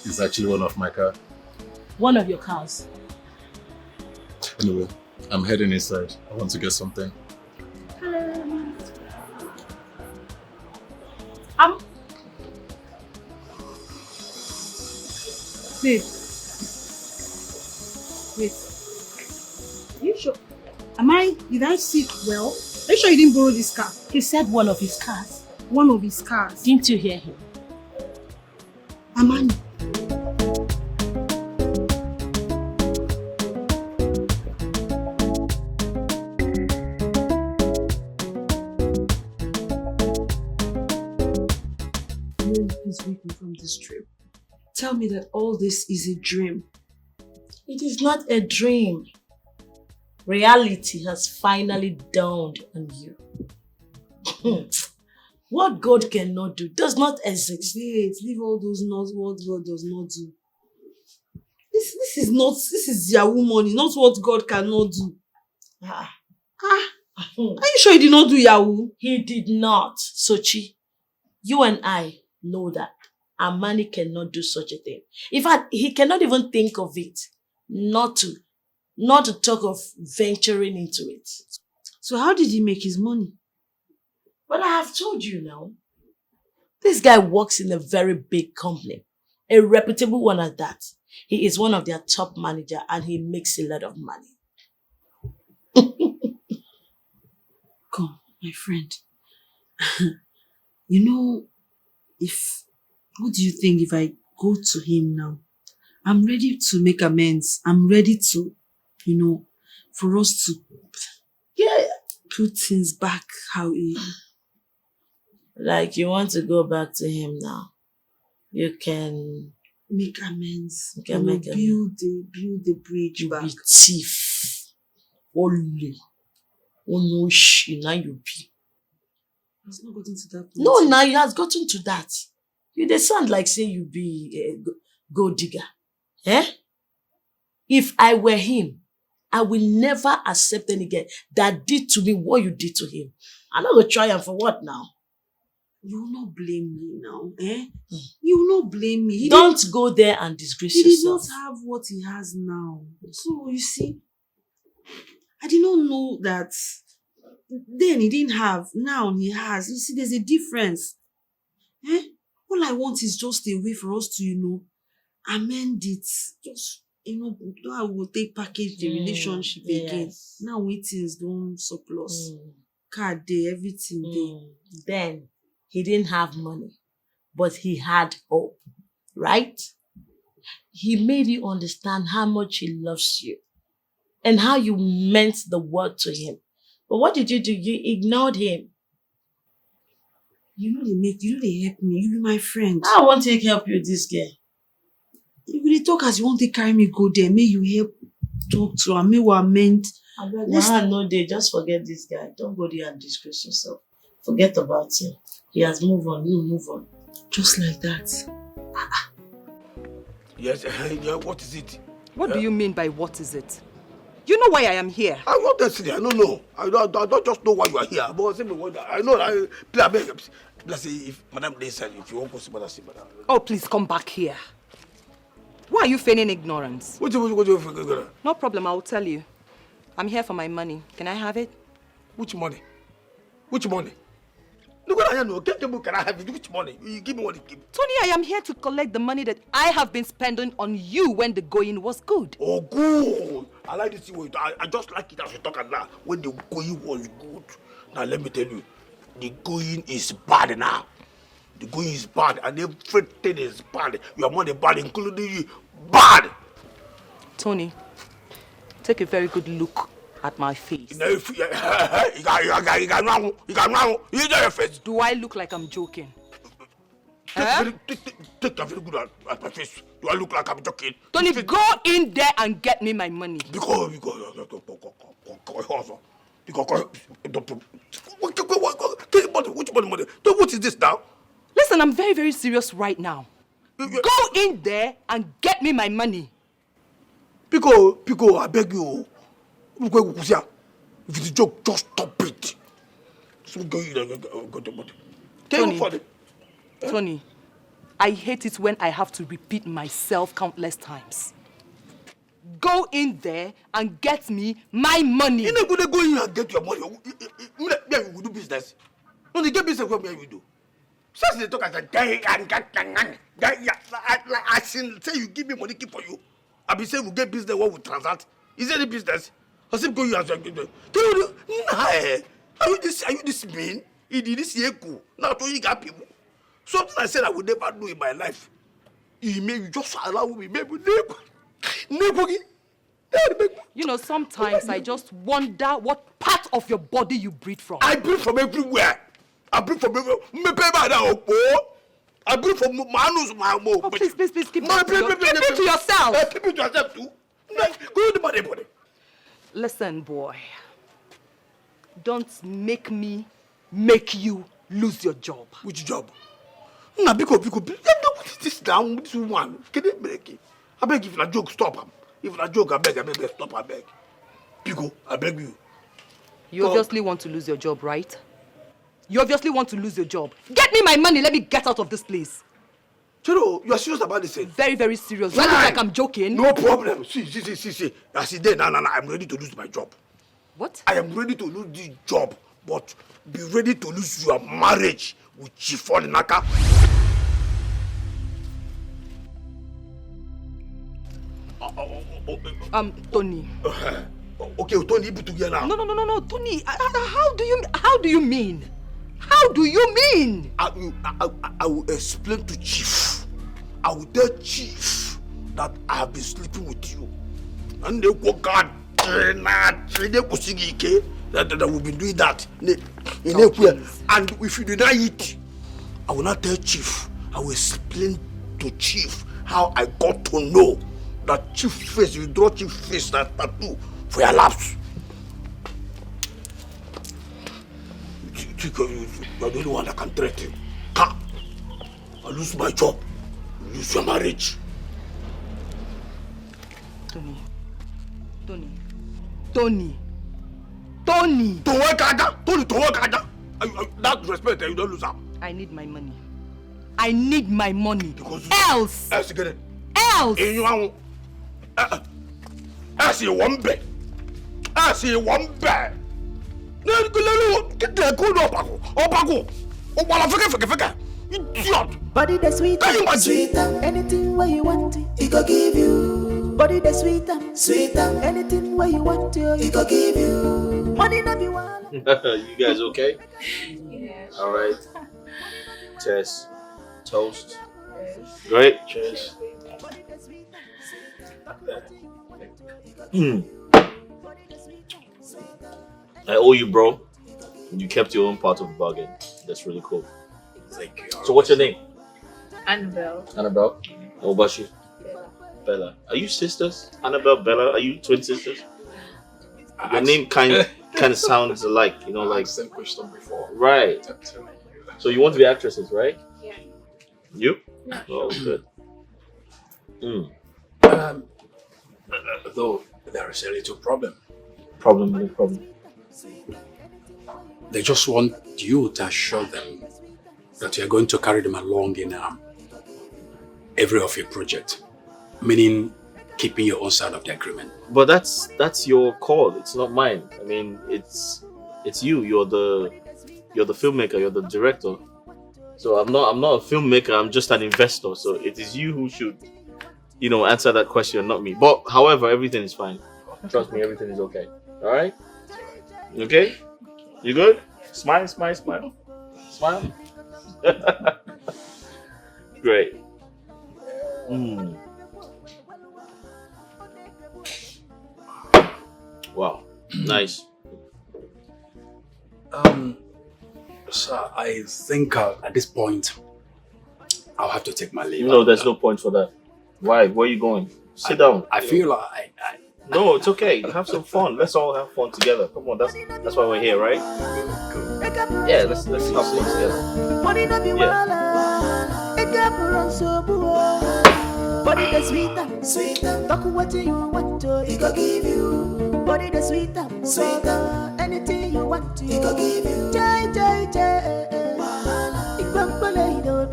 It's actually one of my car. One of your cars. Anyway, I'm heading inside. I want to get something. Babe. Wait. Are you sure? Did I see well? Are you sure you didn't borrow this car? He said one of his cars. One of his cars. Didn't you hear him? Amani. Please wake me from this dream. Tell me that all this is a dream. It is not a dream. Reality has finally dawned on you. What God cannot do does not exist. Wait, leave all those not what God does not do. This is Yahoo money, not what God cannot do. Are you sure he did not do Yahoo? He did not, Sochi. You and I know that Amani cannot do such a thing. In fact, he cannot even think of it. Not to talk of venturing into it. So how did he make his money? But I have told you now. This guy works in a very big company. A reputable one at that. He is one of their top manager and he makes a lot of money. Come, my friend. What do you think if I go to him now? I'm ready to make amends. I'm ready to, for us to put things back how it. Like you want to go back to him now. You can make amends. You can make build the bridge back. Be thief. Only. Now you be. It's not gotten to that point. No, now it has gotten to that. They sound like say you be a gold digger. Eh? If I were him, I will never accept any girl that did to me what you did to him. I'm not going to try him for what now? You will not blame me now, eh? You will not blame me. Don't go there and disgrace yourself. He did not have what he has now. So, you see, I did not know that then he didn't have, now he has. You see, there's a difference. Eh? All I want is just a way for us to, amend it. Just, I will take package the relationship again. Now things don't surplus. Card day, everything day. Then he didn't have money, but he had hope, right? He made you understand how much he loves you and how you meant the world to him. But what did you do? You ignored him. They help me. You be my friend. I want to help you, this girl. If you talk as you want to carry me go there, may you help talk to her, may we amend. No day, just forget this guy. Don't go there and disgrace yourself. Forget about him. He has moved on, you move on. Just like that. Yes, what is it? What do you mean by what is it? You know why I am here? I'm not that I don't know. I don't just know why you are here. But I know. Please say if Madam Lisa, if you want to see Madam. Oh, please come back here. Why are you feigning ignorance? What you No problem, I will tell you. I'm here for my money. Can I have it? Which money? Which money? Look at I know. Can I have it? Which money? You give me what you give. Tony, I am here to collect the money that I have been spending on you when the going was good. Oh, good. I like this way. I just like it as you talk now. When the going was good. Now let me tell you, the going is bad now. The going is bad and everything is bad. Your money bad, including you. Bad. Tony, take a very good look at my face. You know your face. Do I look like I'm joking? Take a very good at my face. Do I look like I'm joking? Tony, go in there and get me my money. Because which money? What is this now? Listen, I'm very, very serious right now. Go in there and get me my money. Pico, I beg you. If it's a joke, just stop it. Tony, I hate it when I have to repeat myself countless times. Go in there and get me my money. You're not going to go in and get your money. You will do business. No, they get business from here you do. So they talk as a guy I say you give me money, keep for you. I be saying we get business, what we transact. Is there any business? I say go you as a are you this mean? It is this year cool. Now to you got people. Something I said I would never do in my life. You just allow me, maybe neighbor. You know, sometimes I just wonder what part of your body you breathe from. I breathe from everywhere. I breathe from everywhere. I breathe from my nose, my mouth. Oh, please, keep it to yourself. Keep it to yourself too. Go to my body. Listen, boy. Don't make me make you lose your job. Which job? Nah, because what is this down? This one. Can you break it? I beg if a joke, stop him. If a joke, I beg, stop, I beg. Pico, I beg you. You obviously want to lose your job, right? You obviously want to lose your job. Get me my money, let me get out of this place. Chiro, you are serious about this? Very, very serious. You look like I'm joking. No problem. See. I see there, now, I'm ready to lose my job. What? I am ready to lose this job, but be ready to lose your marriage with Chiffon Naka. Tony. Okay, Tony, put together now. No, Tony. How do you mean? How do you mean? I will explain to Chief. I will tell Chief that I have been sleeping with you. And they go God, that we've been doing that. And if you deny it, I will not tell Chief. I will explain to Chief how I got to know that Chief face, you draw Chief face, that tattoo for your laps. You're the only one that can threaten. I lose my job, lose your marriage. Tony. That respect, you don't lose out. I need my money. Because else. Get it. Else. I see one bed. Get the good Opago. Idiot. Body the sweet, anything where you want it, it go give you. Body the sweet, anything where you want it, it go give you. Money not be one. You guys okay? Yeah. All right. Cheers. Toast. Great. Cheers. I owe you, bro. You kept your own part of the bargain. That's really cool. Thank you. So what's your name? Annabelle. Annabelle. What about you? Bella. Are you sisters? Annabelle, Bella. Are you twin sisters? Your name kind of sounds alike. You know, like same question before. Right. So you want to be actresses, right? Yeah. You? Yeah. Oh, good. Though there is a little problem. Problem. They just want you to assure them that you are going to carry them along in every of your project, meaning keeping your own side of the agreement. But that's your call. It's not mine. I mean, it's you. You're the You're the filmmaker. You're the director. So I'm not a filmmaker. I'm just an investor. So it is you who should, answer that question, not me. But however, everything is fine. Trust me, everything is okay. All right. Okay. You good? Smile. Smile. Great. Wow. Nice. Sir, I think at this point, I'll have to take my leave. No, there's no point for that. Why? Where are you going? Sit down. I feel like No, it's okay. Have some fun. Let's all have fun together. Come on, that's why we're here, right? Yeah, let's have fun together. Money not be wala, it got run so boo. Body the sweeter, talk what you want to, he go give you. Body the sweeter, anything you want to, he go give you. Jai, Igbambale do,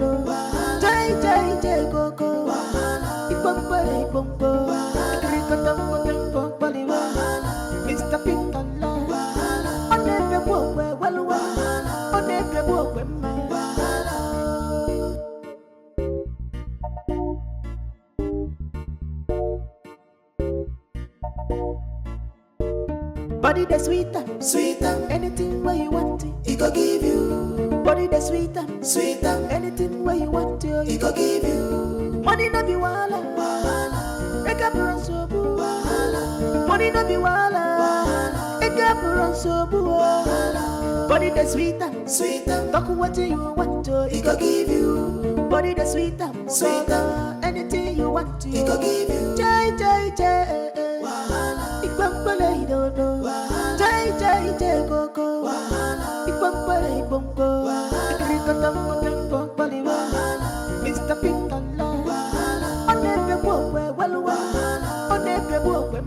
Jai, go, Igbambale bongo, Krikatam, Mr. Pintala, on every walk where well, on every walk where body the sweeter, anything where you want it, he go give you. Body the sweeter, anything where you want it, he go give you. Money no be wala, make up run so boo. Money no be wala, make up run so boo. Body the sweeter, talk what you want to, he go give you. Body the sweeter, anything you want to, he go give you. Jai, Igbambale do, Jai, go, Igbambale bongo, Krikatam, Mr. Pintala, on every walk where well, on every walk where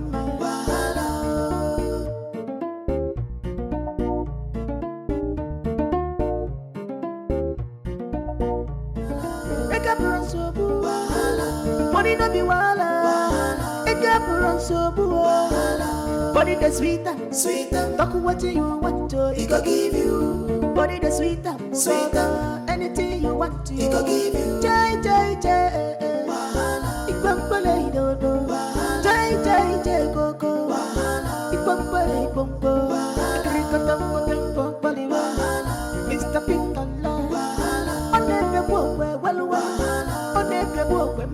make up run so boo. Money no be wala, make up run so boo. Body the sweeter, talk what you want to, he go give you. Body the sweeter, anything you want to, he go give you. Jai, Igbambale do, Jai, go, Igbambale bongo, Krikatam, Mr. Pintala, on every walk where well, on every walk where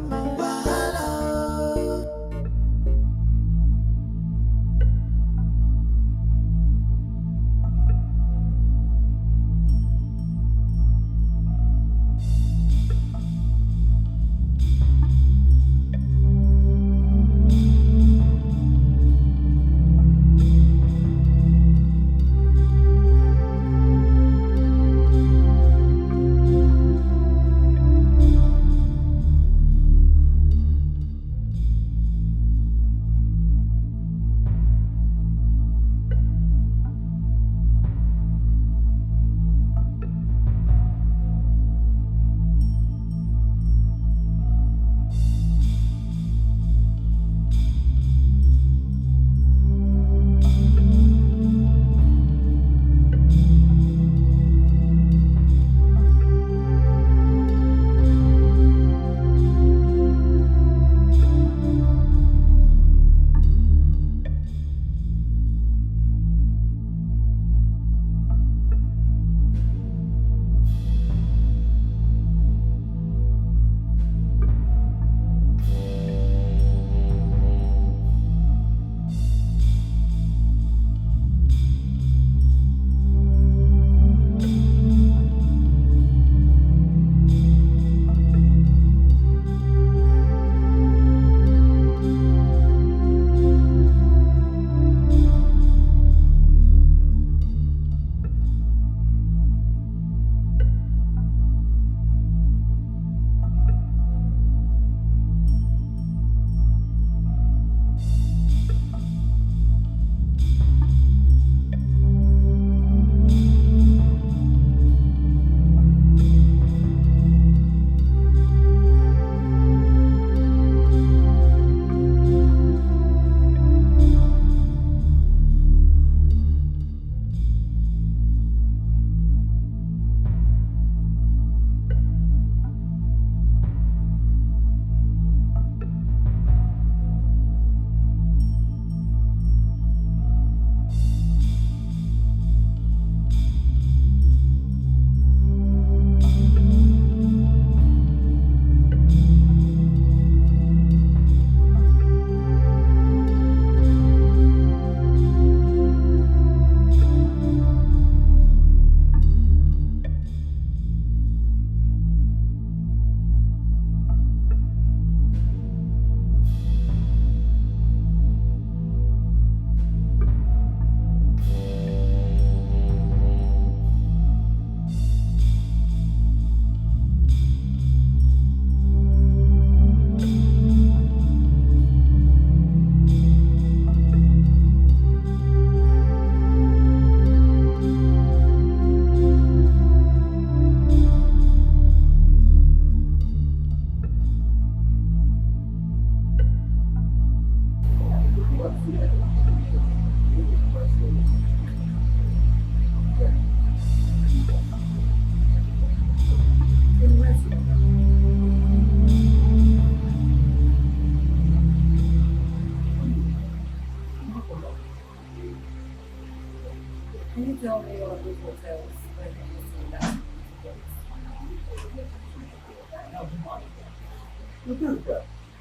tell me all of those hotels where they used to that.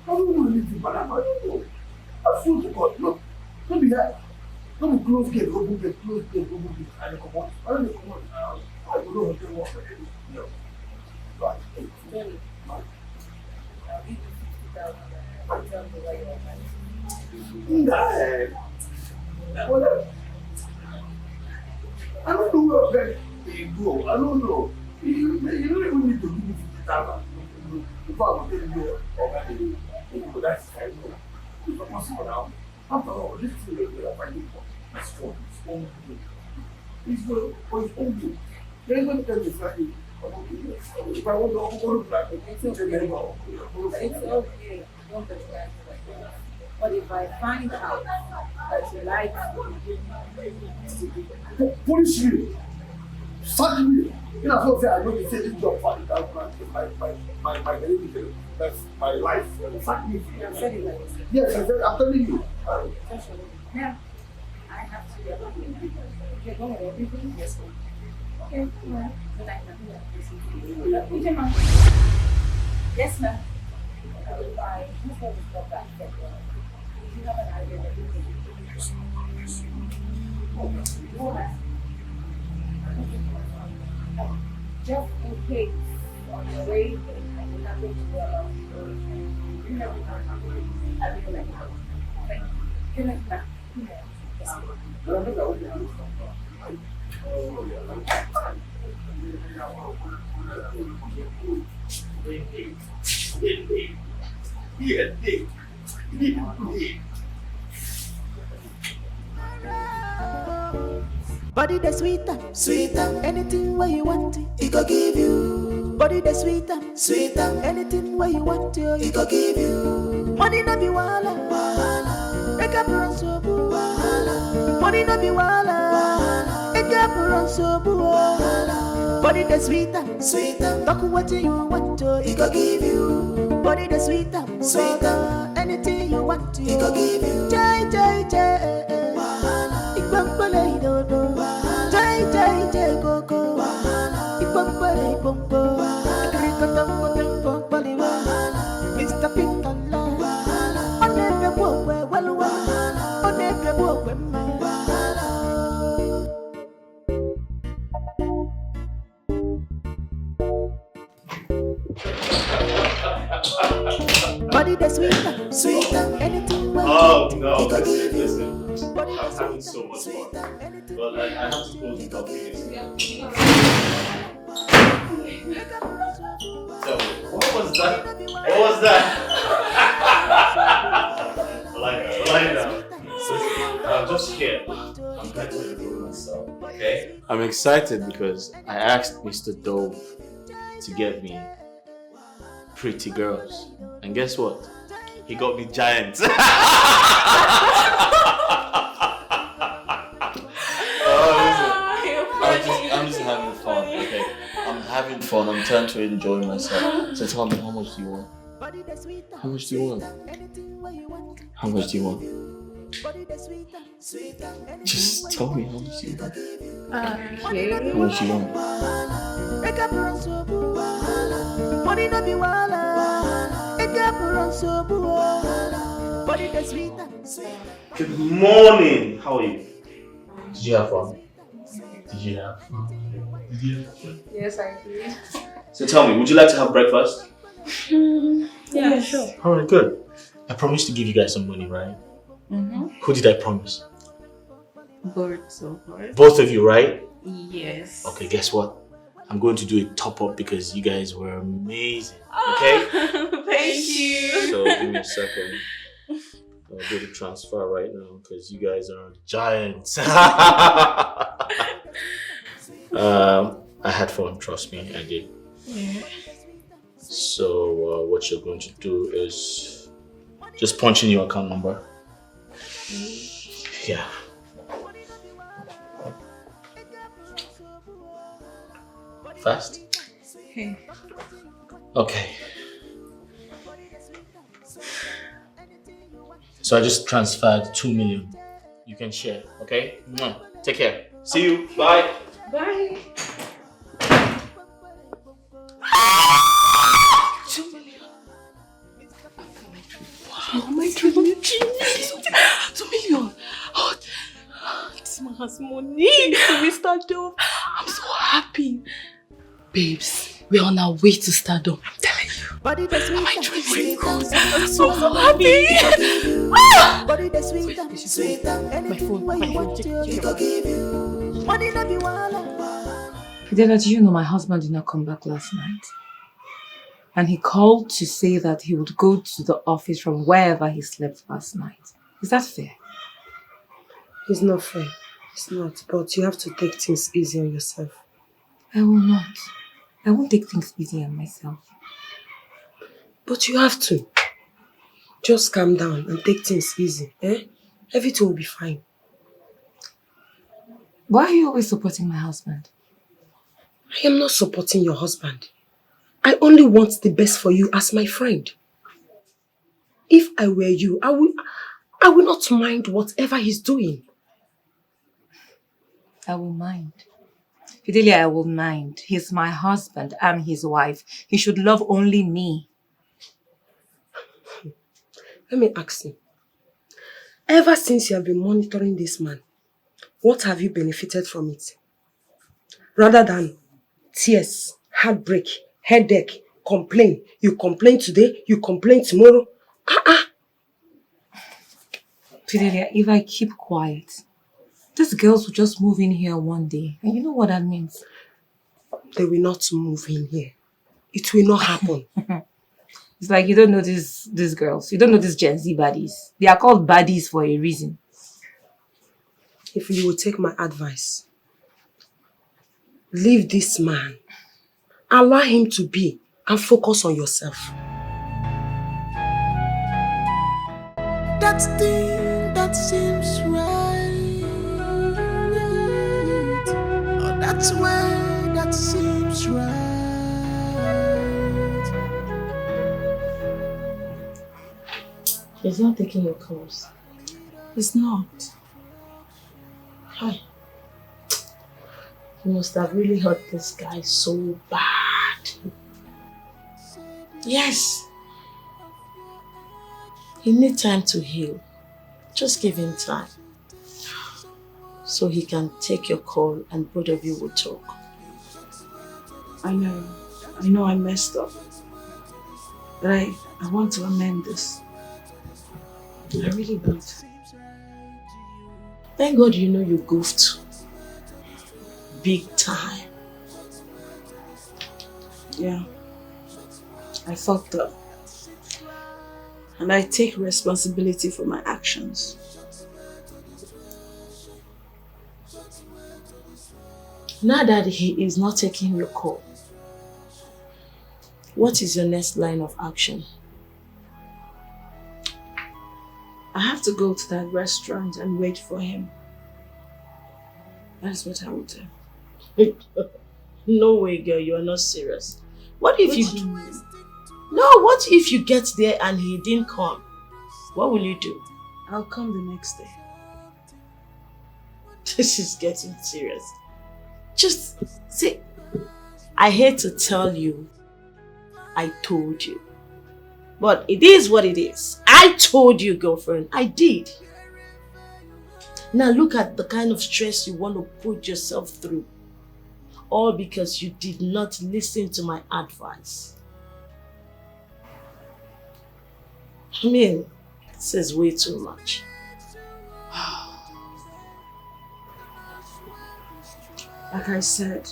How do you live in Panama? I don't know. I swear to God, look. Don't be that. Don't be close gate, open gate, close gate, open gate. I don't come on. I don't come on. I don't know what they want. No. Right. Really? I'll give you 50,000. Tell me where you're at. Nah. Whatever. I don't know where they go. I don't know. You don't even need to give me 50,000. If I will tell you, okay, that's fine. It's not possible now. After all, this is the fighting for. It's for its own good. It's for its own good. They're going to tell me, Friday, if I want to go to black, it's okay. Don't get that. But if I find out that you like police you, search me. You know, so say I know they say this job for my benefit, that's my life. Sack me. Yes, I said, I'm telling you. Yeah, I have to be alone. You're going with everything? Yes, ma'am. Okay, all right. Then I can do that. Yes, ma'am. I just want to stop that. You have an idea that you can just in case on your way, I will not go to the you know, I will let you know. Thank you. Good night, ma'am. Body the sweeter, anything where you want it go give you. Body the sweeter, anything where you want it go give you. Money no be wala, make up run so boo. Money no be wala, make up run so boo. Body the sweeter, talk what you want it go give you. Body the sweeter, anything you want it go give you. Jai jai jai, ikwambale dodo. Jai jai jai koko, ikwambale bongo. Krikatam kotam baliwa, Mr. Pinkala. Onebe bokwe walwa, onebe bokwe ma. Body the sweeter, anything where Oh no, listen. I'm having so much fun. But I have to close the topic. So, what was that? What was that? Lie down. Listen, I'm just here. I'm trying to enjoy myself, okay? I'm excited because I asked Mr. Dove to get me pretty girls. And guess what? He got me giants. I'm just having fun, okay? I'm having fun. I'm trying to enjoy myself. So tell me, how much do you want? How much do you want? How much do you want? Just tell me how much do you want. Okay. How much do you want? Money no be wala, make up run so boo. Body the sweeter. Good morning. How are you? Did you have fun? Did you have fun? Yes, I did. So tell me, would you like to have breakfast? Yeah, sure. Alright, good. I promised to give you guys some money, right? Mm-hmm. Who did I promise? Both so far. Both of you, right? Yes. Okay, guess what? I'm going to do a top up because you guys were amazing. Okay? Thank you. So give me a second. I'll do the transfer right now because you guys are giants. I had fun, trust me, I did. Yeah. So what you're going to do is just punch in your account number. Yeah. Fast? Okay. Okay. So I just transferred 2 million. You can share, okay? Take care. See you. Bye. Bye. 2 million. Wow, my dream. 2 million. Oh, this man has money. Mr. Dove. I'm so happy. Babes, we're on our way to stardom. I'm telling you. Body the sweet, my dream. I'm so happy. Body the sweet, sweet. Anything where you want to, he go give you. Money no be wala. Fidelia, do you know my husband did not come back last night? And he called to say that he would go to the office from wherever he slept last night. Is that fair? It's not fair. It's not. But you have to take things easy on yourself. I will not. I won't take things easy on myself. But you have to. Just calm down and take things easy. Everything will be fine. Why are you always supporting my husband? I am not supporting your husband. I only want the best for you as my friend. If I were you, I will not mind whatever he's doing. I will mind. Fidelia, I will mind. He's my husband. I'm his wife. He should love only me. Let me ask you. Ever since you have been monitoring this man, what have you benefited from it? Rather than tears, heartbreak, headache, complain. You complain today, you complain tomorrow. Fidelia, if I keep quiet, these girls will just move in here one day. And you know what that means? They will not move in here. It will not happen. It's like you don't know these girls. You don't know these Gen Z baddies. They are called baddies for a reason. If you will take my advice, leave this man. Allow him to be and focus on yourself. That thing that seems right. Oh, that's where that seems right. He's not taking your calls. It's not. Hi. You must have really hurt this guy so bad. Yes. He needs time to heal. Just give him time. So he can take your call and both of you will talk. I know I messed up. But I want to amend this. I really want. Thank God you know you goofed. Big time. Yeah. I fucked up. And I take responsibility for my actions. Now that he is not taking your call, what is your next line of action? I have to go to that restaurant and wait for him. That's what I will do. No way, girl, you are not serious. What if What if you get there and he didn't come? What will you do? I'll come the next day. This is getting serious. Just see, I hate to tell you, I told you. But it is what it is. I told you, girlfriend. I did. Now look at the kind of stress you want to put yourself through. All because you did not listen to my advice. I mean, this is way too much. Like I said,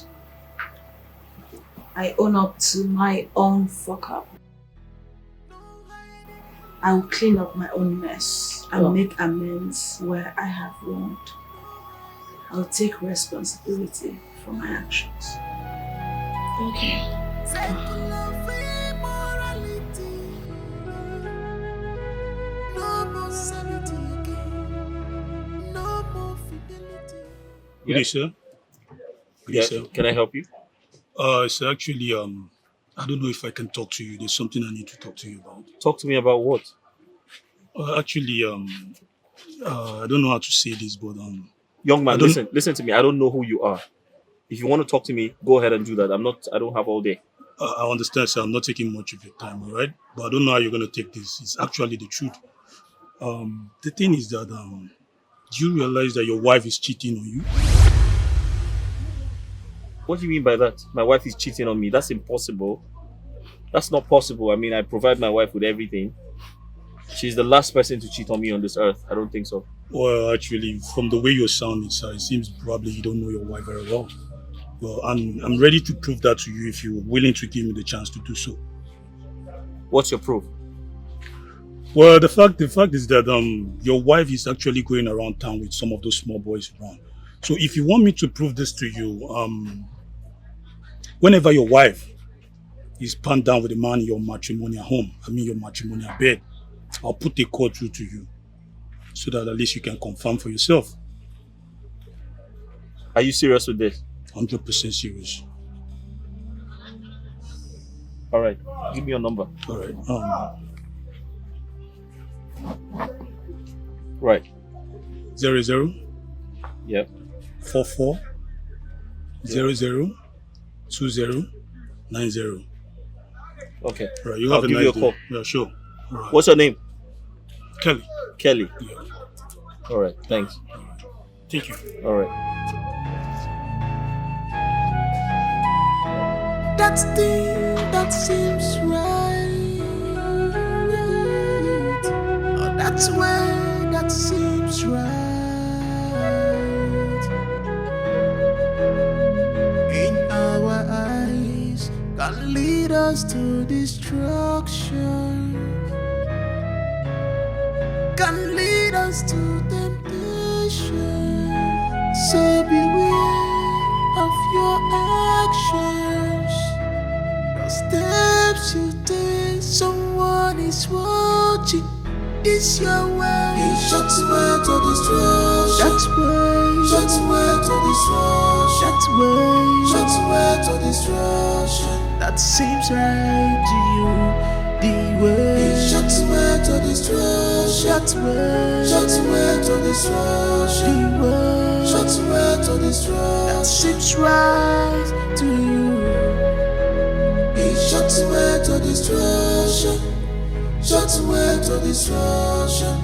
I own up to my own fuck up. I will clean up my own mess and make amends where I have wronged. I'll take responsibility for my actions. Okay. Good day, sir. Good day, sir. Can I help you? Sir, actually, I don't know if I can talk to you. There's something I need to talk to you about. Talk to me about what? Actually, I don't know how to say this, but Young man, listen to me. I don't know who you are. If you want to talk to me, go ahead and do that. I don't have all day. I understand, sir. I'm not taking much of your time, all right? But I don't know how you're going to take this. It's actually the truth. The thing is that, do you realize that your wife is cheating on you? What do you mean by that? My wife is cheating on me. That's impossible. That's not possible. I mean, I provide my wife with everything. She's the last person to cheat on me on this earth. I don't think so. Well, actually, from the way you're sounding, sir, it seems probably you don't know your wife very well. Well, I'm ready to prove that to you if you're willing to give me the chance to do so. What's your proof? Well, the fact is that your wife is actually going around town with some of those small boys around. So if you want me to prove this to you, whenever your wife is panned down with a man in your matrimonial home, your matrimonial bed, I'll put a call through to you so that at least you can confirm for yourself. Are you serious with this? 100% serious. All right, give me your number. All right. Right. 00. Yep. 44 00 20 90. Okay. All right, you I'll have a give nice you a day. call. Yeah, sure. All right. What's your name? Kelly. Kelly. Yeah. All right. Thanks. Thank you. All right. That's the that seems right. Oh, that's where that seems right. In our eyes, can lead us to destruction. Can lead us to temptation. So beware of your actions. The steps you take, someone is watching. Is your way? It's just way to destruction. That's way. Just way to destruction. That's way. Just way to destruction. That seems right to you. The way. It's just way to destruction. That's way. Just way to destruction. The way. Just way to destruction. That seems right to you. It's just way to destruction. Just way to destruction.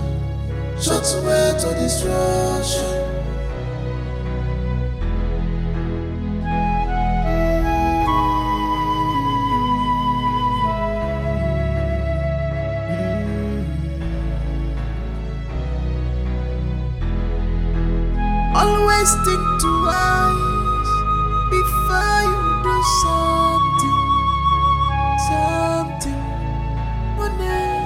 Just way to destruction. Always think twice before you do something. One day,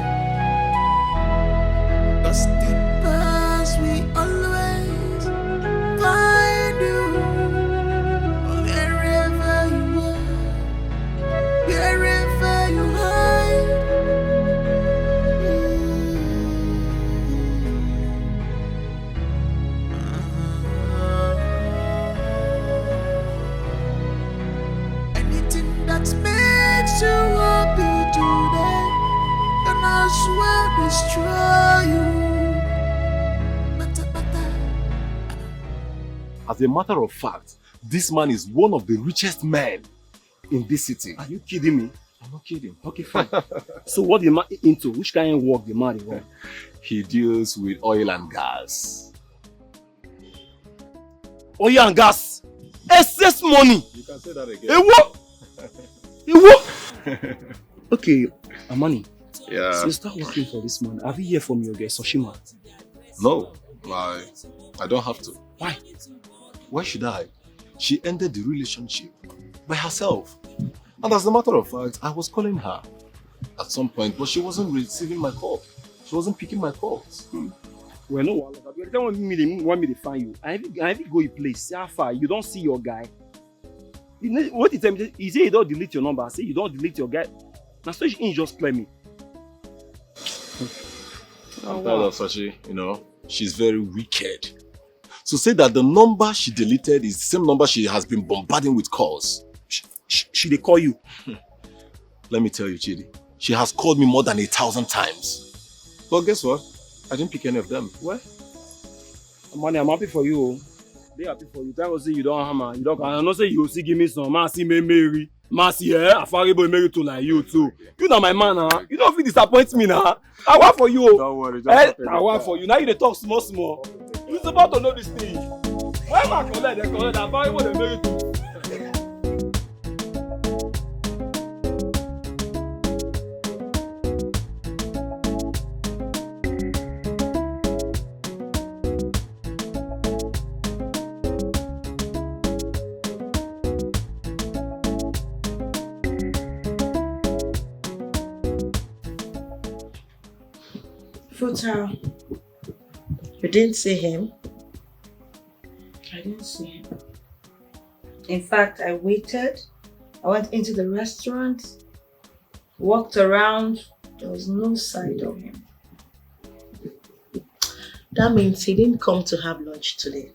'cause the past we always find you wherever you are, wherever you hide. Anything that makes you happy today, and I swear destroy you. As a matter of fact, this man is one of the richest men in this city. Are you kidding me? I'm not kidding. Okay, fine. So what the man into? Which kind of work the man is? He deals with oil and gas. Oil and gas. Excess money. You can say that again. Ewo. Okay, Amani. Yeah. So you start working for this man. Have you heard from your guy Soshima? No, I don't have to. Why? Why should I? She ended the relationship by herself. And as a matter of fact, I was calling her at some point, but she wasn't receiving my call. She wasn't picking my calls. Well, no, you don't want me to find you. I have to go a place. See how far. You don't see your guy. What he tell me? He say you don't delete your number. I say you don't delete your guy. Now so he just play me. I'm tired of Sashi, she's very wicked. So say that the number she deleted is the same number she has been bombarding with calls. She they call you? Let me tell you, Chidi, she has called me more than 1,000 times. But guess what? I didn't pick any of them. What? Money, I'm happy for you. They happy for you. Thank God say you don't hammer. You don't. I know say you see give me some. Man see me Mary. Man see Afaribo Mary too like you too. You know my man, huh? You don't feel disappoint me now. I want for you. Don't worry. I want for you. Now you dey talk small. You supposed to know this thing. Why am I collect? They collect. Afaribo they Mary too. Futa, you didn't see him? I didn't see him. In fact, I waited. I went into the restaurant, walked around. There was no sight of him. That means he didn't come to have lunch today.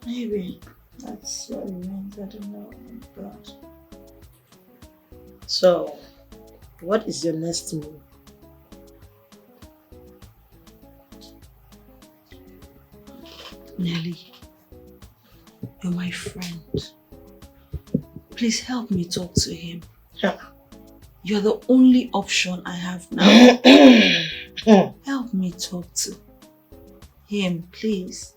Maybe. That's what it means. I don't know. Oh, God. So, what is your next move? Nelly, you're my friend. Please help me talk to him. You're the only option I have now. Help me talk to him, please.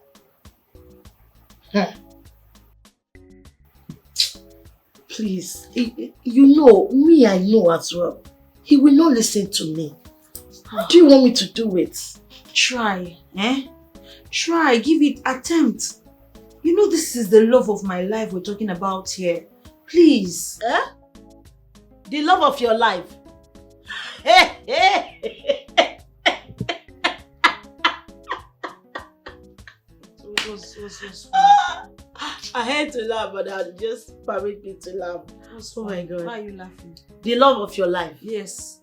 Please, you know, me I know as well. He will not listen to me. How do you want me to do it? Try, Try, give it attempt. You know this is the love of my life we're talking about here. Please. The love of your life. I hate to laugh, but I'll just permit me to laugh. Oh my God. Why are you laughing? The love of your life. Yes.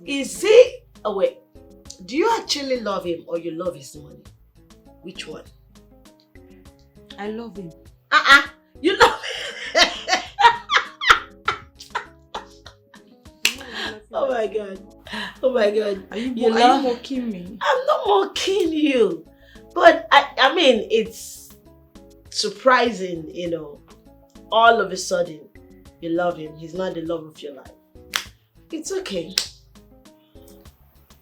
Is he... Oh wait. Do you actually love him or you love his money? Which one? I love him. You love him. Oh my God. Oh my God. Are you mocking me? I'm not mocking you. But I mean, it's surprising, you know. All of a sudden, you love him. He's not the love of your life. It's okay.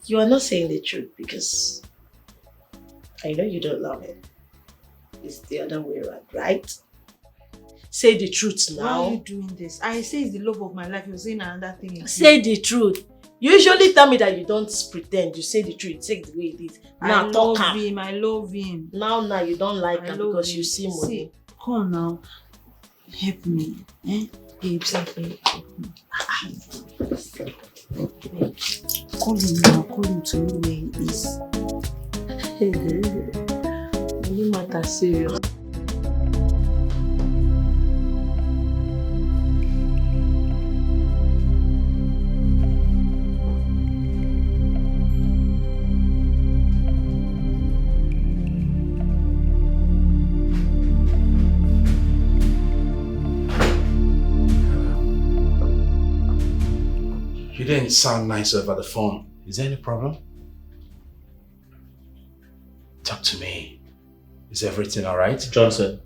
You are not saying the truth because I know you don't love him. It's the other way around, right? Say the truth now. Why are you doing this? I say it's the love of my life. You're saying another thing again. Say the truth. You usually tell me that you don't pretend. You say the truth. Take the way it is. Now talk him. I love him. Now you don't like him because you see money. See, come now. Help me. Babes, help me. Call him now. Call him to know where he is. You matter serious. You didn't sound nice over the phone. Is there any problem? Talk to me. Is everything alright? Johnson.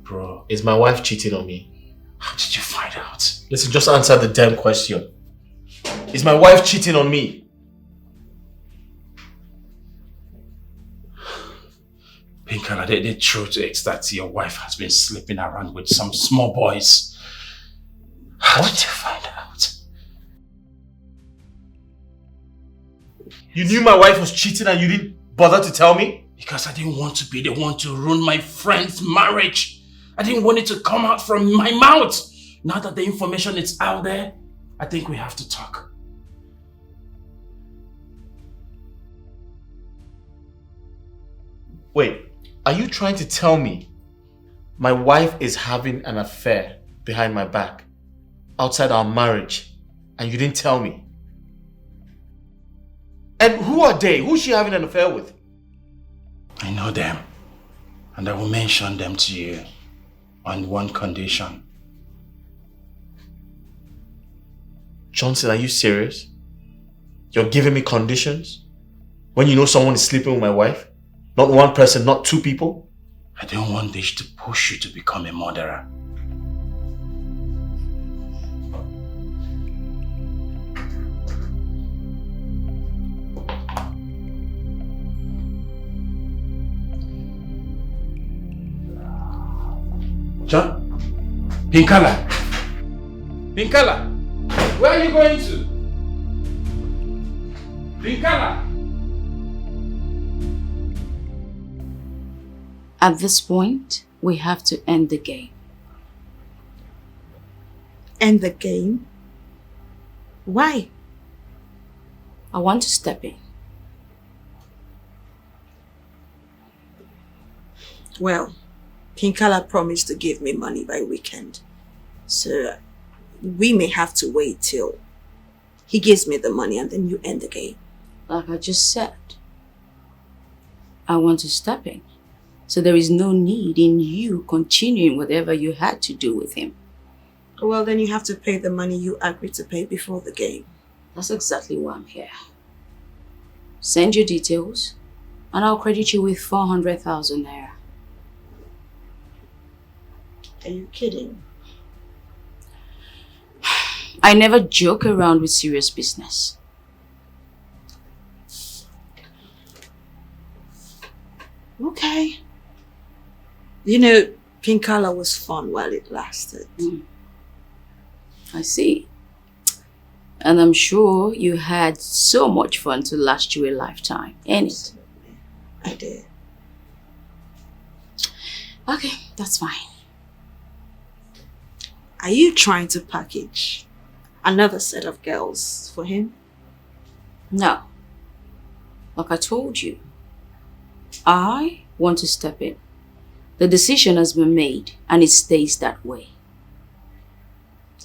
Bro. Is my wife cheating on me? How did you find out? Listen, just answer the damn question. Is my wife cheating on me? Pinkala, the truth is that your wife has been sleeping around with some small boys. How did you find out? You knew my wife was cheating and you didn't bother to tell me? Because I didn't want to be the one to ruin my friend's marriage. I didn't want it to come out from my mouth. Now that the information is out there, I think we have to talk. Wait, are you trying to tell me my wife is having an affair behind my back outside our marriage and you didn't tell me? And who are they? Who's she having an affair with? I know them. And I will mention them to you on one condition. Johnson, are you serious? You're giving me conditions? When you know someone is sleeping with my wife? Not one person, not two people? I don't want this to push you to become a murderer. John? Pinkala? Pinkala? Where are you going to? Pinkala? At this point, we have to end the game. End the game? Why? I want to step in. Well, Pinkala promised to give me money by weekend. So we may have to wait till he gives me the money and then you end the game. Like I just said, I want to step in. So there is no need in you continuing whatever you had to do with him. Well, then you have to pay the money you agreed to pay before the game. That's exactly why I'm here. Send your details and I'll credit you with 400,000 naira. Are you kidding? I never joke around with serious business. Okay. You know, Pinkala was fun while it lasted. I see. And I'm sure you had so much fun to last you a lifetime, ain't it? I did. Okay, that's fine. Are you trying to package another set of girls for him? No. Like I told you, I want to step in. The decision has been made and it stays that way.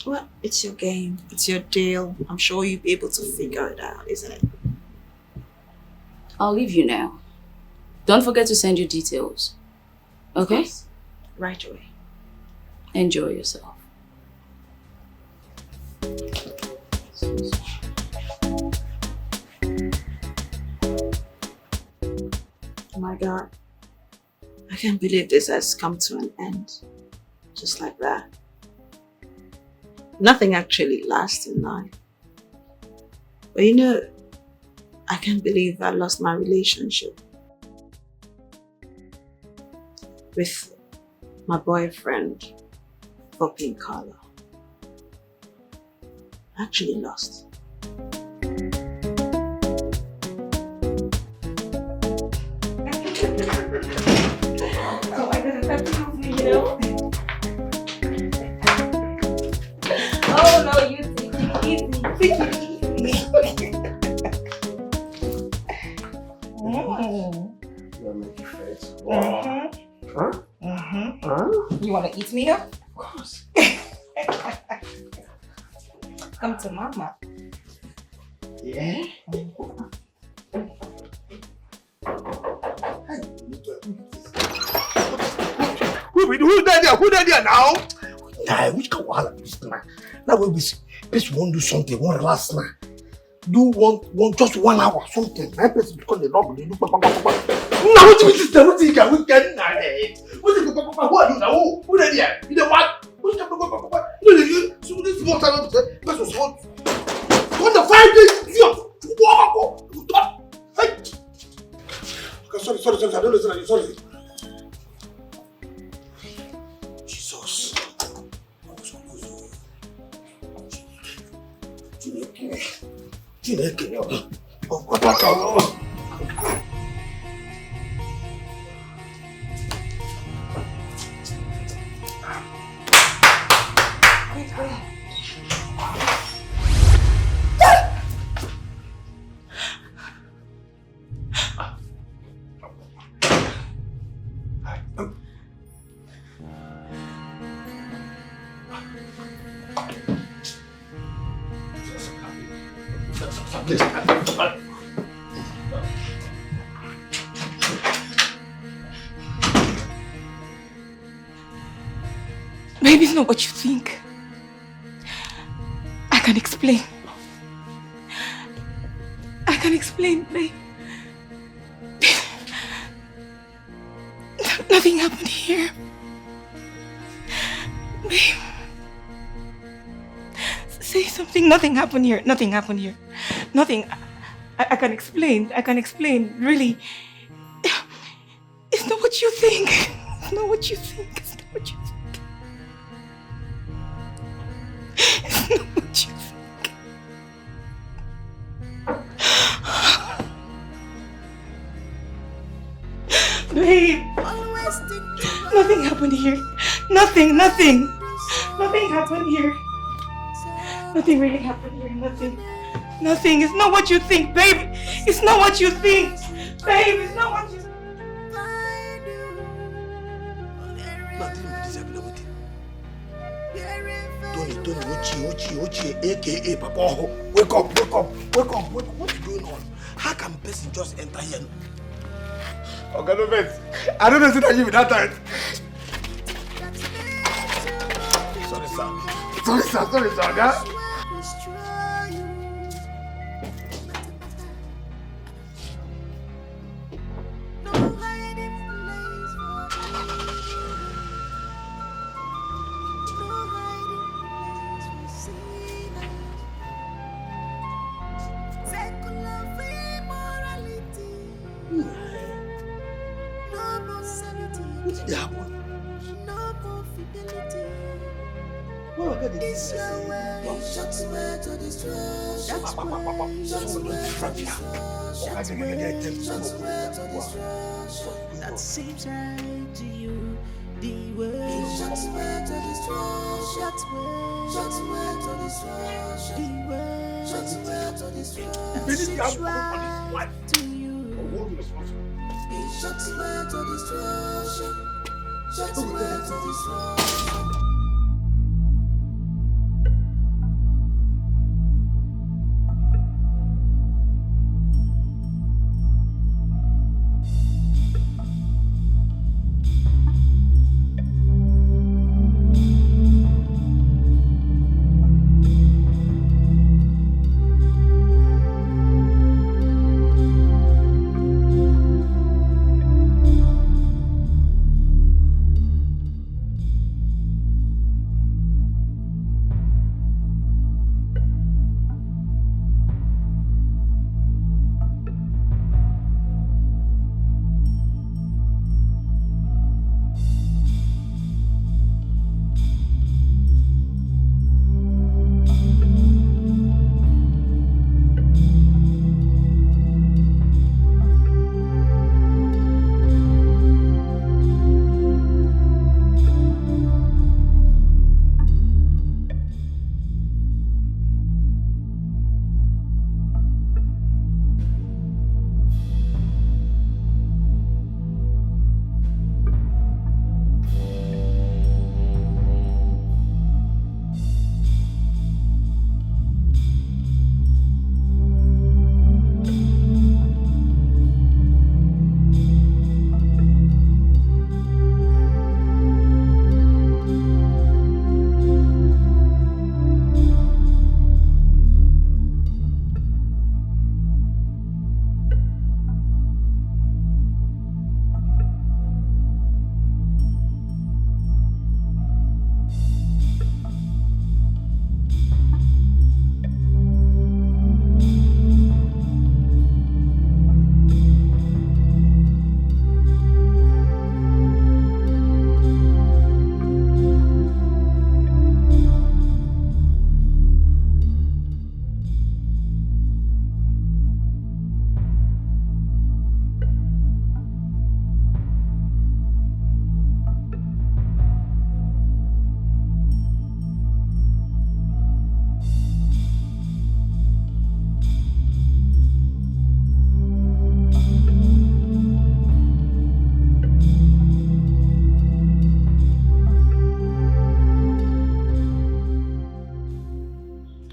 Well, it's your game. It's your deal. I'm sure you'll be able to figure it out, isn't it? I'll leave you now. Don't forget to send your details. Okay? Right away. Enjoy yourself. Oh my God. I can't believe this has come to an end. Just like that. Nothing actually lasts in life. But you know, I can't believe I lost my relationship with my boyfriend for Pinkala. Actually lost. Oh my God, that's you know? Oh no, you take it easy. Take it easy. You're making face. Wow. You want to eat me up? Of course. Come to mama. Yeah? Who there now? Nah, which can wahala be this now? Now when we see, person won't do something, won't relax now. Do just 1 hour, something. My person because they don't do papa. Now what you this? What you can weekend now? What you papa? Who are you now? Who there? You know what? Who's papa? You so this small time person small. What the 5 days? Okay, sorry. I don't listen. Sorry. Jesus. Chineke. Maybe it's not what you think. I can explain. babe. Nothing happened here. Babe. Say something. Nothing happened here. Nothing happened here. Nothing. I can explain. I can explain. Really. It's not what you think. It's not what you think. It's not what you think. It's not what you think. Babe. Nothing happened here. Nothing. Nothing happened here. Nothing really happened here. Nothing. It's not what you think, babe. It's not what you think. Babe, it's not what you think. Tony, Ochi, aka Papa, wake up. What's going on? How can a person just enter here? Okay, no offense. I don't know if you with that time. Sorry, sir. Yeah? That seems right to you. The way shots were to destruction. Shots were to destruction. The way shots were to destruction. That seems right to you. Shots were to destruction. Shots were to destruction.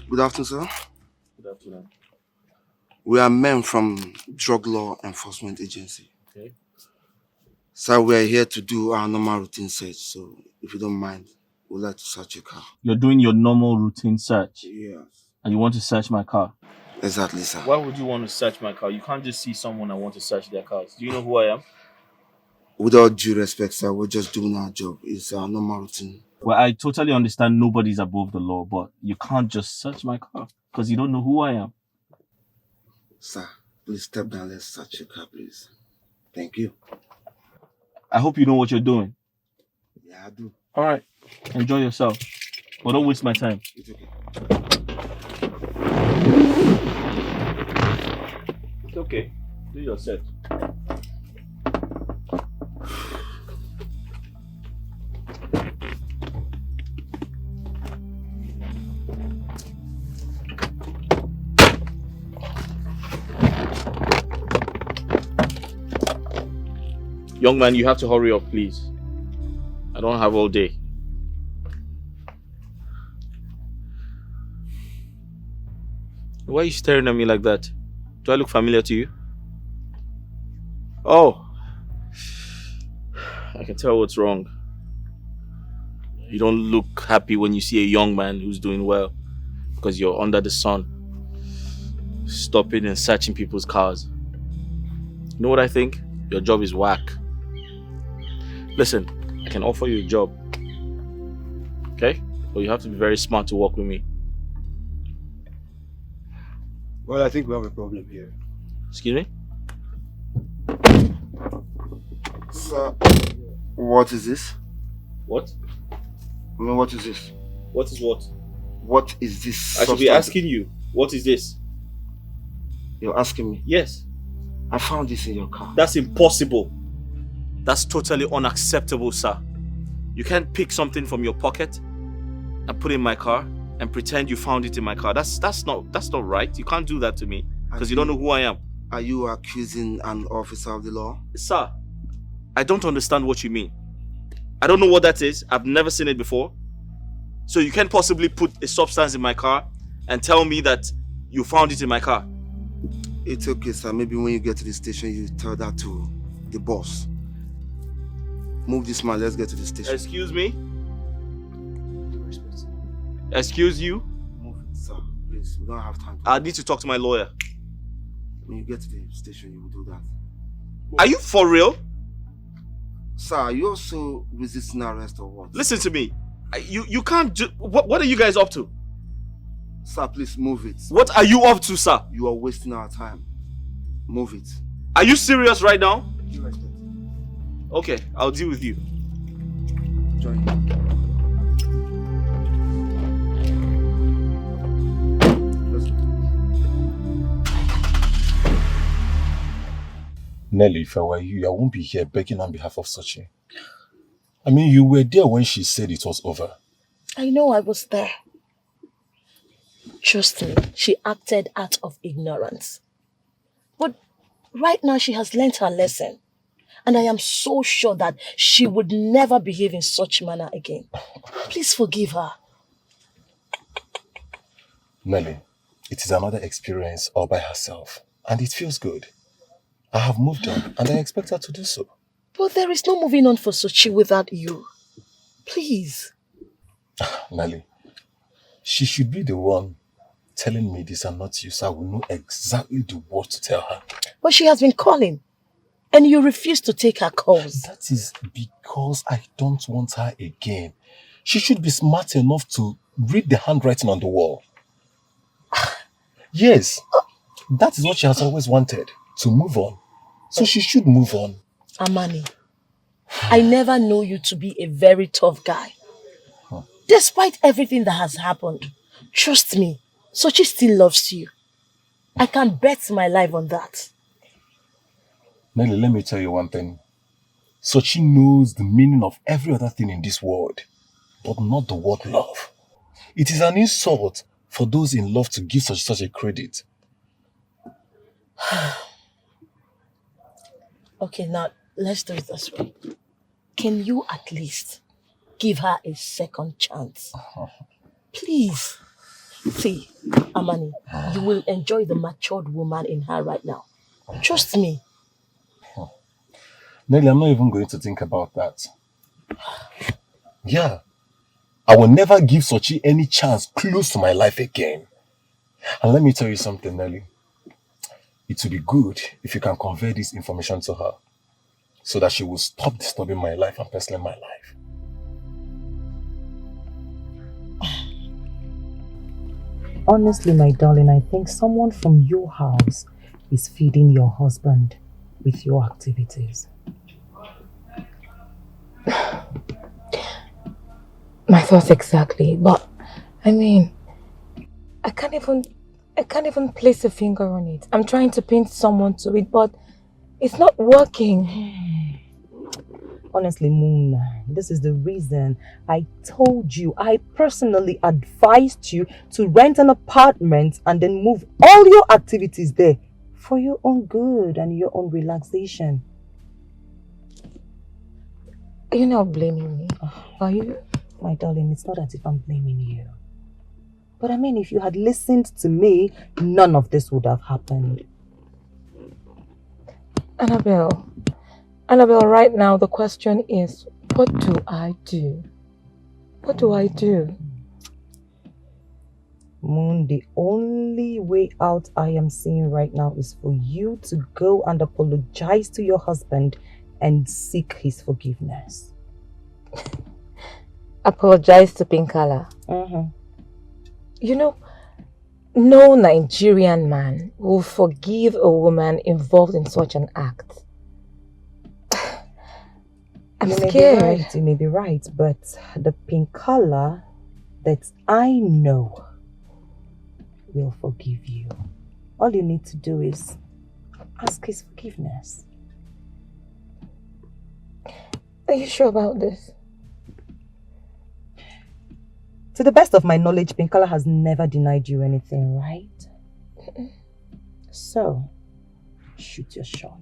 Good afternoon, sir. Good afternoon. We are men from Drug Law Enforcement Agency. Okay. Sir, we are here to do our normal routine search, so if you don't mind, we'd like to search your car. You're doing your normal routine search? Yes. And you want to search my car? Exactly, sir. Why would you want to search my car? You can't just see someone and want to search their cars. Do you know who I am? With all due respect, sir, we're just doing our job. It's our normal routine. Well, I totally understand nobody's above the law, but you can't just search my car because you don't know who I am. Sir, please step down. Let's search your car, please. Thank you. I hope you know what you're doing. Yeah, I do. All right. Enjoy yourself. But don't waste my time. It's okay. It's okay. Do your set. Young man, you have to hurry up, please. I don't have all day. Why are you staring at me like that? Do I look familiar to you? Oh, I can tell what's wrong. You don't look happy when you see a young man who's doing well because you're under the sun, stopping and searching people's cars. You know what I think? Your job is whack. Listen, I can offer you a job. Okay? But you have to be very smart to work with me. Well, I think we have a problem here. Excuse me? Sir, what is this? What? I mean, what is this? What is what? What is this? I should be asking you, what is this? You're asking me? Yes. I found this in your car. That's impossible. That's totally unacceptable, sir. You can't pick something from your pocket and put it in my car and pretend you found it in my car. That's not right. You can't do that to me because you don't know who I am. Are you accusing an officer of the law? Sir, I don't understand what you mean. I don't know what that is. I've never seen it before. So you can't possibly put a substance in my car and tell me that you found it in my car. It's okay, sir. Maybe when you get to the station, you tell that to the boss. Move this man, let's get to the station. Excuse me? Excuse you? Move it, sir. Please, we don't have time. I need to talk to my lawyer. When you get to the station, you will do that. Are you for real? Sir, are you also resisting arrest or what? Listen to me. You can't do... What are you guys up to? Sir, please move it. What are you up to, sir? You are wasting our time. Move it. Are you serious right now? Okay, I'll deal with you. Join. Nelly, if I were you, I won't be here begging on behalf of Sochi. I mean, you were there when she said it was over. I know I was there. Trust me, she acted out of ignorance. But right now she has learnt her lesson. And I am so sure that she would never behave in such manner again. Please forgive her. Nelly, it is another experience all by herself. And it feels good. I have moved on and I expect her to do so. But there is no moving on for Sochi without you. Please. Nelly, she should be the one telling me this and not you, so I will know exactly the word to tell her. But she has been calling. And you refuse to take her calls. That is because I don't want her again. She should be smart enough to read the handwriting on the wall. Yes, that is what she has always wanted, to move on. So she should move on. Amani, I never know you to be a very tough guy. Despite everything that has happened, trust me, Sochi still loves you. I can bet my life on that. Nelly, let me tell you one thing. Sochi knows the meaning of every other thing in this world, but not the word love. It is an insult for those in love to give such a credit. Okay, now let's do it this way. Can you at least give her a second chance? Please. See, Amani, you will enjoy the matured woman in her right now. Trust me. Nelly, I'm not even going to think about that. Yeah, I will never give Sochi any chance close to my life again. And let me tell you something, Nelly. It would be good if you can convey this information to her. so that she will stop disturbing my life and personally my life. Honestly, my darling, I think someone from your house is feeding your husband with your activities. My thoughts exactly, but I mean, I can't even place a finger on it. I'm trying to pin someone to it, but it's not working. Honestly, Moon, this is the reason I told you, I personally advised you to rent an apartment and then move all your activities there for your own good and your own relaxation. You're not blaming me, are you? My darling, it's not as if I'm blaming you. But I mean, if you had listened to me, none of this would have happened. Annabelle, right now the question is, what do I do? What do I do? Moon, the only way out I am seeing right now is for you to go and apologize to your husband and seek his forgiveness. Apologize to Pinkala? You know, no Nigerian man will forgive a woman involved in such an act. I'm scared. You may be right, but the Pinkala that I know will forgive you. All you need to do is ask his forgiveness. Are you sure about this? To the best of my knowledge, Pinkala has never denied you anything, right? So, shoot your shot.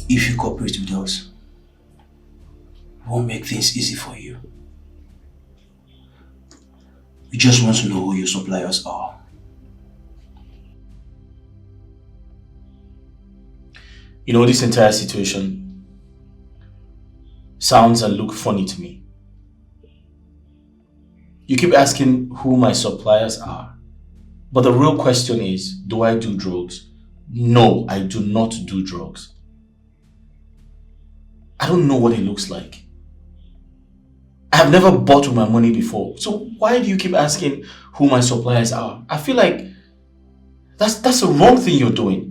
If you cooperate with us, we'll make things easy for you. We just want to know who your suppliers are. You know, this entire situation sounds and look funny to me. You keep asking who my suppliers are. But the real question is, do I do drugs? No, I do not do drugs. I don't know what it looks like. I have never bought with my money before. So why do you keep asking who my suppliers are? I feel like that's the wrong thing you're doing.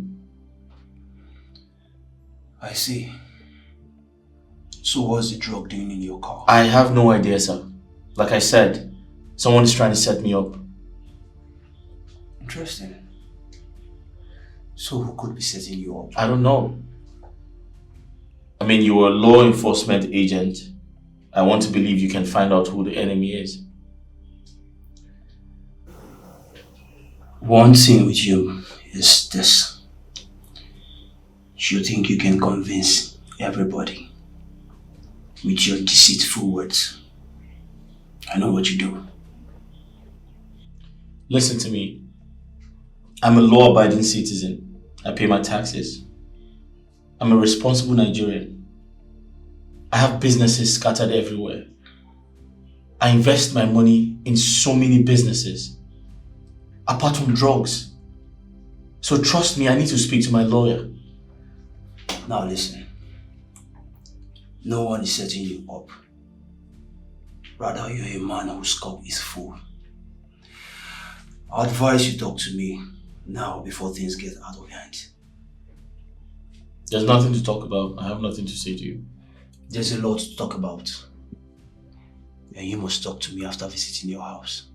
I see. So what's the drug doing in your car? I have no idea, sir. Like I said, someone is trying to set me up. Interesting. So who could be setting you up? I don't know. I mean, you're a law enforcement agent. I want to believe you can find out who the enemy is. One thing with you is this. You think you can convince everybody with your deceitful words. I know what you do. Listen to me. I'm a law-abiding citizen. I pay my taxes. I'm a responsible Nigerian. I have businesses scattered everywhere. I invest my money in so many businesses, apart from drugs. So trust me, I need to speak to my lawyer. Now listen. No one is setting you up. Rather, you're a man whose scope is full. I advise you talk to me now before things get out of hand. There's nothing to talk about. I have nothing to say to you. There's a lot to talk about. And you must talk to me after visiting your house.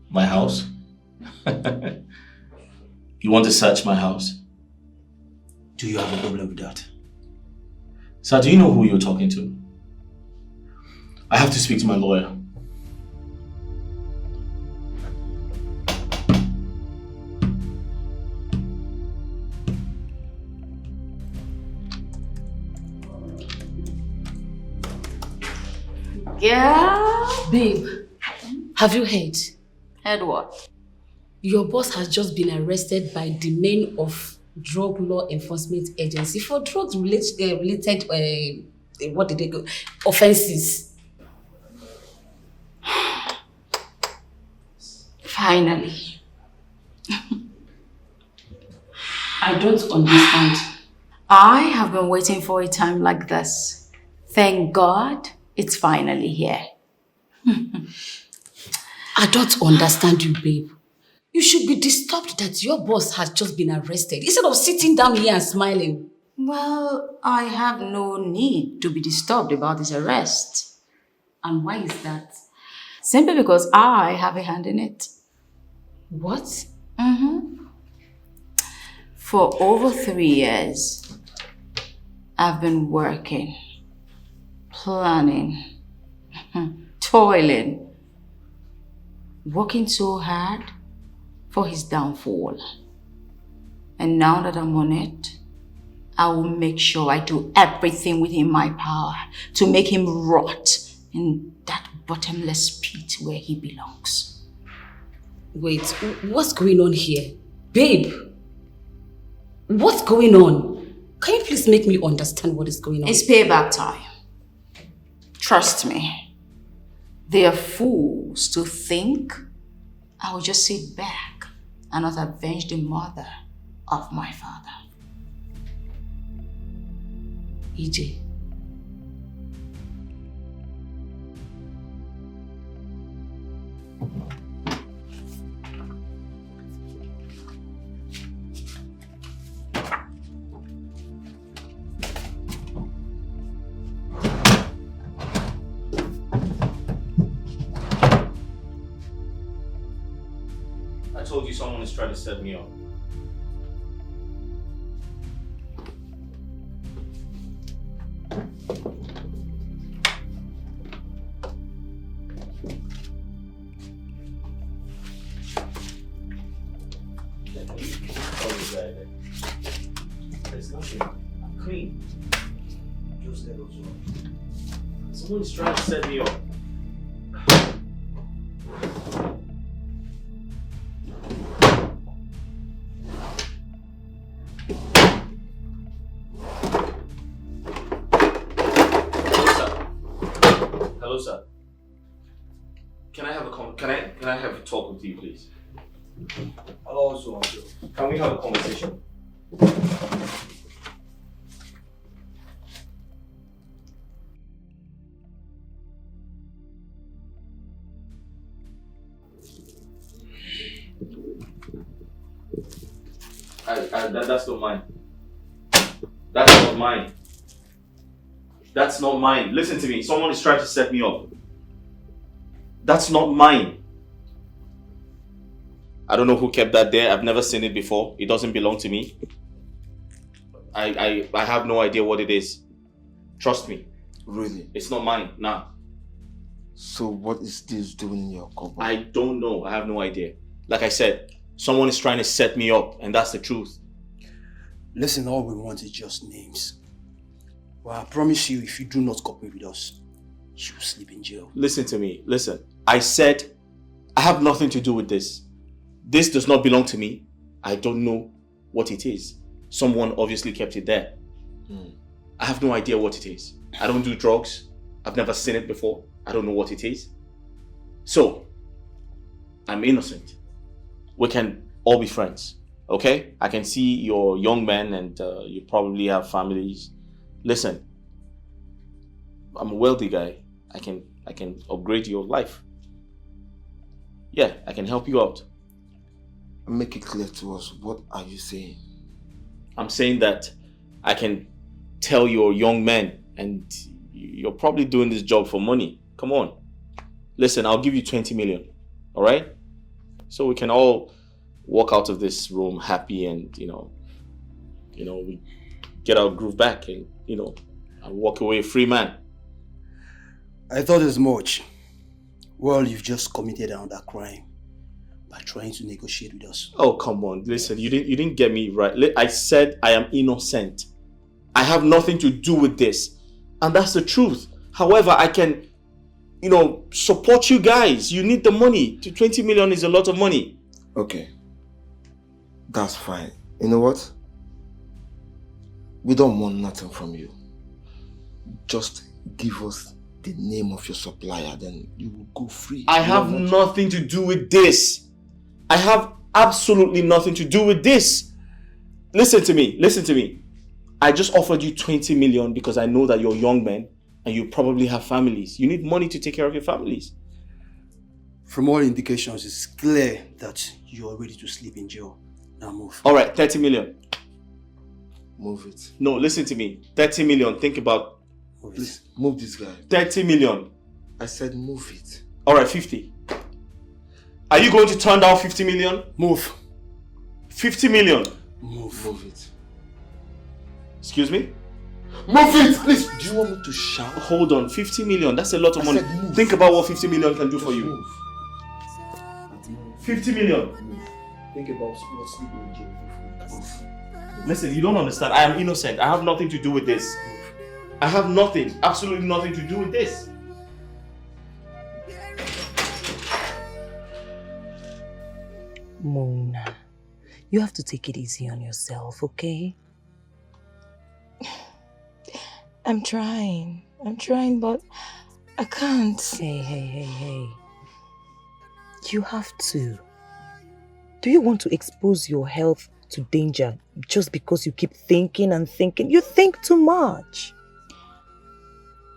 My house? You want to search my house? Do you have a problem with that? Sir, do you know who you're talking to? I have to speak to my lawyer. Yeah. Babe, have you heard? Heard what? Your boss has just been arrested by the men of Drug Law Enforcement Agency for drugs related what did they go? Offenses. Finally. I don't understand. I have been waiting for a time like this. Thank God it's finally here. I don't understand you, babe. You should be disturbed that your boss has just been arrested instead of sitting down here and smiling. Well, I have no need to be disturbed about his arrest. And why is that? Simply because I have a hand in it. What? Mm-hmm. For over 3 years, I've been working, planning, toiling, working so hard for his downfall. And now that I'm on it, I will make sure I do everything within my power to make him rot in that bottomless pit where he belongs. Wait, what's going on here? Babe, what's going on? Can you please make me understand what is going on? It's payback time. Trust me. They are fools to think I will just sit back and not avenge the mother of my father. EJ. I told you someone is trying to set me up. There's nothing. I'm clean. Just let us go. Someone is trying to set me up. Hello, sir. Can I have a talk with you, please? Hello, sir. Can we have a conversation? That's not mine. That's not mine. That's not mine. Listen to me. Someone is trying to set me up. That's not mine. I don't know who kept that there. I've never seen it before. It doesn't belong to me. I have no idea what it is. Trust me. Really? It's not mine. Nah. So what is this doing in your cupboard? I don't know. I have no idea. Like I said, someone is trying to set me up, and that's the truth. Listen, all we want is just names. Well, I promise you, if you do not cooperate with us, you will sleep in jail. Listen to me. Listen. I said I have nothing to do with this. This does not belong to me. I don't know what it is. Someone obviously kept it there. I have no idea what it is. I don't do drugs. I've never seen it before. I don't know what it is. So, I'm innocent. We can all be friends. Okay? I can see you're young men and you probably have families. Listen, I'm a wealthy guy. I can upgrade your life. Yeah, I can help you out. Make it clear to us. What are you saying? I'm saying that I can tell you're young men and you're probably doing this job for money. Come on. Listen, I'll give you 20 million. All right? So we can all walk out of this room happy and, we get our groove back and, and walk away a free man. I thought as much. Well, you've just committed another crime by trying to negotiate with us. Oh, come on. Listen, you didn't get me right. I said I am innocent. I have nothing to do with this. And that's the truth. However, I can, support you guys. You need the money. 20 million is a lot of money. Okay. That's fine. You know what? We don't want nothing from you. Just give us the name of your supplier, then you will go free. I have nothing to do with this. I have absolutely nothing to do with this. Listen to me. I just offered you 20 million because I know that you're young men and you probably have families. You need money to take care of your families. From all indications, it's clear that you're ready to sleep in jail. Now move. All right, 30 million. Move it. No, listen to me. 30 million. Think about... Please, move this guy. 30 million. I said move it. All right, 50. Are you going to turn down 50 million? Move. 50 million. Move it. Excuse me? Move it, please. Do you want me to shout? Hold on, 50 million. That's a lot of money. Think about what 50 million can do for you. Move. 50 million. Think about what's sleeping in jail. Listen, you don't understand. I am innocent. I have nothing to do with this. I have nothing, absolutely nothing to do with this. Mona, you have to take it easy on yourself, okay? I'm trying, but I can't. Hey. You have to. Do you want to expose your health to danger just because you keep thinking and thinking? You think too much.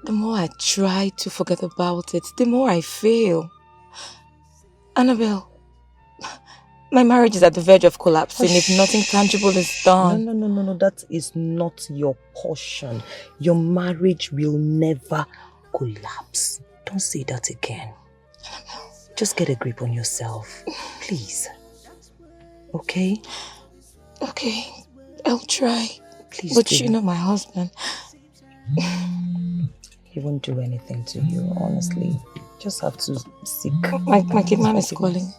The more I try to forget about it, the more I fail. Annabelle, my marriage is at the verge of collapsing if nothing tangible is done. No, that is not your portion. Your marriage will never collapse. Don't say that again. Just get a grip on yourself, please. Okay? Okay, I'll try. Please but do. You know my husband. He won't do anything to you, honestly. Just have to seek. My kid man is calling.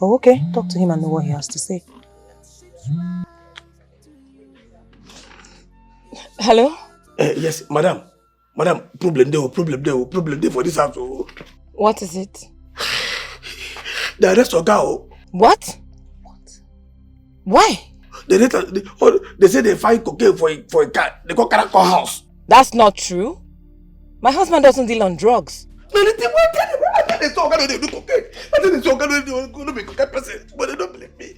Oh, okay. Talk to him and know what he has to say. Hello? Yes, madam. Madam, problem there for this house. What is it? The arrest of Gao. What? Why? They say they find cocaine for a car. They call Karakor house. That's not true. My husband doesn't deal on drugs. I think they saw they do cocaine. I think they saw they do be cocaine person, but they don't believe me.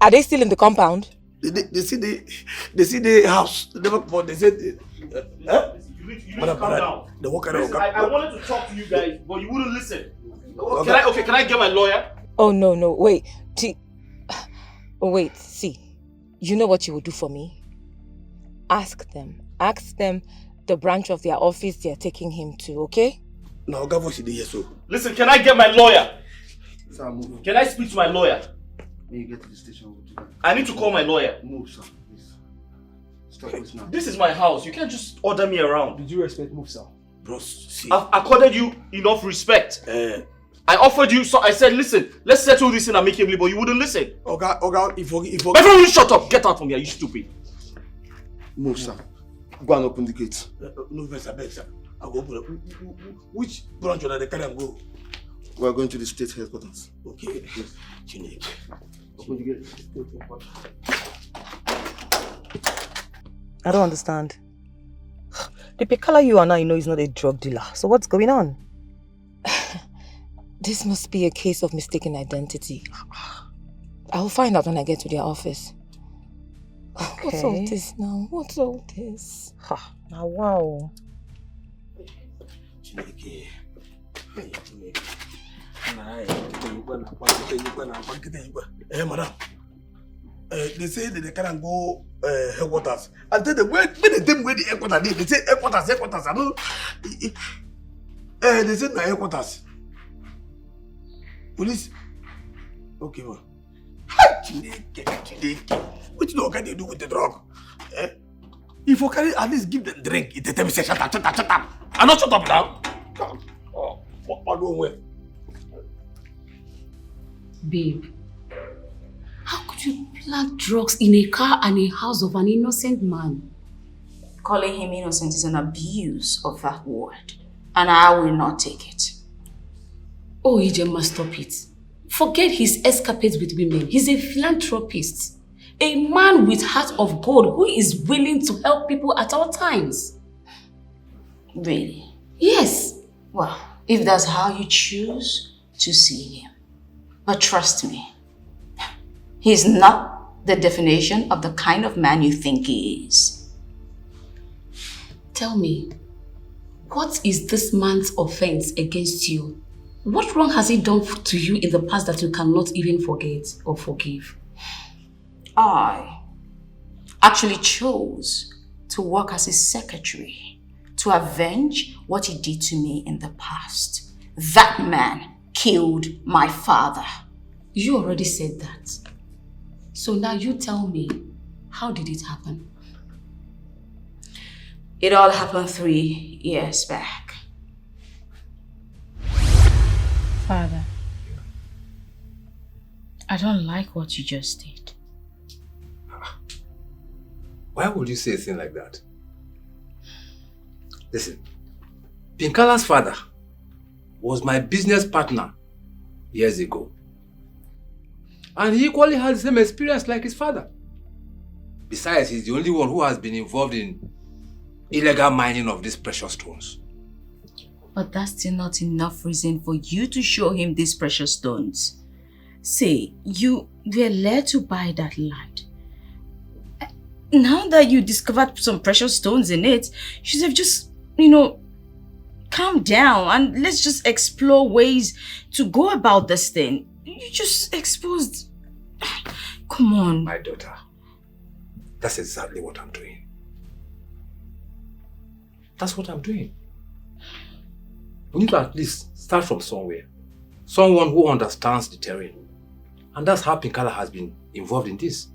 Are they still in the compound? They see the house. They said. You need to calm down. Listen, I wanted to talk to you guys, but you wouldn't listen. Can I get my lawyer? Oh no, wait. Wait, see. You know what you will do for me? Ask them the branch of their office they're taking him to, okay? No, Gavo should be so. Listen, can I get my lawyer? Sir, move. Can I speak to my lawyer? When you get to the station, we'll do that. I need to call my lawyer. Move, sir, please. Stop this now. This is my house. You can't just order me around. Did you respect move, sir? Bro, see. I've accorded you enough respect. I offered you, so I said, listen, let's settle this in amicably, but you wouldn't listen. Okay, if My friend, will you shut up? Get out from here, you stupid. Move, sir. Go and open the gate. No, sir. I'll go open it. Which branch are they carry and go? We are going to the state headquarters. Okay. Yes. Open the gate. I don't understand. The Pekala you are now, you know, is not a drug dealer. So what's going on? This must be a case of mistaken identity. I will find out when I get to their office. Okay. What's all this now? What's all this? Now, wow. Madam. They say that they can't go headquarters. And then when the headquarters, they say headquarters. I know. They say headquarters. Police. Okay, man. What you know can they do with the drug? If you can at least give them drink, it tell me say shut up. I'm not shut up now. Babe, how could you plant drugs in a car and a house of an innocent man? Calling him innocent is an abuse of that word, and I will not take it. Oh, Ijema, stop it. Forget his escapades with women. He's a philanthropist. A man with heart of gold who is willing to help people at all times. Really? Yes. Well, if that's how you choose to see him. But trust me, he's not the definition of the kind of man you think he is. Tell me, what is this man's offense against you? What wrong has he done to you in the past that you cannot even forget or forgive? I actually chose to work as his secretary to avenge what he did to me in the past. That man killed my father. You already said that. So now you tell me, how did it happen? It all happened 3 years back. Father, I don't like what you just did. Why would you say a thing like that? Listen, Pinkala's father was my business partner years ago. And he equally had the same experience like his father. Besides, he's the only one who has been involved in illegal mining of these precious stones. But that's still not enough reason for you to show him these precious stones. Say, you were led to buy that land. Now that you discovered some precious stones in it, you should have just, calm down and let's just explore ways to go about this thing. You just exposed... Come on. My daughter, that's exactly what I'm doing. That's what I'm doing. We need to at least start from somewhere. Someone who understands the terrain. And that's how Pinkala has been involved in this.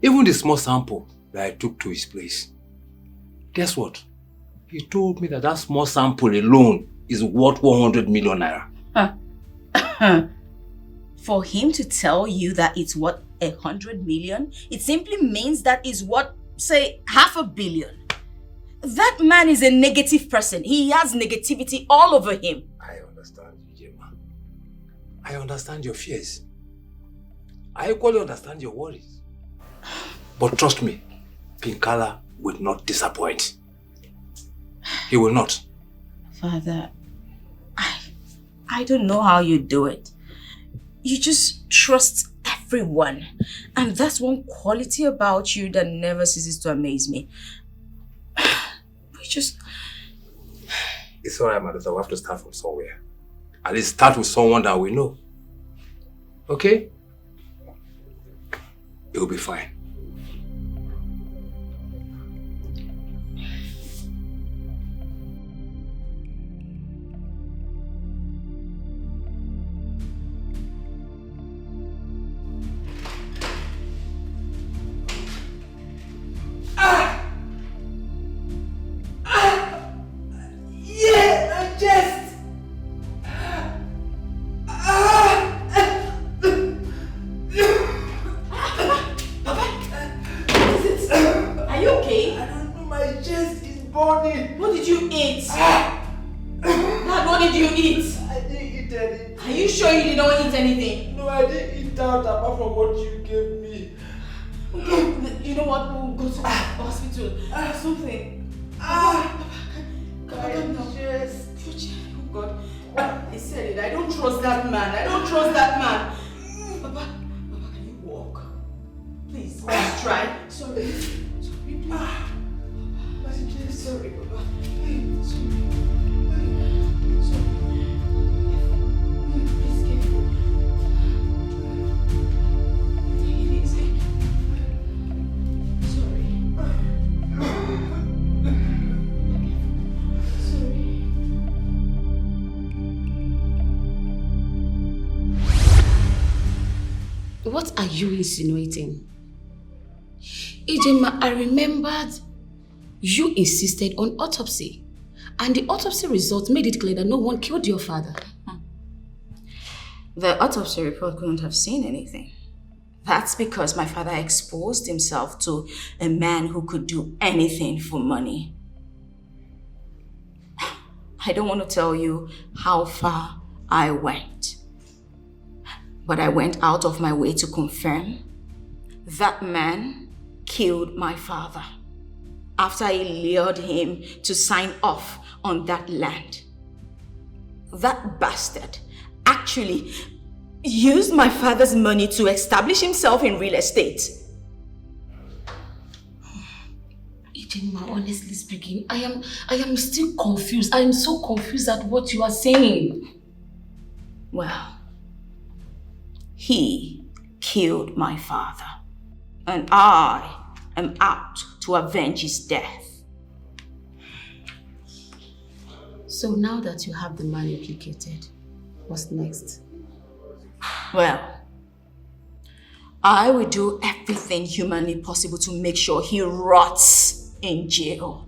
Even the small sample that I took to his place. Guess what? He told me that that small sample alone is worth 100 million naira. For him to tell you that it's worth 100 million, it simply means that it's worth, say, 500 million. That man is a negative person. He has negativity all over him. I understand you, Gemma. I understand your fears. I equally understand your worries. But trust me, Pinkala will not disappoint. He will not. Father, I don't know how you do it. You just trust everyone. And that's one quality about you that never ceases to amaze me. It's alright, my daughter. We have to start from somewhere. At least start with someone that we know. Okay? It will be fine. What are you insinuating? Ijema, I remembered you insisted on autopsy. And the autopsy results made it clear that no one killed your father. The autopsy report couldn't have seen anything. That's because my father exposed himself to a man who could do anything for money. I don't want to tell you how far I went. But I went out of my way to confirm that man killed my father after I lured him to sign off on that land. That bastard actually used my father's money to establish himself in real estate. Ijema, honestly speaking, I am still confused. I am so confused at what you are saying. Well, he killed my father, and I am out to avenge his death. So now that you have the man implicated, what's next? Well, I will do everything humanly possible to make sure he rots in jail.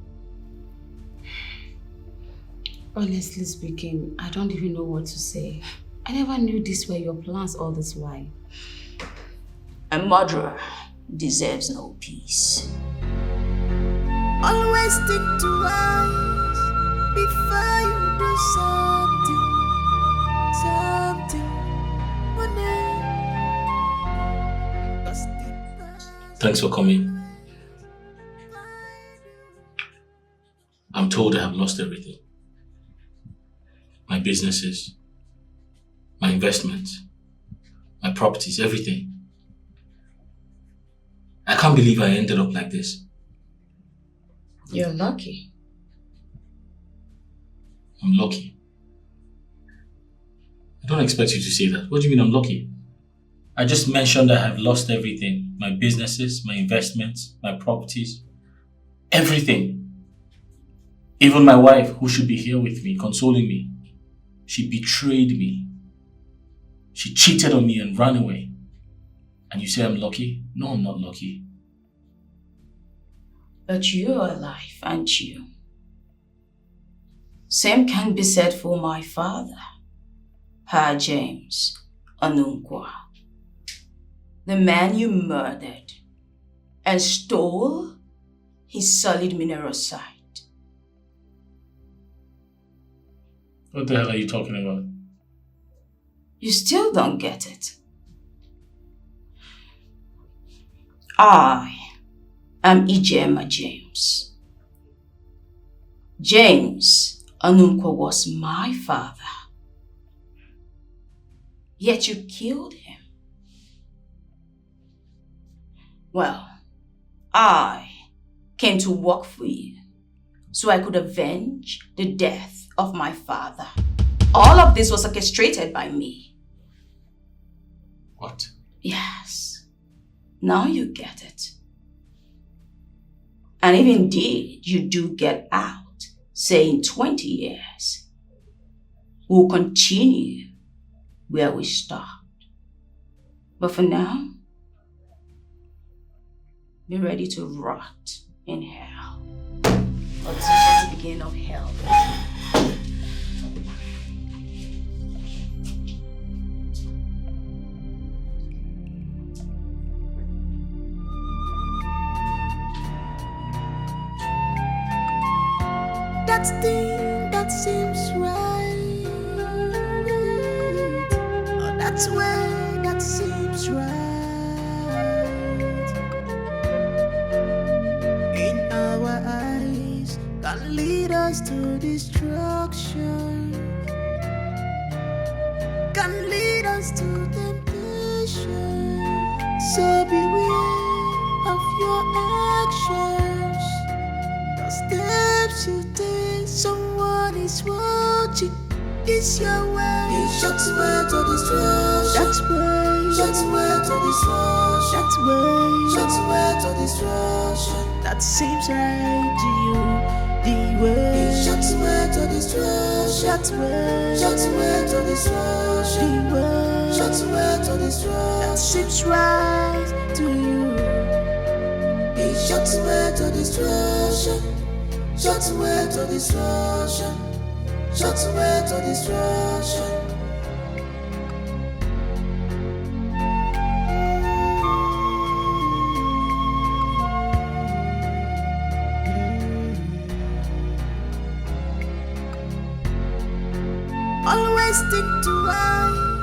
Honestly speaking, I don't even know what to say. I never knew these were your plans all this while. A murderer deserves no peace. Always think twice before you do something. Thanks for coming. I'm told I have lost everything. My businesses, my investments, my properties, everything. I can't believe I ended up like this. You're lucky. I'm lucky. I don't expect you to say that. What do you mean I'm lucky? I just mentioned I have lost everything. My businesses, my investments, my properties, everything. Even my wife, who should be here with me, consoling me, she betrayed me. She cheated on me and ran away. And you say I'm lucky? No, I'm not lucky. But you're alive, aren't you? Same can be said for my father, Pa James Onunkwa. The man you murdered and stole his solid mineral site. What the hell are you talking about? You still don't get it. I am Ijema James. James Onunkwa was my father. Yet you killed him. Well, I came to work for you so I could avenge the death of my father. All of this was orchestrated by me. What? Yes. Now you get it. And if indeed you do get out, say in 20 years, we'll continue where we stopped. But for now, be ready to rot in hell. Or this is the beginning of hell. That thing that seems right, oh, that's way that seems right. In our eyes, can lead us to destruction, can lead us to temptation. So beware of your actions. Steps you take, someone is watching. It's your way. It's your way to destruction. That's way. That's way to destruction. That's way. That's way to destruction. That seems right to you. The way. It's your way to destruction. That's way. That's way to destruction. The way. That's way to destruction. That seems right to you. It's your way to destruction. Shut away to destruction. Shut away to destruction. Always think twice